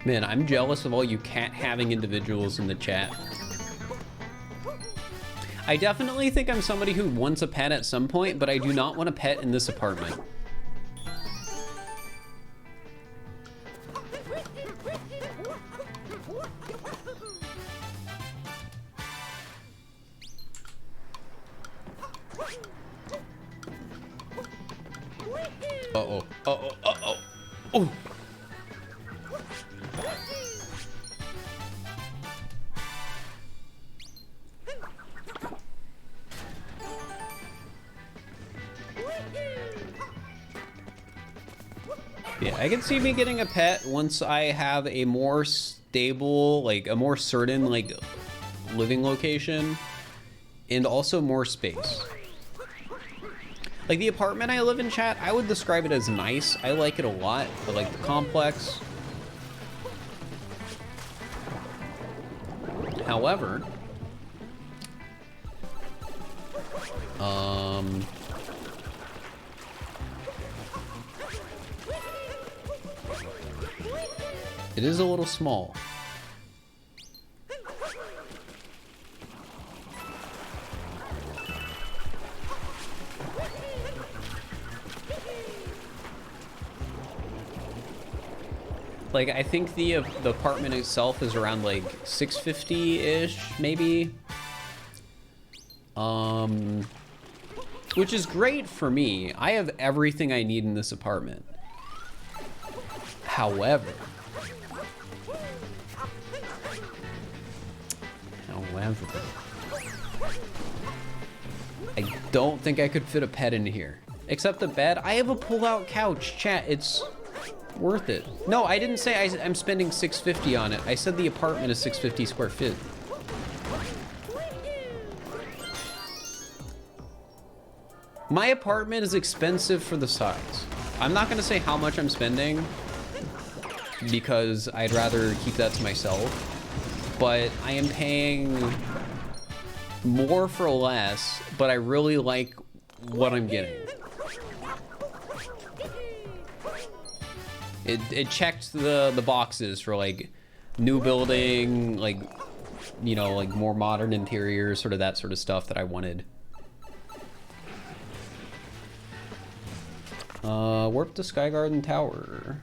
Man, I'm jealous of all you cat-having individuals in the chat. I definitely think I'm somebody who wants a pet at some point, but I do not want a pet in this apartment. Uh-oh, uh-oh, uh-oh. Oh! Yeah, I can see me getting a pet once I have a more stable, like a more certain, like, living location and also more space. Like the apartment I live in, chat, I would describe it as nice. I like it a lot. I like the complex. However, it is a little small. Like, I think the apartment itself is around like 650-ish, maybe. Which is great for me. I have everything I need in this apartment. However, I don't think I could fit a pet in here. Except a bed. I have a pull-out couch, chat. It's worth it. No, I didn't say I'm spending $650 on it. I said the apartment is 650 square feet. My apartment is expensive for the size. I'm not gonna say how much I'm spending because I'd rather keep that to myself, but I am paying more for less, but I really like what I'm getting. It checked the boxes for like new building, like, you know, like more modern interiors, sort of that sort of stuff that I wanted. Warp to Sky Garden Tower.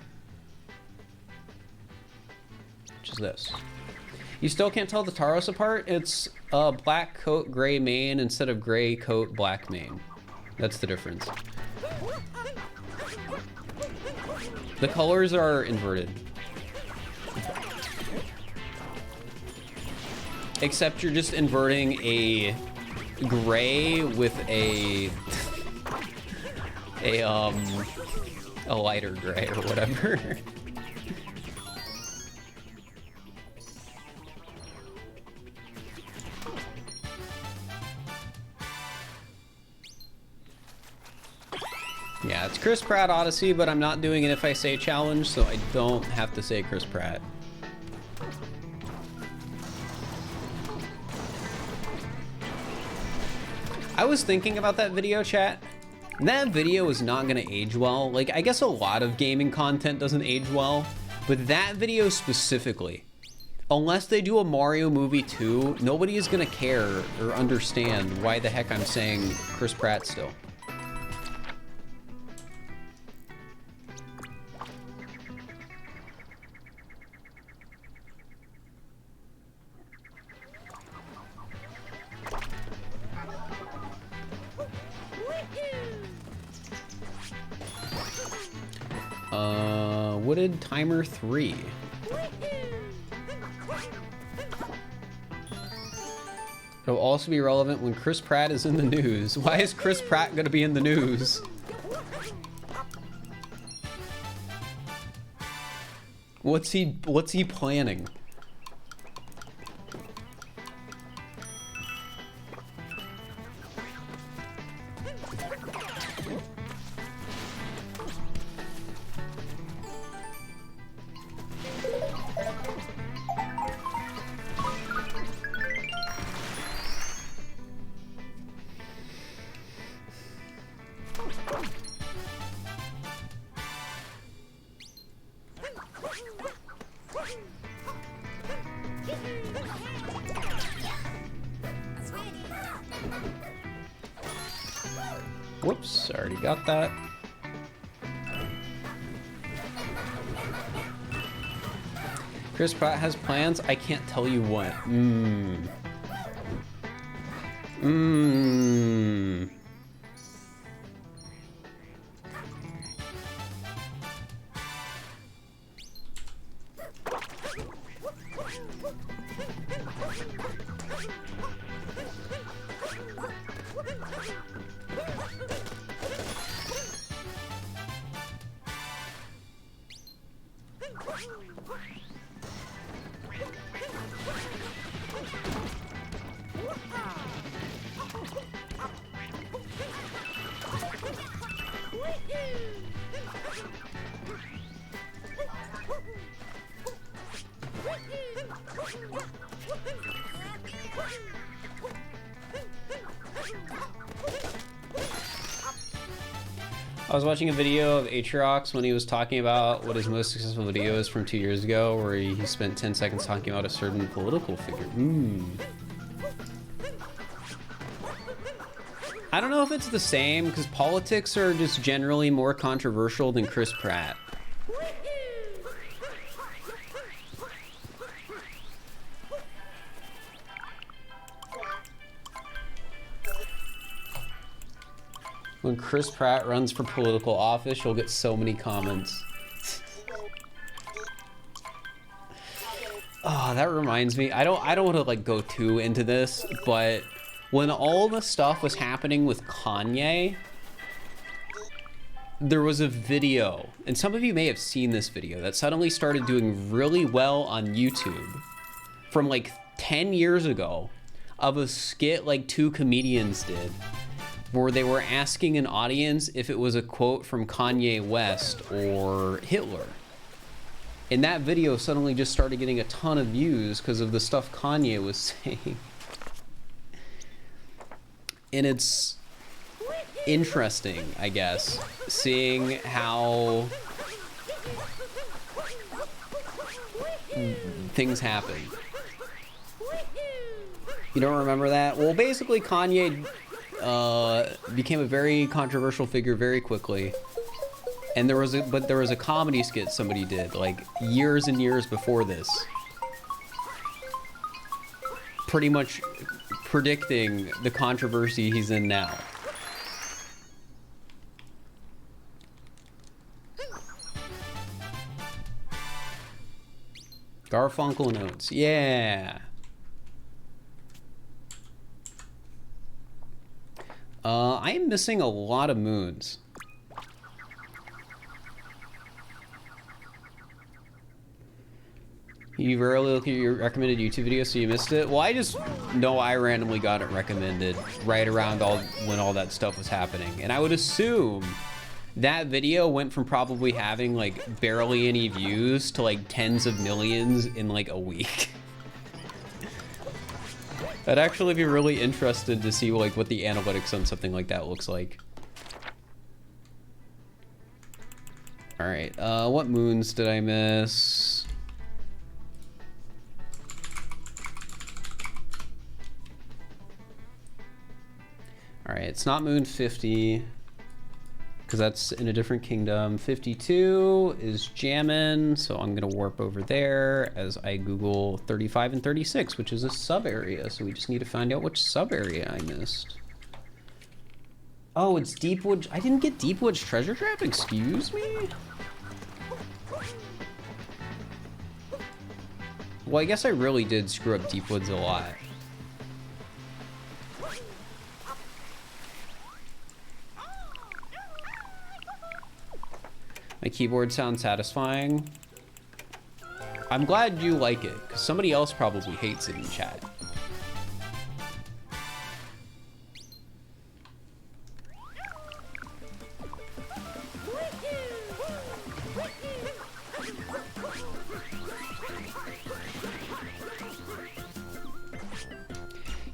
Which is this. You still can't tell the Taros apart? It's black coat, gray mane instead of gray coat, black mane. That's the difference. The colors are inverted. Except you're just inverting a gray with a lighter gray or whatever. Yeah, it's Chris Pratt Odyssey, but I'm not doing an If I Say challenge, so I don't have to say Chris Pratt. I was thinking about that video, chat. That video is not gonna age well. Like, I guess a lot of gaming content doesn't age well, but that video specifically, unless they do a Mario movie 2, nobody is gonna care or understand why the heck I'm saying Chris Pratt still. Wooded Timer 3. It'll also be relevant when Chris Pratt is in the news. Why is Chris Pratt gonna be in the news? What's he planning? Whoops, already got that. Chris Pratt has plans. I can't tell you what. I was watching a video of Atriox when he was talking about what his most successful video is from 2 years ago, where he spent 10 seconds talking about a certain political figure. I don't know if it's the same, because politics are just generally more controversial than Chris Pratt. When Chris Pratt runs for political office, you'll get so many comments. Oh, that reminds me. I don't want to like go too into this, but when all the stuff was happening with Kanye, there was a video, and some of you may have seen this video, that suddenly started doing really well on YouTube from like 10 years ago of a skit like two comedians did, where they were asking an audience if it was a quote from Kanye West or Hitler. And that video suddenly just started getting a ton of views because of the stuff Kanye was saying. And it's interesting, I guess, seeing how things happen. You don't remember that? Well, basically Kanye became a very controversial figure very quickly. And there was a comedy skit somebody did like years and years before this. Pretty much predicting the controversy he's in now. Garfunkel notes, yeah. I am missing a lot of moons. You rarely look at your recommended YouTube video, so you missed it? Well, I just know I randomly got it recommended right around when all that stuff was happening. And I would assume that video went from probably having like barely any views to like tens of millions in like a week. I'd actually be really interested to see like what the analytics on something like that looks like. All right, what moons did I miss? All right, it's not moon 50 because that's in a different kingdom. 52 is Jammin, so I'm gonna warp over there as I Google 35 and 36, which is a sub area. So we just need to find out which sub area I missed. Oh, it's Deepwood. I didn't get Deepwood's treasure trap, excuse me? Well, I guess I really did screw up Deepwoods a lot. My keyboard sounds satisfying. I'm glad you like it, because somebody else probably hates it in chat.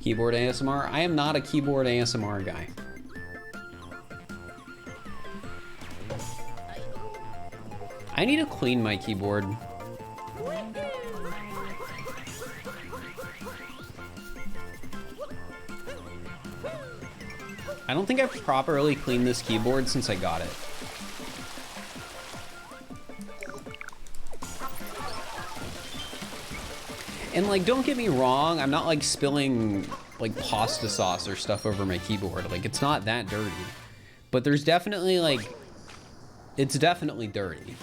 Keyboard ASMR? I am not a keyboard ASMR guy. I need to clean my keyboard. I don't think I've properly cleaned this keyboard since I got it. And like, don't get me wrong, I'm not like spilling like pasta sauce or stuff over my keyboard. Like, it's not that dirty. But there's definitely like, it's definitely dirty.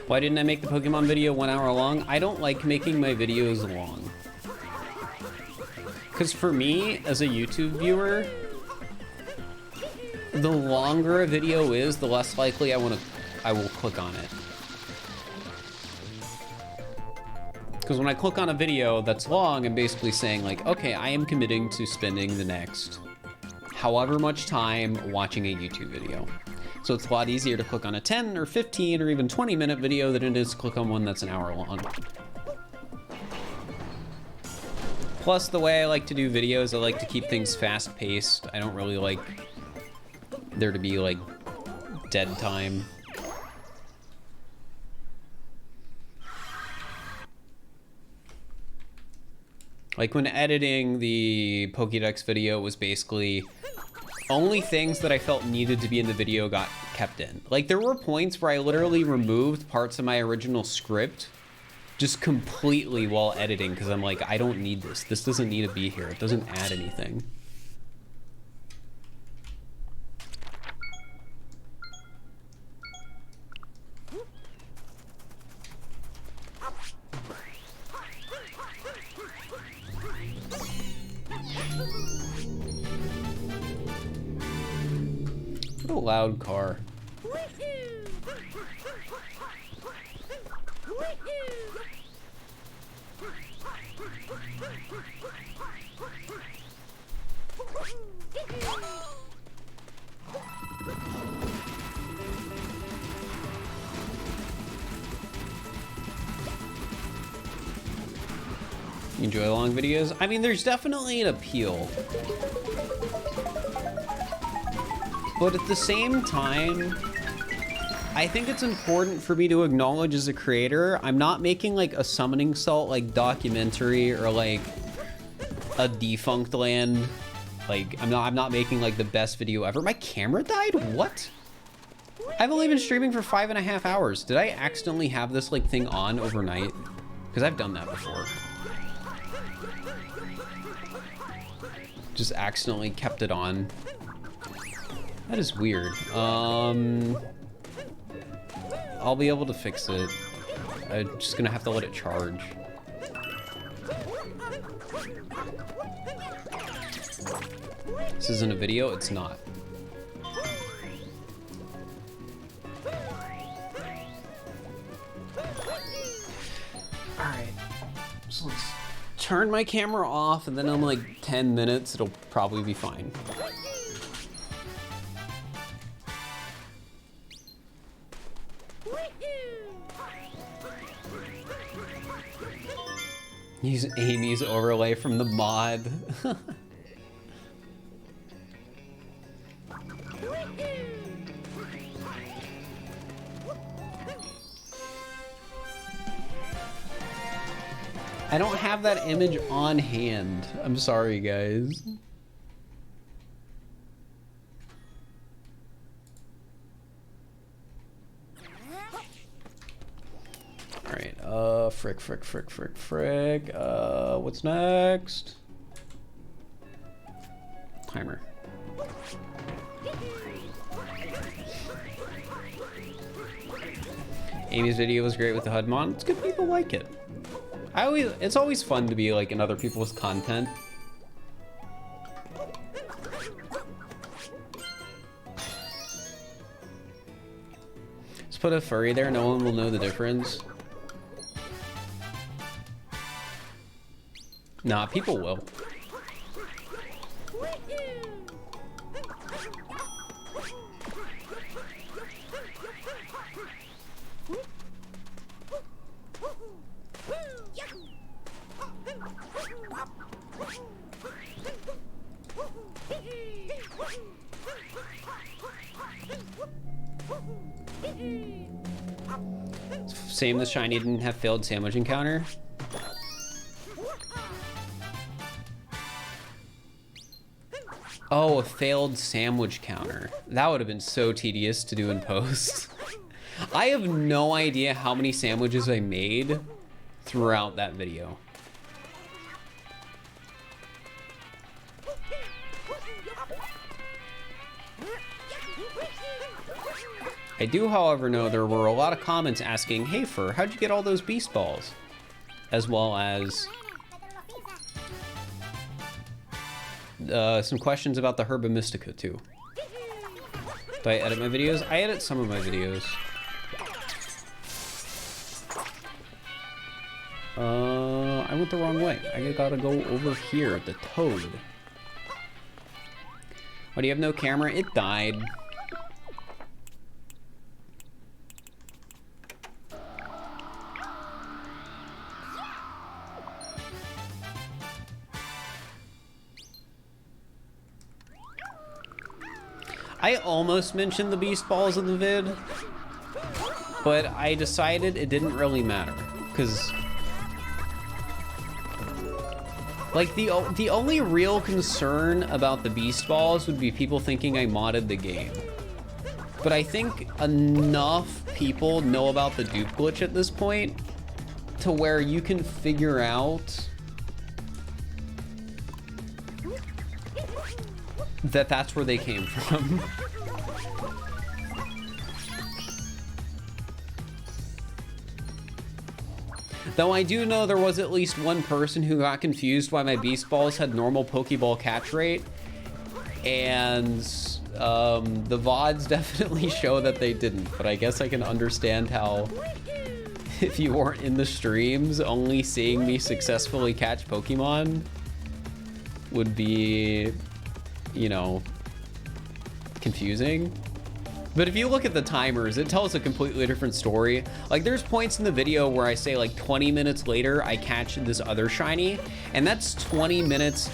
Why didn't I make the Pokemon video 1 hour long? I don't like making my videos long. Because for me, as a YouTube viewer, the longer a video is, the less likely I will click on it. Because when I click on a video that's long, I'm basically saying like, okay, I am committing to spending the next however much time watching a YouTube video. So it's a lot easier to click on a 10 or 15 or even 20-minute video than it is to click on one that's an hour long. Plus, the way I like to do videos, I like to keep things fast-paced. I don't really like there to be like dead time. Like when editing the Pokédex video was basically only things that I felt needed to be in the video got kept in. Like there were points where I literally removed parts of my original script just completely while editing because I'm like, I don't need this. This doesn't need to be here. It doesn't add anything. What a loud car. You enjoy long videos? I mean, there's definitely an appeal. But at the same time, I think it's important for me to acknowledge as a creator, I'm not making like a Summoning Salt like documentary or like a Defunct Land. Like I'm not making like the best video ever. My camera died? What? I've only been streaming for 5.5 hours. Did I accidentally have this like thing on overnight? Because I've done that before. Just accidentally kept it on. That is weird. I'll be able to fix it. I'm just gonna have to let it charge. This isn't a video, it's not. Alright, so let's turn my camera off and then in like 10 minutes, it'll probably be fine. Use Amy's overlay from the mod. I don't have that image on hand. I'm sorry, guys. Alright, frick. What's next? Timer. Amy's video was great with the HUD mod. It's good people like it. It's always fun to be like in other people's content. Just put a furry there, no one will know the difference. Nah, people will. Same, the shiny didn't have failed sandwich encounter. Oh, a failed sandwich counter. That would have been so tedious to do in post. I have no idea how many sandwiches I made throughout that video. I do, however, know there were a lot of comments asking, "Hey, Fur, how'd you get all those beast balls?" As well as some questions about the Herba Mystica, too. Do I edit my videos? I edit some of my videos. I went the wrong way. I gotta go over here, the toad. Why do you have no camera? It died. I almost mentioned the beast balls in the vid, but I decided it didn't really matter, because like the only real concern about the beast balls would be people thinking I modded the game. But I think enough people know about the dupe glitch at this point to where you can figure out that that's where they came from. Though I do know there was at least one person who got confused why my beast balls had normal Pokeball catch rate, and the VODs definitely show that they didn't, but I guess I can understand how, if you weren't in the streams, only seeing me successfully catch Pokemon would be, you know, confusing. But if you look at the timers, it tells a completely different story. Like, there's points in the video where I say, like, 20 minutes later, I catch this other shiny, and that's 20 minutes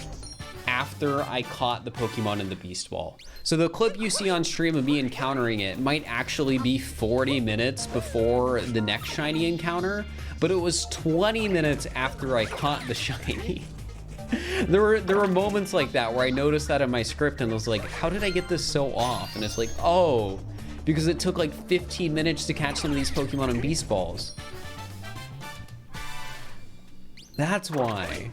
after I caught the Pokemon in the Beast Ball. So the clip you see on stream of me encountering it might actually be 40 minutes before the next shiny encounter, but it was 20 minutes after I caught the shiny. There were moments like that where I noticed that in my script and was like, how did I get this so off? And it's like, oh, because it took like 15 minutes to catch some of these Pokemon in Beast Balls. That's why.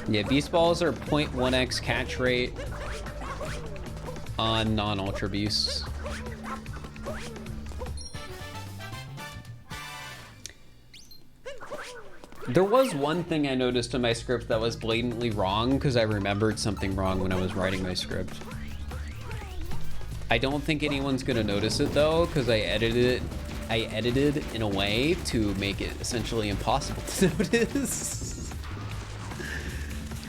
Yeah, Beast Balls are 0.1x catch rate on non-Ultra Beasts. There was one thing I noticed in my script that was blatantly wrong because I remembered something wrong when I was writing my script. I don't think anyone's gonna notice it though because I edited in a way to make it essentially impossible to notice.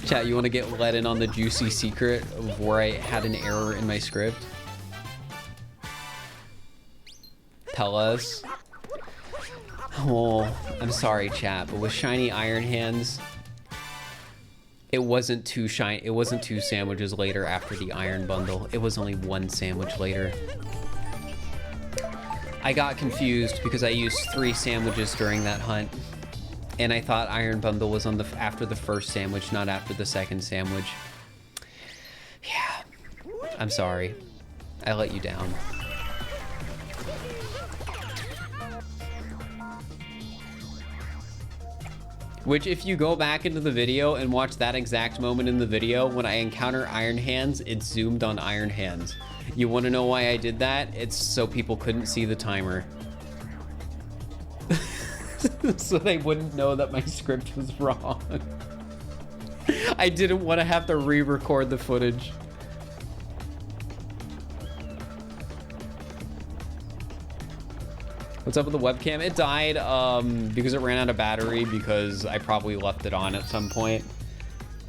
Chat, you want to get let in on the juicy secret of where I had an error in my script? Tell us. Oh, I'm sorry, chat, but with shiny Iron Hands, it wasn't two sandwiches later after the Iron Bundle. It was only one sandwich later. I got confused because I used 3 sandwiches during that hunt. And I thought Iron Bundle was on after the first sandwich, not after the second sandwich. Yeah, I'm sorry. I let you down. Which, if you go back into the video and watch that exact moment in the video, when I encounter Iron Hands, it's zoomed on Iron Hands. You want to know why I did that? It's so people couldn't see the timer. So they wouldn't know that my script was wrong. I didn't want to have to re-record the footage. What's up with the webcam? It died because it ran out of battery because I probably left it on at some point.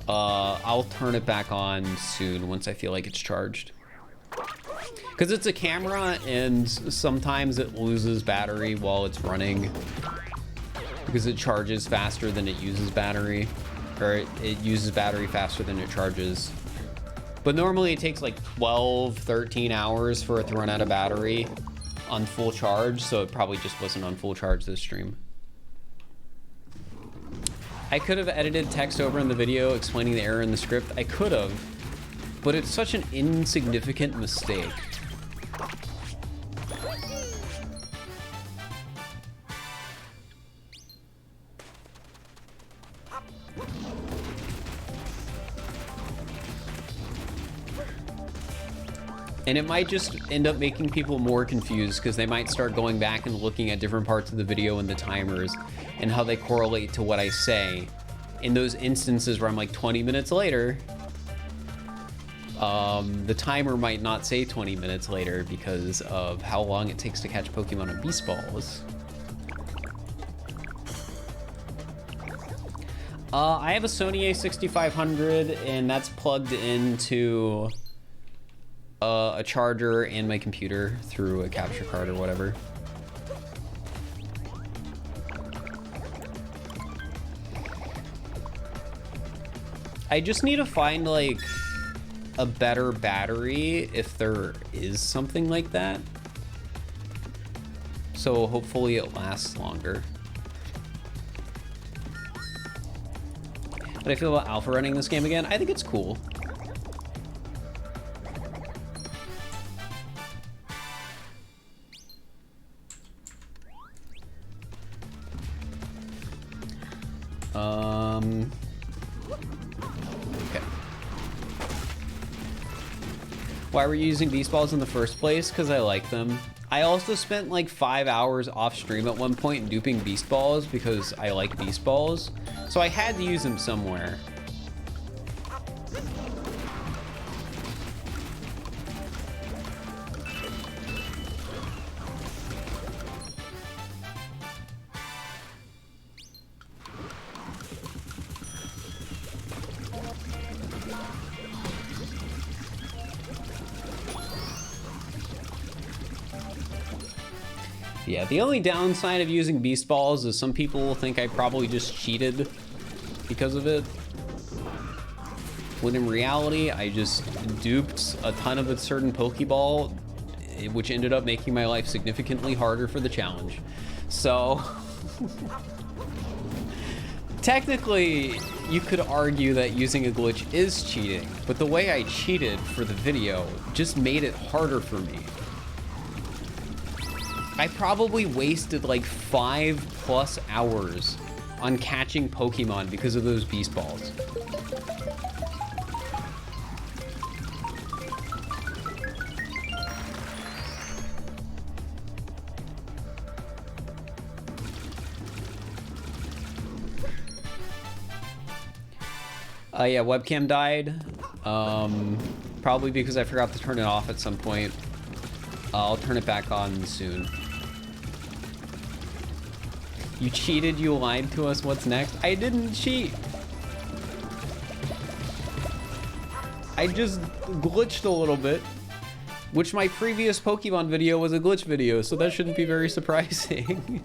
I'll turn it back on soon once I feel like it's charged. Because it's a camera and sometimes it loses battery while it's running. Because it charges faster than it uses battery. Or it uses battery faster than it charges. But normally it takes like 12, 13 hours for it to run out of battery on full charge, so it probably just wasn't on full charge this stream. I could have edited text over in the video explaining the error in the script. I could have, but it's such an insignificant mistake. And it might just end up making people more confused because they might start going back and looking at different parts of the video and the timers and how they correlate to what I say. In those instances where I'm like 20 minutes later, the timer might not say 20 minutes later because of how long it takes to catch Pokemon in Beast Balls. I have a Sony a6500 and that's plugged into a charger and my computer through a capture card or whatever. I just need to find like a better battery if there is something like that. So hopefully it lasts longer. How do I feel about alpha running this game again? I think it's cool. Okay. Why were you using Beast Balls in the first place? Because I like them. I also spent like 5 hours off stream at one point duping Beast Balls because I like Beast Balls. So I had to use them somewhere. Yeah, the only downside of using beast balls is some people will think I probably just cheated because of it. When in reality, I just duped a ton of a certain Pokeball, which ended up making my life significantly harder for the challenge. So, technically, you could argue that using a glitch is cheating, but the way I cheated for the video just made it harder for me. I probably wasted like 5+ hours on catching Pokemon because of those beast balls. Yeah, webcam died. Probably because I forgot to turn it off at some point. I'll turn it back on soon. You cheated, you lied to us, what's next? I didn't cheat. I just glitched a little bit, which my previous Pokemon video was a glitch video, so that shouldn't be very surprising.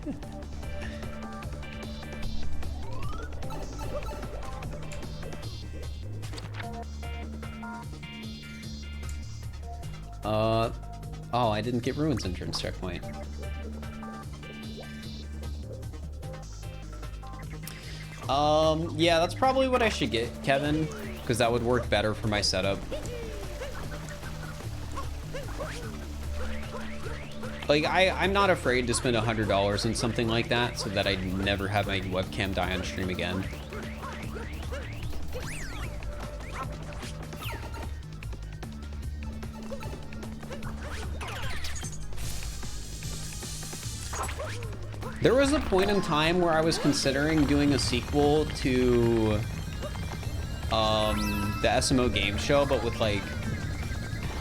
Oh, I didn't get Ruins entrance checkpoint. Yeah, that's probably what I should get, Kevin, because that would work better for my setup. Like, I'm not afraid to spend $100 on something like that so that I never have my webcam die on stream again. There was a point in time where I was considering doing a sequel to the SMO game show, but with like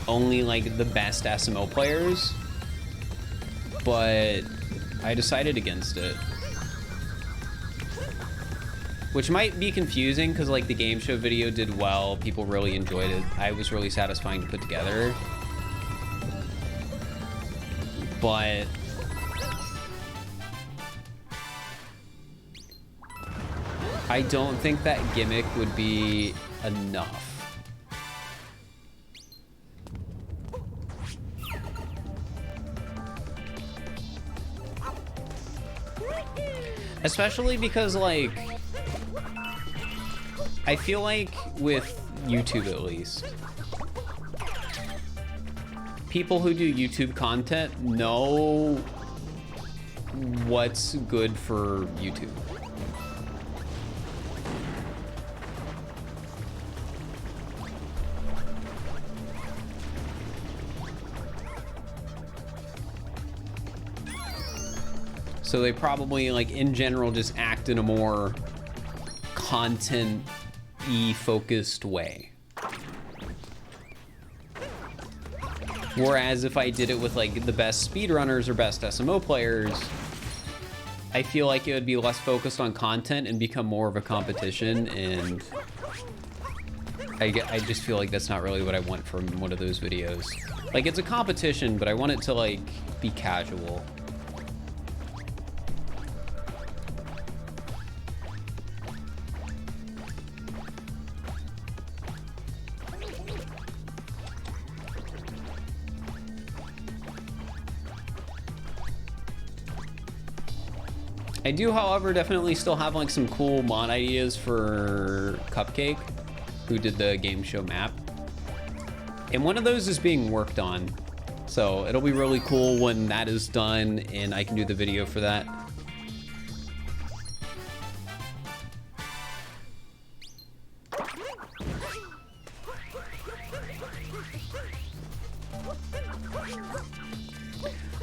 only like the best SMO players, but I decided against it. Which might be confusing because like the game show video did well, people really enjoyed it. I was really satisfying to put together. But I don't think that gimmick would be enough. Especially because, like, I feel like with YouTube at least, people who do YouTube content know what's good for YouTube. So they probably, like, in general, just act in a more content-y focused way. Whereas if I did it with, like, the best speedrunners or best SMO players, I feel like it would be less focused on content and become more of a competition, and I just feel like that's not really what I want from one of those videos. Like, it's a competition, but I want it to, like, be casual. I do, however, definitely still have like some cool mod ideas for Cupcake, who did the game show map. And one of those is being worked on. So it'll be really cool when that is done and I can do the video for that.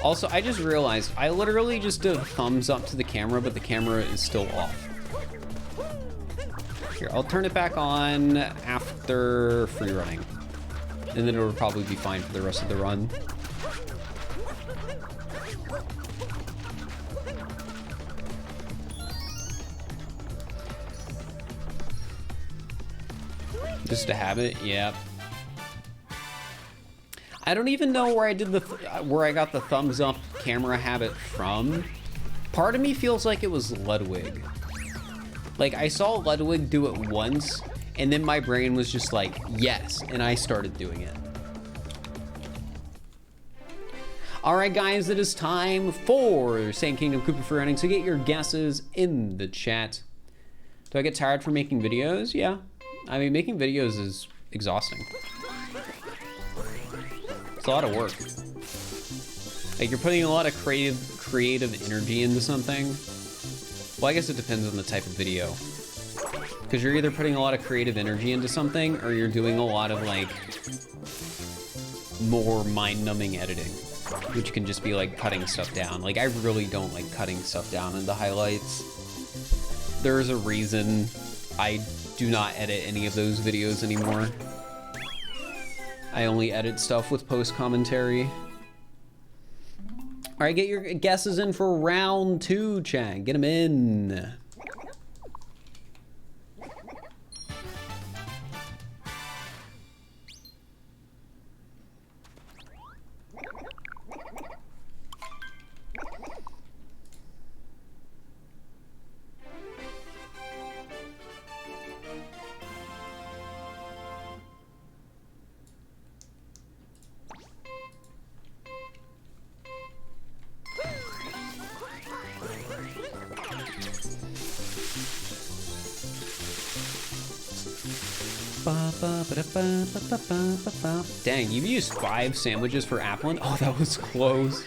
Also, I just realized I literally just did a thumbs up to the camera, but the camera is still off. Here, I'll turn it back on after free running, and then it'll probably be fine for the rest of the run. Just to have it, yeah. I don't even know where I did the where I got the thumbs up camera habit from. Part of me feels like it was Ludwig. Like I saw Ludwig do it once, and then my brain was just like, yes, and I started doing it. All right, guys, it is time for Sand Kingdom Cooper for running. So get your guesses in the chat. Do I get tired from making videos? Yeah. I mean, making videos is exhausting. It's a lot of work. Like, you're putting a lot of creative energy into something. Well, I guess it depends on the type of video. Because you're either putting a lot of creative energy into something, or you're doing a lot of, like, more mind-numbing editing, which can just be, like, cutting stuff down. Like, I really don't like cutting stuff down into highlights. There's a reason I do not edit any of those videos anymore. I only edit stuff with post-commentary. All right, get your guesses in for round 2, chat. Get them in. Dang, you used 5 sandwiches for Applin? Oh, that was close.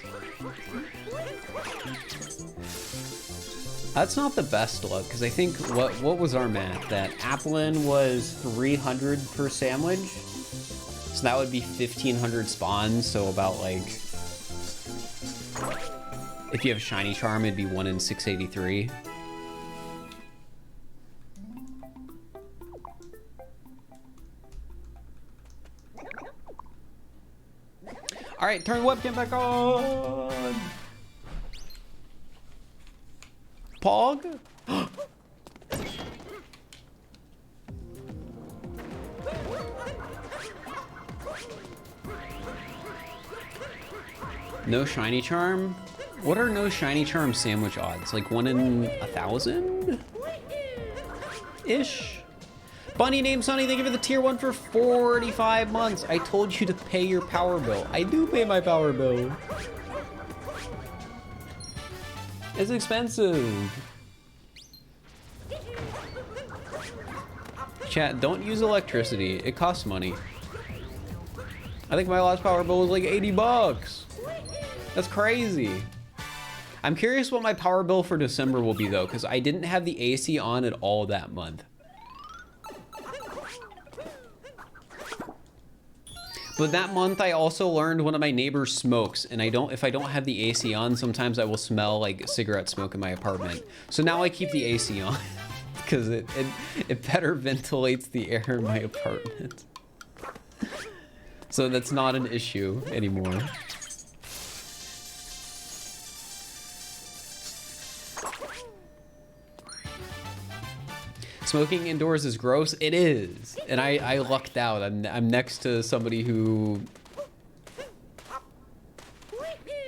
That's not the best luck, because I think, what was our math? That Applin was 300 per sandwich? So that would be 1,500 spawns, so about, like... If you have Shiny Charm, it'd be 1 in 683. All right, turn the webcam back on. Pog? No Shiny Charm? What are no Shiny Charm sandwich odds? Like 1 in 1,000? Ish. Bunny named Sunny, thank you for the tier 1 for 45 months. I told you to pay your power bill. I do pay my power bill. It's expensive. Chat, don't use electricity. It costs money. I think my last power bill was like 80 bucks. That's crazy. I'm curious what my power bill for December will be though, because I didn't have the AC on at all that month. But that month I also learned one of my neighbors smokes, and if I don't have the AC on, sometimes I will smell like cigarette smoke in my apartment. So now I keep the AC on because it better ventilates the air in my apartment. So that's not an issue anymore. Smoking indoors is gross. It is, and I lucked out. I'm next to somebody who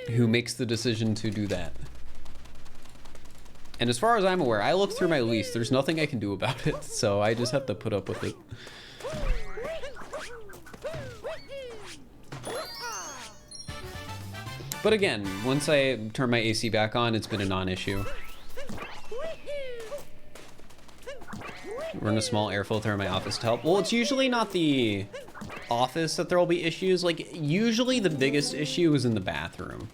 makes the decision to do that. And as far as I'm aware, I looked through my lease. There's nothing I can do about it, so I just have to put up with it. But again, once I turn my AC back on, it's been a non-issue. Run a small air filter in my office to help. Well, it's usually not the office that there will be issues. Like, usually the biggest issue is in the bathroom.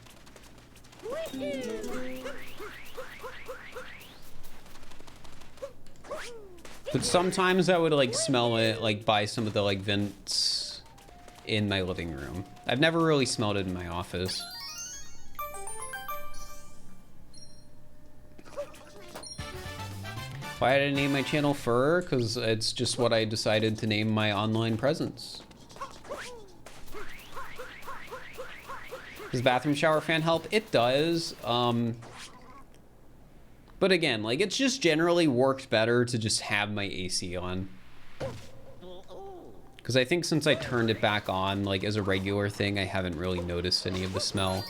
But sometimes I would, like, smell it, like, by some of the, like, vents in my living room. I've never really smelled it in my office. Why did I name my channel Fur? Because it's just what I decided to name my online presence. Does bathroom shower fan help? It does. But again, like, it's just generally worked better to just have my AC on. Because I think since I turned it back on, like as a regular thing, I haven't really noticed any of the smell.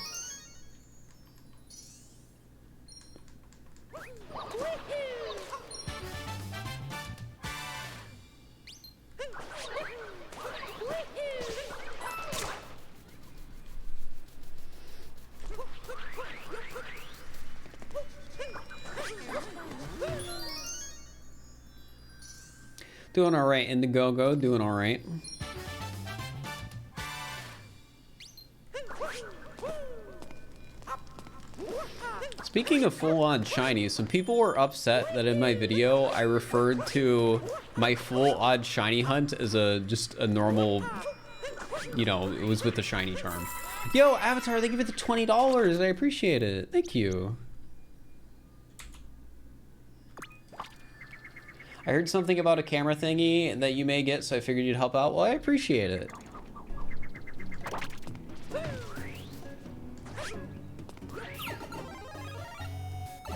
Doing all right, Indiegogo, doing all right. Speaking of full-on shiny, some people were upset that in my video I referred to my full-on shiny hunt as just a normal, you know, it was with the shiny charm. Yo, Avatar, they give it the $20. I appreciate it. Thank you. I heard something about a camera thingy that you may get, so I figured you'd help out. Well, I appreciate it.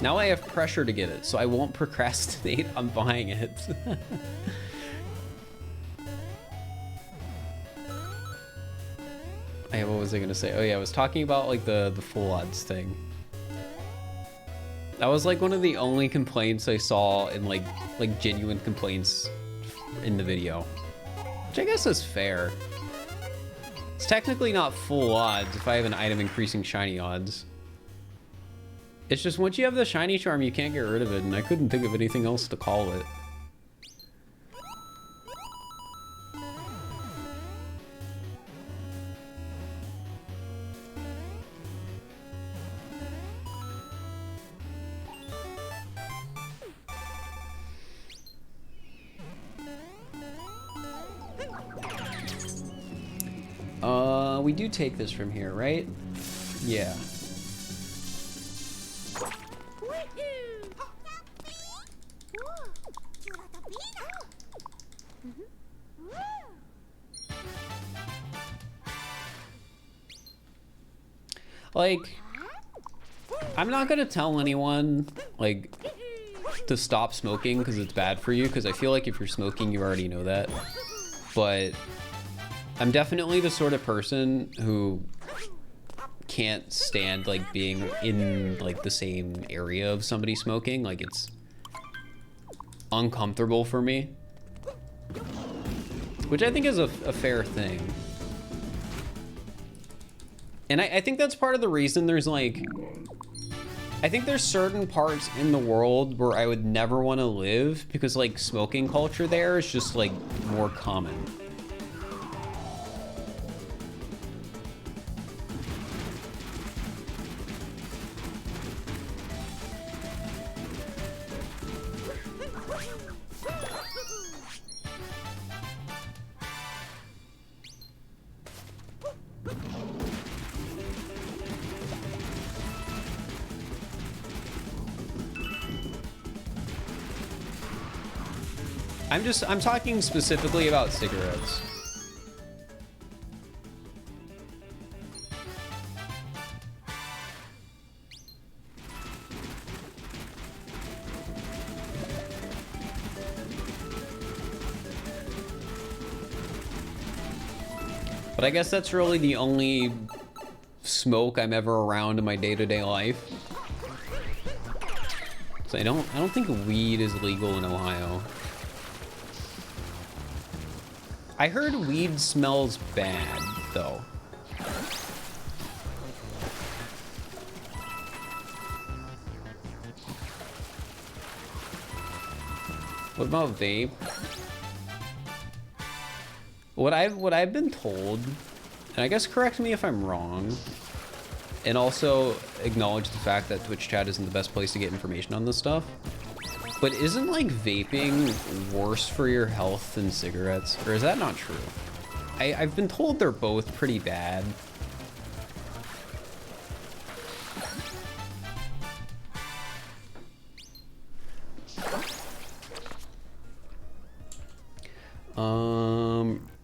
Now I have pressure to get it, so I won't procrastinate on buying it. What was I gonna say? Oh yeah, I was talking about like the full odds thing. That was like one of the only complaints I saw in like genuine complaints in the video, which I guess is fair. It's technically not full odds if I have an item increasing shiny odds. It's just once you have the shiny charm, you can't get rid of it, and I couldn't think of anything else to call it. We do take this from here, right? Yeah. Like, I'm not gonna tell anyone, like, to stop smoking because it's bad for you, because I feel like if you're smoking, you already know that. But I'm definitely the sort of person who can't stand, like, being in, like, the same area of somebody smoking. Like, it's uncomfortable for me. Which I think is a fair thing. And I think that's part of the reason there's, like... I think there's certain parts in the world where I would never want to live because, like, smoking culture there is just, like, more common. I'm talking specifically about cigarettes. But I guess that's really the only smoke I'm ever around in my day-to-day life. So I don't think weed is legal in Ohio. I heard weed smells bad, though. What about vape? What I've been told, and I guess correct me if I'm wrong, and also acknowledge the fact that Twitch chat isn't the best place to get information on this stuff. But isn't, like, vaping worse for your health than cigarettes? Or is that not true? I've been told they're both pretty bad.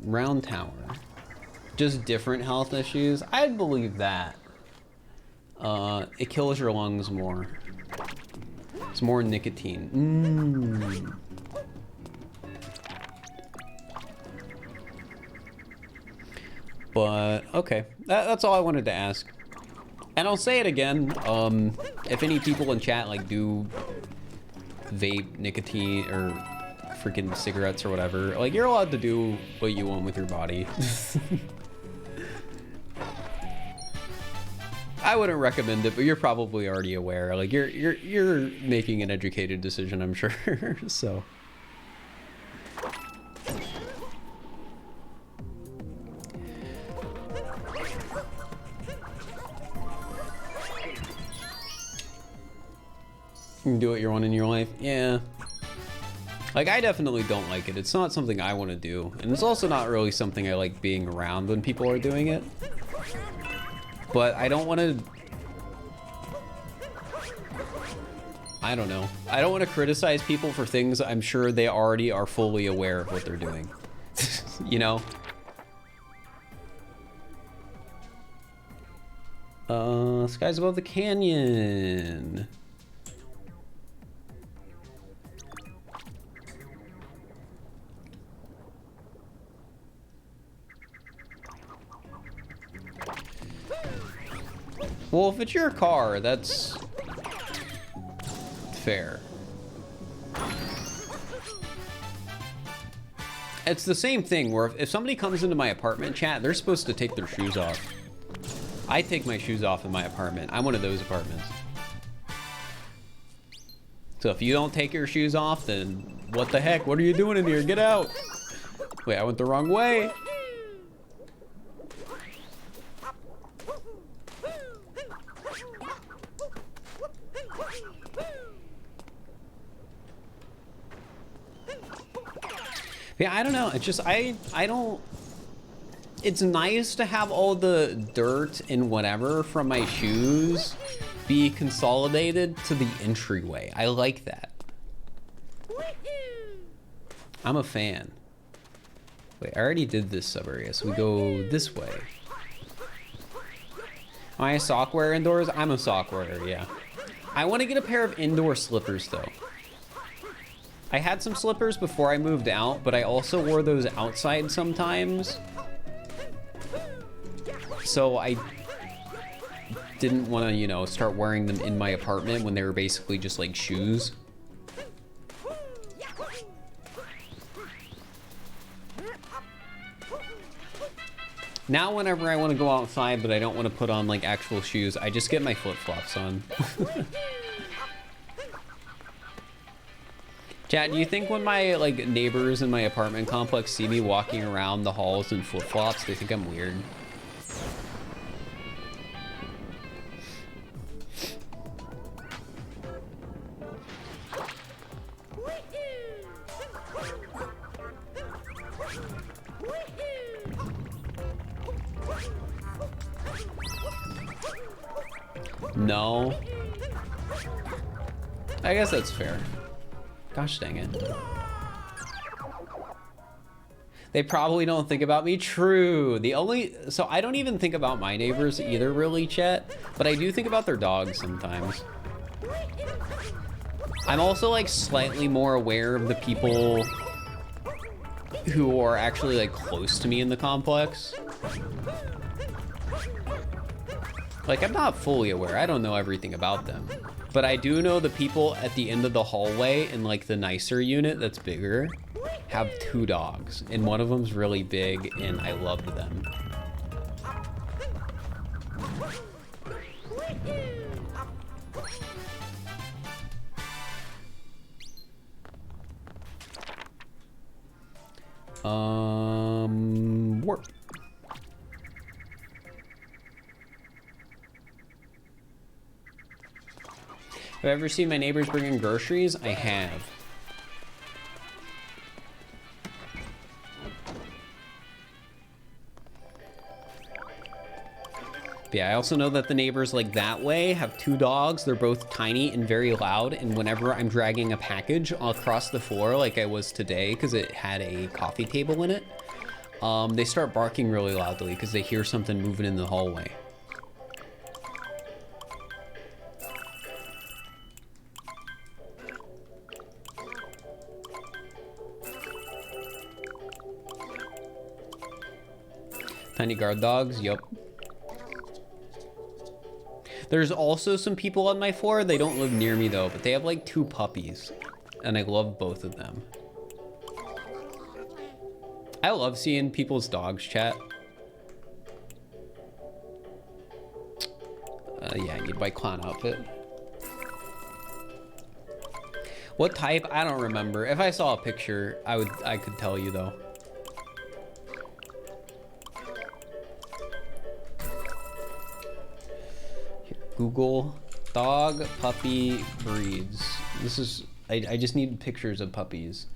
Round tower. Just different health issues? I'd believe that. It kills your lungs more. It's more nicotine. But okay, that's all I wanted to ask. And I'll say it again. If any people in chat like do vape nicotine or freaking cigarettes or whatever, like you're allowed to do what you want with your body. I wouldn't recommend it, but you're probably already aware. Like you're making an educated decision, I'm sure. So. You can do what you want in your life. Yeah. Like, I definitely don't like it. It's not something I want to do. And it's also not really something I like being around when people are doing it. But I don't want to... I don't know. I don't want to criticize people for things I'm sure they already are fully aware of what they're doing. You know? Skies above the canyon. Well, if it's your car, that's fair. It's the same thing where if somebody comes into my apartment chat, they're supposed to take their shoes off. I take my shoes off in my apartment. I'm one of those apartments. So if you don't take your shoes off, then what the heck? What are you doing in here? Get out. Wait, I went the wrong way. Yeah, I don't know. It's just, I don't... It's nice to have all the dirt and whatever from my shoes be consolidated to the entryway. I like that. I'm a fan. Wait, I already did this sub area, so we go this way. Am I a sock wearer indoors? I'm a sock wearer, yeah. I want to get a pair of indoor slippers, though. I had some slippers before I moved out, but I also wore those outside sometimes. So I didn't want to, you know, start wearing them in my apartment when they were basically just like shoes. Now whenever I want to go outside, but I don't want to put on like actual shoes, I just get my flip-flops on. Chat, do you think when my like neighbors in my apartment complex see me walking around the halls in flip-flops, they think I'm weird? No. I guess that's fair. Gosh dang it. They probably don't think about me. True. So I don't even think about my neighbors either, really, chat. But I do think about their dogs sometimes. I'm also like slightly more aware of the people who are actually like close to me in the complex. Like, I'm not fully aware. I don't know everything about them. But I do know the people at the end of the hallway in like the nicer unit that's bigger have 2 dogs. And one of them's really big and I love them. Warp. Have I ever seen my neighbors bring in groceries? I have. But yeah, I also know that the neighbors like that way have 2 dogs. They're both tiny and very loud. And whenever I'm dragging a package across the floor like I was today, because it had a coffee table in it, they start barking really loudly because they hear something moving in the hallway. Tiny guard dogs, yup. There's also some people on my floor. They don't live near me though, but they have like 2 puppies. And I love both of them. I love seeing people's dogs, chat. Yeah, I need my clown outfit. What type? I don't remember. If I saw a picture, I could tell you though. Here, Google dog puppy breeds. This is I just need pictures of puppies.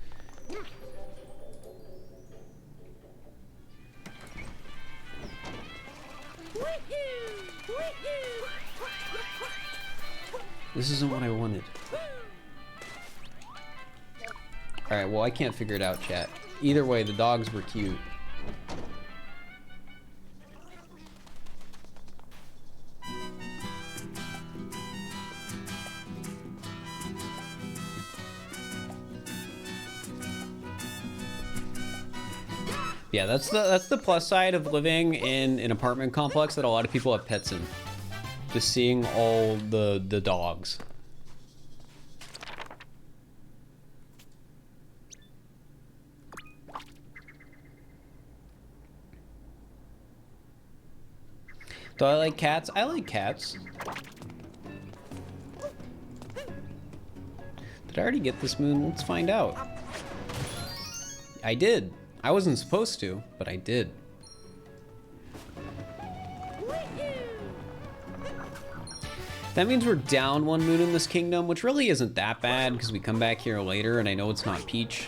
This isn't what I wanted. Alright, well I can't figure it out, chat. Either way, the dogs were cute. Yeah, that's the plus side of living in an apartment complex that a lot of people have pets in. Just seeing all the dogs. Do I like cats? I like cats. Did I already get this moon? Let's find out. I did. I wasn't supposed to, but I did. That means we're down 1 moon in this kingdom, which really isn't that bad because we come back here later and I know it's not Peach.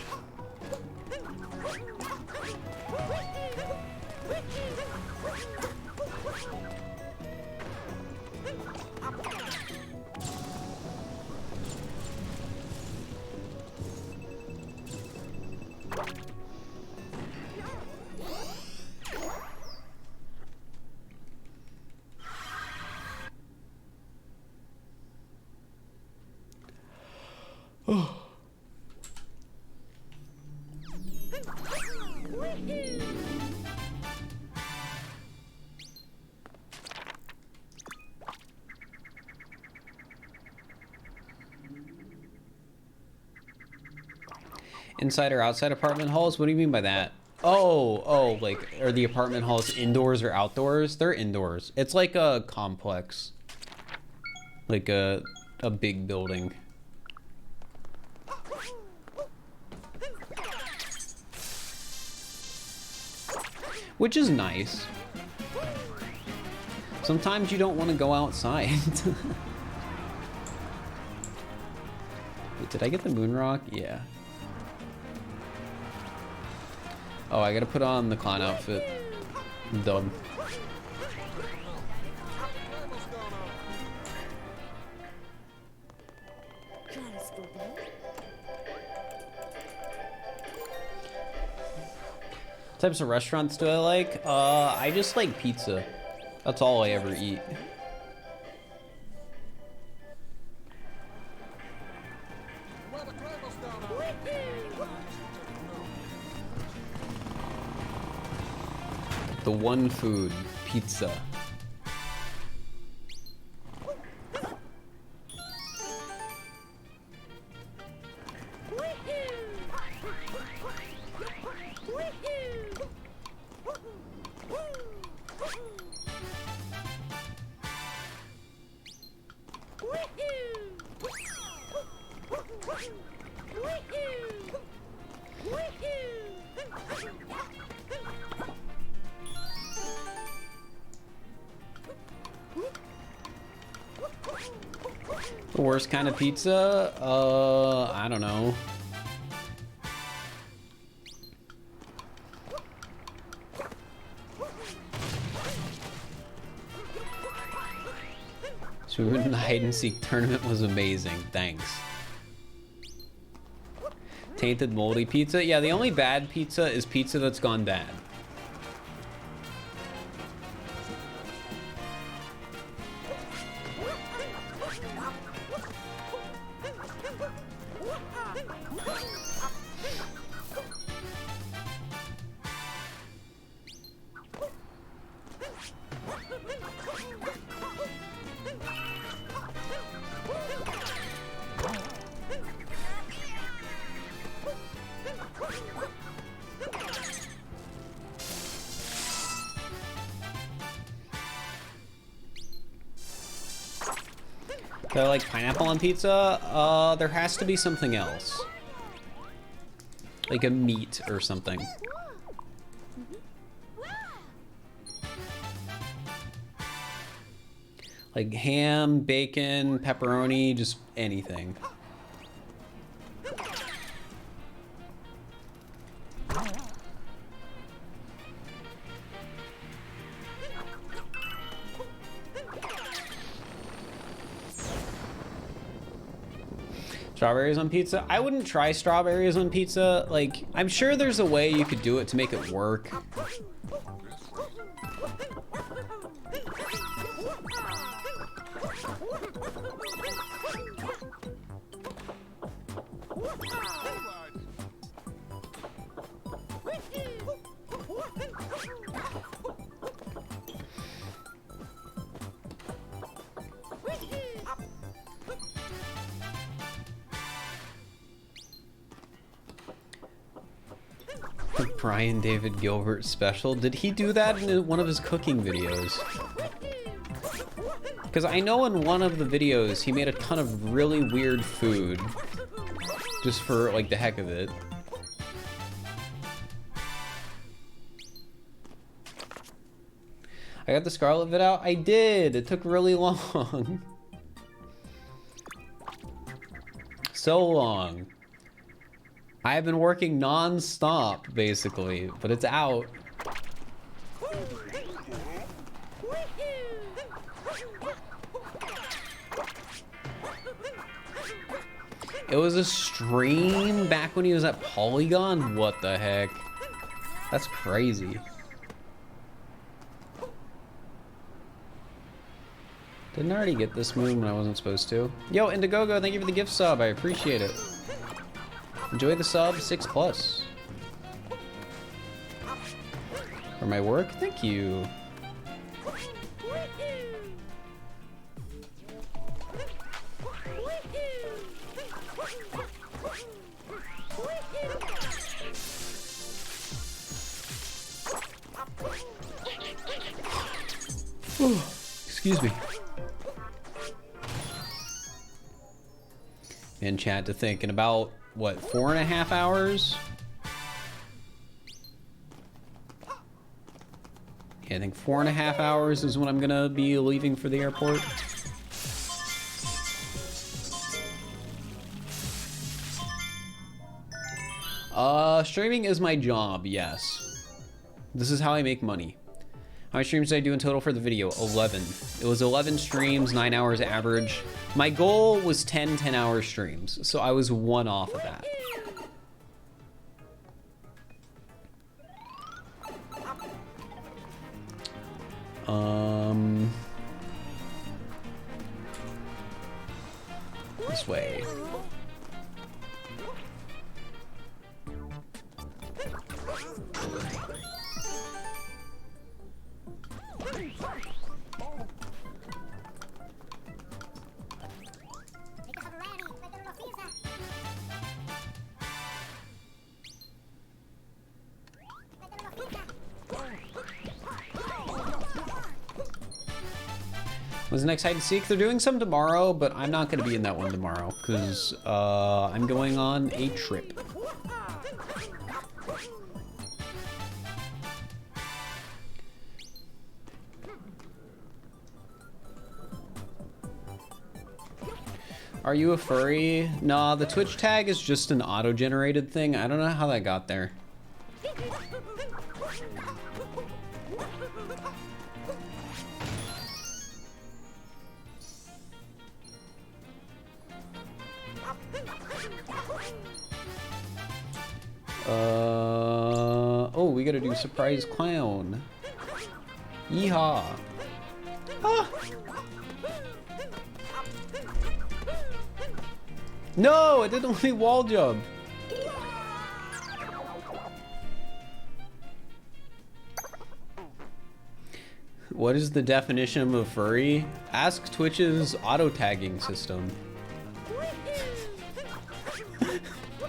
Inside or outside apartment halls? What do you mean by that? Oh, like, are the apartment halls indoors or outdoors? They're indoors. It's like a complex. Like a big building. Which is nice. Sometimes you don't want to go outside. Wait, did I get the moon rock? Yeah. Oh, I gotta put on the clown outfit. Dub. Types of restaurants do I like? I just like pizza. That's all I ever eat. The one food, pizza. The worst kind of pizza? I don't know. Swimming in the hide and seek tournament was amazing. Thanks. Tainted moldy pizza? Yeah, the only bad pizza is pizza that's gone bad. Do I like pineapple on pizza? There has to be something else. Like a meat or something. Like ham, bacon, pepperoni, just anything. Strawberries on pizza? I wouldn't try strawberries on pizza. Like, I'm sure there's a way you could do it to make it work. Brian David Gilbert special. Did he do that in one of his cooking videos? Because I know in one of the videos he made a ton of really weird food just for like the heck of it. I got the Scarlet vid out? I did! It took really long. So long. I've been working non-stop, basically, but it's out. It was a stream back when he was at Polygon? What the heck? That's crazy. Didn't I already get this moon when I wasn't supposed to? Yo, Indiegogo, thank you for the gift sub. I appreciate it. Enjoy the sub, 6+. For my work, thank you. Ooh, excuse me. In chat to think in about what, 4.5 hours? Yeah, I think 4.5 hours is when I'm gonna be leaving for the airport. Streaming is my job, yes. This is how I make money. How many streams did I do in total for the video? 11. It was 11 streams, 9 hours average. My goal was 10 10-hour streams, so I was one off of that. This way. Was the next hide and seek? They're doing some tomorrow, but I'm not going to be in that one tomorrow because I'm going on a trip. Are you a furry? Nah, the Twitch tag is just an auto-generated thing. I don't know how that got there. Oh, we gotta do surprise clown. Yeehaw. Ah. No, it didn't let me wall jump. What is the definition of a furry? Ask Twitch's auto-tagging system.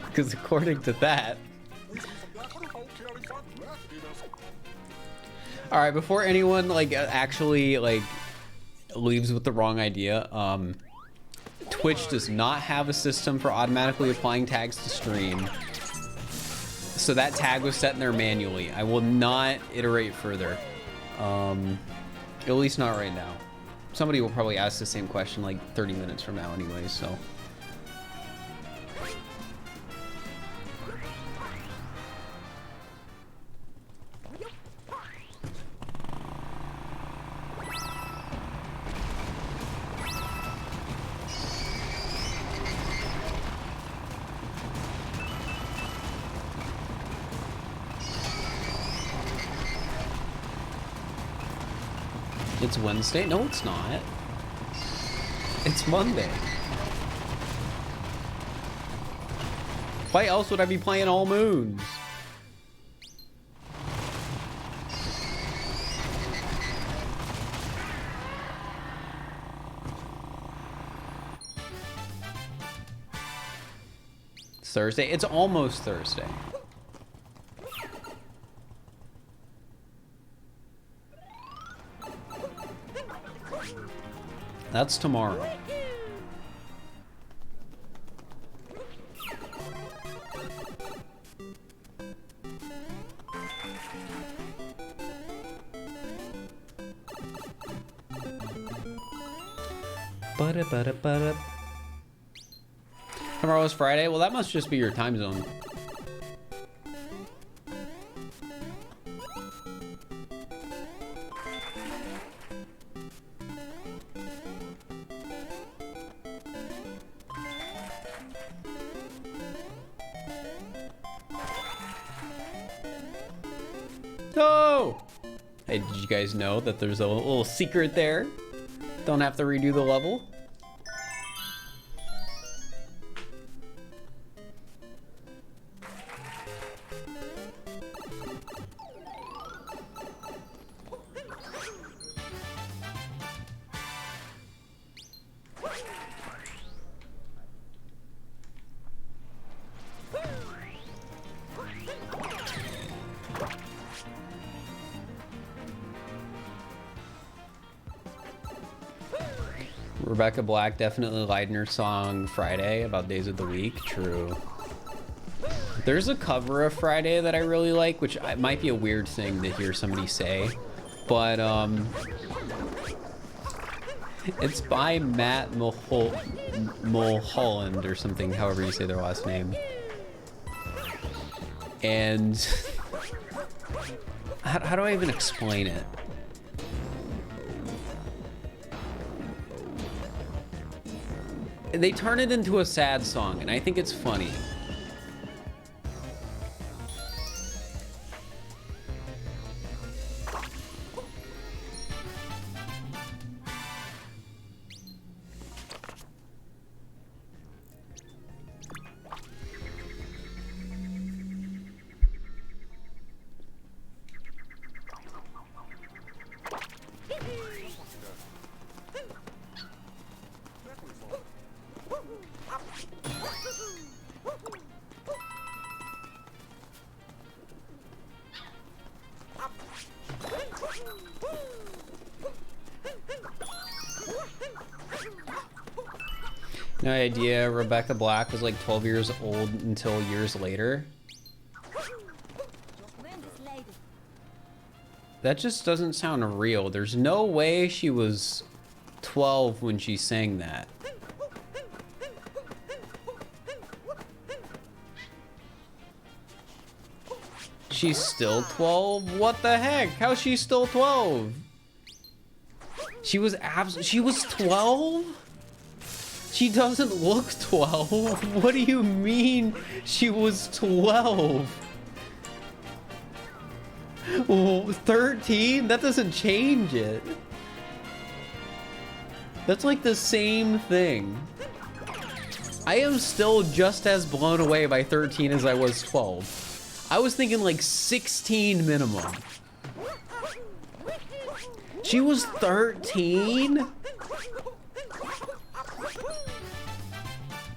Because according to that... Alright, before anyone, like, actually, like, leaves with the wrong idea, Twitch does not have a system for automatically applying tags to stream. So that tag was set in there manually. I will not iterate further. At least not right now. Somebody will probably ask the same question like 30 minutes from now anyway, so. It's Wednesday? No, it's not. It's Monday. Why else would I be playing all moons? It's Thursday. It's almost Thursday. That's tomorrow. Tomorrow is Friday? Well, that must just be your time zone. Oh! Hey, did you guys know that there's a little secret there? Don't have to redo the level. Rebecca Black definitely lied in her song Friday about days of the week. True. There's a cover of Friday that I really like, which might be a weird thing to hear somebody say, but it's by Matt Mulholland or something, however you say their last name. And how do I even explain it? They turn it into a sad song, and I think it's funny. No idea Rebecca Black was like 12 years old until years later. That just doesn't sound real. There's no way she was 12 when she sang that. She's still 12? What the heck? How's she still 12? She was 12? She doesn't look 12. What do you mean she was 12? Oh, 13? That doesn't change it. That's like the same thing. I am still just as blown away by 13 as I was 12. I was thinking like 16 minimum. She was 13?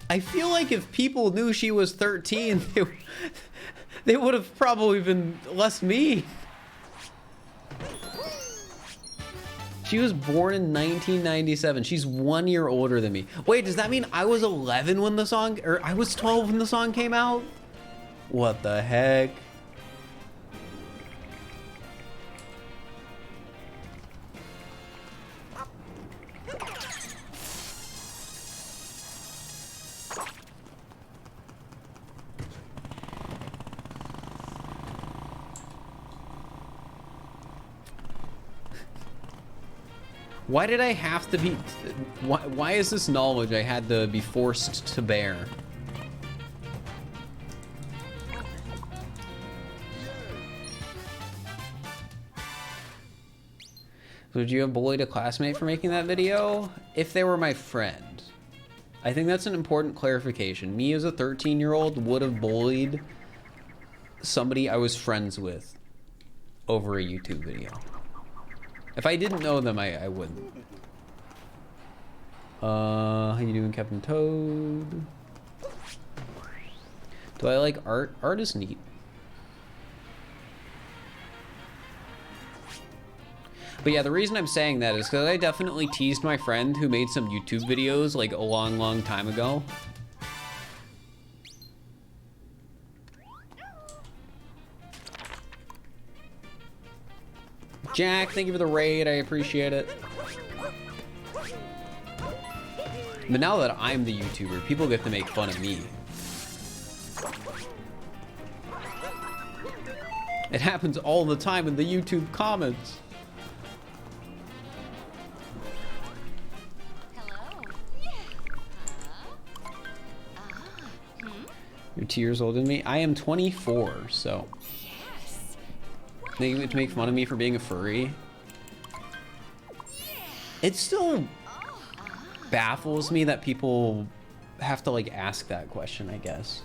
I feel like if people knew she was 13, they would have probably been less mean. She was born in 1997. She's 1 year older than me. Wait, does that mean I was 11 when the song, or I was 12 when the song came out? What the heck? Why did I have to be, why is this knowledge I had to be forced to bear? Would you have bullied a classmate for making that video? If they were my friend. I think that's an important clarification. Me as a 13-year-old would have bullied somebody I was friends with over a YouTube video. If I didn't know them, I wouldn't. How you doing, Captain Toad? Do I like art? Art is neat. But yeah, the reason I'm saying that is because I definitely teased my friend who made some YouTube videos like a long time ago. Jack, thank you for the raid. I appreciate it. But now that I'm the YouTuber, people get to make fun of me. It happens all the time in the YouTube comments. You're 2 years older than me? I am 24, so... They make fun of me for being a furry. It still baffles me that people have to like ask that question, I guess.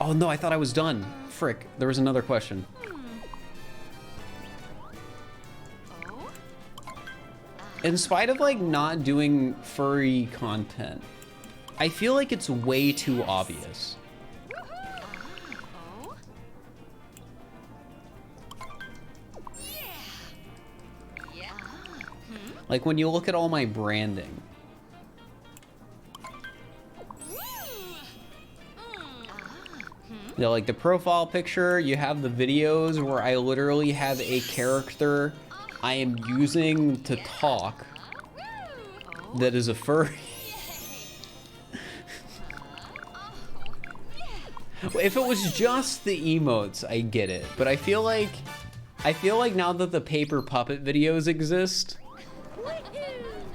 Oh no, I thought I was done. Frick, there was another question. In spite of like not doing furry content, I feel like it's way too obvious. Like when you look at all my branding. You know, like the profile picture, you have the videos where I literally have a character I am using to talk that is a furry. If it was just the emotes, I get it. But I feel like now that the paper puppet videos exist,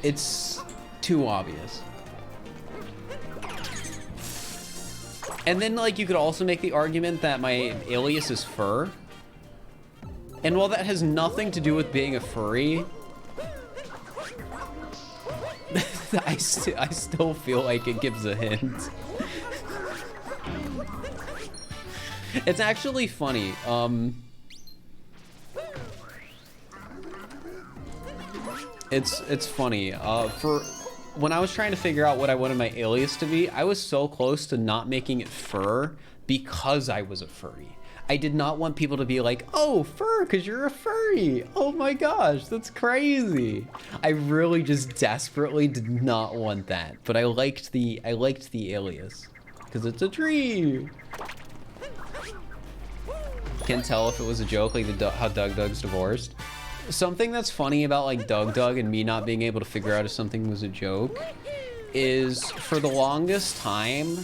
it's too obvious. And then like you could also make the argument that my alias is fur. And while that has nothing to do with being a furry, I still feel like it gives a hint. It's actually funny. It's funny. For when I was trying to figure out what I wanted my alias to be, I was so close to not making it fur because I was a furry. I did not want people to be like, "Oh, fur, because you're a furry." Oh my gosh, that's crazy. I really just desperately did not want that, but I liked the alias because it's a tree. Can't tell if it was a joke, like how Doug's divorced. Something that's funny about like Doug and me not being able to figure out if something was a joke is for the longest time,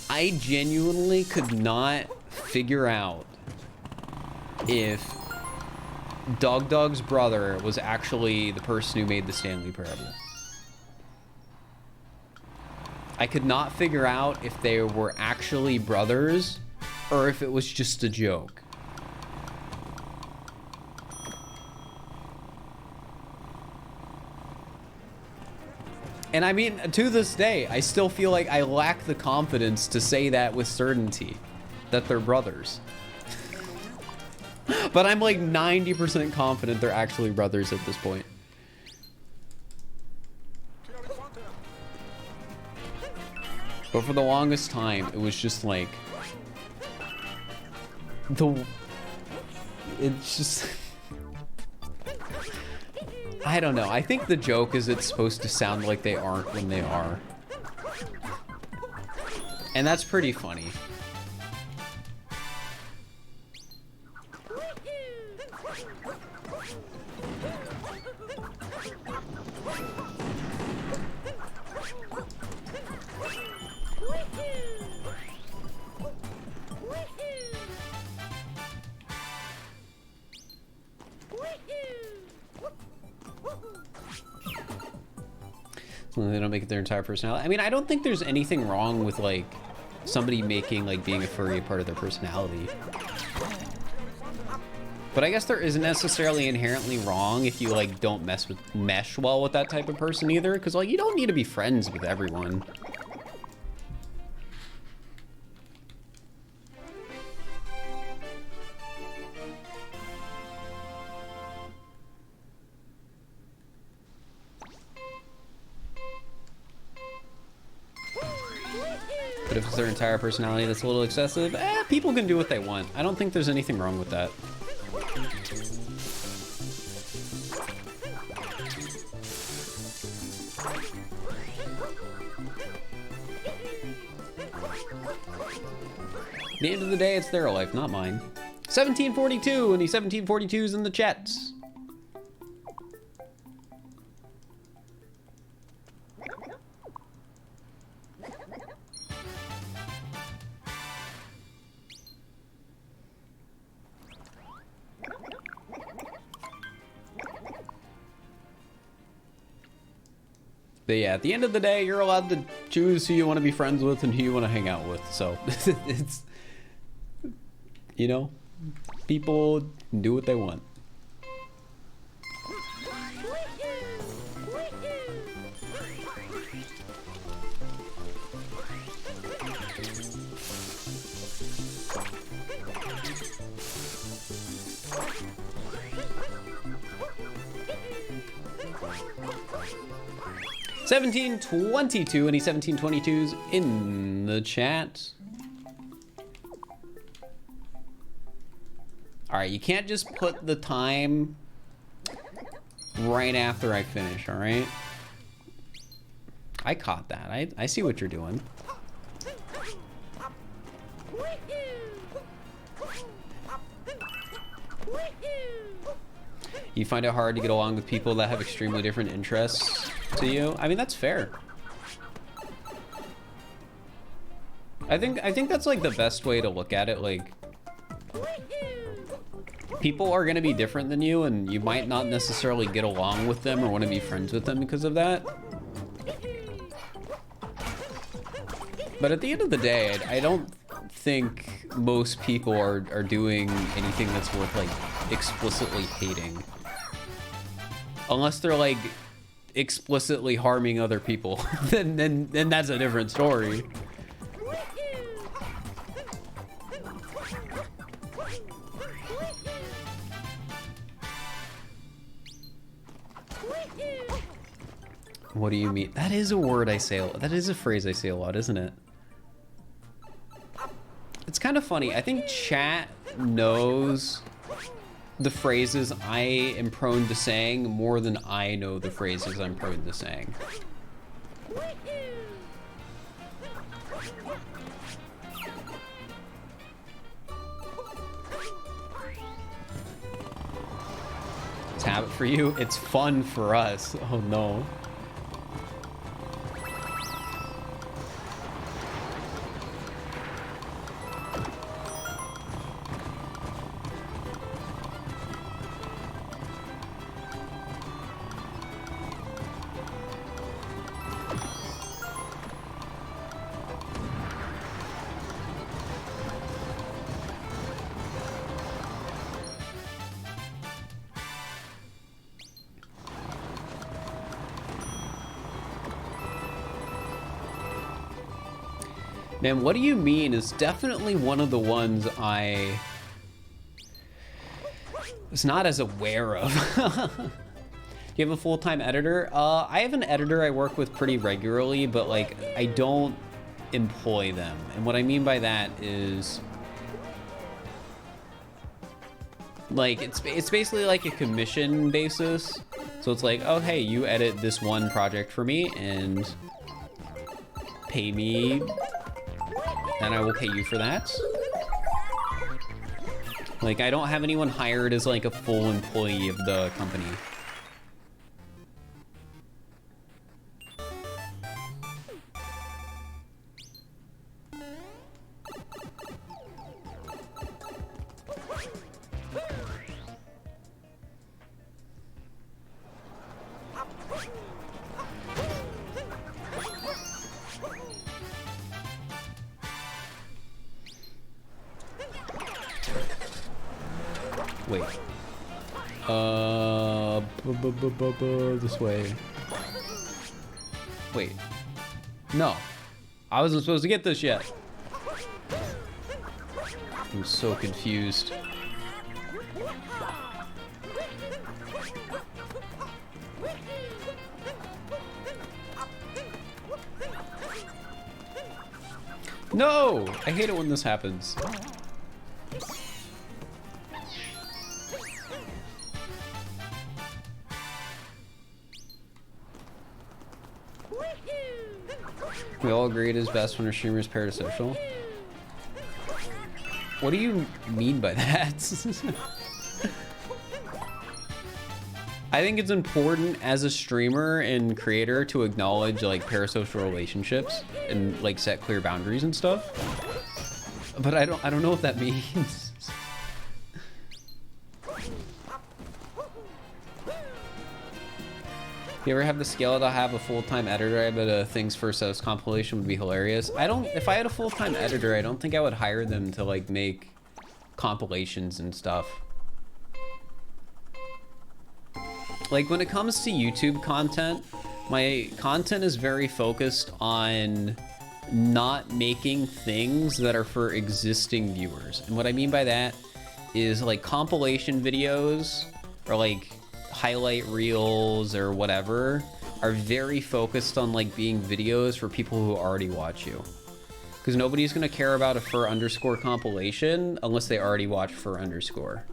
I genuinely could not figure out if Doug's brother was actually the person who made the Stanley Parable. I could not figure out if they were actually brothers or if it was just a joke. And I mean, to this day, I still feel like I lack the confidence to say that with certainty. that they're brothers. But I'm like 90% confident they're actually brothers at this point. But for the longest time, it was just like it's just I don't know. I think the joke is it's supposed to sound like they aren't when they are. And that's pretty funny. They don't make it their entire personality. I mean, I don't think there's anything wrong with like somebody making like being a furry a part of their personality. But I guess there isn't necessarily inherently wrong if you like don't mesh well with that type of person either, because like you don't need to be friends with everyone. But if it's their entire personality that's a little excessive, people can do what they want. I don't think there's anything wrong with that. At the end of the day, it's their life, not mine. 1742, and the 1742's in the chats. But yeah, at the end of the day, you're allowed to choose who you want to be friends with and who you want to hang out with. So it's, you know, people do what they want. $17.22, any 1722s in the chat. All right, you can't just put the time right after I finish, all right? I caught that. I see what you're doing. You find it hard to get along with people that have extremely different interests to you? I mean, that's fair. I think that's like the best way to look at it. Like, people are gonna be different than you, and you might not necessarily get along with them or want to be friends with them because of that. But at the end of the day, I don't think most people are doing anything that's worth like explicitly hating. Unless they're like explicitly harming other people, then that's a different story. What do you mean? That is a word I say. That is a phrase I say a lot, isn't it? It's kind of funny. I think chat knows the phrases I am prone to saying more than I know the phrases I'm prone to saying. It's a habit for you. It's fun for us. Oh no. Man, what do you mean? It's definitely one of the ones I was not as aware of. Do you have a full-time editor? I have an editor I work with pretty regularly, but like I don't employ them. And what I mean by that is like it's basically like a commission basis. So it's like, oh hey, you edit this one project for me and pay me, and I will pay you for that. Like, I don't have anyone hired as like a full employee of the company. Wait. This way. Wait. No. I wasn't supposed to get this yet. I'm so confused. No! I hate it when this happens. We all agree it is best when a streamer is parasocial. What do you mean by that? I think it's important as a streamer and creator to acknowledge like parasocial relationships and like set clear boundaries and stuff. But I don't know what that means. If you ever have the skill to have a full-time editor, I bet a Things First House compilation would be hilarious. If I had a full-time editor, I don't think I would hire them to like make compilations and stuff. Like when it comes to YouTube content, my content is very focused on not making things that are for existing viewers. And what I mean by that is like compilation videos or like highlight reels or whatever are very focused on like being videos for people who already watch you, because nobody's gonna care about a fur underscore compilation unless they already watch fur underscore.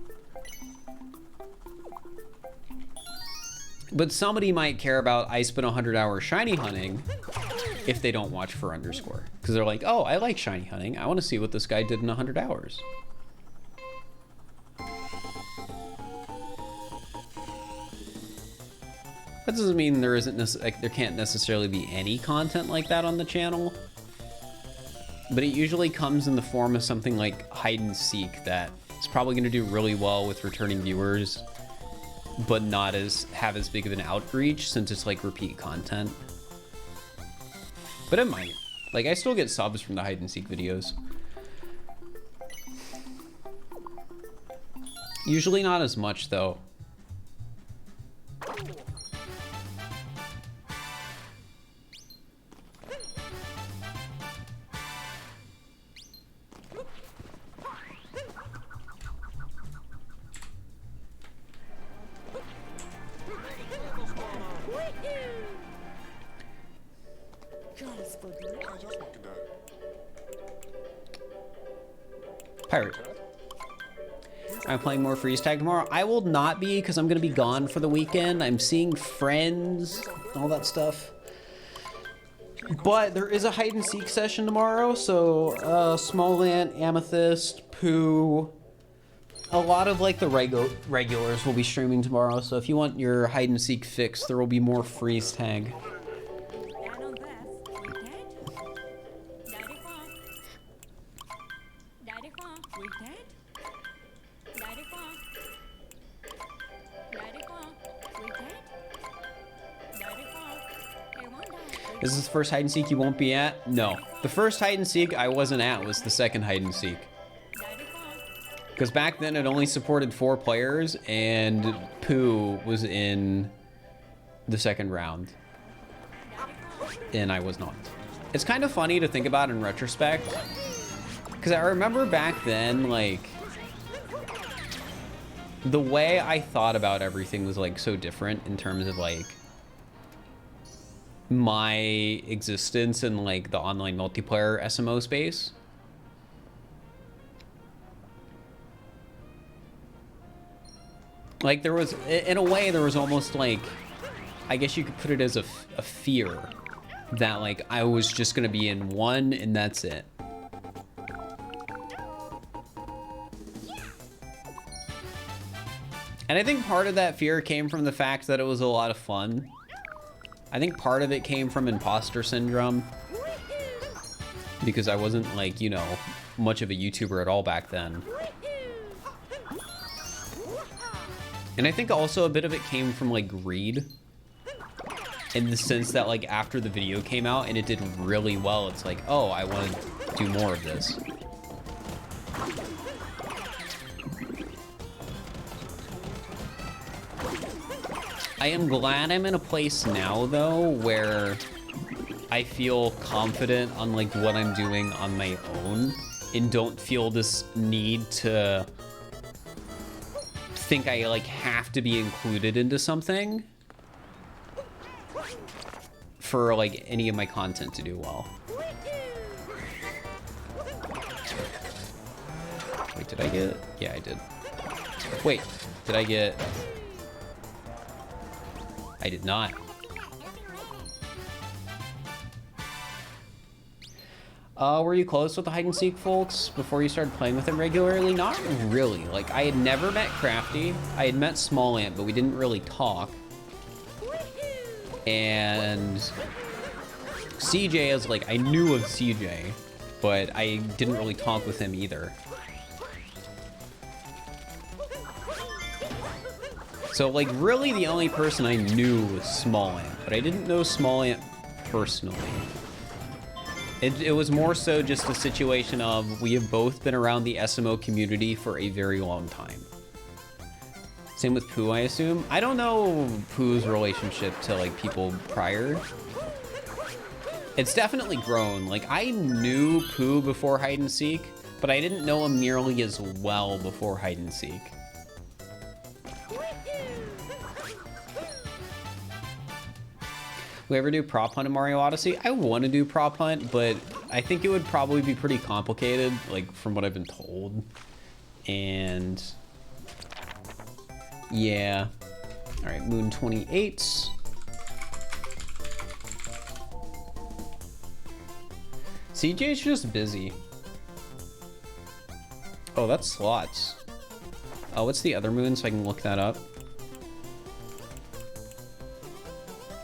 But somebody might care about I spent 100 hours shiny hunting if they don't watch fur underscore, because they're like, oh, I like shiny hunting, I want to see what this guy did in 100 hours. That doesn't mean there isn't like there can't necessarily be any content like that on the channel, but it usually comes in the form of something like hide and seek that is probably going to do really well with returning viewers, but not have as big of an outreach since it's like repeat content. But it might. Like I still get subs from the hide and seek videos. Usually not as much though. Pirate. I'm playing more freeze tag tomorrow. I will not be, because I'm going to be gone for the weekend. I'm seeing friends, all that stuff. But there is a hide and seek session tomorrow, so Small Ant, Amethyst, Pooh, a lot of like the regulars will be streaming tomorrow. So if you want your hide and seek fix, there will be more freeze tag. Is this the first hide and seek you won't be at? No. The first hide and seek I wasn't at was the second hide and seek. Because back then it only supported 4 players and Pooh was in the second round. And I was not. It's kind of funny to think about in retrospect, because I remember back then, like, the way I thought about everything was, like, so different in terms of, like, my existence in, like, the online multiplayer SMO space. Like, there was, in a way, there was almost, like, I guess you could put it as a fear that, like, I was just gonna be in one and that's it. And I think part of that fear came from the fact that it was a lot of fun. I think part of it came from imposter syndrome, because I wasn't, like, you know, much of a YouTuber at all back then. And I think also a bit of it came from, like, greed, in the sense that, like, after the video came out and it did really well, it's like, oh, I want to do more of this. I am glad I'm in a place now, though, where I feel confident on, like, what I'm doing on my own and don't feel this need to think I, like, have to be included into something for, like, any of my content to do well. Wait, did I get it? Yeah, I did. Wait, did I get... I did not. Were you close with the hide and seek folks before you started playing with them regularly? Not really. Like, I had never met Crafty. I had met Small Ant, but we didn't really talk. And CJ is like, I knew of CJ, but I didn't really talk with him either. So, like, really the only person I knew was Small Ant, but I didn't know Small Ant personally. It was more so just a situation of we have both been around the SMO community for a very long time. Same with Pooh, I assume. I don't know Pooh's relationship to, like, people prior. It's definitely grown. Like, I knew Pooh before hide and seek, but I didn't know him nearly as well before hide and seek. We ever do prop hunt in Mario Odyssey? I want to do prop hunt, but I think it would probably be pretty complicated, like, from what I've been told. And yeah. All right, Moon 28. CJ's just busy. Oh, that's slots. Oh, what's the other moon so I can look that up?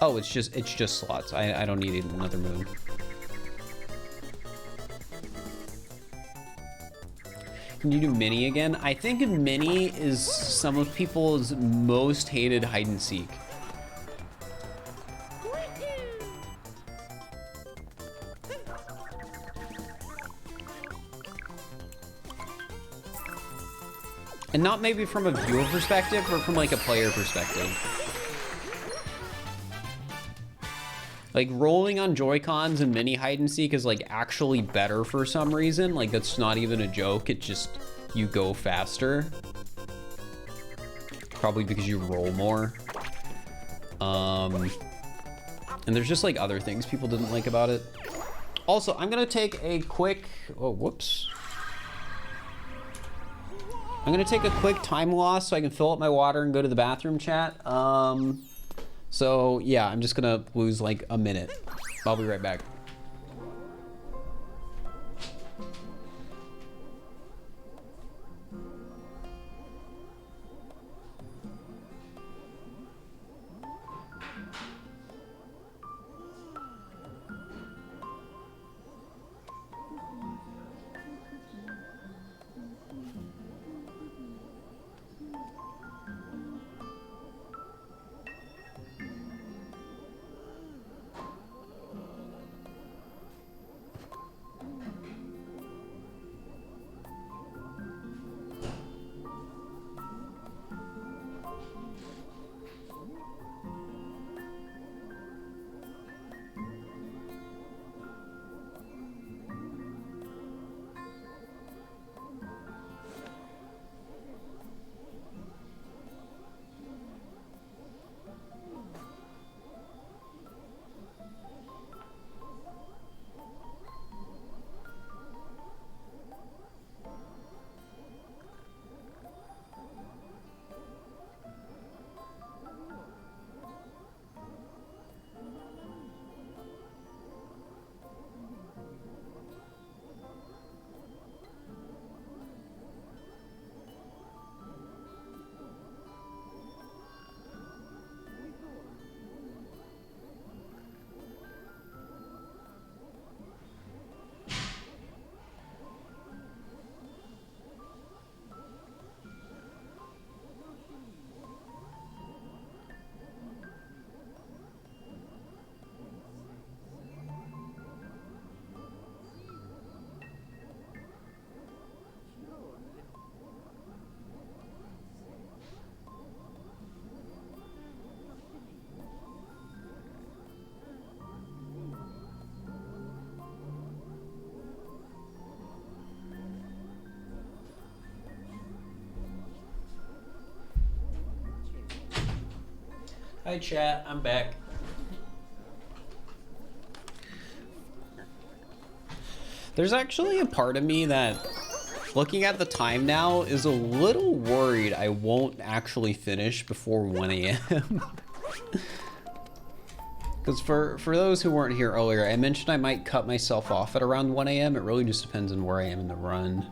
Oh, it's just slots. I don't need another moon. Can you do mini again? I think mini is some of people's most hated hide and seek. And not maybe from a viewer perspective, but from, like, a player perspective. Like, rolling on Joy-Cons and mini hide and seek is, like, actually better for some reason. Like, that's not even a joke. It just, you go faster. Probably because you roll more. And there's just, like, other things people didn't like about it. Also, I'm gonna take a quick, oh, whoops. I'm gonna take a quick time loss so I can fill up my water and go to the bathroom, chat. So yeah, I'm just gonna lose like a minute. I'll be right back. Hi chat, I'm back. There's actually a part of me that, looking at the time now, is a little worried I won't actually finish before 1 a.m. Because for those who weren't here earlier, I mentioned I might cut myself off at around 1 a.m. It really just depends on where I am in the run.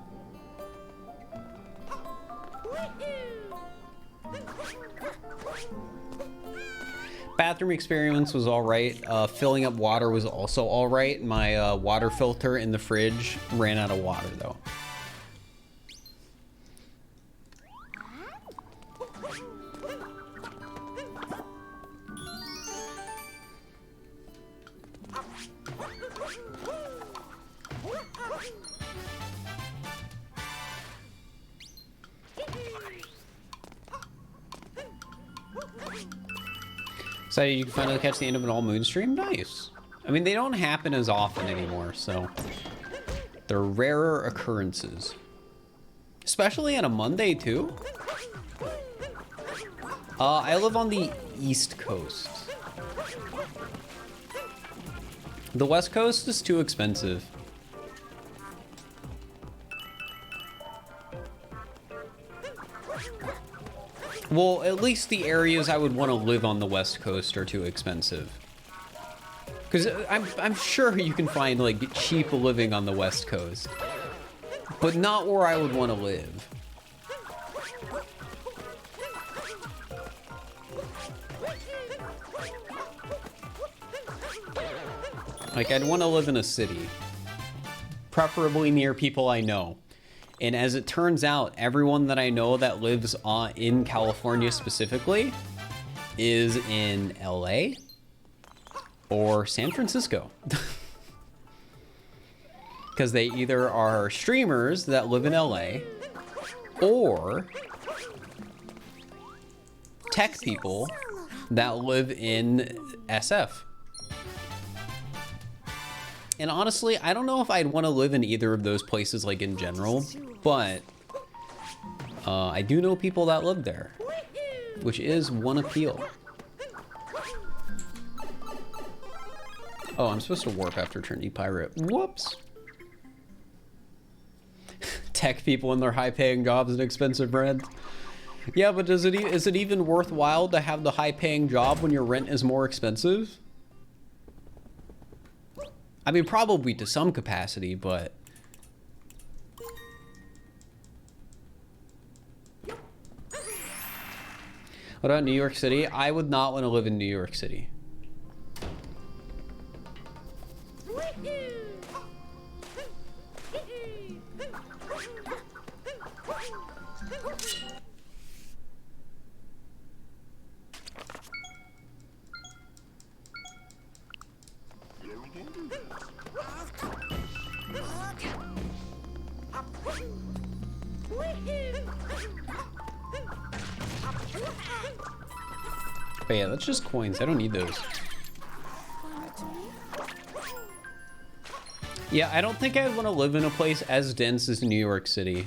Bathroom experience was alright. Filling up water was also alright. My water filter in the fridge ran out of water though. So you can finally catch the end of an all-moon stream? Nice. I mean, they don't happen as often anymore, so they're rarer occurrences. Especially on a Monday, too. I live on the East Coast. The West Coast is too expensive. Well, at least the areas I would want to live on the West Coast are too expensive. Because I'm sure you can find, like, cheap living on the West Coast. But not where I would want to live. Like, I'd want to live in a city. Preferably near people I know. And as it turns out, everyone that I know that lives in California specifically is in LA or San Francisco. Because they either are streamers that live in LA or tech people that live in SF. And honestly, I don't know if I'd want to live in either of those places, like, in general, but I do know people that live there, which is one appeal. Oh, I'm supposed to warp after Trinity Pirate. Whoops. Tech people in their high-paying jobs and expensive rent. Yeah, but is it even worthwhile to have the high-paying job when your rent is more expensive? I mean, probably to some capacity, but... What about New York City? I would not want to live in New York City. But yeah, that's just coins. I don't need those. Yeah, I don't think I'd want to live in a place as dense as New York City.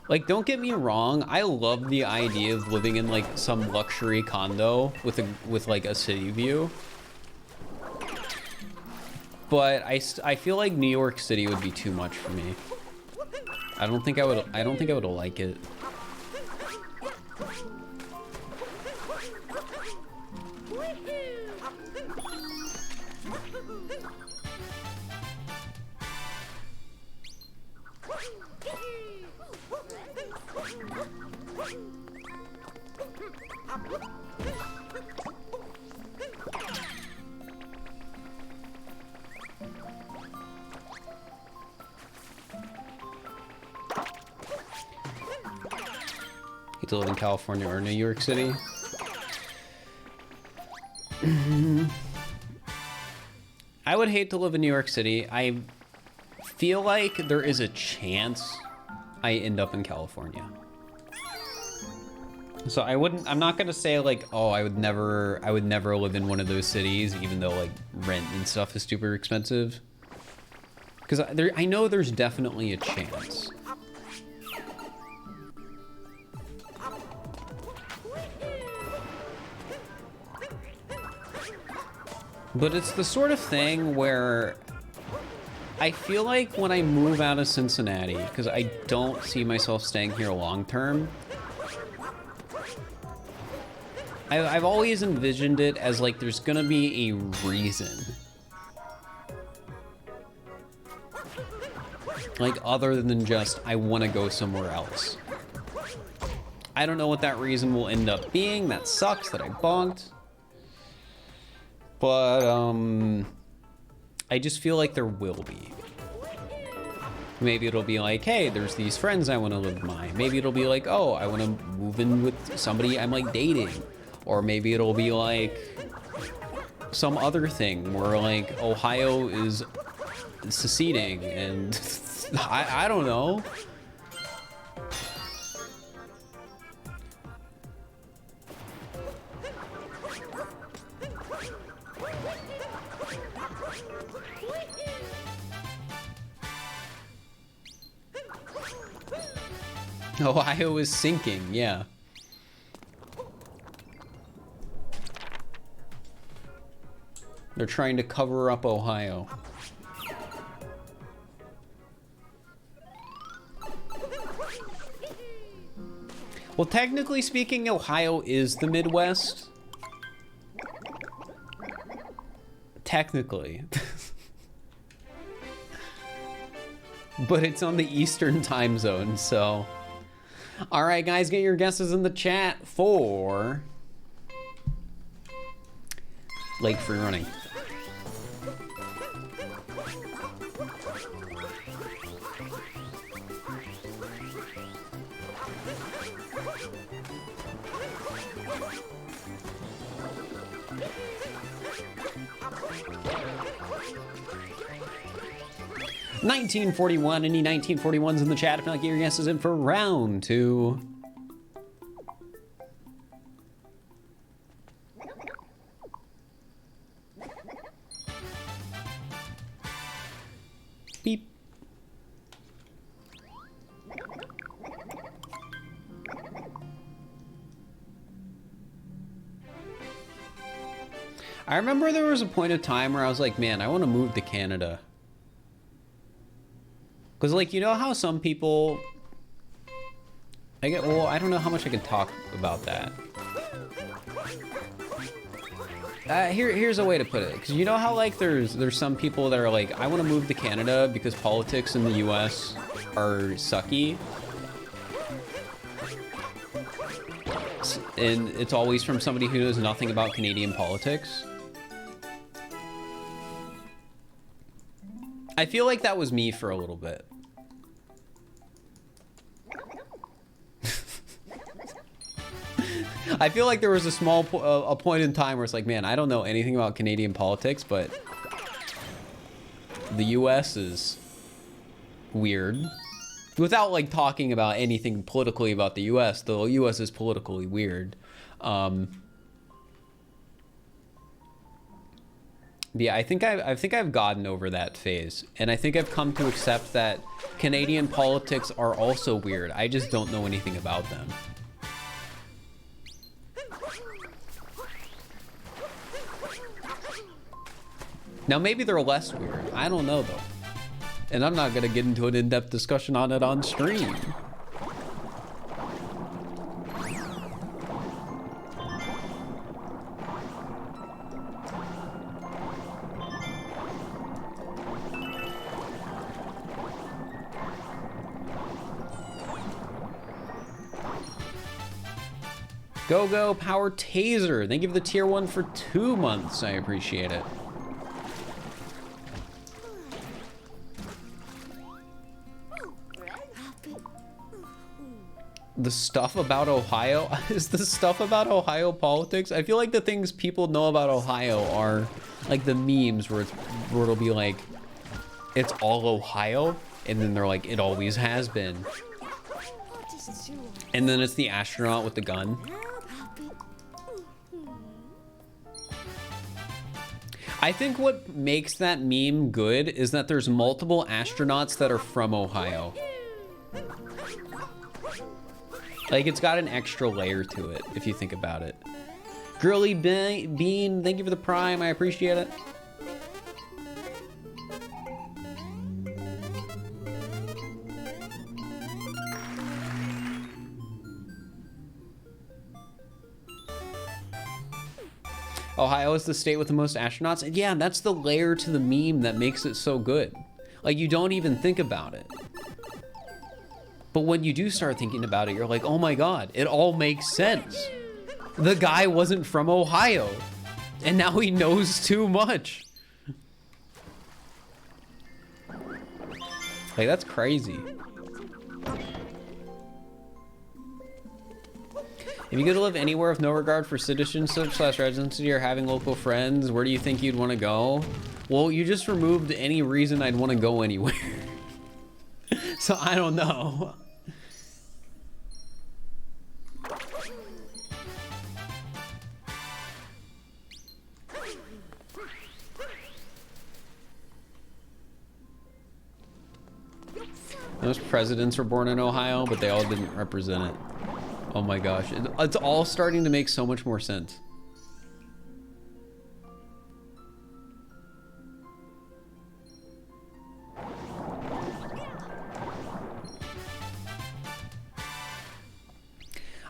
Like, don't get me wrong. I love the idea of living in, like, some luxury condo with like a city view. But I feel like New York City would be too much for me. I don't think I would like it. To live in California or New York City. I would hate to live in New York City. I feel like there is a chance I end up in California. So I'm not gonna say like, oh, I would never live in one of those cities, even though like rent and stuff is super expensive. Because I know there's definitely a chance. But it's the sort of thing where I feel like when I move out of Cincinnati, because I don't see myself staying here long term, I've always envisioned it as like there's gonna be a reason. Like other than just, I wanna go somewhere else. I don't know what that reason will end up being. That sucks that I bonked. But, I just feel like there will be. Maybe it'll be like, hey, there's these friends I want to live with mine. Maybe it'll be like, oh, I want to move in with somebody I'm like dating. Or maybe it'll be like some other thing where like Ohio is seceding and I don't know. Ohio is sinking, yeah. They're trying to cover up Ohio. Well, technically speaking, Ohio is the Midwest. Technically. But it's on the Eastern time zone, so... All right, guys, get your guesses in the chat for lake free running. $19.41. Any 1941s in the chat? If not, get your guesses in for round 2. Beep. I remember there was a point of time where I was like, man, I want to move to Canada. Because, like, you know how some people... well, I don't know how much I can talk about that. Here's a way to put it. Because you know how, like, there's some people that are like, I want to move to Canada because politics in the US are sucky. And it's always from somebody who knows nothing about Canadian politics. I feel like that was me for a little bit. I feel like there was a small a point in time where it's like, man, I don't know anything about Canadian politics, but the US is weird. Without like talking about anything politically about the US, the US is politically weird. Yeah, I think I've gotten over that phase, and I think I've come to accept that Canadian politics are also weird. I just don't know anything about them. Now, maybe they're less weird. I don't know, though. And I'm not going to get into an in-depth discussion on it on stream. Go Power Taser. Thank you for the tier 1 for 2 months. I appreciate it. The stuff about Ohio? Is the stuff about Ohio politics? I feel like the things people know about Ohio are like the memes where it'll be like, it's all Ohio, and then they're like, it always has been. And then it's the astronaut with the gun. I think what makes that meme good is that there's multiple astronauts that are from Ohio. Like, it's got an extra layer to it, if you think about it. Grilly Bean, thank you for the prime. I appreciate it. Ohio is the state with the most astronauts. And yeah, that's the layer to the meme that makes it so good. Like, you don't even think about it. But when you do start thinking about it, you're like, oh my God, it all makes sense. The guy wasn't from Ohio, and now he knows too much. Like, that's crazy. If you could live anywhere with no regard for citizenship/residency or having local friends, where do you think you'd want to go? Well, you just removed any reason I'd want to go anywhere. So I don't know. Most presidents were born in Ohio, but they all didn't represent it. Oh my gosh, it's all starting to make so much more sense.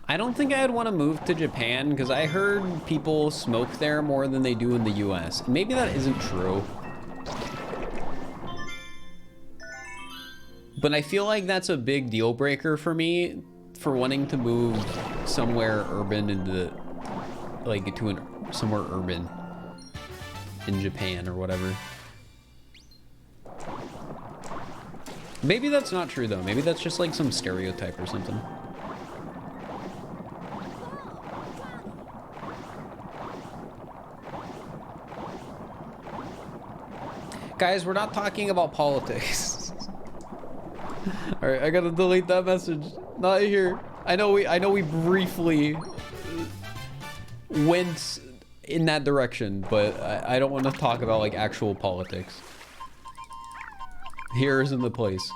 I don't think I'd want to move to Japan because I heard people smoke there more than they do in the US. And maybe that isn't true. But I feel like that's a big deal breaker for me for wanting to move somewhere urban into, like, to somewhere urban in Japan or whatever. Maybe that's not true though. Maybe that's just like some stereotype or something. Guys, we're not talking about politics. All right, I gotta delete that message. Not here. I know we briefly went in that direction, but I don't want to talk about like actual politics. Here isn't the place.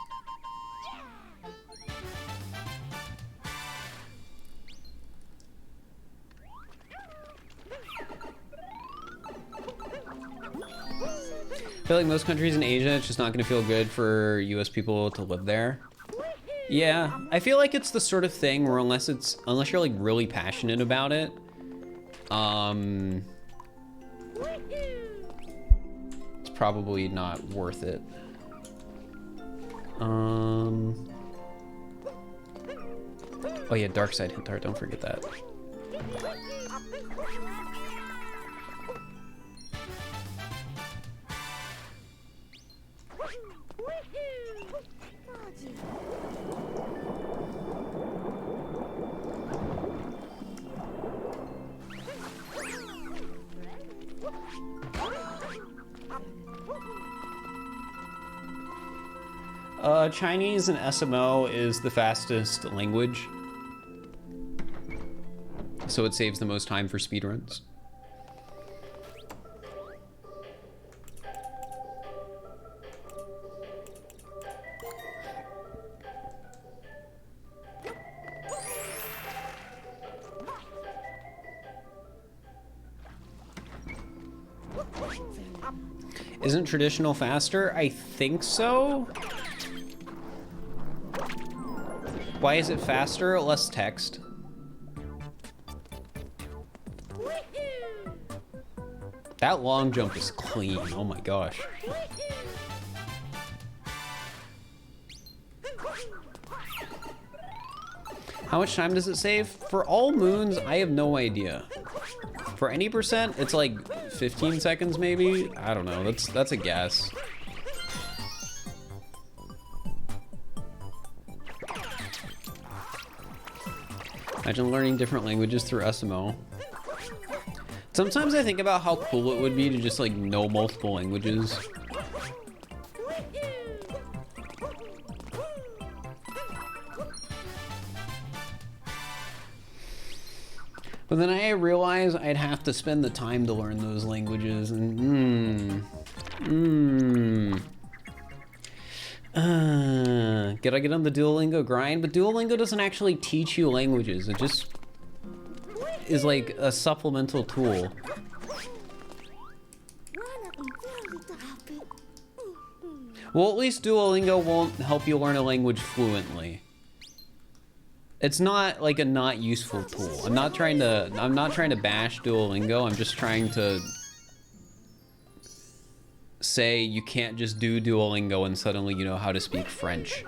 I feel like most countries in Asia, it's just not going to feel good for US people to live there. Yeah, I feel like it's the sort of thing where unless you're like really passionate about it, it's probably not worth it. Oh yeah, Dark Side Hint Art, don't forget that. Chinese and SMO is the fastest language, so it saves the most time for speedruns. Isn't traditional faster? I think so. Why is it faster? Less text. That long jump is clean. Oh my gosh. How much time does it save? For all moons, I have no idea. For any percent, it's like 15 seconds maybe? I don't know. That's a guess. Imagine learning different languages through SMO. Sometimes I think about how cool it would be to just like know multiple languages. But then I realize I'd have to spend the time to learn those languages, and gotta get on the Duolingo grind, but Duolingo doesn't actually teach you languages. is like a supplemental tool. Well, at least Duolingo won't help you learn a language fluently. It's not like a not useful tool. I'm not trying to bash Duolingo. I'm just trying to say you can't just do Duolingo and suddenly you know how to speak French.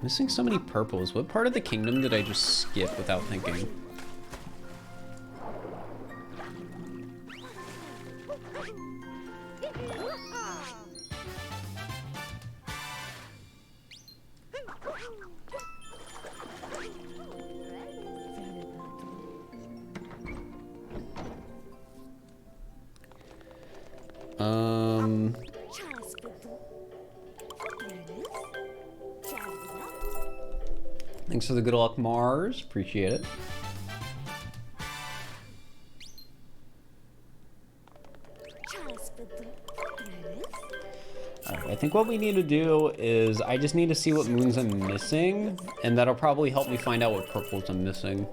Missing so many purples. What part of the kingdom did I just skip without thinking? Thanks for the good luck, Mars. Appreciate it. Alright, I think what we need to do is I just need to see what moons I'm missing, and that'll probably help me find out what purples I'm missing.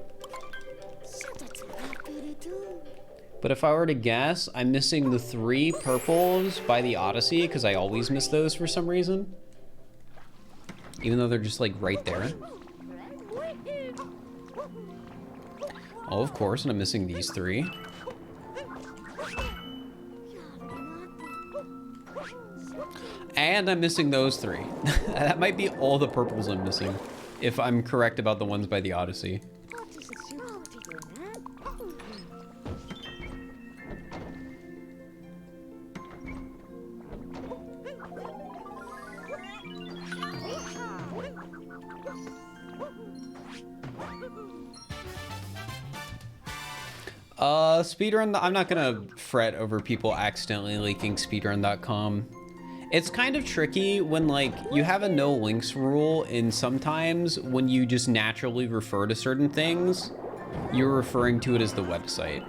But if I were to guess, I'm missing the 3 purples by the Odyssey, because I always miss those for some reason. Even though they're just like right there. Oh, of course, and I'm missing these 3. And I'm missing those 3. That might be all the purples I'm missing, if I'm correct about the ones by the Odyssey. Speedrun, I'm not gonna fret over people accidentally leaking speedrun.com. It's kind of tricky when like you have a no links rule, and sometimes when you just naturally refer to certain things, you're referring to it as the website.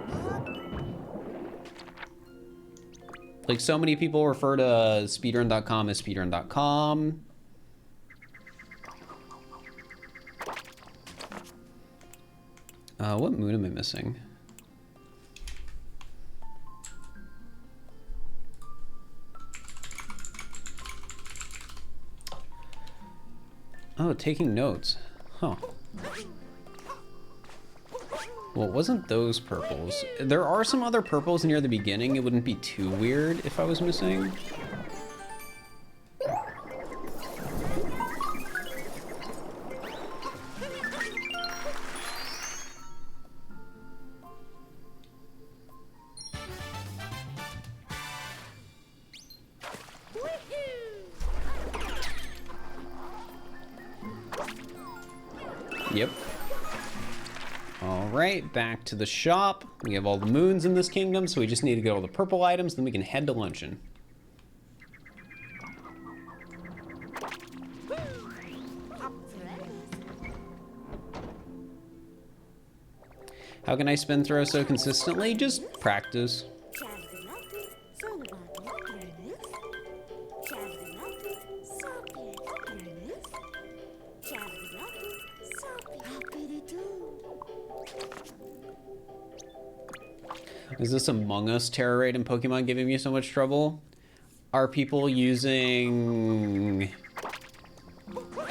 Like so many people refer to speedrun.com as speedrun.com. What moon am I missing? Oh, taking notes. Huh. Well, it wasn't those purples. There are some other purples near the beginning. It wouldn't be too weird if I was missing. Yep. All right, back to the shop. We have all the moons in this kingdom, so we just need to get all the purple items, then we can head to luncheon. How can I spin throw so consistently? Just practice. Is this Among Us terror raid in Pokemon giving me so much trouble? Are people using...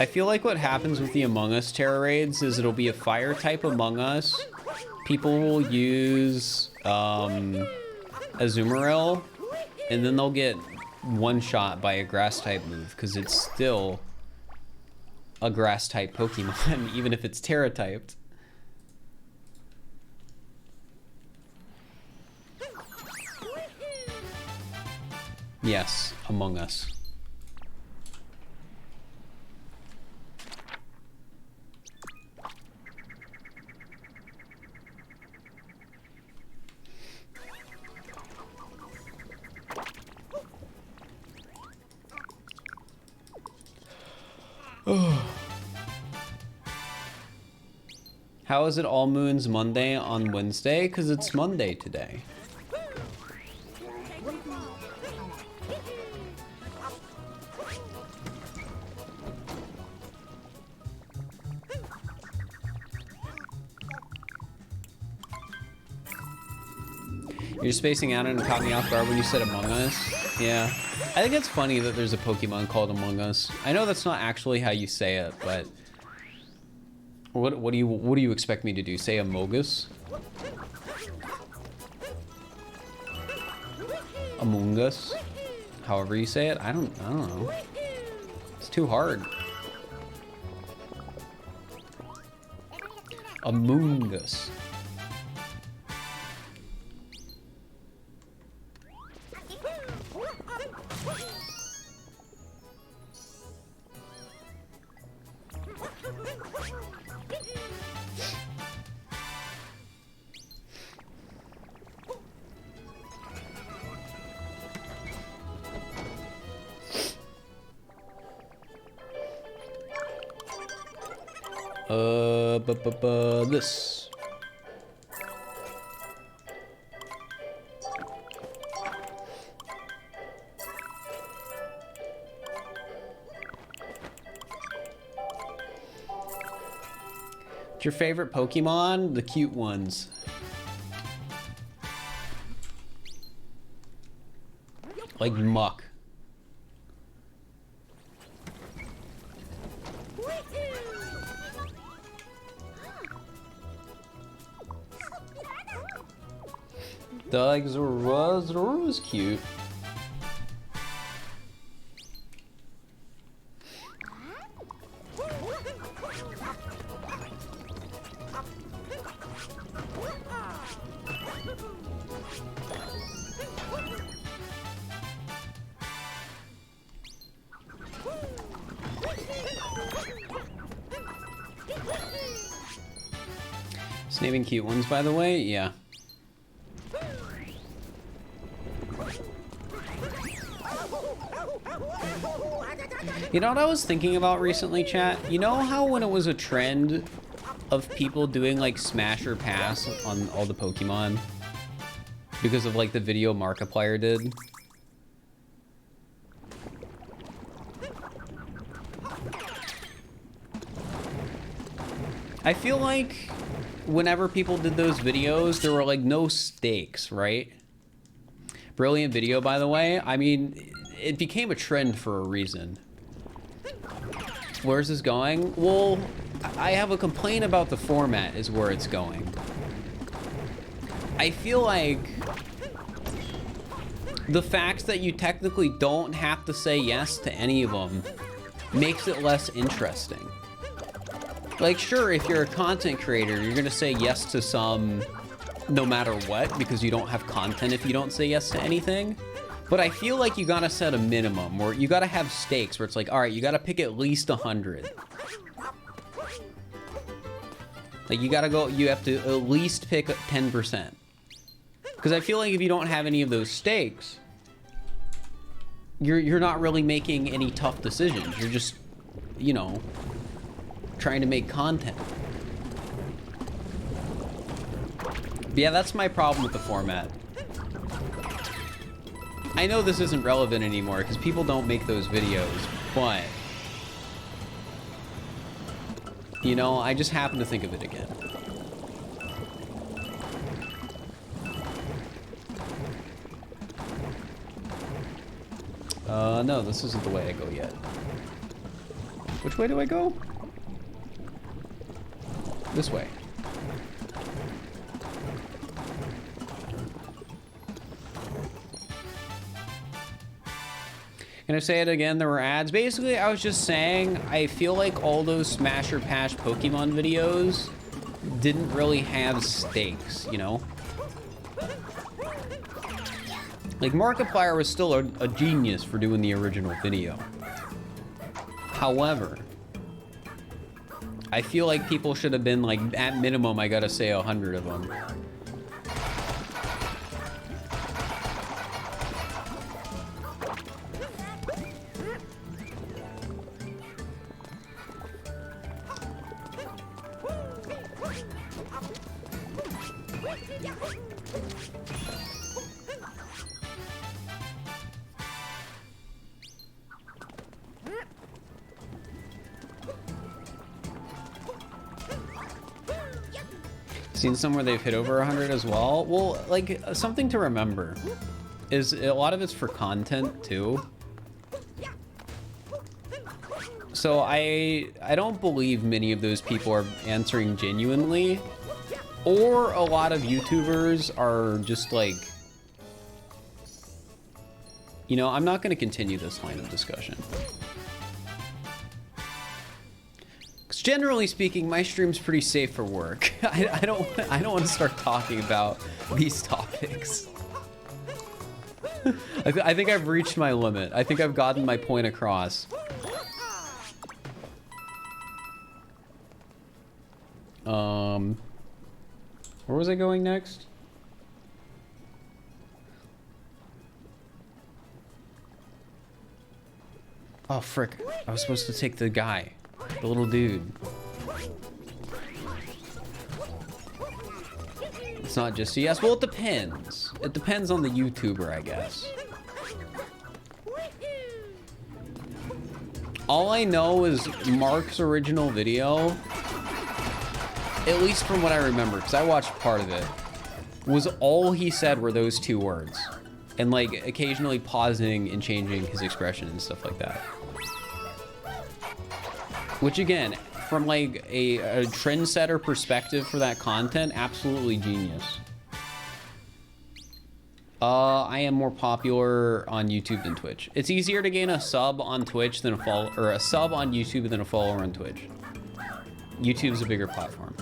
I feel like what happens with the Among Us terror raids is it'll be a fire type Among Us. People will use Azumarill, and then they'll get one shot by a grass type move because it's still a grass type Pokemon, even if it's terra typed. Yes, Among Us. How is it all moons Monday on Wednesday? Because it's Monday today. You're spacing out and it caught me off guard when you said Among Us. Yeah. I think it's funny that there's a Pokemon called Among Us. I know that's not actually how you say it, but what do you expect me to do? Say Amogus? Among Us? However you say it? I don't know. It's too hard. Among Us. This. What's your favorite Pokemon? The cute ones. Like Muck. Zoro was cute. It's naming cute ones, by the way. Yeah. You know what I was thinking about recently, chat? You know how when it was a trend of people doing like smash or pass on all the Pokemon because of like the video Markiplier did? I feel like whenever people did those videos, there were like no stakes, right? Brilliant video, by the way. I mean, it became a trend for a reason. Where's this going? Well, I have a complaint about the format is where it's going. I feel like the fact that you technically don't have to say yes to any of them makes it less interesting. Like, sure, if you're a content creator, you're gonna say yes to some no matter what because you don't have content if you don't say yes to anything. But I feel like you gotta set a minimum, or you gotta have stakes where it's like, all right, you gotta pick at least 100. Like, you gotta go, you have to at least pick 10%. Because I feel like if you don't have any of those stakes, you're not really making any tough decisions. You're just, you know, trying to make content. But yeah, that's my problem with the format. I know this isn't relevant anymore because people don't make those videos, but you know, I just happen to think of it again. No, this isn't the way I go yet. Which way do I go? This way. Can I say it again? There were ads. Basically, I was just saying, I feel like all those Smash or Pash Pokemon videos didn't really have stakes, you know? Like, Markiplier was still a genius for doing the original video. However, I feel like people should have been like, at minimum, I gotta say 100 of them. Seen some where they've hit over 100 as well. Well, like, something to remember is a lot of it's for content too. So I don't believe many of those people are answering genuinely, or a lot of YouTubers are just like, you know, I'm not going to continue this line of discussion. Because generally speaking, my stream's pretty safe for work. I don't want to start talking about these topics. I think I've reached my limit. I think I've gotten my point across. Where was I going next? Oh, frick. I was supposed to take the guy. The little dude. It's not just a yes. Well, it depends. It depends on the YouTuber, I guess. All I know is Mark's original video, at least from what I remember, because I watched part of it, was all he said were those two words. And like occasionally pausing and changing his expression and stuff like that. Which again, from like a trendsetter perspective for that content, absolutely genius. I am more popular on YouTube than Twitch. It's easier to gain a sub on Twitch than a follow, or a sub on YouTube than a follower on Twitch. YouTube's a bigger platform.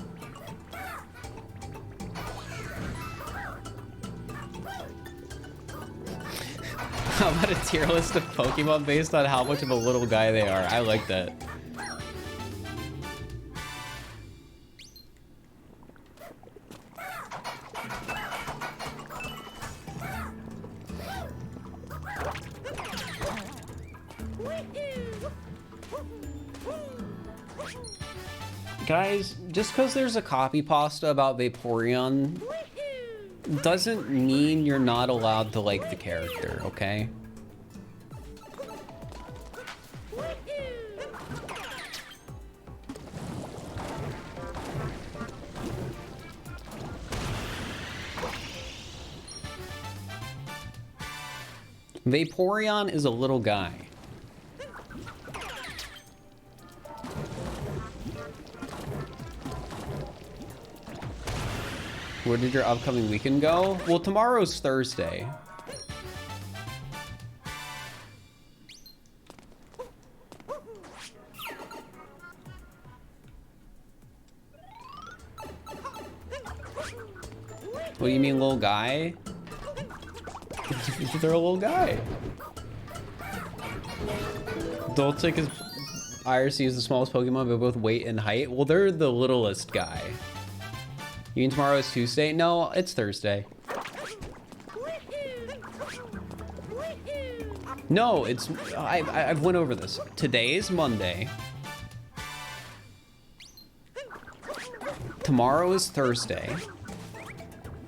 How about a tier list of Pokemon based on how much of a little guy they are? I like that. Guys, just because there's a copy pasta about Vaporeon doesn't mean you're not allowed to like the character, okay? Vaporeon is a little guy. Where did your upcoming weekend go? Well, tomorrow's Thursday. What do you mean, little guy? They're a little guy. Doltic is IRC is the smallest Pokemon, but both weight and height. Well, they're the littlest guy. You mean tomorrow is Tuesday? No, it's Thursday. No, it's... I've went over this. Today is Monday. Tomorrow is Thursday.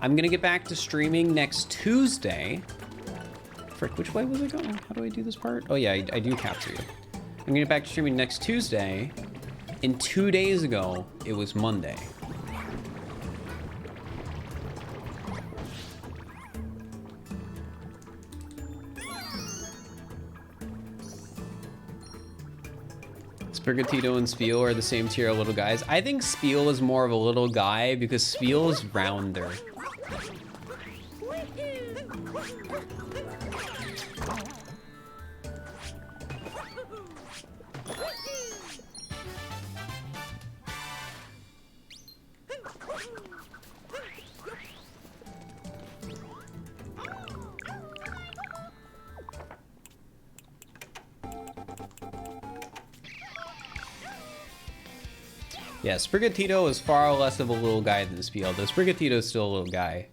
I'm gonna get back to streaming next Tuesday. Frick, which way was I going? How do I do this part? Oh yeah, I do capture you. I'm gonna get back to streaming next Tuesday. And 2 days ago, it was Monday. Sprigatito and Spiel are the same tier of little guys. I think Spiel is more of a little guy because Spiel is rounder. Yeah, Sprigatito is far less of a little guy than Spiel, though Sprigatito is still a little guy.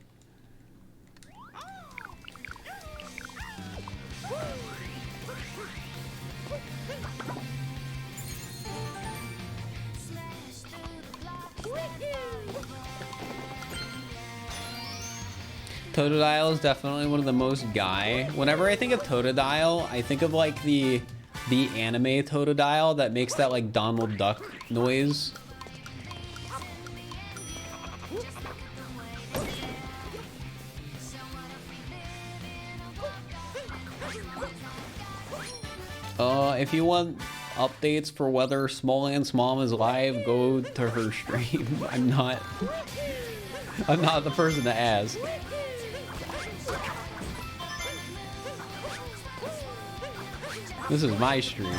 Totodile is definitely one of the most guy. Whenever I think of Totodile, I think of like the anime Totodile that makes that like Donald Duck noise. if you want updates for whether Smallland's mom is live, go to her stream. I'm not the person to ask. This is my stream.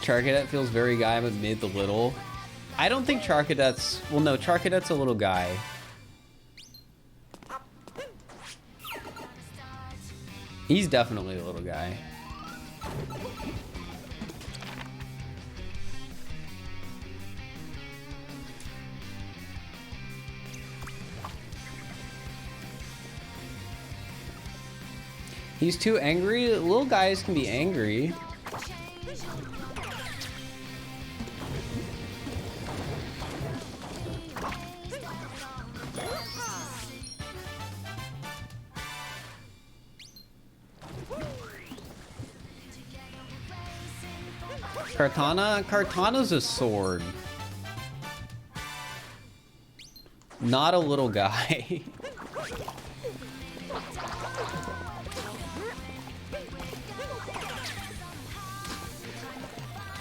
Charcadet feels very guy, but mid the little. I don't think Charcadet's... Well, no, Charcadet's a little guy. He's definitely a little guy. He's too angry. Little guys can be angry. Kartana's a sword. Not a little guy.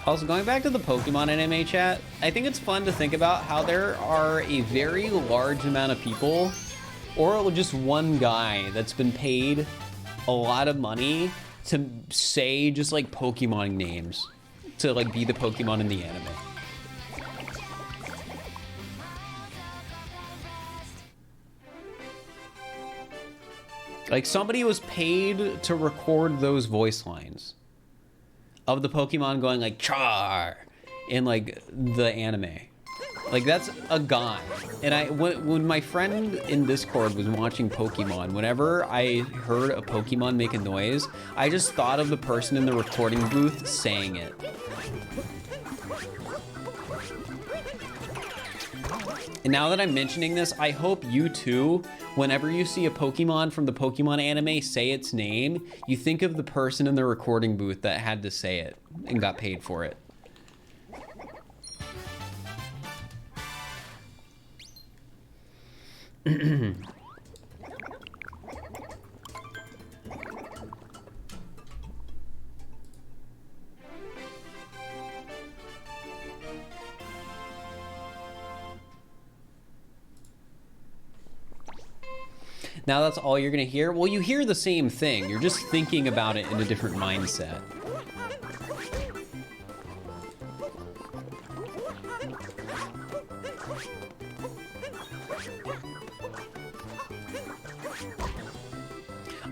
Also, going back to the Pokemon anime chat, I think it's fun to think about how there are a very large amount of people, or just one guy that's been paid a lot of money to say just like Pokemon names, to like be the Pokemon in the anime. Like somebody was paid to record those voice lines of the Pokemon going like char in like the anime. Like that's a guy. And when my friend in Discord was watching Pokemon, whenever I heard a Pokemon make a noise, I just thought of the person in the recording booth saying it. And now that I'm mentioning this, I hope you too, whenever you see a Pokemon from the Pokemon anime say its name, you think of the person in the recording booth that had to say it and got paid for it. Now that's all you're gonna hear? Well, you hear the same thing. You're just thinking about it in a different mindset.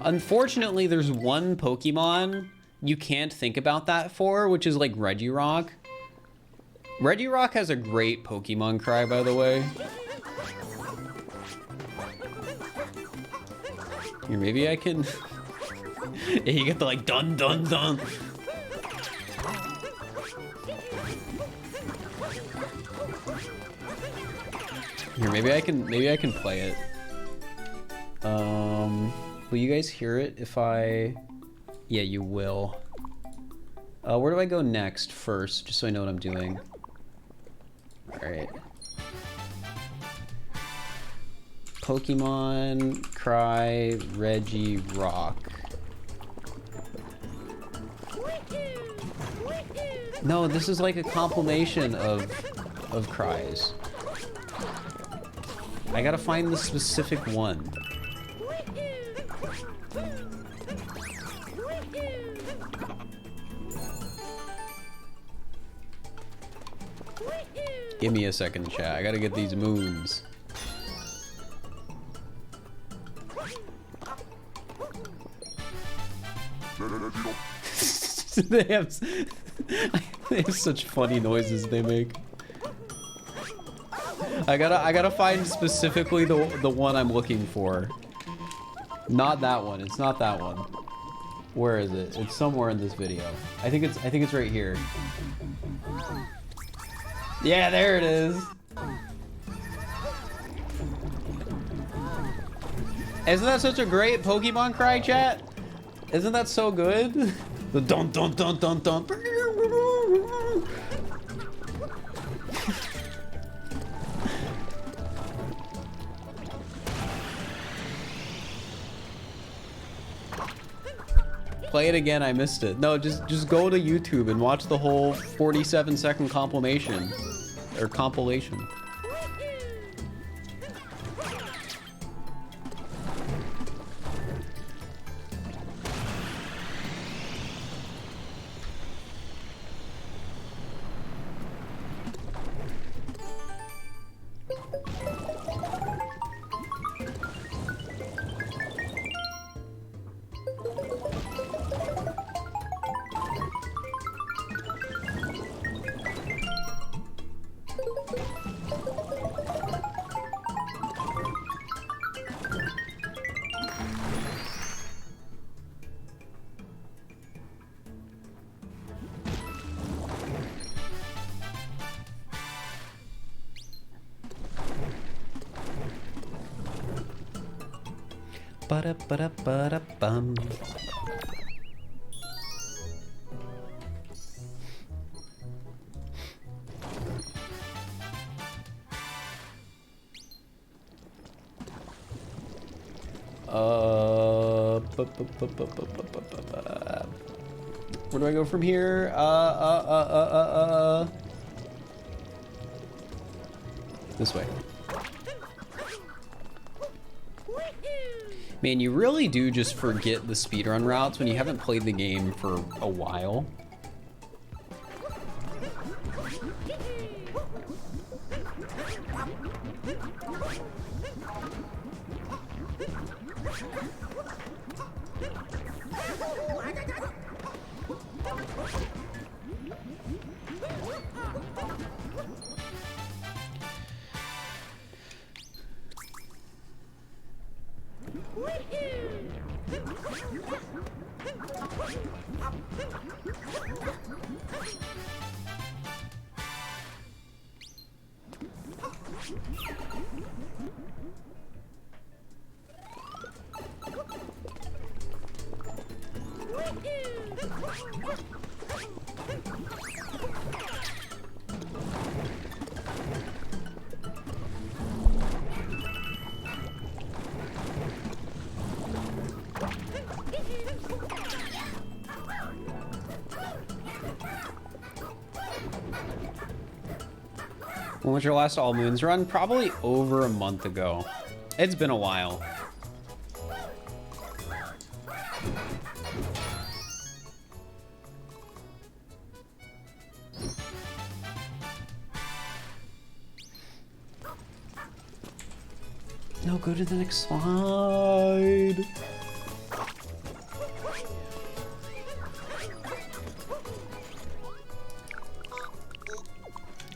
Unfortunately, there's one Pokemon you can't think about that for, which is like Regirock. Regirock has a great Pokemon cry, by the way. Here, maybe I can... Yeah, you get the like dun dun dun. Here, maybe I can play it. Will you guys hear it if I... Yeah, you will. Where do I go next first, just so I know what I'm doing? Alright. Pokemon Cry Regirock. No, this is like a compilation of cries. I gotta find the specific one. Give me a second, chat. I gotta get these moons. they have such funny noises they make. I gotta find specifically the one I'm looking for. Not that one. It's not that one. Where is it? It's somewhere in this video. I think it's right here. Yeah, there it is. Isn't that such a great Pokemon cry, chat? Isn't that so good? The dun dun dun dun dun. Play it again, I missed it. No, just go to YouTube and watch the whole 47-second compilation. Or compilation. Ba-da-ba-da-ba-da-bum. Where do I go from here? This way. Man, you really do just forget the speedrun routes when you haven't played the game for a while. When was your last All Moons run? Probably over a month ago. It's been a while. No, go to the next slide.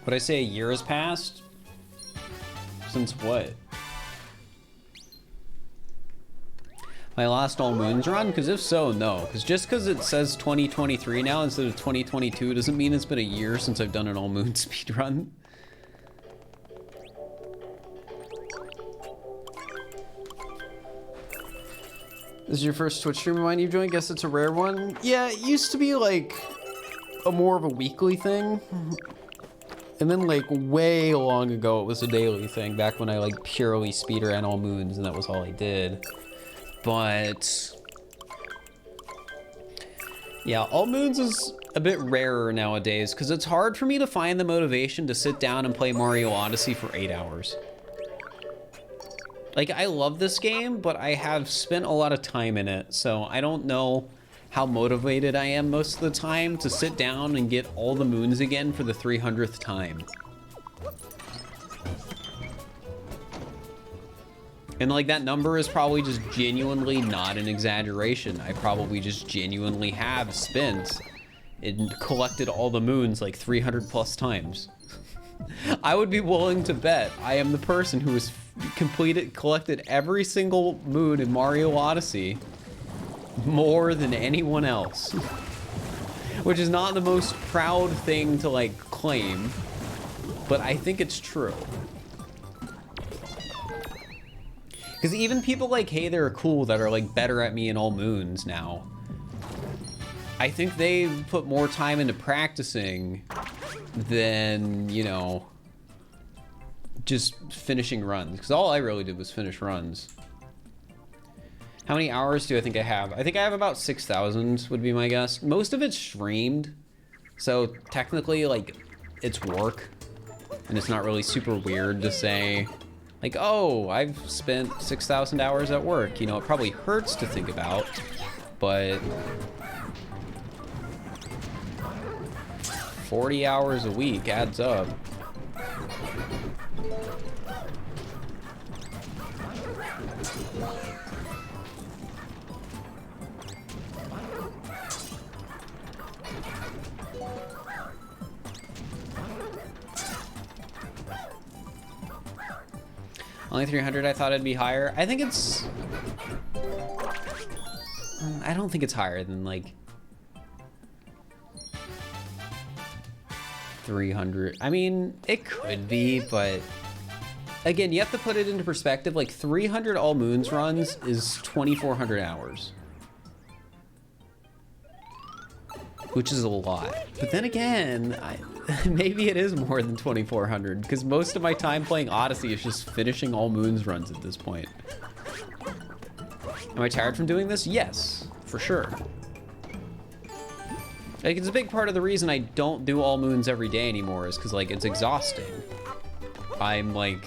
Would I say a year has passed? Since what? My last All Moons run? Because if so, no. Because just because it says 2023 now instead of 2022 doesn't mean it's been a year since I've done an All Moons speed run. This is your first Twitch stream of mine you've joined? Guess it's a rare one? Yeah, it used to be like a more of a weekly thing. And then like way long ago, it was a daily thing back when I like purely speedran All Moons and that was all I did. But yeah, All Moons is a bit rarer nowadays because it's hard for me to find the motivation to sit down and play Mario Odyssey for 8 hours. Like, I love this game, but I have spent a lot of time in it, so I don't know how motivated I am most of the time to sit down and get all the moons again for the 300th time. And like, that number is probably just genuinely not an exaggeration. I probably just genuinely have spent and collected all the moons like 300 plus times. I would be willing to bet I am the person who has collected every single moon in Mario Odyssey more than anyone else. Which is not the most proud thing to like claim, but I think it's true. Because even people like Hey They're Cool that are like better at me in All Moons now, I think they put more time into practicing than, you know, just finishing runs. Because all I really did was finish runs. How many hours do I think I have? I think I have about 6,000 would be my guess. Most of it's streamed, so technically, like, it's work, and it's not really super weird to say, like, oh, I've spent 6,000 hours at work. You know, it probably hurts to think about, but 40 hours a week adds up. Only 300, I thought it'd be higher. I think it's... I don't think it's higher than, like... 300. I mean, it could be, but... Again, you have to put it into perspective. Like, 300 all moons runs is 2,400 hours. Which is a lot. But then again, maybe it is more than 2,400, because most of my time playing Odyssey is just finishing all moons runs at this point. Am I tired from doing this? Yes, for sure. Like, it's a big part of the reason I don't do all moons every day anymore is because, like, it's exhausting. I'm, like,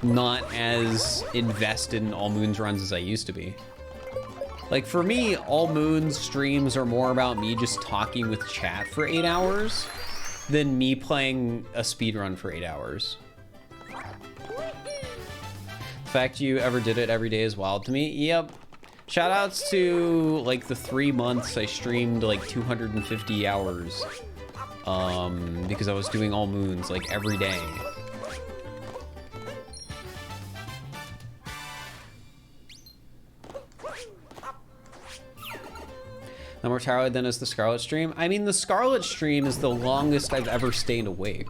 not as invested in all moons runs as I used to be. Like, for me, all moons streams are more about me just talking with chat for 8 hours than me playing a speedrun for 8 hours. The fact you ever did it every day is wild to me. Yep. Shoutouts to, like, the 3 months I streamed, like, 250 hours. Because I was doing all moons, like, every day. I'm more tired than is the Scarlet stream. I mean, the Scarlet stream is the longest I've ever stayed awake.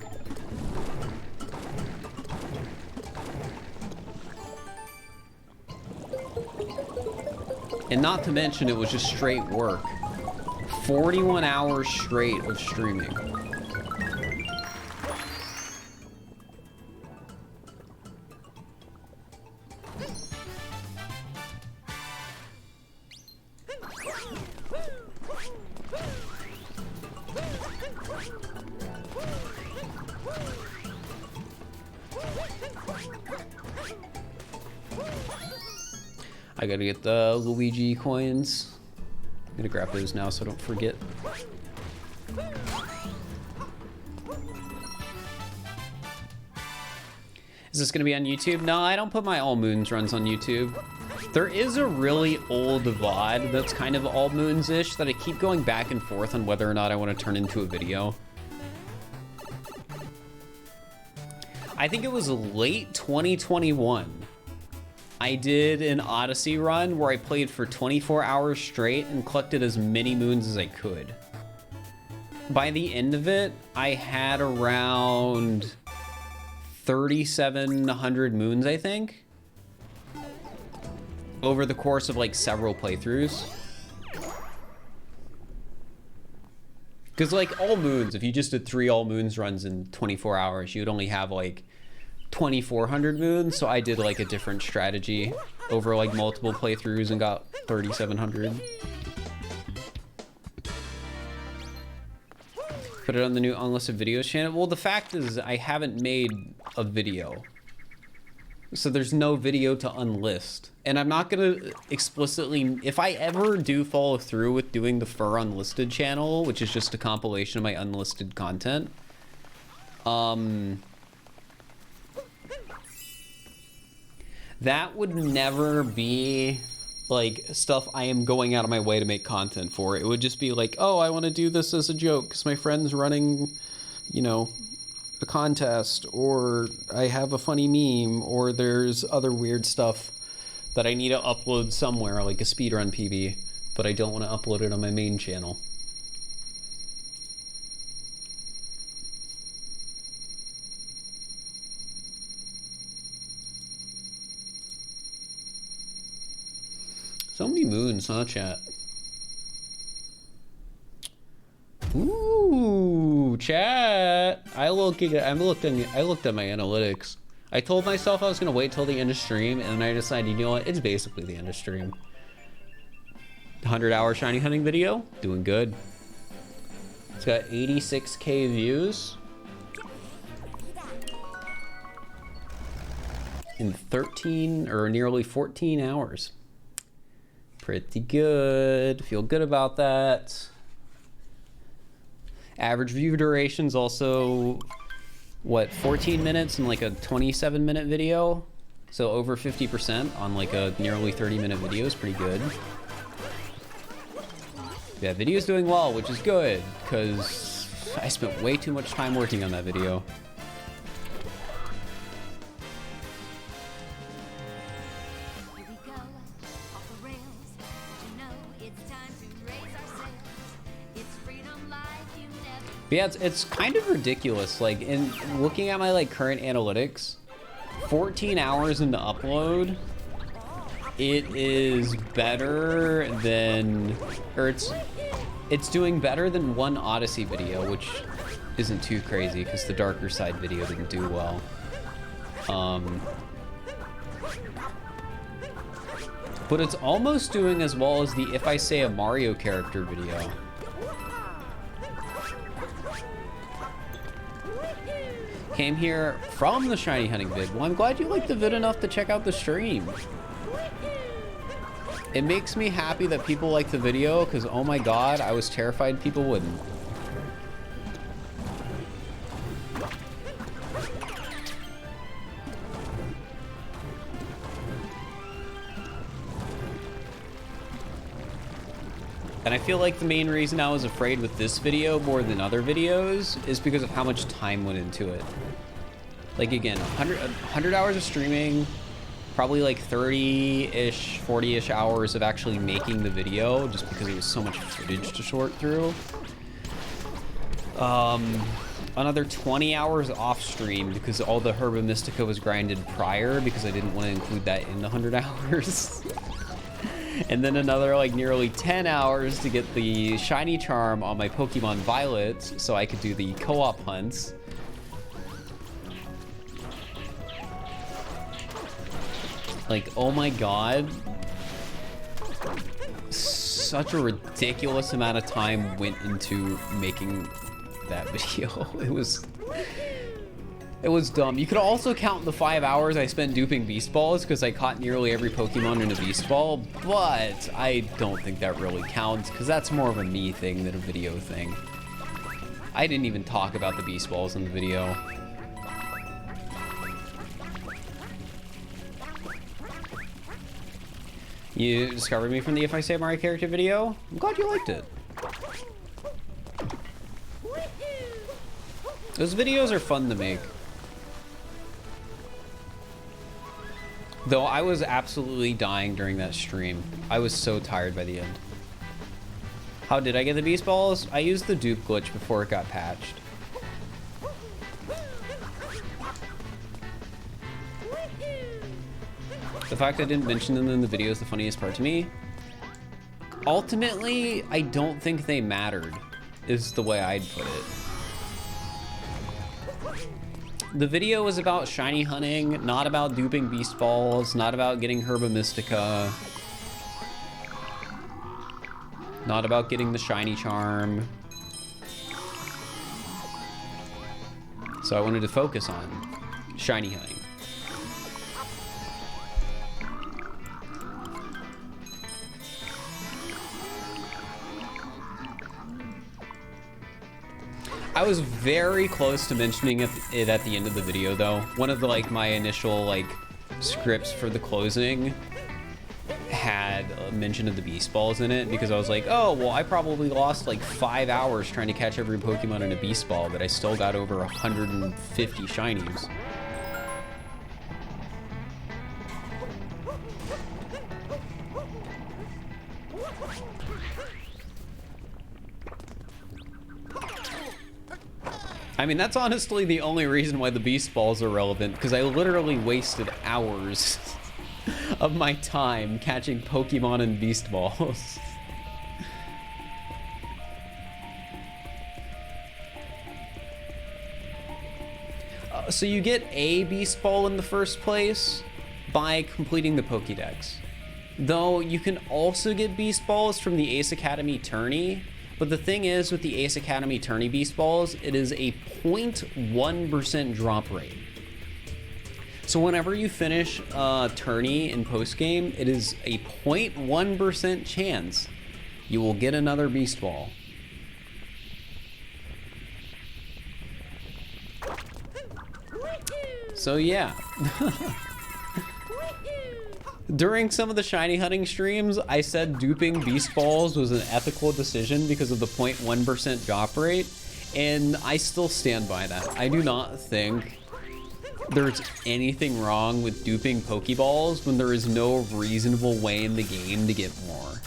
And not to mention, it was just straight work. 41 hours straight of streaming. I gotta get the Luigi coins. I'm gonna grab those now so I don't forget. Is this gonna be on YouTube? No, I don't put my all moons runs on YouTube. There is a really old VOD that's kind of all moons-ish that I keep going back and forth on whether or not I want to turn into a video. I think it was late 2021. I did an Odyssey run where I played for 24 hours straight and collected as many moons as I could. By the end of it, I had around 3,700 moons, I think, over the course of like several playthroughs. Because like all moons, if you just did 3 all moons runs in 24 hours, you'd only have like 2,400 moons. So I did like a different strategy over like multiple playthroughs and got 3,700. Put it on the new unlisted videos channel. Well, the fact is I haven't made a video, so there's no video to unlist. And I'm not gonna explicitly, if I ever do follow through with doing the Fur Unlisted channel, which is just a compilation of my unlisted content, that would never be like stuff I am going out of my way to make content for. It would just be like, oh, I want to do this as a joke because my friend's running, you know, a contest, or I have a funny meme, or there's other weird stuff that I need to upload somewhere, like a speedrun PB, but I don't want to upload it on my main channel. So many moons, huh, chat? Ooh, chat. I looked at my analytics. I told myself I was gonna wait till the end of stream, and then I decided, you know what, it's basically the end of stream. 100-hour shiny hunting video, doing good. It's got 86K views. In 13 or nearly 14 hours. Pretty good. Feel good about that. Average view duration's also, what, 14 minutes in like a 27-minute video? So over 50% on like a nearly 30-minute video is pretty good. Yeah, video's doing well, which is good, because I spent way too much time working on that video. But yeah, it's kind of ridiculous. Like, in looking at my like current analytics, 14 hours into upload, it is better than, or it's doing better than one Odyssey video, which isn't too crazy because the Darker Side video didn't do well. But it's almost doing as well as the If I Say a Mario Character video. Came here from the shiny hunting vid. Well, I'm glad you liked the vid enough to check out the stream. It makes me happy that people like the video, because oh my god, I was terrified people wouldn't. And I feel like the main reason I was afraid with this video more than other videos is because of how much time went into it. Like again, 100 hours of streaming, probably like 30-ish, 40-ish hours of actually making the video just because it was so much footage to sort through. Another 20 hours off stream because all the Herba Mystica was grinded prior because I didn't want to include that in the 100 hours. And then another like nearly 10 hours to get the shiny charm on my Pokemon Violet so I could do the co-op hunts. Like, oh my god. Such a ridiculous amount of time went into making that video. It was dumb. You could also count the 5 hours I spent duping Beast Balls because I caught nearly every Pokemon in a Beast Ball, but I don't think that really counts because that's more of a me thing than a video thing. I didn't even talk about the Beast Balls in the video. You discovered me from the If I Say Mario Character video? I'm glad you liked it. Those videos are fun to make. Though I was absolutely dying during that stream. I was so tired by the end. How did I get the Beast Balls? I used the dupe glitch before it got patched. The fact I didn't mention them in the video is the funniest part to me. Ultimately, I don't think they mattered, is the way I'd put it. The video was about shiny hunting, not about duping Beast Balls, not about getting Herba Mystica, not about getting the shiny charm. So I wanted to focus on shiny hunting. I was very close to mentioning it at the end of the video though. One of the like my initial like scripts for the closing had a mention of the Beast Balls in it because I was like, oh, well, I probably lost like 5 hours trying to catch every Pokemon in a Beast Ball, but I still got over 150 shinies. I mean, that's honestly the only reason why the Beast Balls are relevant, because I literally wasted hours of my time catching Pokemon in Beast Balls. So you get a Beast Ball in the first place by completing the Pokédex. Though you can also get Beast Balls from the Ace Academy tourney. But the thing is, with the Ace Academy tourney Beast Balls, it is a 0.1% drop rate. So whenever you finish a tourney in post-game, it is a 0.1% chance you will get another Beast Ball. So yeah. During some of the shiny hunting streams, I said duping Beast Balls was an ethical decision because of the 0.1% drop rate, and I still stand by that. I do not think there's anything wrong with duping Pokeballs when there is no reasonable way in the game to get more.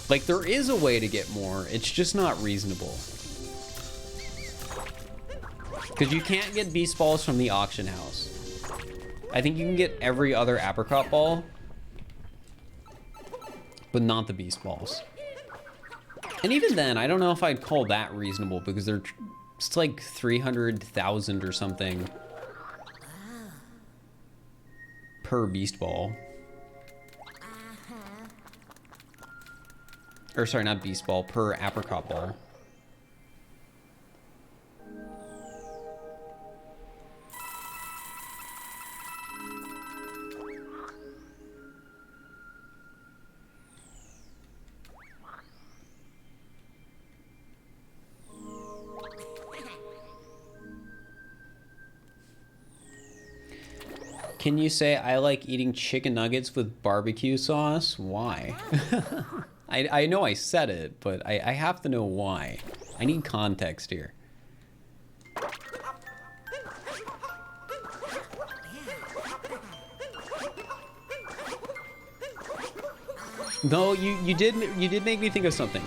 Like, there is a way to get more, it's just not reasonable. Because you can't get Beast Balls from the auction house. I think you can get every other Apricot Ball, but not the Beast Balls. And even then, I don't know if I'd call that reasonable because it's like 300,000 or something per Beast Ball. Or sorry, not Beast Ball, per Apricot Ball. Can you say I like eating chicken nuggets with barbecue sauce? Why? I know I said it, but I have to know why. I need context here. Though you did make me think of something.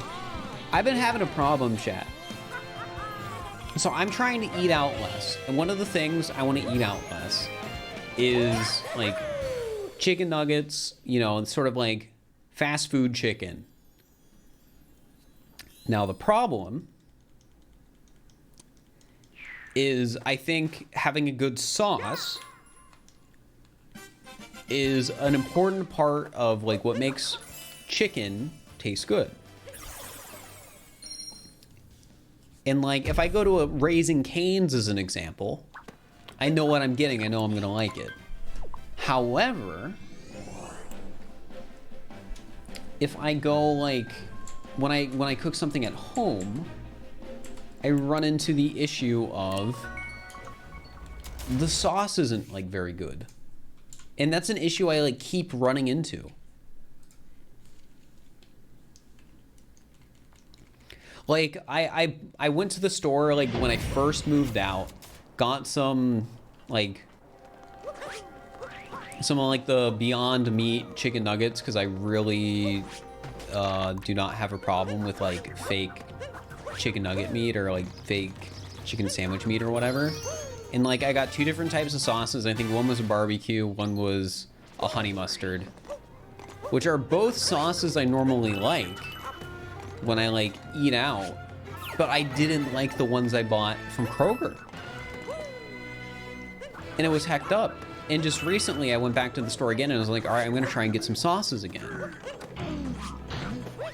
I've been having a problem, chat. So I'm trying to eat out less, and one of the things I want to eat out less is like chicken nuggets, you know, it's sort of like fast food chicken. Now the problem is I think having a good sauce is an important part of like what makes chicken taste good. And like if I go to a Raising Cane's as an example, I know what I'm getting. I know I'm gonna like it. However, if I go like when I cook something at home, I run into the issue of the sauce isn't like very good, and that's an issue I like keep running into. Like I went to the store like when I first moved out. Got some like the Beyond Meat chicken nuggets because I really do not have a problem with like fake chicken nugget meat or like fake chicken sandwich meat or whatever. And like I got two different types of sauces. I think one was a barbecue, one was a honey mustard, which are both sauces I normally like when I like eat out, but I didn't like the ones I bought from Kroger. And it was hecked up. And just recently I went back to the store again and I was like, all right, I'm gonna try and get some sauces again.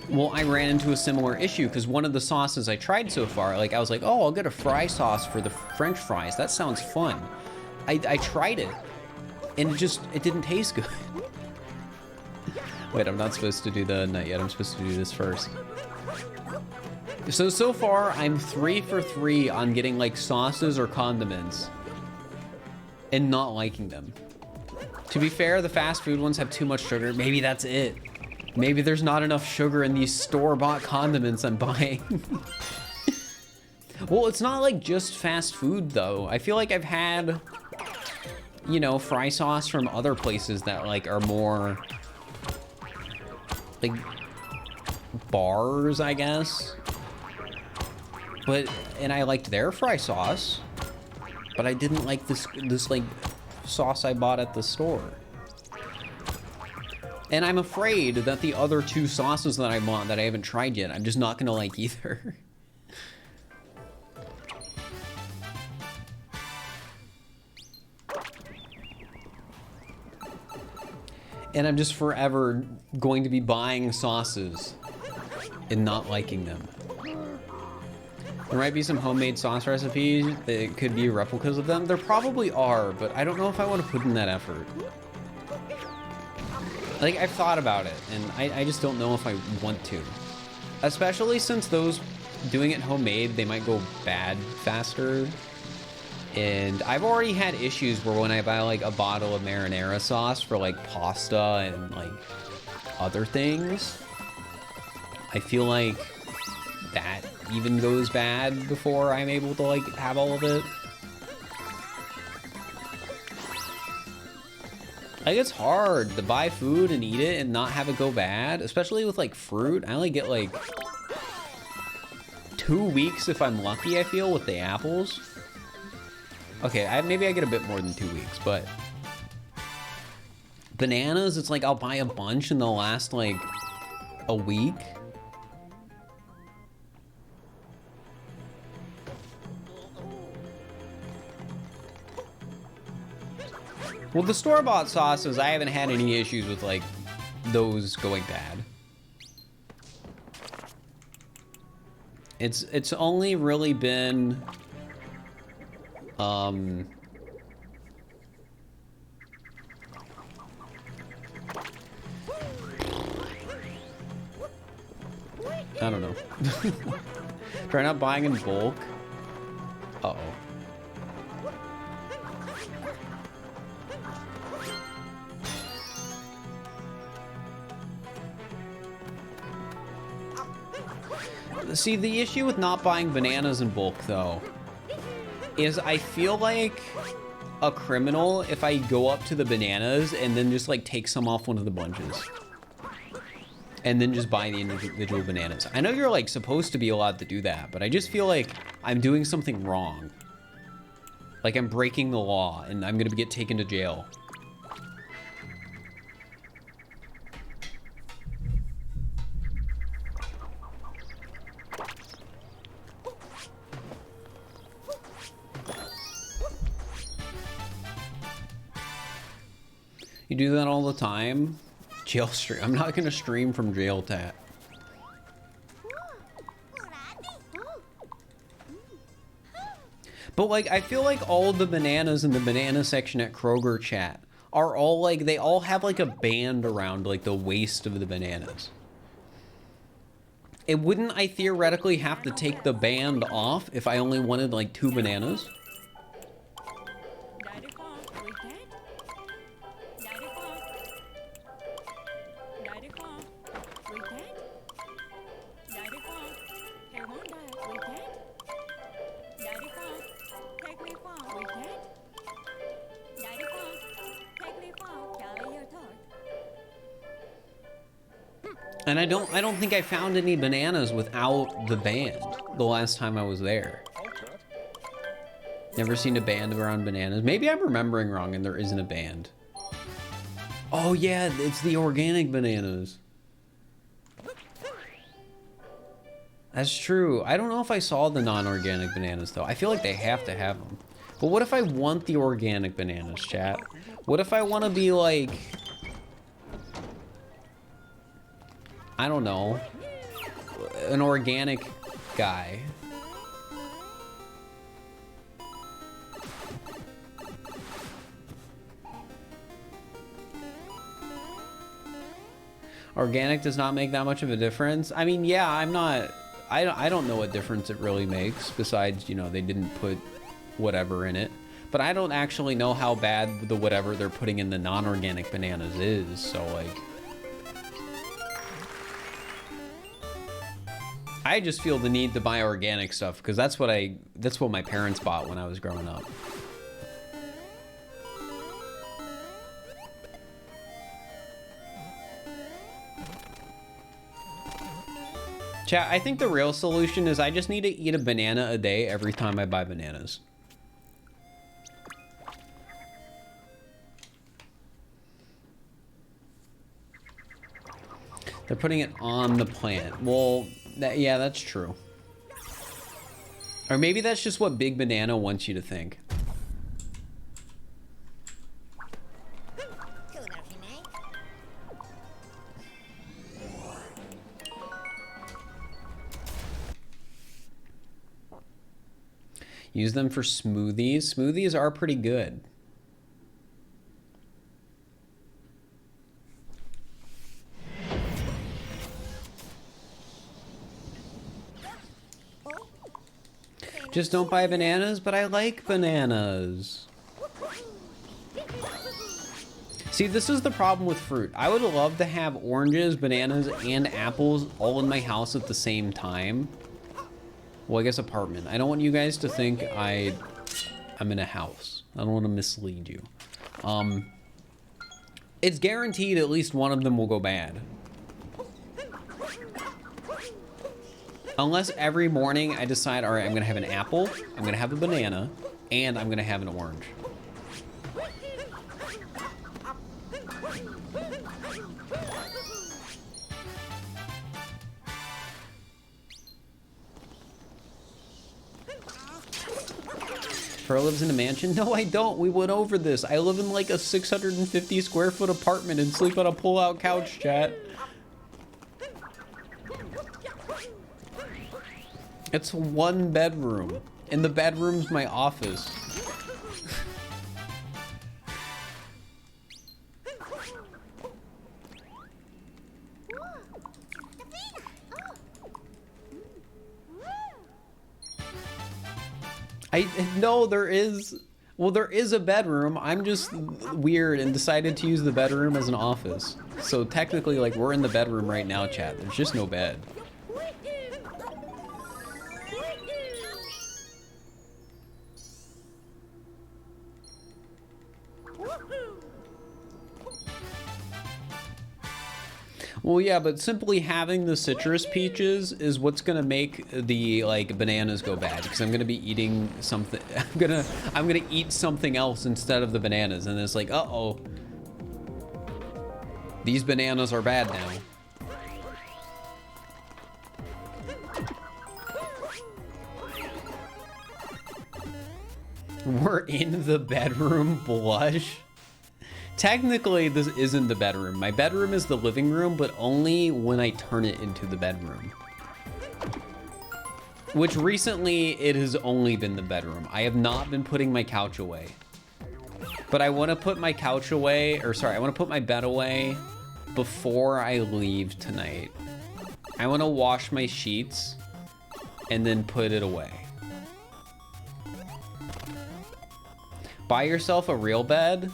Well, I ran into a similar issue because one of the sauces I tried so far, like I was like, oh, I'll get a fry sauce for the French fries. That sounds fun. I tried it and it didn't taste good. Wait, I'm not supposed to do the nut yet. I'm supposed to do this first. So far I'm 3 for 3 on getting like sauces or condiments and not liking them. To be fair, the fast food ones have too much sugar. Maybe that's it. Maybe there's not enough sugar in these store-bought condiments I'm buying. Well, it's not like just fast food though. I feel like I've had, you know, fry sauce from other places that like are more like bars, I guess. And I liked their fry sauce. But I didn't like this like sauce I bought at the store. And I'm afraid that the other two sauces that I bought that I haven't tried yet, I'm just not gonna like either. And I'm just forever going to be buying sauces and not liking them. There might be some homemade sauce recipes that could be replicas of them. There probably are, but I don't know if I want to put in that effort. Like, I've thought about it, and I just don't know if I want to. Especially since those doing it homemade, they might go bad faster. And I've already had issues where when I buy like a bottle of marinara sauce for like pasta and like other things, I feel like that even goes bad before I'm able to like have all of it. Like, it's hard to buy food and eat it and not have it go bad, especially with like fruit. I only get like 2 weeks if I'm lucky, I feel, with the apples. Okay, maybe I get a bit more than 2 weeks, but bananas, it's like I'll buy a bunch and they'll last like a week. Well, the store-bought sauces, I haven't had any issues with like those going bad. It's only really been I don't know. Try not buying in bulk. Uh-oh. See, the issue with not buying bananas in bulk, though, is I feel like a criminal if I go up to the bananas and then just like take some off one of the bunches and then just buy the individual bananas. I know you're like supposed to be allowed to do that, but I just feel like I'm doing something wrong. Like I'm breaking the law and I'm gonna get taken to jail. You do that all the time? Jail stream. I'm not gonna stream from jail, Tat. But like, I feel like all the bananas in the banana section at Kroger chat are all like, they all have like a band around like the waist of the bananas. And wouldn't I theoretically have to take the band off if I only wanted like 2 bananas? And I don't think I found any bananas without the band the last time I was there. Never seen a band around bananas. Maybe I'm remembering wrong and there isn't a band. Oh yeah, it's the organic bananas. That's true. I don't know if I saw the non-organic bananas though. I feel like they have to have them. But what if I want the organic bananas, chat? What if I want to be like, I don't know, an organic guy? Organic does not make that much of a difference. I mean, yeah, I don't know what difference it really makes besides, you know, they didn't put whatever in it. But I don't actually know how bad the whatever they're putting in the non-organic bananas is, so like, I just feel the need to buy organic stuff because that's what my parents bought when I was growing up. Chat, I think the real solution is I just need to eat a banana a day every time I buy bananas. They're putting it on the plant. Well, yeah, that's true. Or maybe that's just what Big Banana wants you to think. Use them for smoothies. Smoothies are pretty good. Just don't buy bananas, but I like bananas. See, this is the problem with fruit. I would love to have oranges, bananas, and apples all in my house at the same time. Well, I guess apartment. I don't want you guys to think I'm in a house. I don't want to mislead you. It's guaranteed at least one of them will go bad. Unless every morning I decide, all right, I'm going to have an apple, I'm going to have a banana, and I'm going to have an orange. Fur lives in a mansion? No, I don't. We went over this. I live in like a 650 square foot apartment and sleep on a pull-out couch, chat. It's one bedroom, and the bedroom's my office. No, there is, well, there is a bedroom. I'm just weird and decided to use the bedroom as an office. So technically, like, we're in the bedroom right now, chat. There's just no bed. Well, yeah, but simply having the citrus peaches is what's gonna make the like bananas go bad, because I'm gonna be eating something. I'm gonna eat something else instead of the bananas, and it's like, uh-oh, these bananas are bad now. We're in the bedroom, blush. Technically, this isn't the bedroom. My bedroom is the living room, but only when I turn it into the bedroom. Which recently, it has only been the bedroom. I have not been putting my couch away. But I want to put my couch away, or sorry, I want to put my bed away before I leave tonight. I want to wash my sheets and then put it away. Buy yourself a real bed.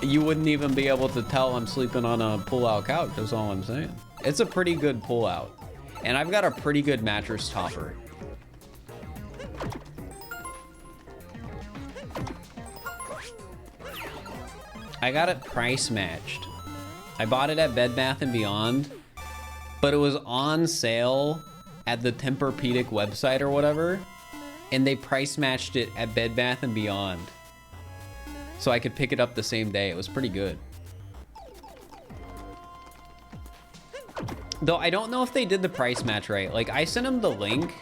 You wouldn't even be able to tell I'm sleeping on a pull-out couch. That's all I'm saying. It's a pretty good pull-out. And I've got a pretty good mattress topper. I got it price matched. I bought it at Bed Bath & Beyond, but it was on sale at the Tempur-Pedic website or whatever, and they price matched it at Bed Bath & Beyond. So I could pick it up the same day. It was pretty good. Though I don't know if they did the price match right. Like, I sent them the link,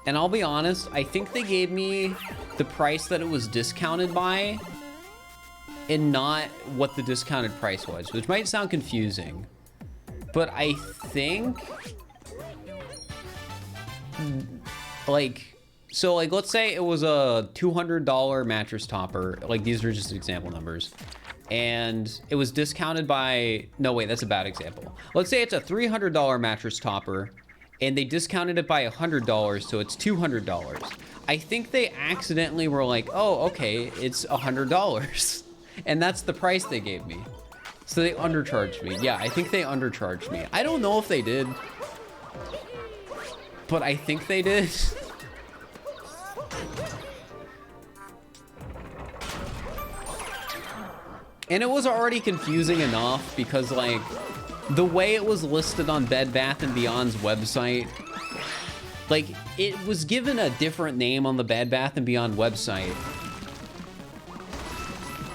and I'll be honest, I think they gave me the price that it was discounted by and not what the discounted price was, which might sound confusing. But I think, like, so, like, let's say it was a $200 mattress topper. Like, these are just example numbers. And it was discounted by... No, wait, that's a bad example. Let's say it's a $300 mattress topper, and they discounted it by $100, so it's $200. I think they accidentally were like, oh, okay, it's $100. And that's the price they gave me. So they undercharged me. Yeah, I think they undercharged me. I don't know if they did, but I think they did. And it was already confusing enough because, like, the way it was listed on Bed Bath & Beyond's website, like, it was given a different name on the Bed Bath & Beyond website,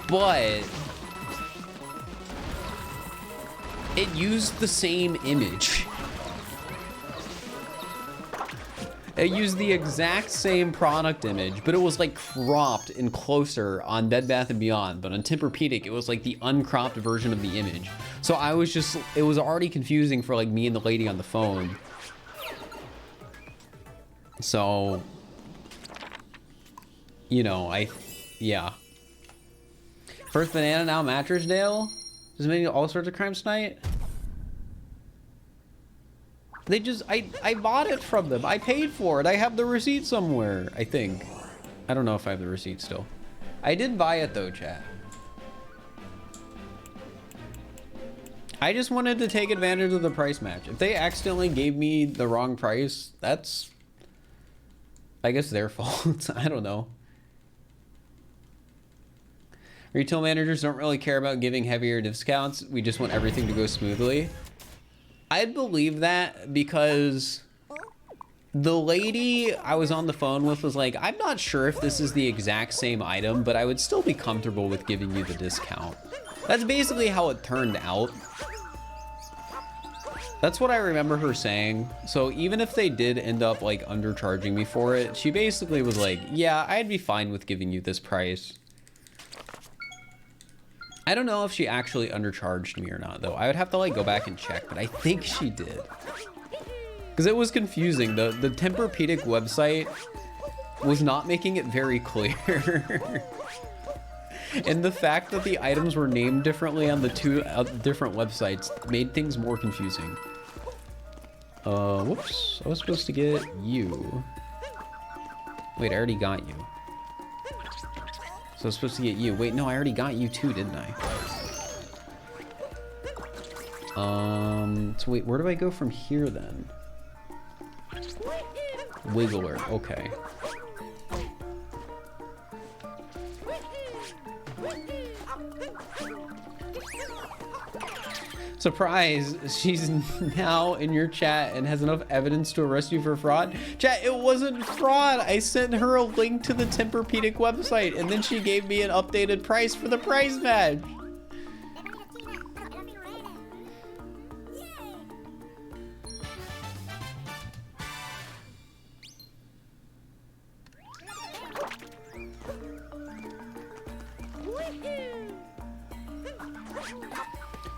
but it used the same image. It used the exact same product image, but it was like cropped and closer on Bed Bath & Beyond. But on Tempur-Pedic, it was like the uncropped version of the image. So I was just, it was already confusing for like me and the lady on the phone. So you know, yeah. First banana, now mattress Dale? Just making all sorts of crimes tonight? They just, I bought it from them. I paid for it. I have the receipt somewhere, I think. I don't know if I have the receipt still. I did buy it though, chat. I just wanted to take advantage of the price match. If they accidentally gave me the wrong price, that's, I guess, their fault. I don't know. Retail managers don't really care about giving heavier discounts. We just want everything to go smoothly. I'd believe that because the lady I was on the phone with was like, I'm not sure if this is the exact same item, but I would still be comfortable with giving you the discount. That's basically how it turned out. That's what I remember her saying. So even if they did end up like undercharging me for it, she basically was like, yeah, I'd be fine with giving you this price. I don't know if she actually undercharged me or not though. I would have to like go back and check, but I think she did. Because it was confusing. The Tempur-Pedic website was not making it very clear. And the fact that the items were named differently on the two different websites made things more confusing. Whoops. I was supposed to get you. Wait, I already got you. So I was supposed to get you. Wait, no, I already got you too, didn't I? So wait, where do I go from here then? Wiggler, okay. Surprise, she's now in your chat and has enough evidence to arrest you for fraud. Chat, it wasn't fraud. I sent her a link to the Tempur-Pedic website and then she gave me an updated price for the price match.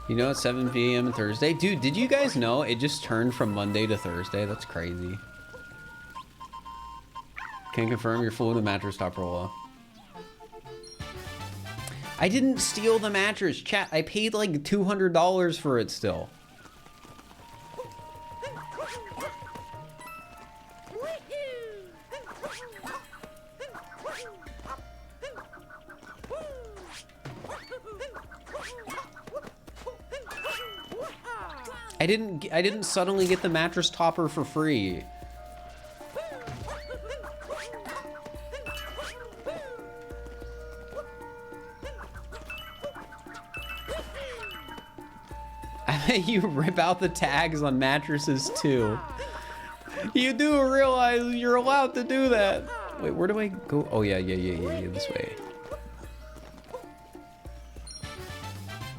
You know, it's 7 p.m. Thursday. Dude, did you guys know it just turned from Monday to Thursday? That's crazy. Can confirm you're full of the mattress top roll. I didn't steal the mattress. Chat, I paid like $200 for it still. I didn't suddenly get the mattress topper for free. I bet you rip out the tags on mattresses too. You do realize you're allowed to do that. Wait, where do I go? Oh yeah, this way.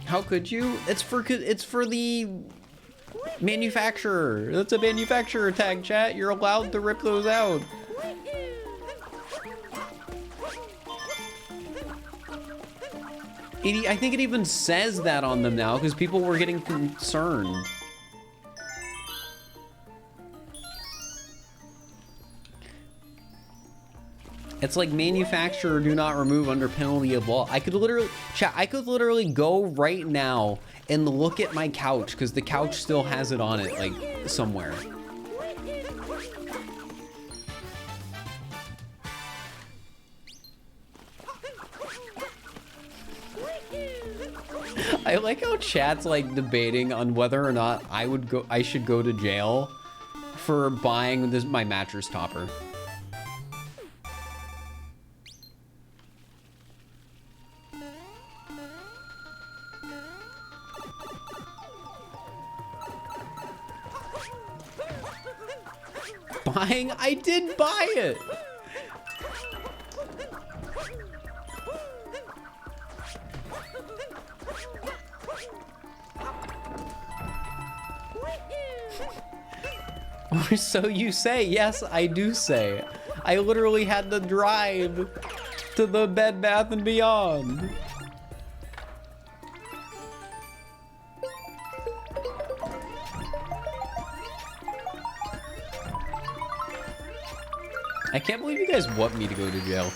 How could you? It's for the manufacturer. That's a manufacturer tag, chat. You're allowed to rip those out. I think it even says that on them now because people were getting concerned. It's like manufacturer do not remove under penalty of law. I could literally, chat, I could literally go right now and look at my couch because the couch still has it on it, like somewhere. I like how chat's like debating on whether or not I should go to jail for buying my mattress topper. Buying? I did buy it. Or so you say. Yes, I do say. I literally had to drive to the Bed Bath & Beyond. I can't believe you guys want me to go to jail.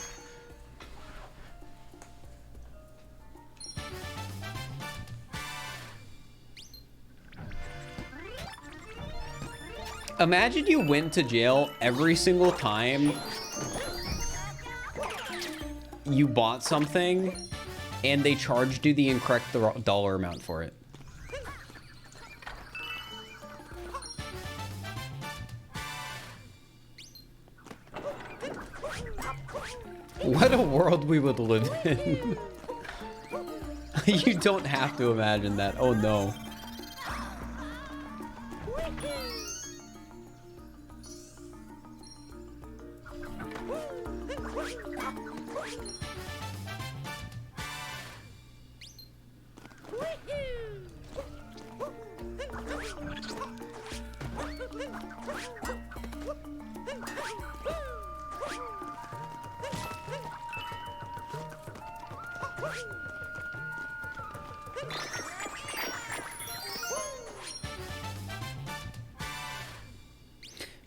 Imagine you went to jail every single time you bought something and they charged you the incorrect dollar amount for it. What a world we would live in. You don't have to imagine that. Oh no.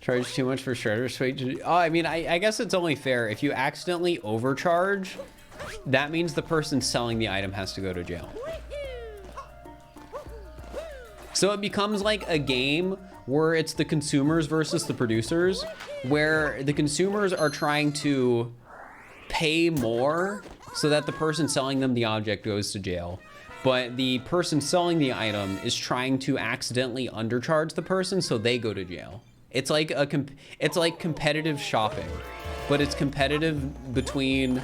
Charge too much for shredder's weight. Oh, I mean, I guess it's only fair. If you accidentally overcharge, that means the person selling the item has to go to jail. So it becomes like a game where it's the consumers versus the producers, where the consumers are trying to pay more so that the person selling them the object goes to jail. But the person selling the item is trying to accidentally undercharge the person so they go to jail. It's like it's like competitive shopping, but it's competitive between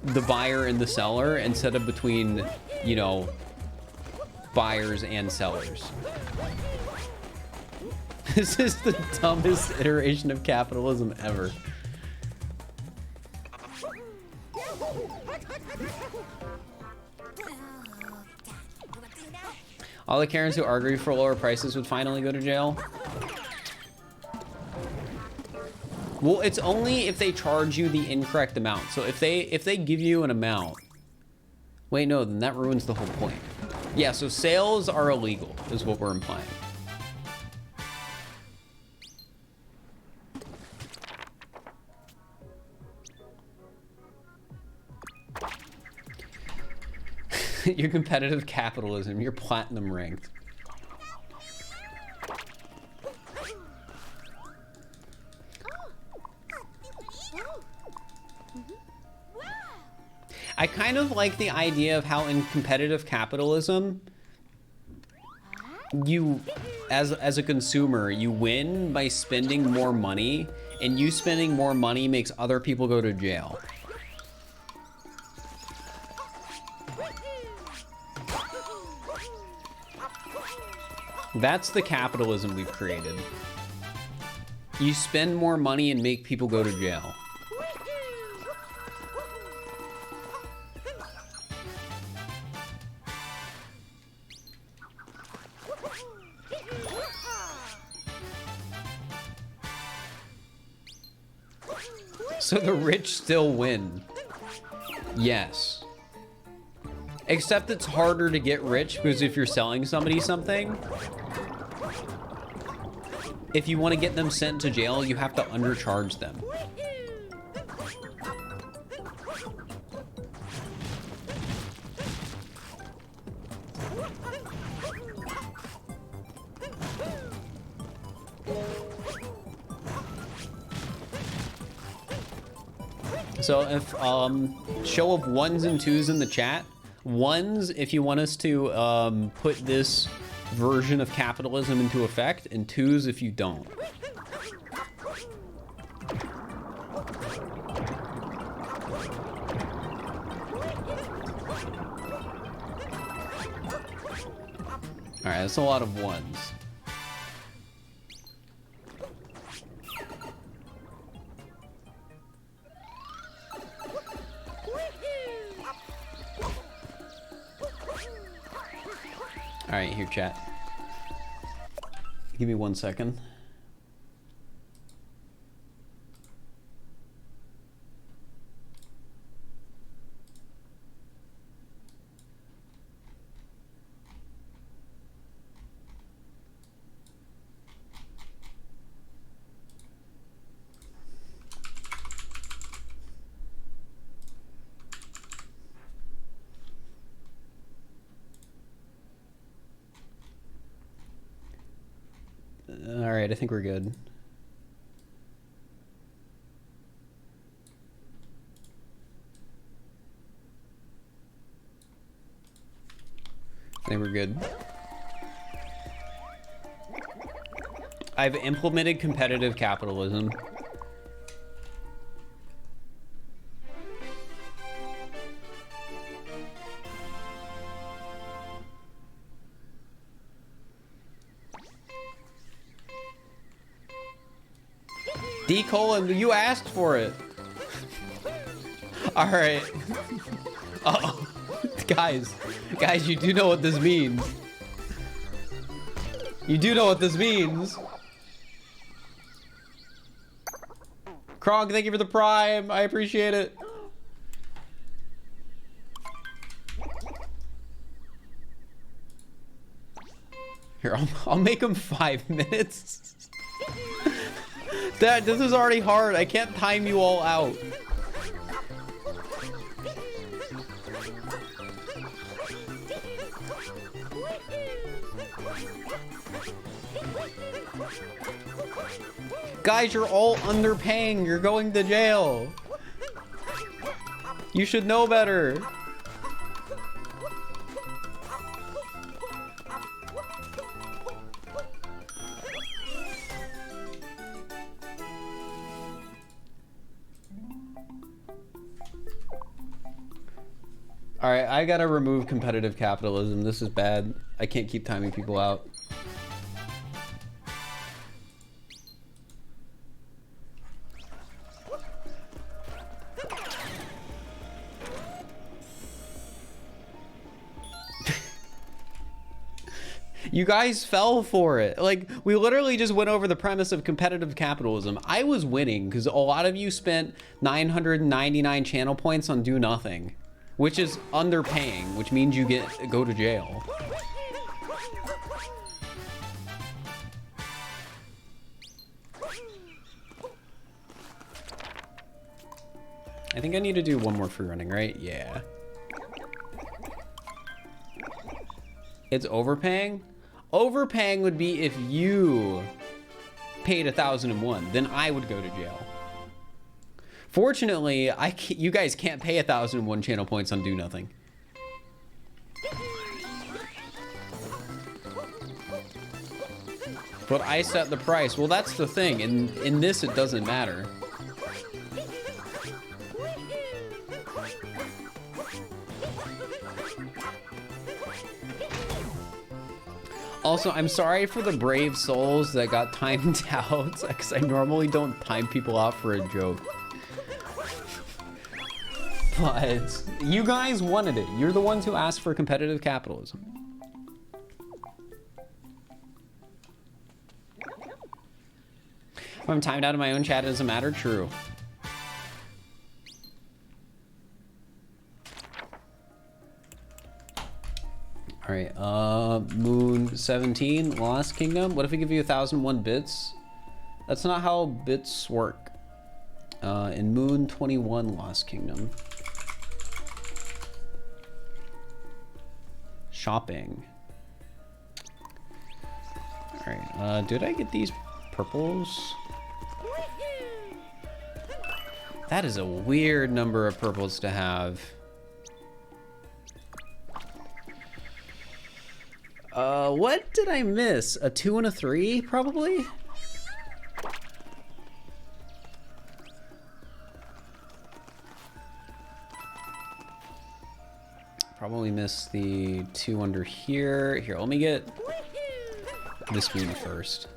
the buyer and the seller instead of between, you know, buyers and sellers. This is the dumbest iteration of capitalism ever. All the Karens who argue for lower prices would finally go to jail. Well, it's only if they charge you the incorrect amount. So if they give you an amount, wait, no, then that ruins the whole point. Yeah, so sales are illegal, is what we're implying. Your competitive capitalism, you're platinum ranked. I kind of like the idea of how in competitive capitalism, you, as a consumer, you win by spending more money, and you spending more money makes other people go to jail. That's the capitalism we've created. You spend more money and make people go to jail. So the rich still win. Yes. Except it's harder to get rich because if you're selling somebody something, if you want to get them sent to jail, you have to undercharge them. So if, show of ones and twos in the chat. Ones, if you want us to put this version of capitalism into effect, and twos if you don't. All right, that's a lot of ones. All right, here, chat. Give me 1 second. All right, right, I think we're good. I think we're good. I've implemented competitive capitalism. D colon, you asked for it. All right. Uh-oh. Guys, you do know what this means. You do know what this means. Krog, thank you for the prime. I appreciate it. Here, I'll make them 5 minutes. Dad, this is already hard. I can't time you all out. Guys, you're all underpaying. You're going to jail. You should know better. All right, I gotta remove competitive capitalism. This is bad. I can't keep timing people out. You guys fell for it. Like, we literally just went over the premise of competitive capitalism. I was winning because a lot of you spent 999 channel points on do nothing, which is underpaying, which means you go to jail. I think I need to do one more free running, right? Yeah. It's overpaying? Overpaying would be if you paid 1,001, then I would go to jail. Fortunately, you guys can't pay 1,001 channel points on do nothing. But I set the price. Well, that's the thing. In this, it doesn't matter. Also, I'm sorry for the brave souls that got timed out, because I normally don't time people out for a joke. But you guys wanted it. You're the ones who asked for competitive capitalism. If I'm timed out of my own chat, it doesn't matter. True. All right, Moon 17, Lost Kingdom. What if we give you 1,001 bits? That's not how bits work. In Moon 21, Lost Kingdom. Shopping. All right, did I get these purples? That is a weird number of purples to have. What did I miss? A 2 and a 3, probably? Probably missed the 2 under here. Here, let me get this moon first.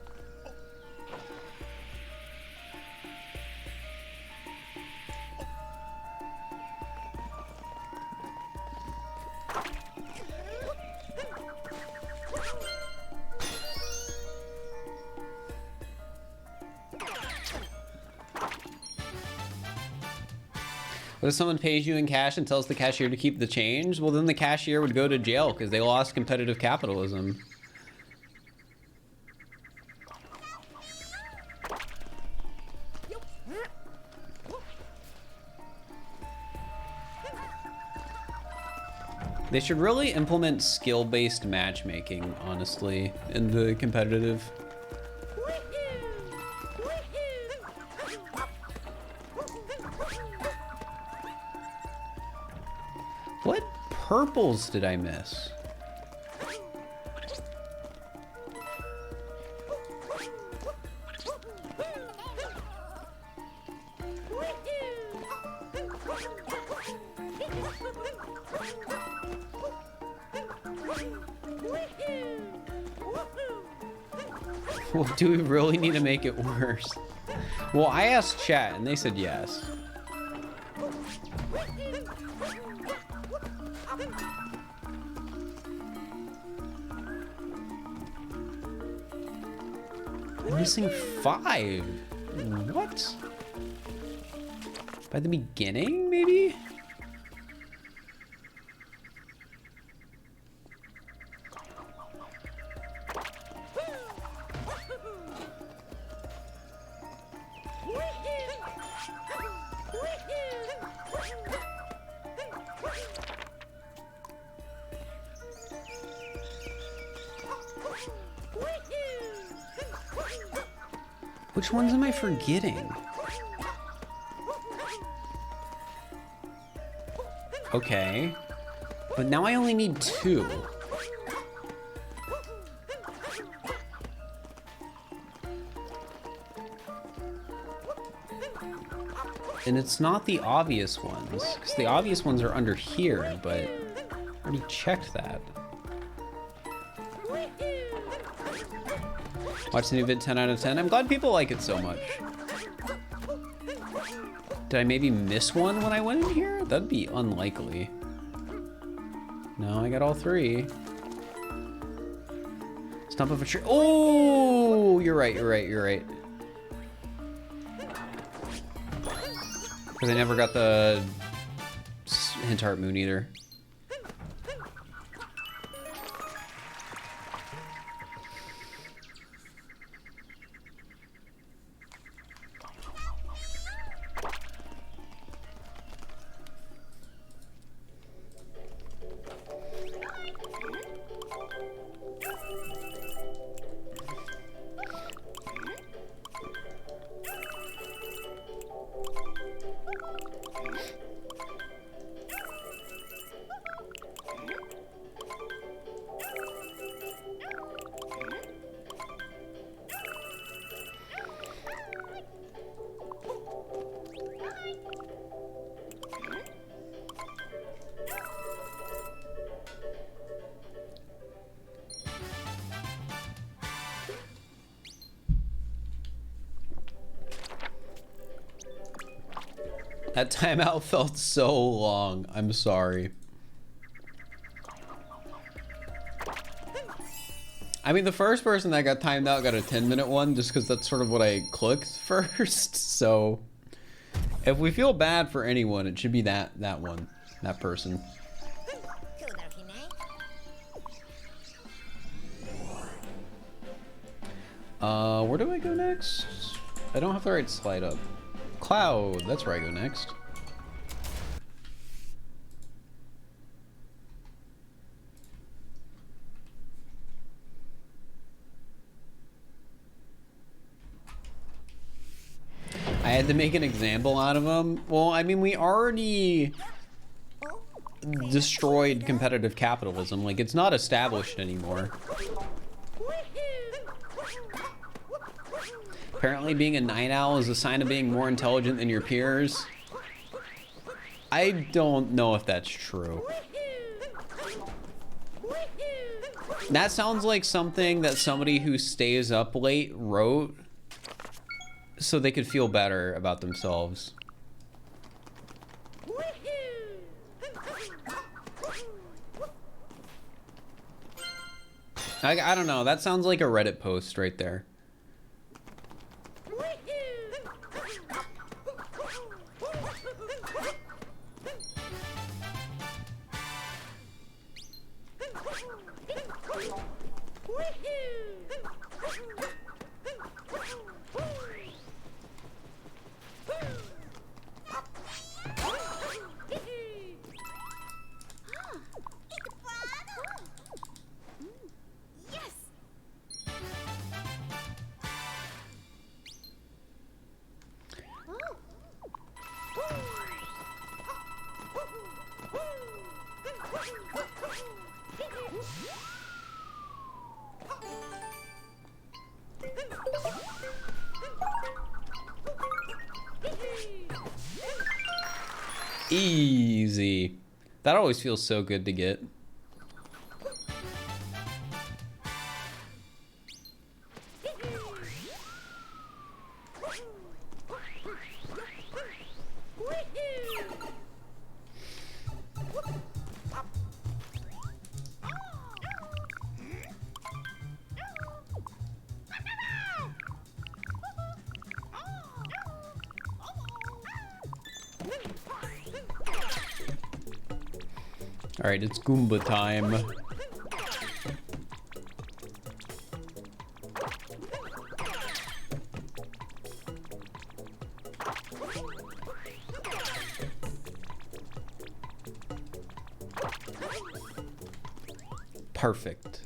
What if someone pays you in cash and tells the cashier to keep the change? Well, then the cashier would go to jail because they lost competitive capitalism. They should really implement skill-based matchmaking, honestly, in the competitive. purples did I miss? Well, do we really need to make it worse? Well, I asked chat and they said yes. I'm missing 5. What? By the beginning, maybe? Which ones am I forgetting? Okay. But now I only need 2. And it's not the obvious ones, because the obvious ones are under here, but I already checked that. Watch the new vid 10 out of 10. I'm glad people like it so much. Did I maybe miss one when I went in here? That'd be unlikely. No, I got all 3. Stump of a tree. Oh, you're right, you're right, you're right. Because I never got the hint heart moon either. That timeout felt so long. I'm sorry. I mean, the first person that got timed out got a 10-minute one just because that's sort of what I clicked first. So if we feel bad for anyone, it should be that one, that person. Where do I go next? I don't have the right slide up. Cloud, that's where I go next. I had to make an example out of him. Well, I mean, we already destroyed competitive capitalism. Like, it's not established anymore. Apparently being a night owl is a sign of being more intelligent than your peers. I don't know if that's true. That sounds like something that somebody who stays up late wrote so they could feel better about themselves. I don't know. That sounds like a Reddit post right there. Easy. That always feels so good to get. All right, it's Goomba time. Perfect.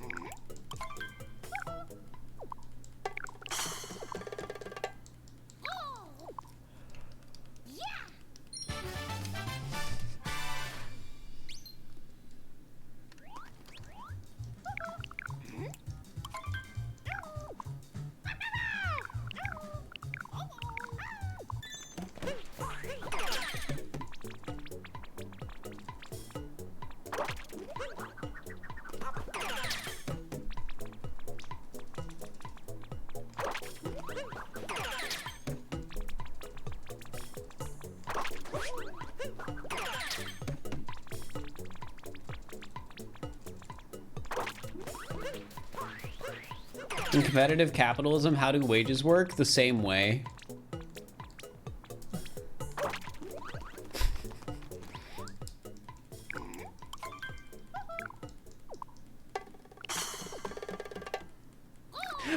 In competitive capitalism, how do wages work? The same way.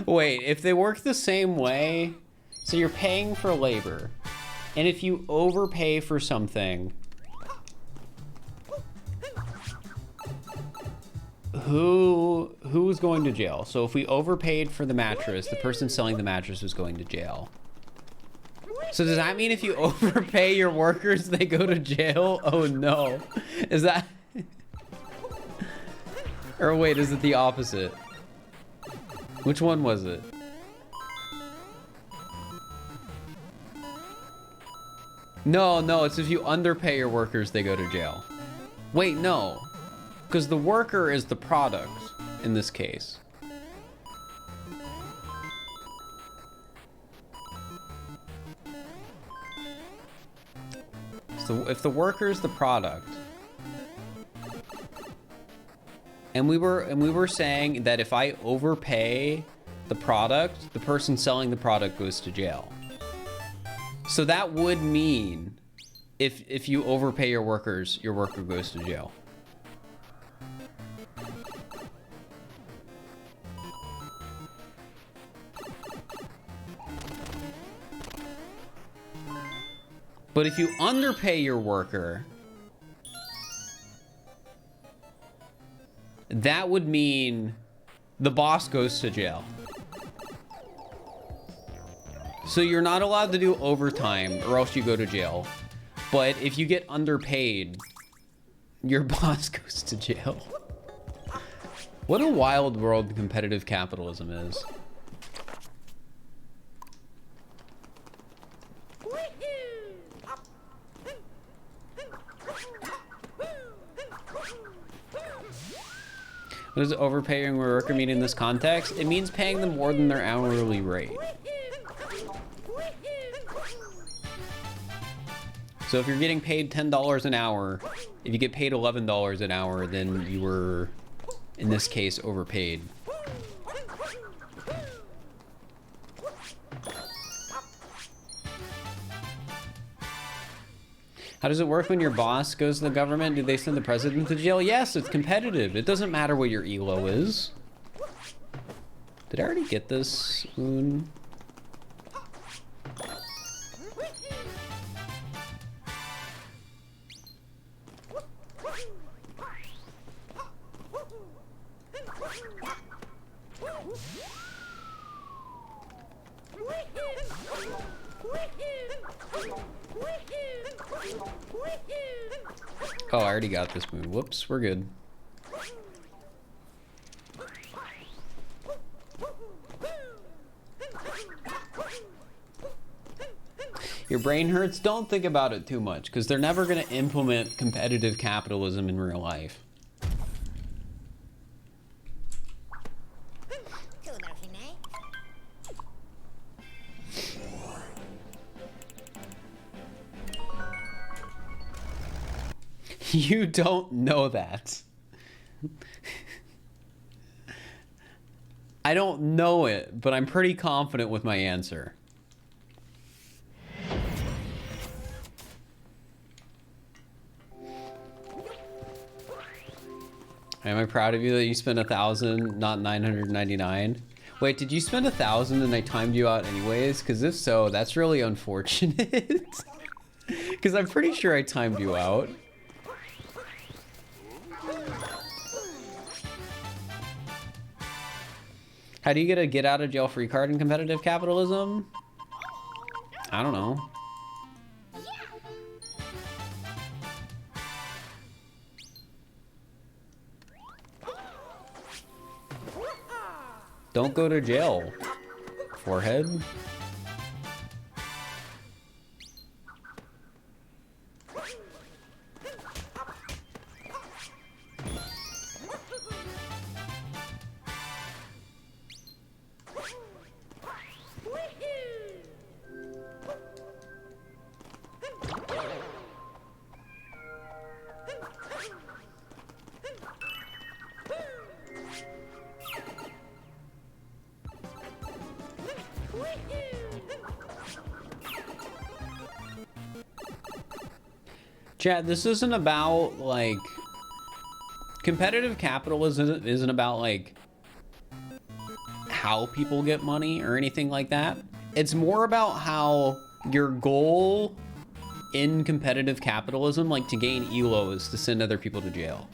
Wait, if they work the same way, so you're paying for labor, and if you overpay for something, who's going to jail? So if we overpaid for the mattress, the person selling the mattress was going to jail. So does that mean if you overpay your workers, they go to jail? Oh no. Is that... Or wait, is it the opposite? Which one was it? No, it's if you underpay your workers, they go to jail. Wait, no. Because the worker is the product in this case. So if the worker is the product, and we were saying that if I overpay the product, the person selling the product goes to jail. So that would mean if you overpay your workers, your worker goes to jail. But if you underpay your worker, that would mean the boss goes to jail. So you're not allowed to do overtime or else you go to jail. But if you get underpaid, your boss goes to jail. What a wild world competitive capitalism is. What does overpaying a worker mean in this context? It means paying them more than their hourly rate. So if you're getting paid $10 an hour, if you get paid $11 an hour, then you were, in this case, overpaid. How does it work when your boss goes to the government? Do they send the president to jail? Yes, it's competitive. It doesn't matter what your elo is. Did I already get this, Moon? Oh, I already got this moon. Whoops, we're good. Your brain hurts? Don't think about it too much, because they're never going to implement competitive capitalism in real life. You don't know that. I don't know it, but I'm pretty confident with my answer. Am I proud of you that you spent 1,000, not 999? Wait, did you spend 1,000 and I timed you out anyways? Because if so, that's really unfortunate. Because I'm pretty sure I timed you out. How do you get a get out of jail free card in competitive capitalism? I don't know. Don't go to jail, forehead. Chat, this isn't about, like, competitive capitalism isn't about, like, how people get money or anything like that. It's more about how your goal in competitive capitalism, like to gain ELO, is to send other people to jail.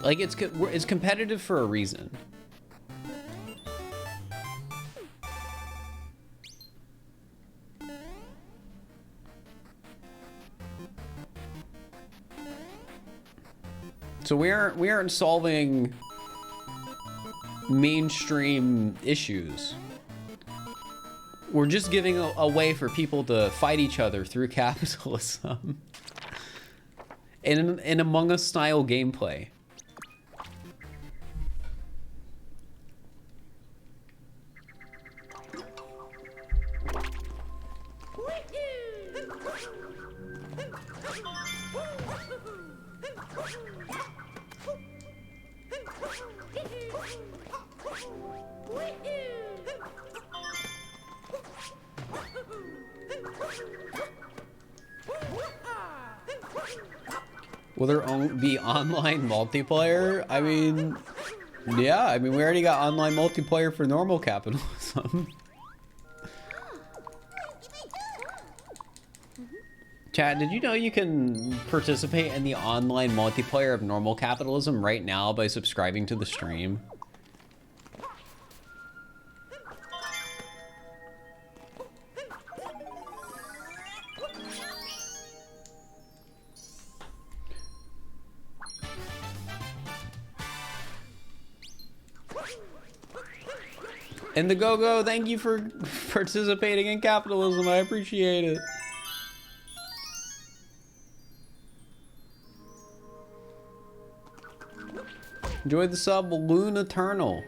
Like, it's competitive for a reason. So we aren't solving mainstream issues. We're just giving a way for people to fight each other through capitalism in Among Us style gameplay. Will there be online multiplayer? I mean, yeah, I mean, we already got online multiplayer for normal capitalism. Chat, did you know you can participate in the online multiplayer of normal capitalism right now by subscribing to the stream? And the Go-Go, thank you for participating in capitalism. I appreciate it. Enjoy the sub, Balloon Eternal.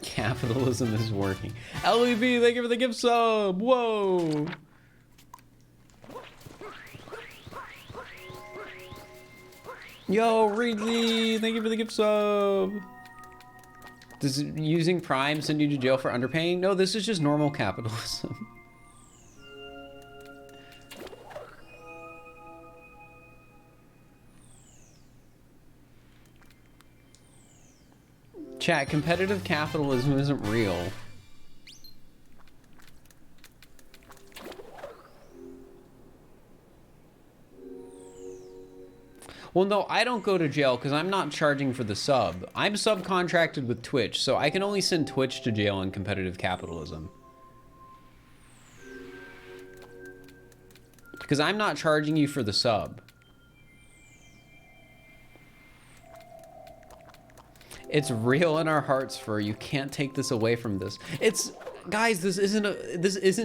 Capitalism is working. LEB, thank you for the gift sub. Whoa. Yo, Ridley, thank you for the gift sub. Does using Prime send you to jail for underpaying? No, this is just normal capitalism. Chat, competitive capitalism isn't real. Well, no, I don't go to jail because I'm not charging for the sub. I'm subcontracted with Twitch, so I can only send Twitch to jail in competitive capitalism. Because I'm not charging you for the sub. It's real in our hearts, Fur. You can't take this away from this. It's, guys, this isn't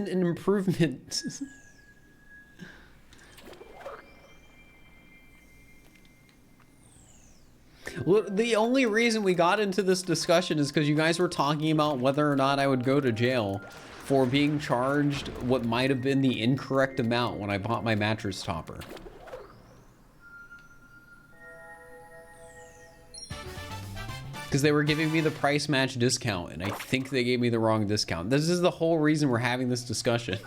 an improvement. Look, the only reason we got into this discussion is because you guys were talking about whether or not I would go to jail for being charged what might have been the incorrect amount when I bought my mattress topper. Because they were giving me the price match discount, and I think they gave me the wrong discount. This is the whole reason we're having this discussion.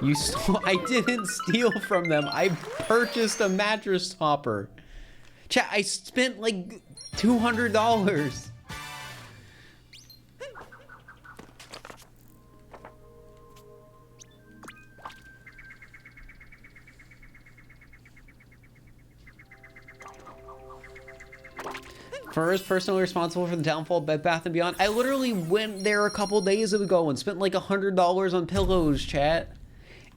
You stole, I didn't steal from them. I purchased a mattress topper. Chat, I spent like $200. First, personally responsible for the downfall of Bed Bath & Beyond. I literally went there a couple days ago and spent like $100 on pillows, chat.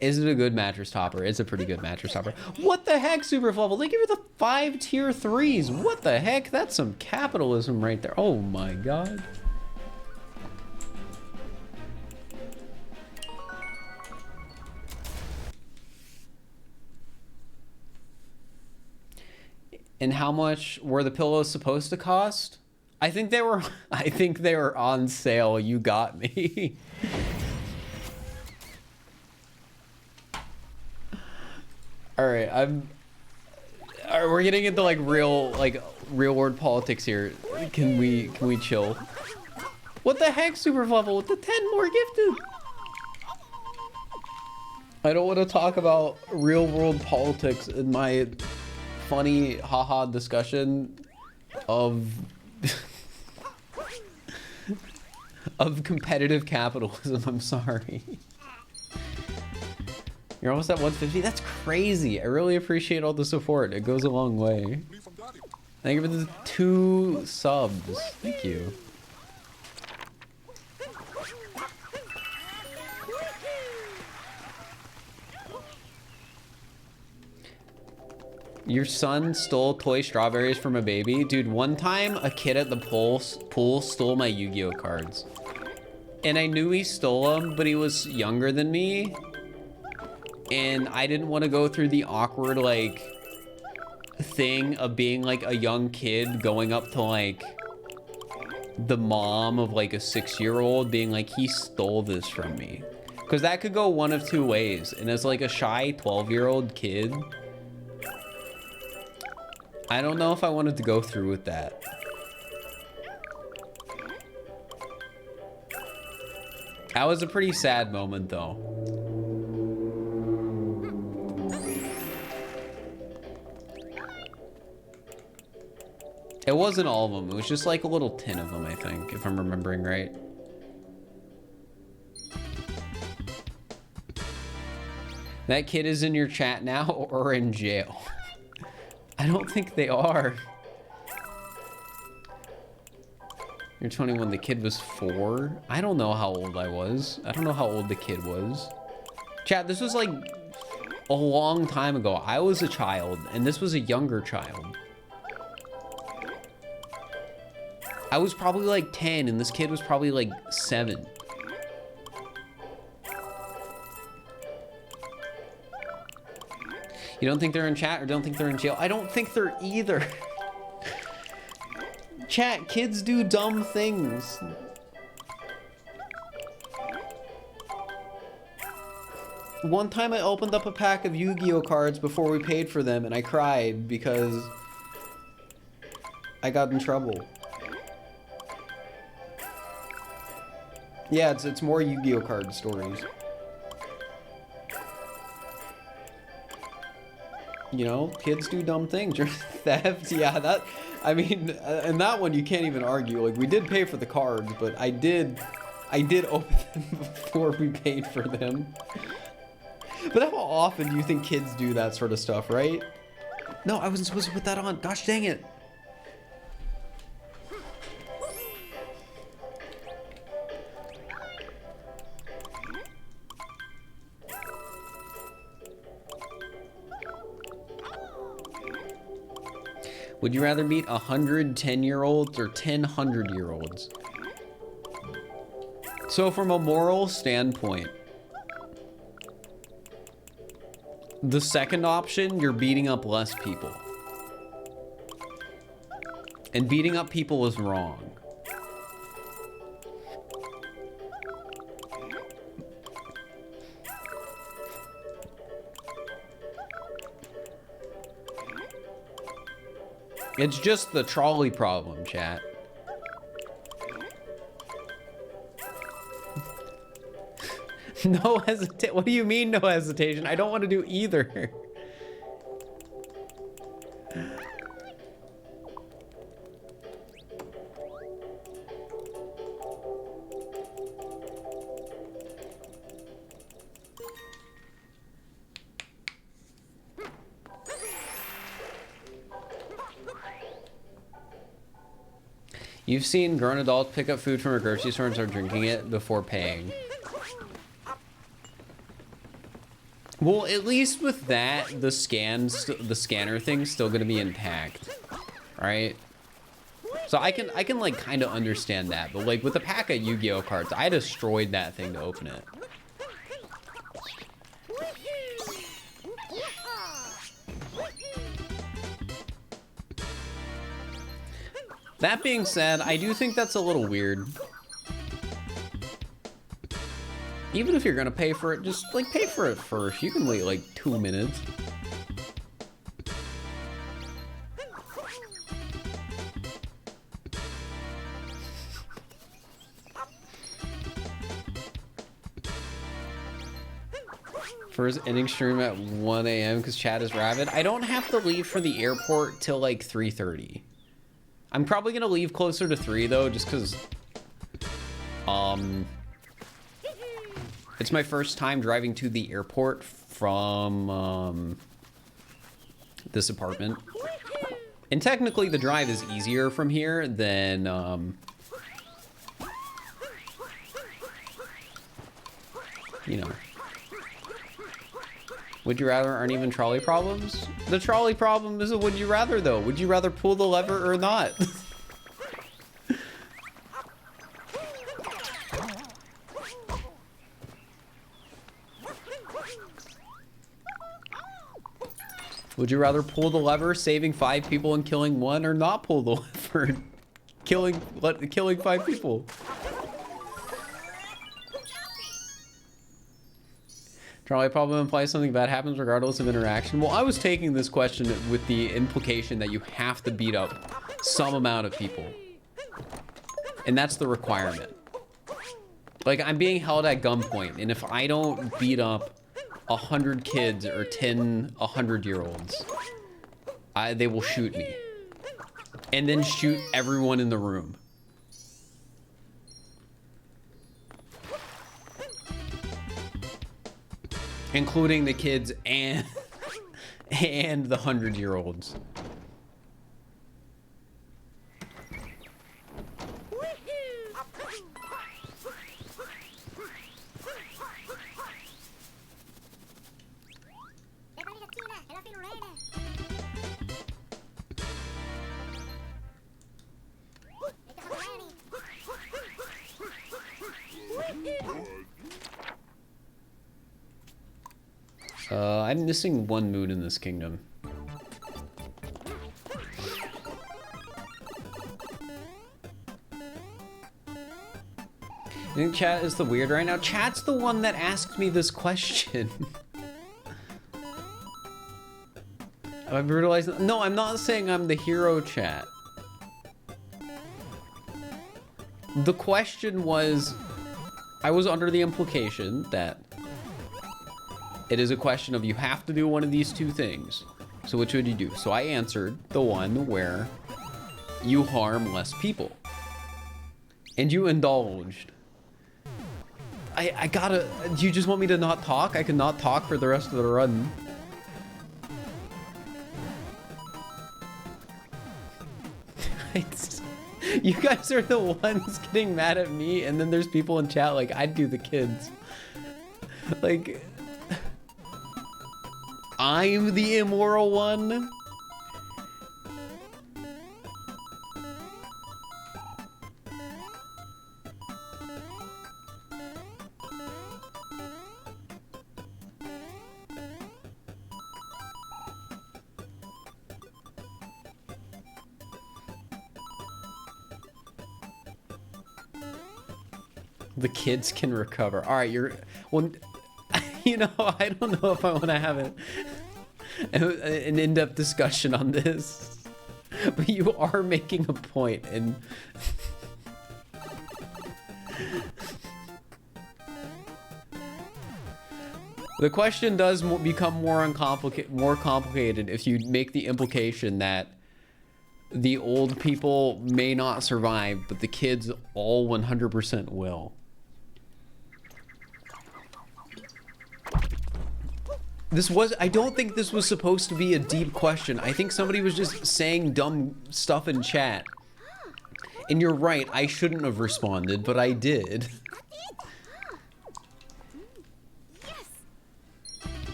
Is it a good mattress topper? It's a pretty good mattress topper. What the heck, Super Fluffle? They give you the 5 tier 3s. What the heck? That's some capitalism right there. Oh my god. And how much were the pillows supposed to cost? I think they were on sale. You got me. All right, we're getting into like real world politics here. Can we chill? What the heck, Super Fluffle, with the 10 more gifted? I don't want to talk about real world politics in my funny haha discussion of of competitive capitalism. I'm sorry. You're almost at 150. That's crazy. I really appreciate all the support. It goes a long way. Thank you for the 2 subs. Thank you. Your son stole toy strawberries from a baby? Dude, one time a kid at the pool stole my Yu-Gi-Oh cards. And I knew he stole them, but he was younger than me. And I didn't want to go through the awkward, like, thing of being, like, a young kid going up to, like, the mom of, like, a 6-year-old being like, he stole this from me. Because that could go one of 2 ways. And as, like, a shy 12-year-old kid, I don't know if I wanted to go through with that. That was a pretty sad moment, though. It wasn't all of them. It was just like a little tin of them, I think, if I'm remembering right. That kid is in your chat now or in jail? I don't think they are. You're 21. The kid was 4. I don't know how old I was. I don't know how old the kid was. Chat, this was like a long time ago. I was a child, and this was a younger child. I was probably like 10 and this kid was probably like 7. You don't think they're in chat or don't think they're in jail? I don't think they're either. Chat, kids do dumb things. One time I opened up a pack of Yu-Gi-Oh cards before we paid for them and I cried because I got in trouble. Yeah, it's more Yu-Gi-Oh card stories. You know, kids do dumb things. Theft, yeah, that, I mean, and that one you can't even argue. Like, we did pay for the cards, but I did open them before we paid for them. But how often do you think kids do that sort of stuff, right? No, I wasn't supposed to put that on. Gosh dang it. Would you rather meet 100 10-year-olds or 10 100-year-olds? So from a moral standpoint, the second option, you're beating up less people. And beating up people is wrong. It's just the trolley problem, chat. No hesitation. What do you mean no hesitation? I don't want to do either. You've seen grown adults pick up food from a grocery store and start drinking it before paying. Well, at least with that, the scanner thing's still gonna be intact, right? So I can like kind of understand that, but like with a pack of Yu-Gi-Oh cards, I destroyed that thing to open it. That being said, I do think that's a little weird. Even if you're gonna pay for it, just like pay for it first. You can wait like 2 minutes. First inning stream at 1 a.m. because chat is rabid. I don't have to leave for the airport till like 3:30. I'm probably gonna leave closer to 3 though, just because it's my first time driving to the airport from this apartment. And technically the drive is easier from here than you know. Would you rather aren't even trolley problems? The trolley problem is a would you rather though. Would you rather pull the lever or not? Would you rather pull the lever, saving 5 people and killing 1, or not pull the lever, killing 5 people? Trolley problem implies something bad happens regardless of interaction. Well, I was taking this question with the implication that you have to beat up some amount of people. And that's the requirement. Like, I'm being held at gunpoint, and if I don't beat up 100 kids or 10 100-year-olds, they will shoot me. And then shoot everyone in the room. Including the kids and the 100-year-olds. I'm missing 1 moon in this kingdom. I think chat is the weird right now. Chat's the one that asked me this question. Have I brutalized? No, I'm not saying I'm the hero, chat. The question was, I was under the implication that it is a question of you have to do one of these 2 things. So which would you do? So I answered the one where you harm less people. And you indulged. I gotta, do you just want me to not talk? I can not talk for the rest of the run. You guys are the ones getting mad at me, and then there's people in chat like, I'd do the kids. Like, I'm the immoral one. The kids can recover. All right, you're... Well, you know, I don't know if I want to have an in-depth discussion on this. But you are making a point, and... The question does become more complicated if you make the implication that the old people may not survive, but the kids all 100% will. I don't think this was supposed to be a deep question. I think somebody was just saying dumb stuff in chat. And you're right, I shouldn't have responded, but I did.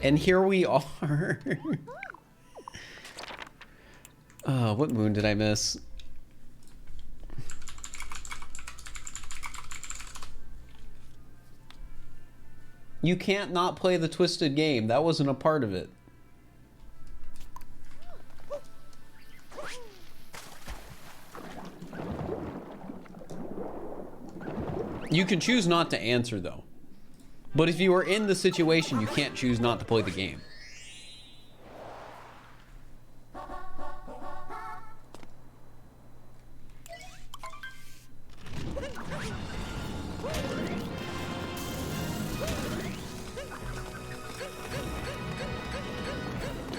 And here we are. What moon did I miss? You can't not play the twisted game. That wasn't a part of it. You can choose not to answer, though. But if you are in the situation, you can't choose not to play the game.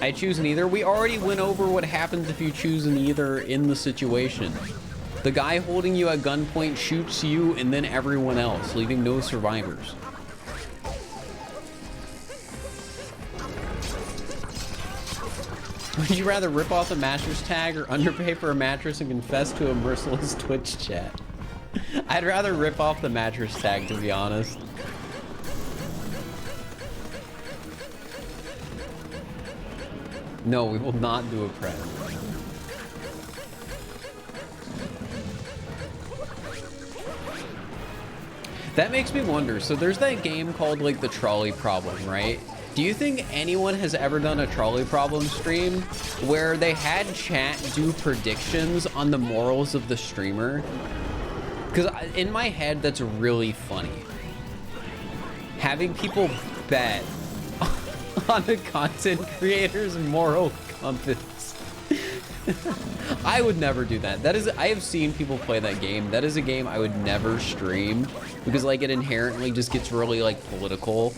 I choose neither. We already went over what happens if you choose neither in the situation. The guy holding you at gunpoint shoots you and then everyone else, leaving no survivors. Would you rather rip off a mattress tag or underpay for a mattress and confess to a merciless Twitch chat? I'd rather rip off the mattress tag, to be honest. No, we will not do a prep. That makes me wonder. So there's that game called like the trolley problem, right? Do you think anyone has ever done a trolley problem stream where they had chat do predictions on the morals of the streamer? Because in my head, that's really funny. Having people bet on a content creator's moral compass. I would never do that. I have seen people play that game. That is a game I would never stream because like it inherently just gets really like political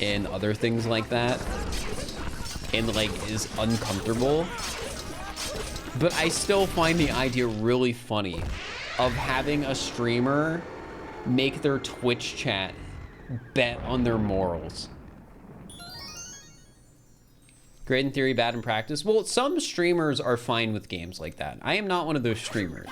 and other things like that and like is uncomfortable. But I still find the idea really funny of having a streamer make their Twitch chat bet on their morals. Great in theory, bad in practice. Well, some streamers are fine with games like that. I am not one of those streamers.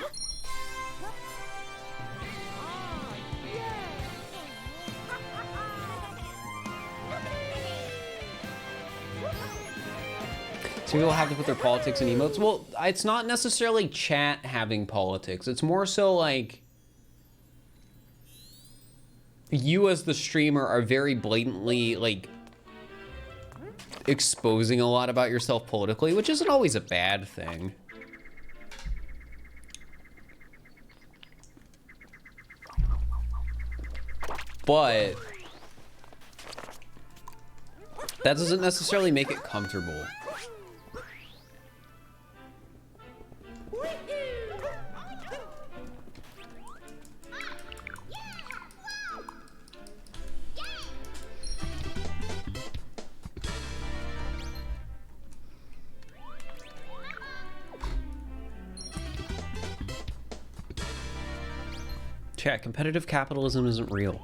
So people have to put their politics in emotes. Well, it's not necessarily chat having politics. It's more so like you as the streamer are very blatantly like exposing a lot about yourself politically, which isn't always a bad thing. But that doesn't necessarily make it comfortable. Chat, competitive capitalism isn't real.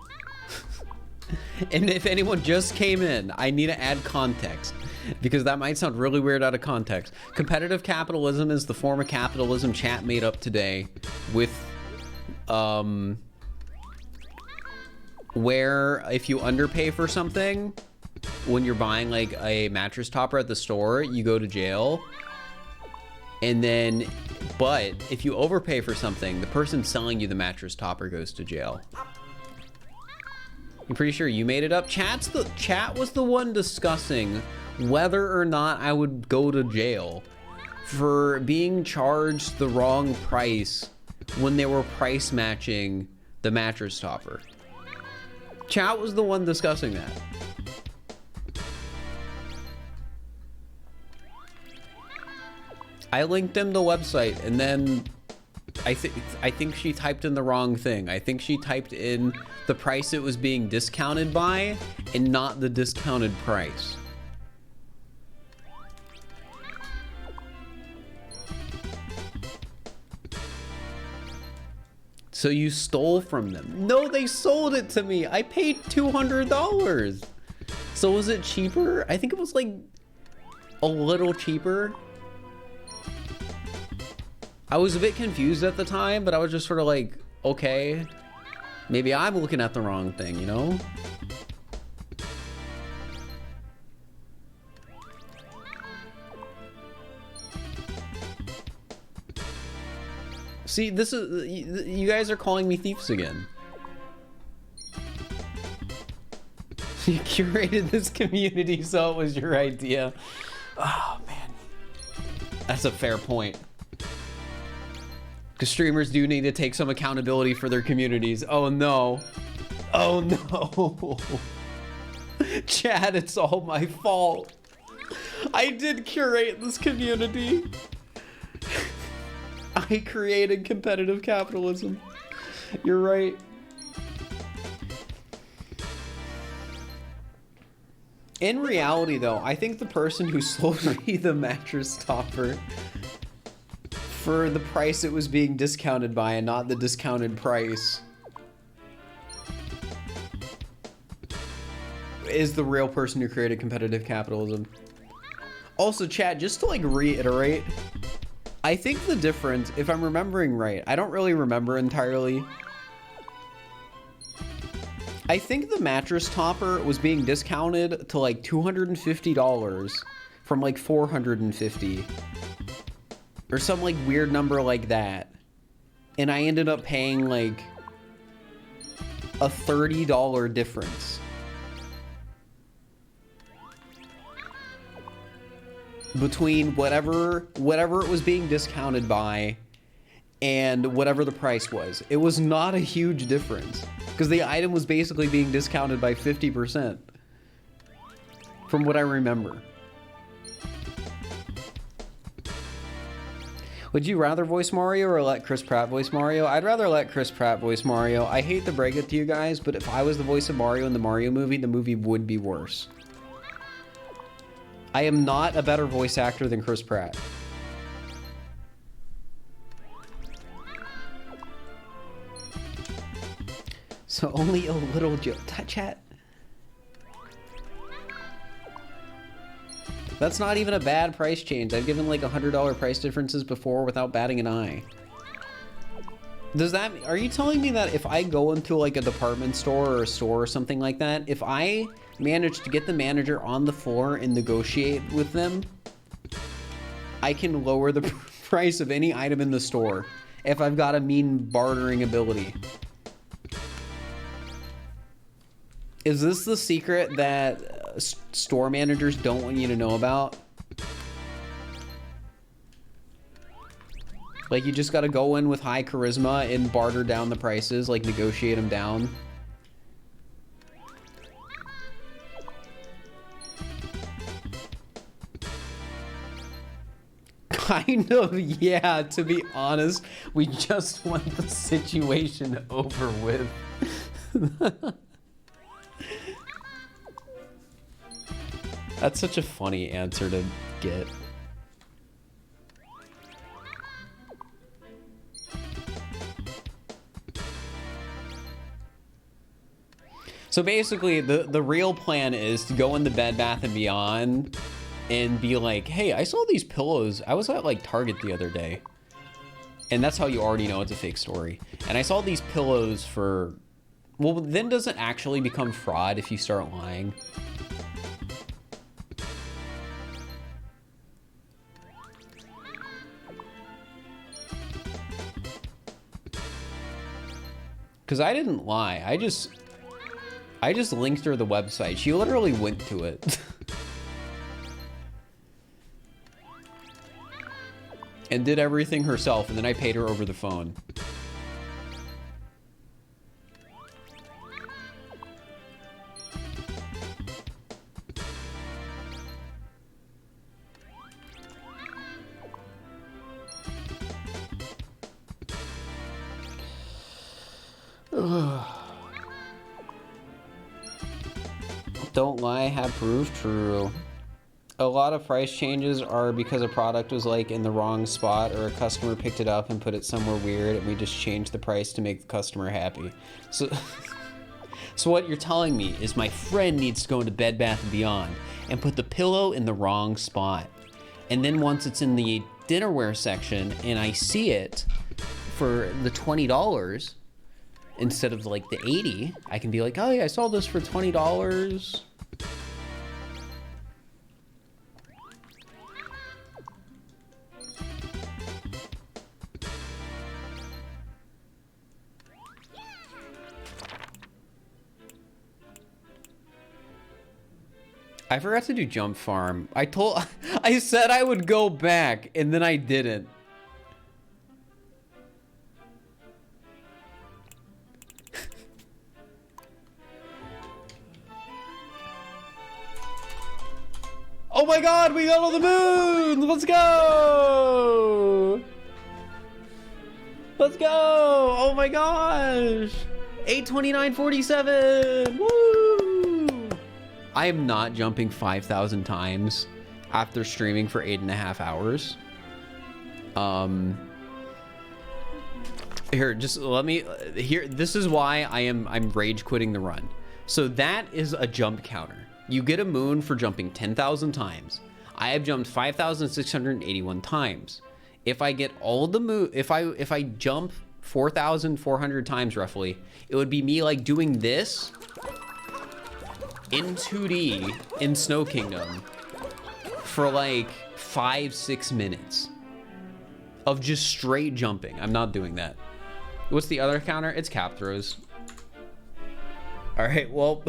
And if anyone just came in, I need to add context because that might sound really weird out of context. Competitive capitalism is the form of capitalism chat made up today with where if you underpay for something when you're buying like a mattress topper at the store, you go to jail. And then, but if you overpay for something, the person selling you the mattress topper goes to jail. I'm pretty sure you made it up. Chat was the one discussing whether or not I would go to jail for being charged the wrong price when they were price matching the mattress topper. Chat was the one discussing that. I linked him the website, and then I think she typed in the wrong thing. I think she typed in the price it was being discounted by and not the discounted price. So you stole from them. No, they sold it to me. I paid $200. So was it cheaper? I think it was like a little cheaper. I was a bit confused at the time, but I was just sort of like, okay, maybe I'm looking at the wrong thing, you know? See, this is, you guys are calling me thieves again. You curated this community, so it was your idea. Oh, man. That's a fair point. Because streamers do need to take some accountability for their communities. Oh, no. Oh, no. Chad, it's all my fault. I did curate this community. I created competitive capitalism. You're right. In reality, though, I think the person who sold me the mattress topper for the price it was being discounted by and not the discounted price is the real person who created competitive capitalism. Also, chat, just to like reiterate, I think the difference, if I'm remembering right, I don't really remember entirely. I think the mattress topper was being discounted to like $250 from like $450 or some like weird number like that. And I ended up paying like a $30 difference. Between whatever it was being discounted by and whatever the price was. It was not a huge difference because the item was basically being discounted by 50% from what I remember. Would you rather voice Mario or let Chris Pratt voice Mario? I'd rather let Chris Pratt voice Mario. I hate to break it to you guys, but if I was the voice of Mario in the Mario movie would be worse. I am not a better voice actor than Chris Pratt. So only a little chat. That's not even a bad price change. I've given like $100 price differences before without batting an eye. Does that, are you telling me that if I go into like a department store or a store or something like that, if I manage to get the manager on the floor and negotiate with them, I can lower the price of any item in the store if I've got a mean bartering ability? Is this the secret that store managers don't want you to know about? Like, you just gotta go in with high charisma and barter down the prices, like negotiate them down. Kind of, yeah, to be honest, we just want the situation over with. That's such a funny answer to get. So basically, the real plan is to go into Bed Bath & Beyond and be like, hey, I saw these pillows. I was at like Target the other day. And that's how you already know it's a fake story. And I saw these pillows for... Well, then does it actually become fraud if you start lying? Because I didn't lie. I just linked her the website. She literally went to it. And did everything herself, and then I paid her over the phone. Don't lie, have proof. True. A lot of price changes are because a product was like in the wrong spot or a customer picked it up and put it somewhere weird and we just changed the price to make the customer happy. So, so what you're telling me is my friend needs to go into Bed Bath & Beyond and put the pillow in the wrong spot. And then once it's in the dinnerware section and I see it for the $20 instead of like the $80, I can be like, oh yeah, I saw this for $20. I forgot to do jump farm. I said I would go back and then I didn't. Oh my god, we got on the moon! Let's go! Let's go! Oh my gosh! 829.47! Woo! I am not jumping 5,000 times after streaming for 8.5 hours. Here, just let me, here, this is why I'm rage quitting the run. So that is a jump counter. You get a moon for jumping 10,000 times. I have jumped 5,681 times. If I get all the moon, if I jump 4,400 times roughly, it would be me like doing this in 2D in Snow Kingdom for like 5-6 minutes of just straight jumping. I'm not doing that. What's the other counter? It's cap throws. All right, well,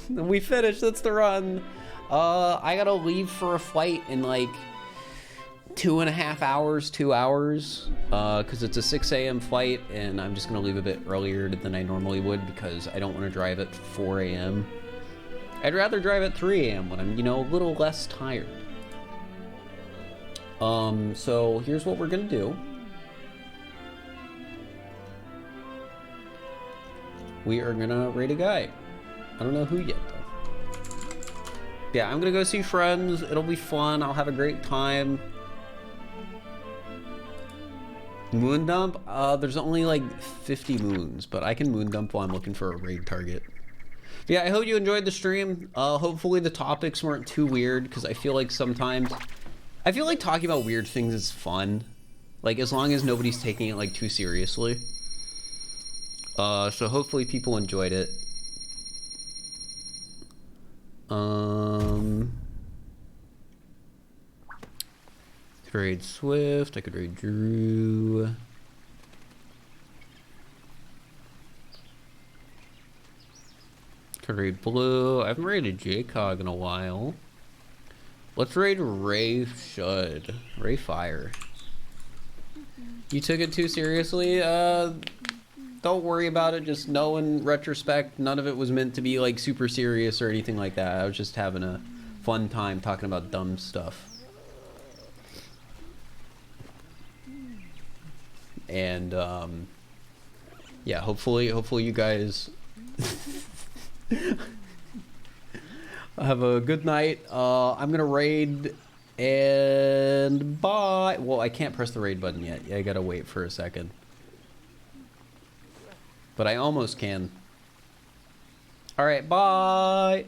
we finished. That's the run. I gotta leave for a flight in like 2.5 hours, 2 hours, because it's a 6 a.m. flight, and I'm just gonna leave a bit earlier than I normally would because I don't want to drive at 4 a.m. I'd rather drive at 3 a.m. when I'm, you know, a little less tired. So here's what we're gonna do. We are gonna raid a guy. I don't know who yet though. Yeah, I'm gonna go see friends. It'll be fun. I'll have a great time. Moon dump? There's only like 50 moons, but I can moon dump while I'm looking for a raid target. Yeah, I hope you enjoyed the stream. Hopefully the topics weren't too weird, because I feel like sometimes, I feel like talking about weird things is fun. Like, as long as nobody's taking it like too seriously. So hopefully people enjoyed it. Could raid Swift, I could raid Drew. Could raid Blue. I haven't raided JCog in a while. Let's raid Ray Shud. Ray Fire. You took it too seriously? Don't worry about it. Just know in retrospect, none of it was meant to be like super serious or anything like that. I was just having a fun time talking about dumb stuff. And yeah, hopefully you guys have a good night. I'm gonna raid and bye. Well, I can't press the raid button yet. I gotta wait for a second. But I almost can. All right, bye.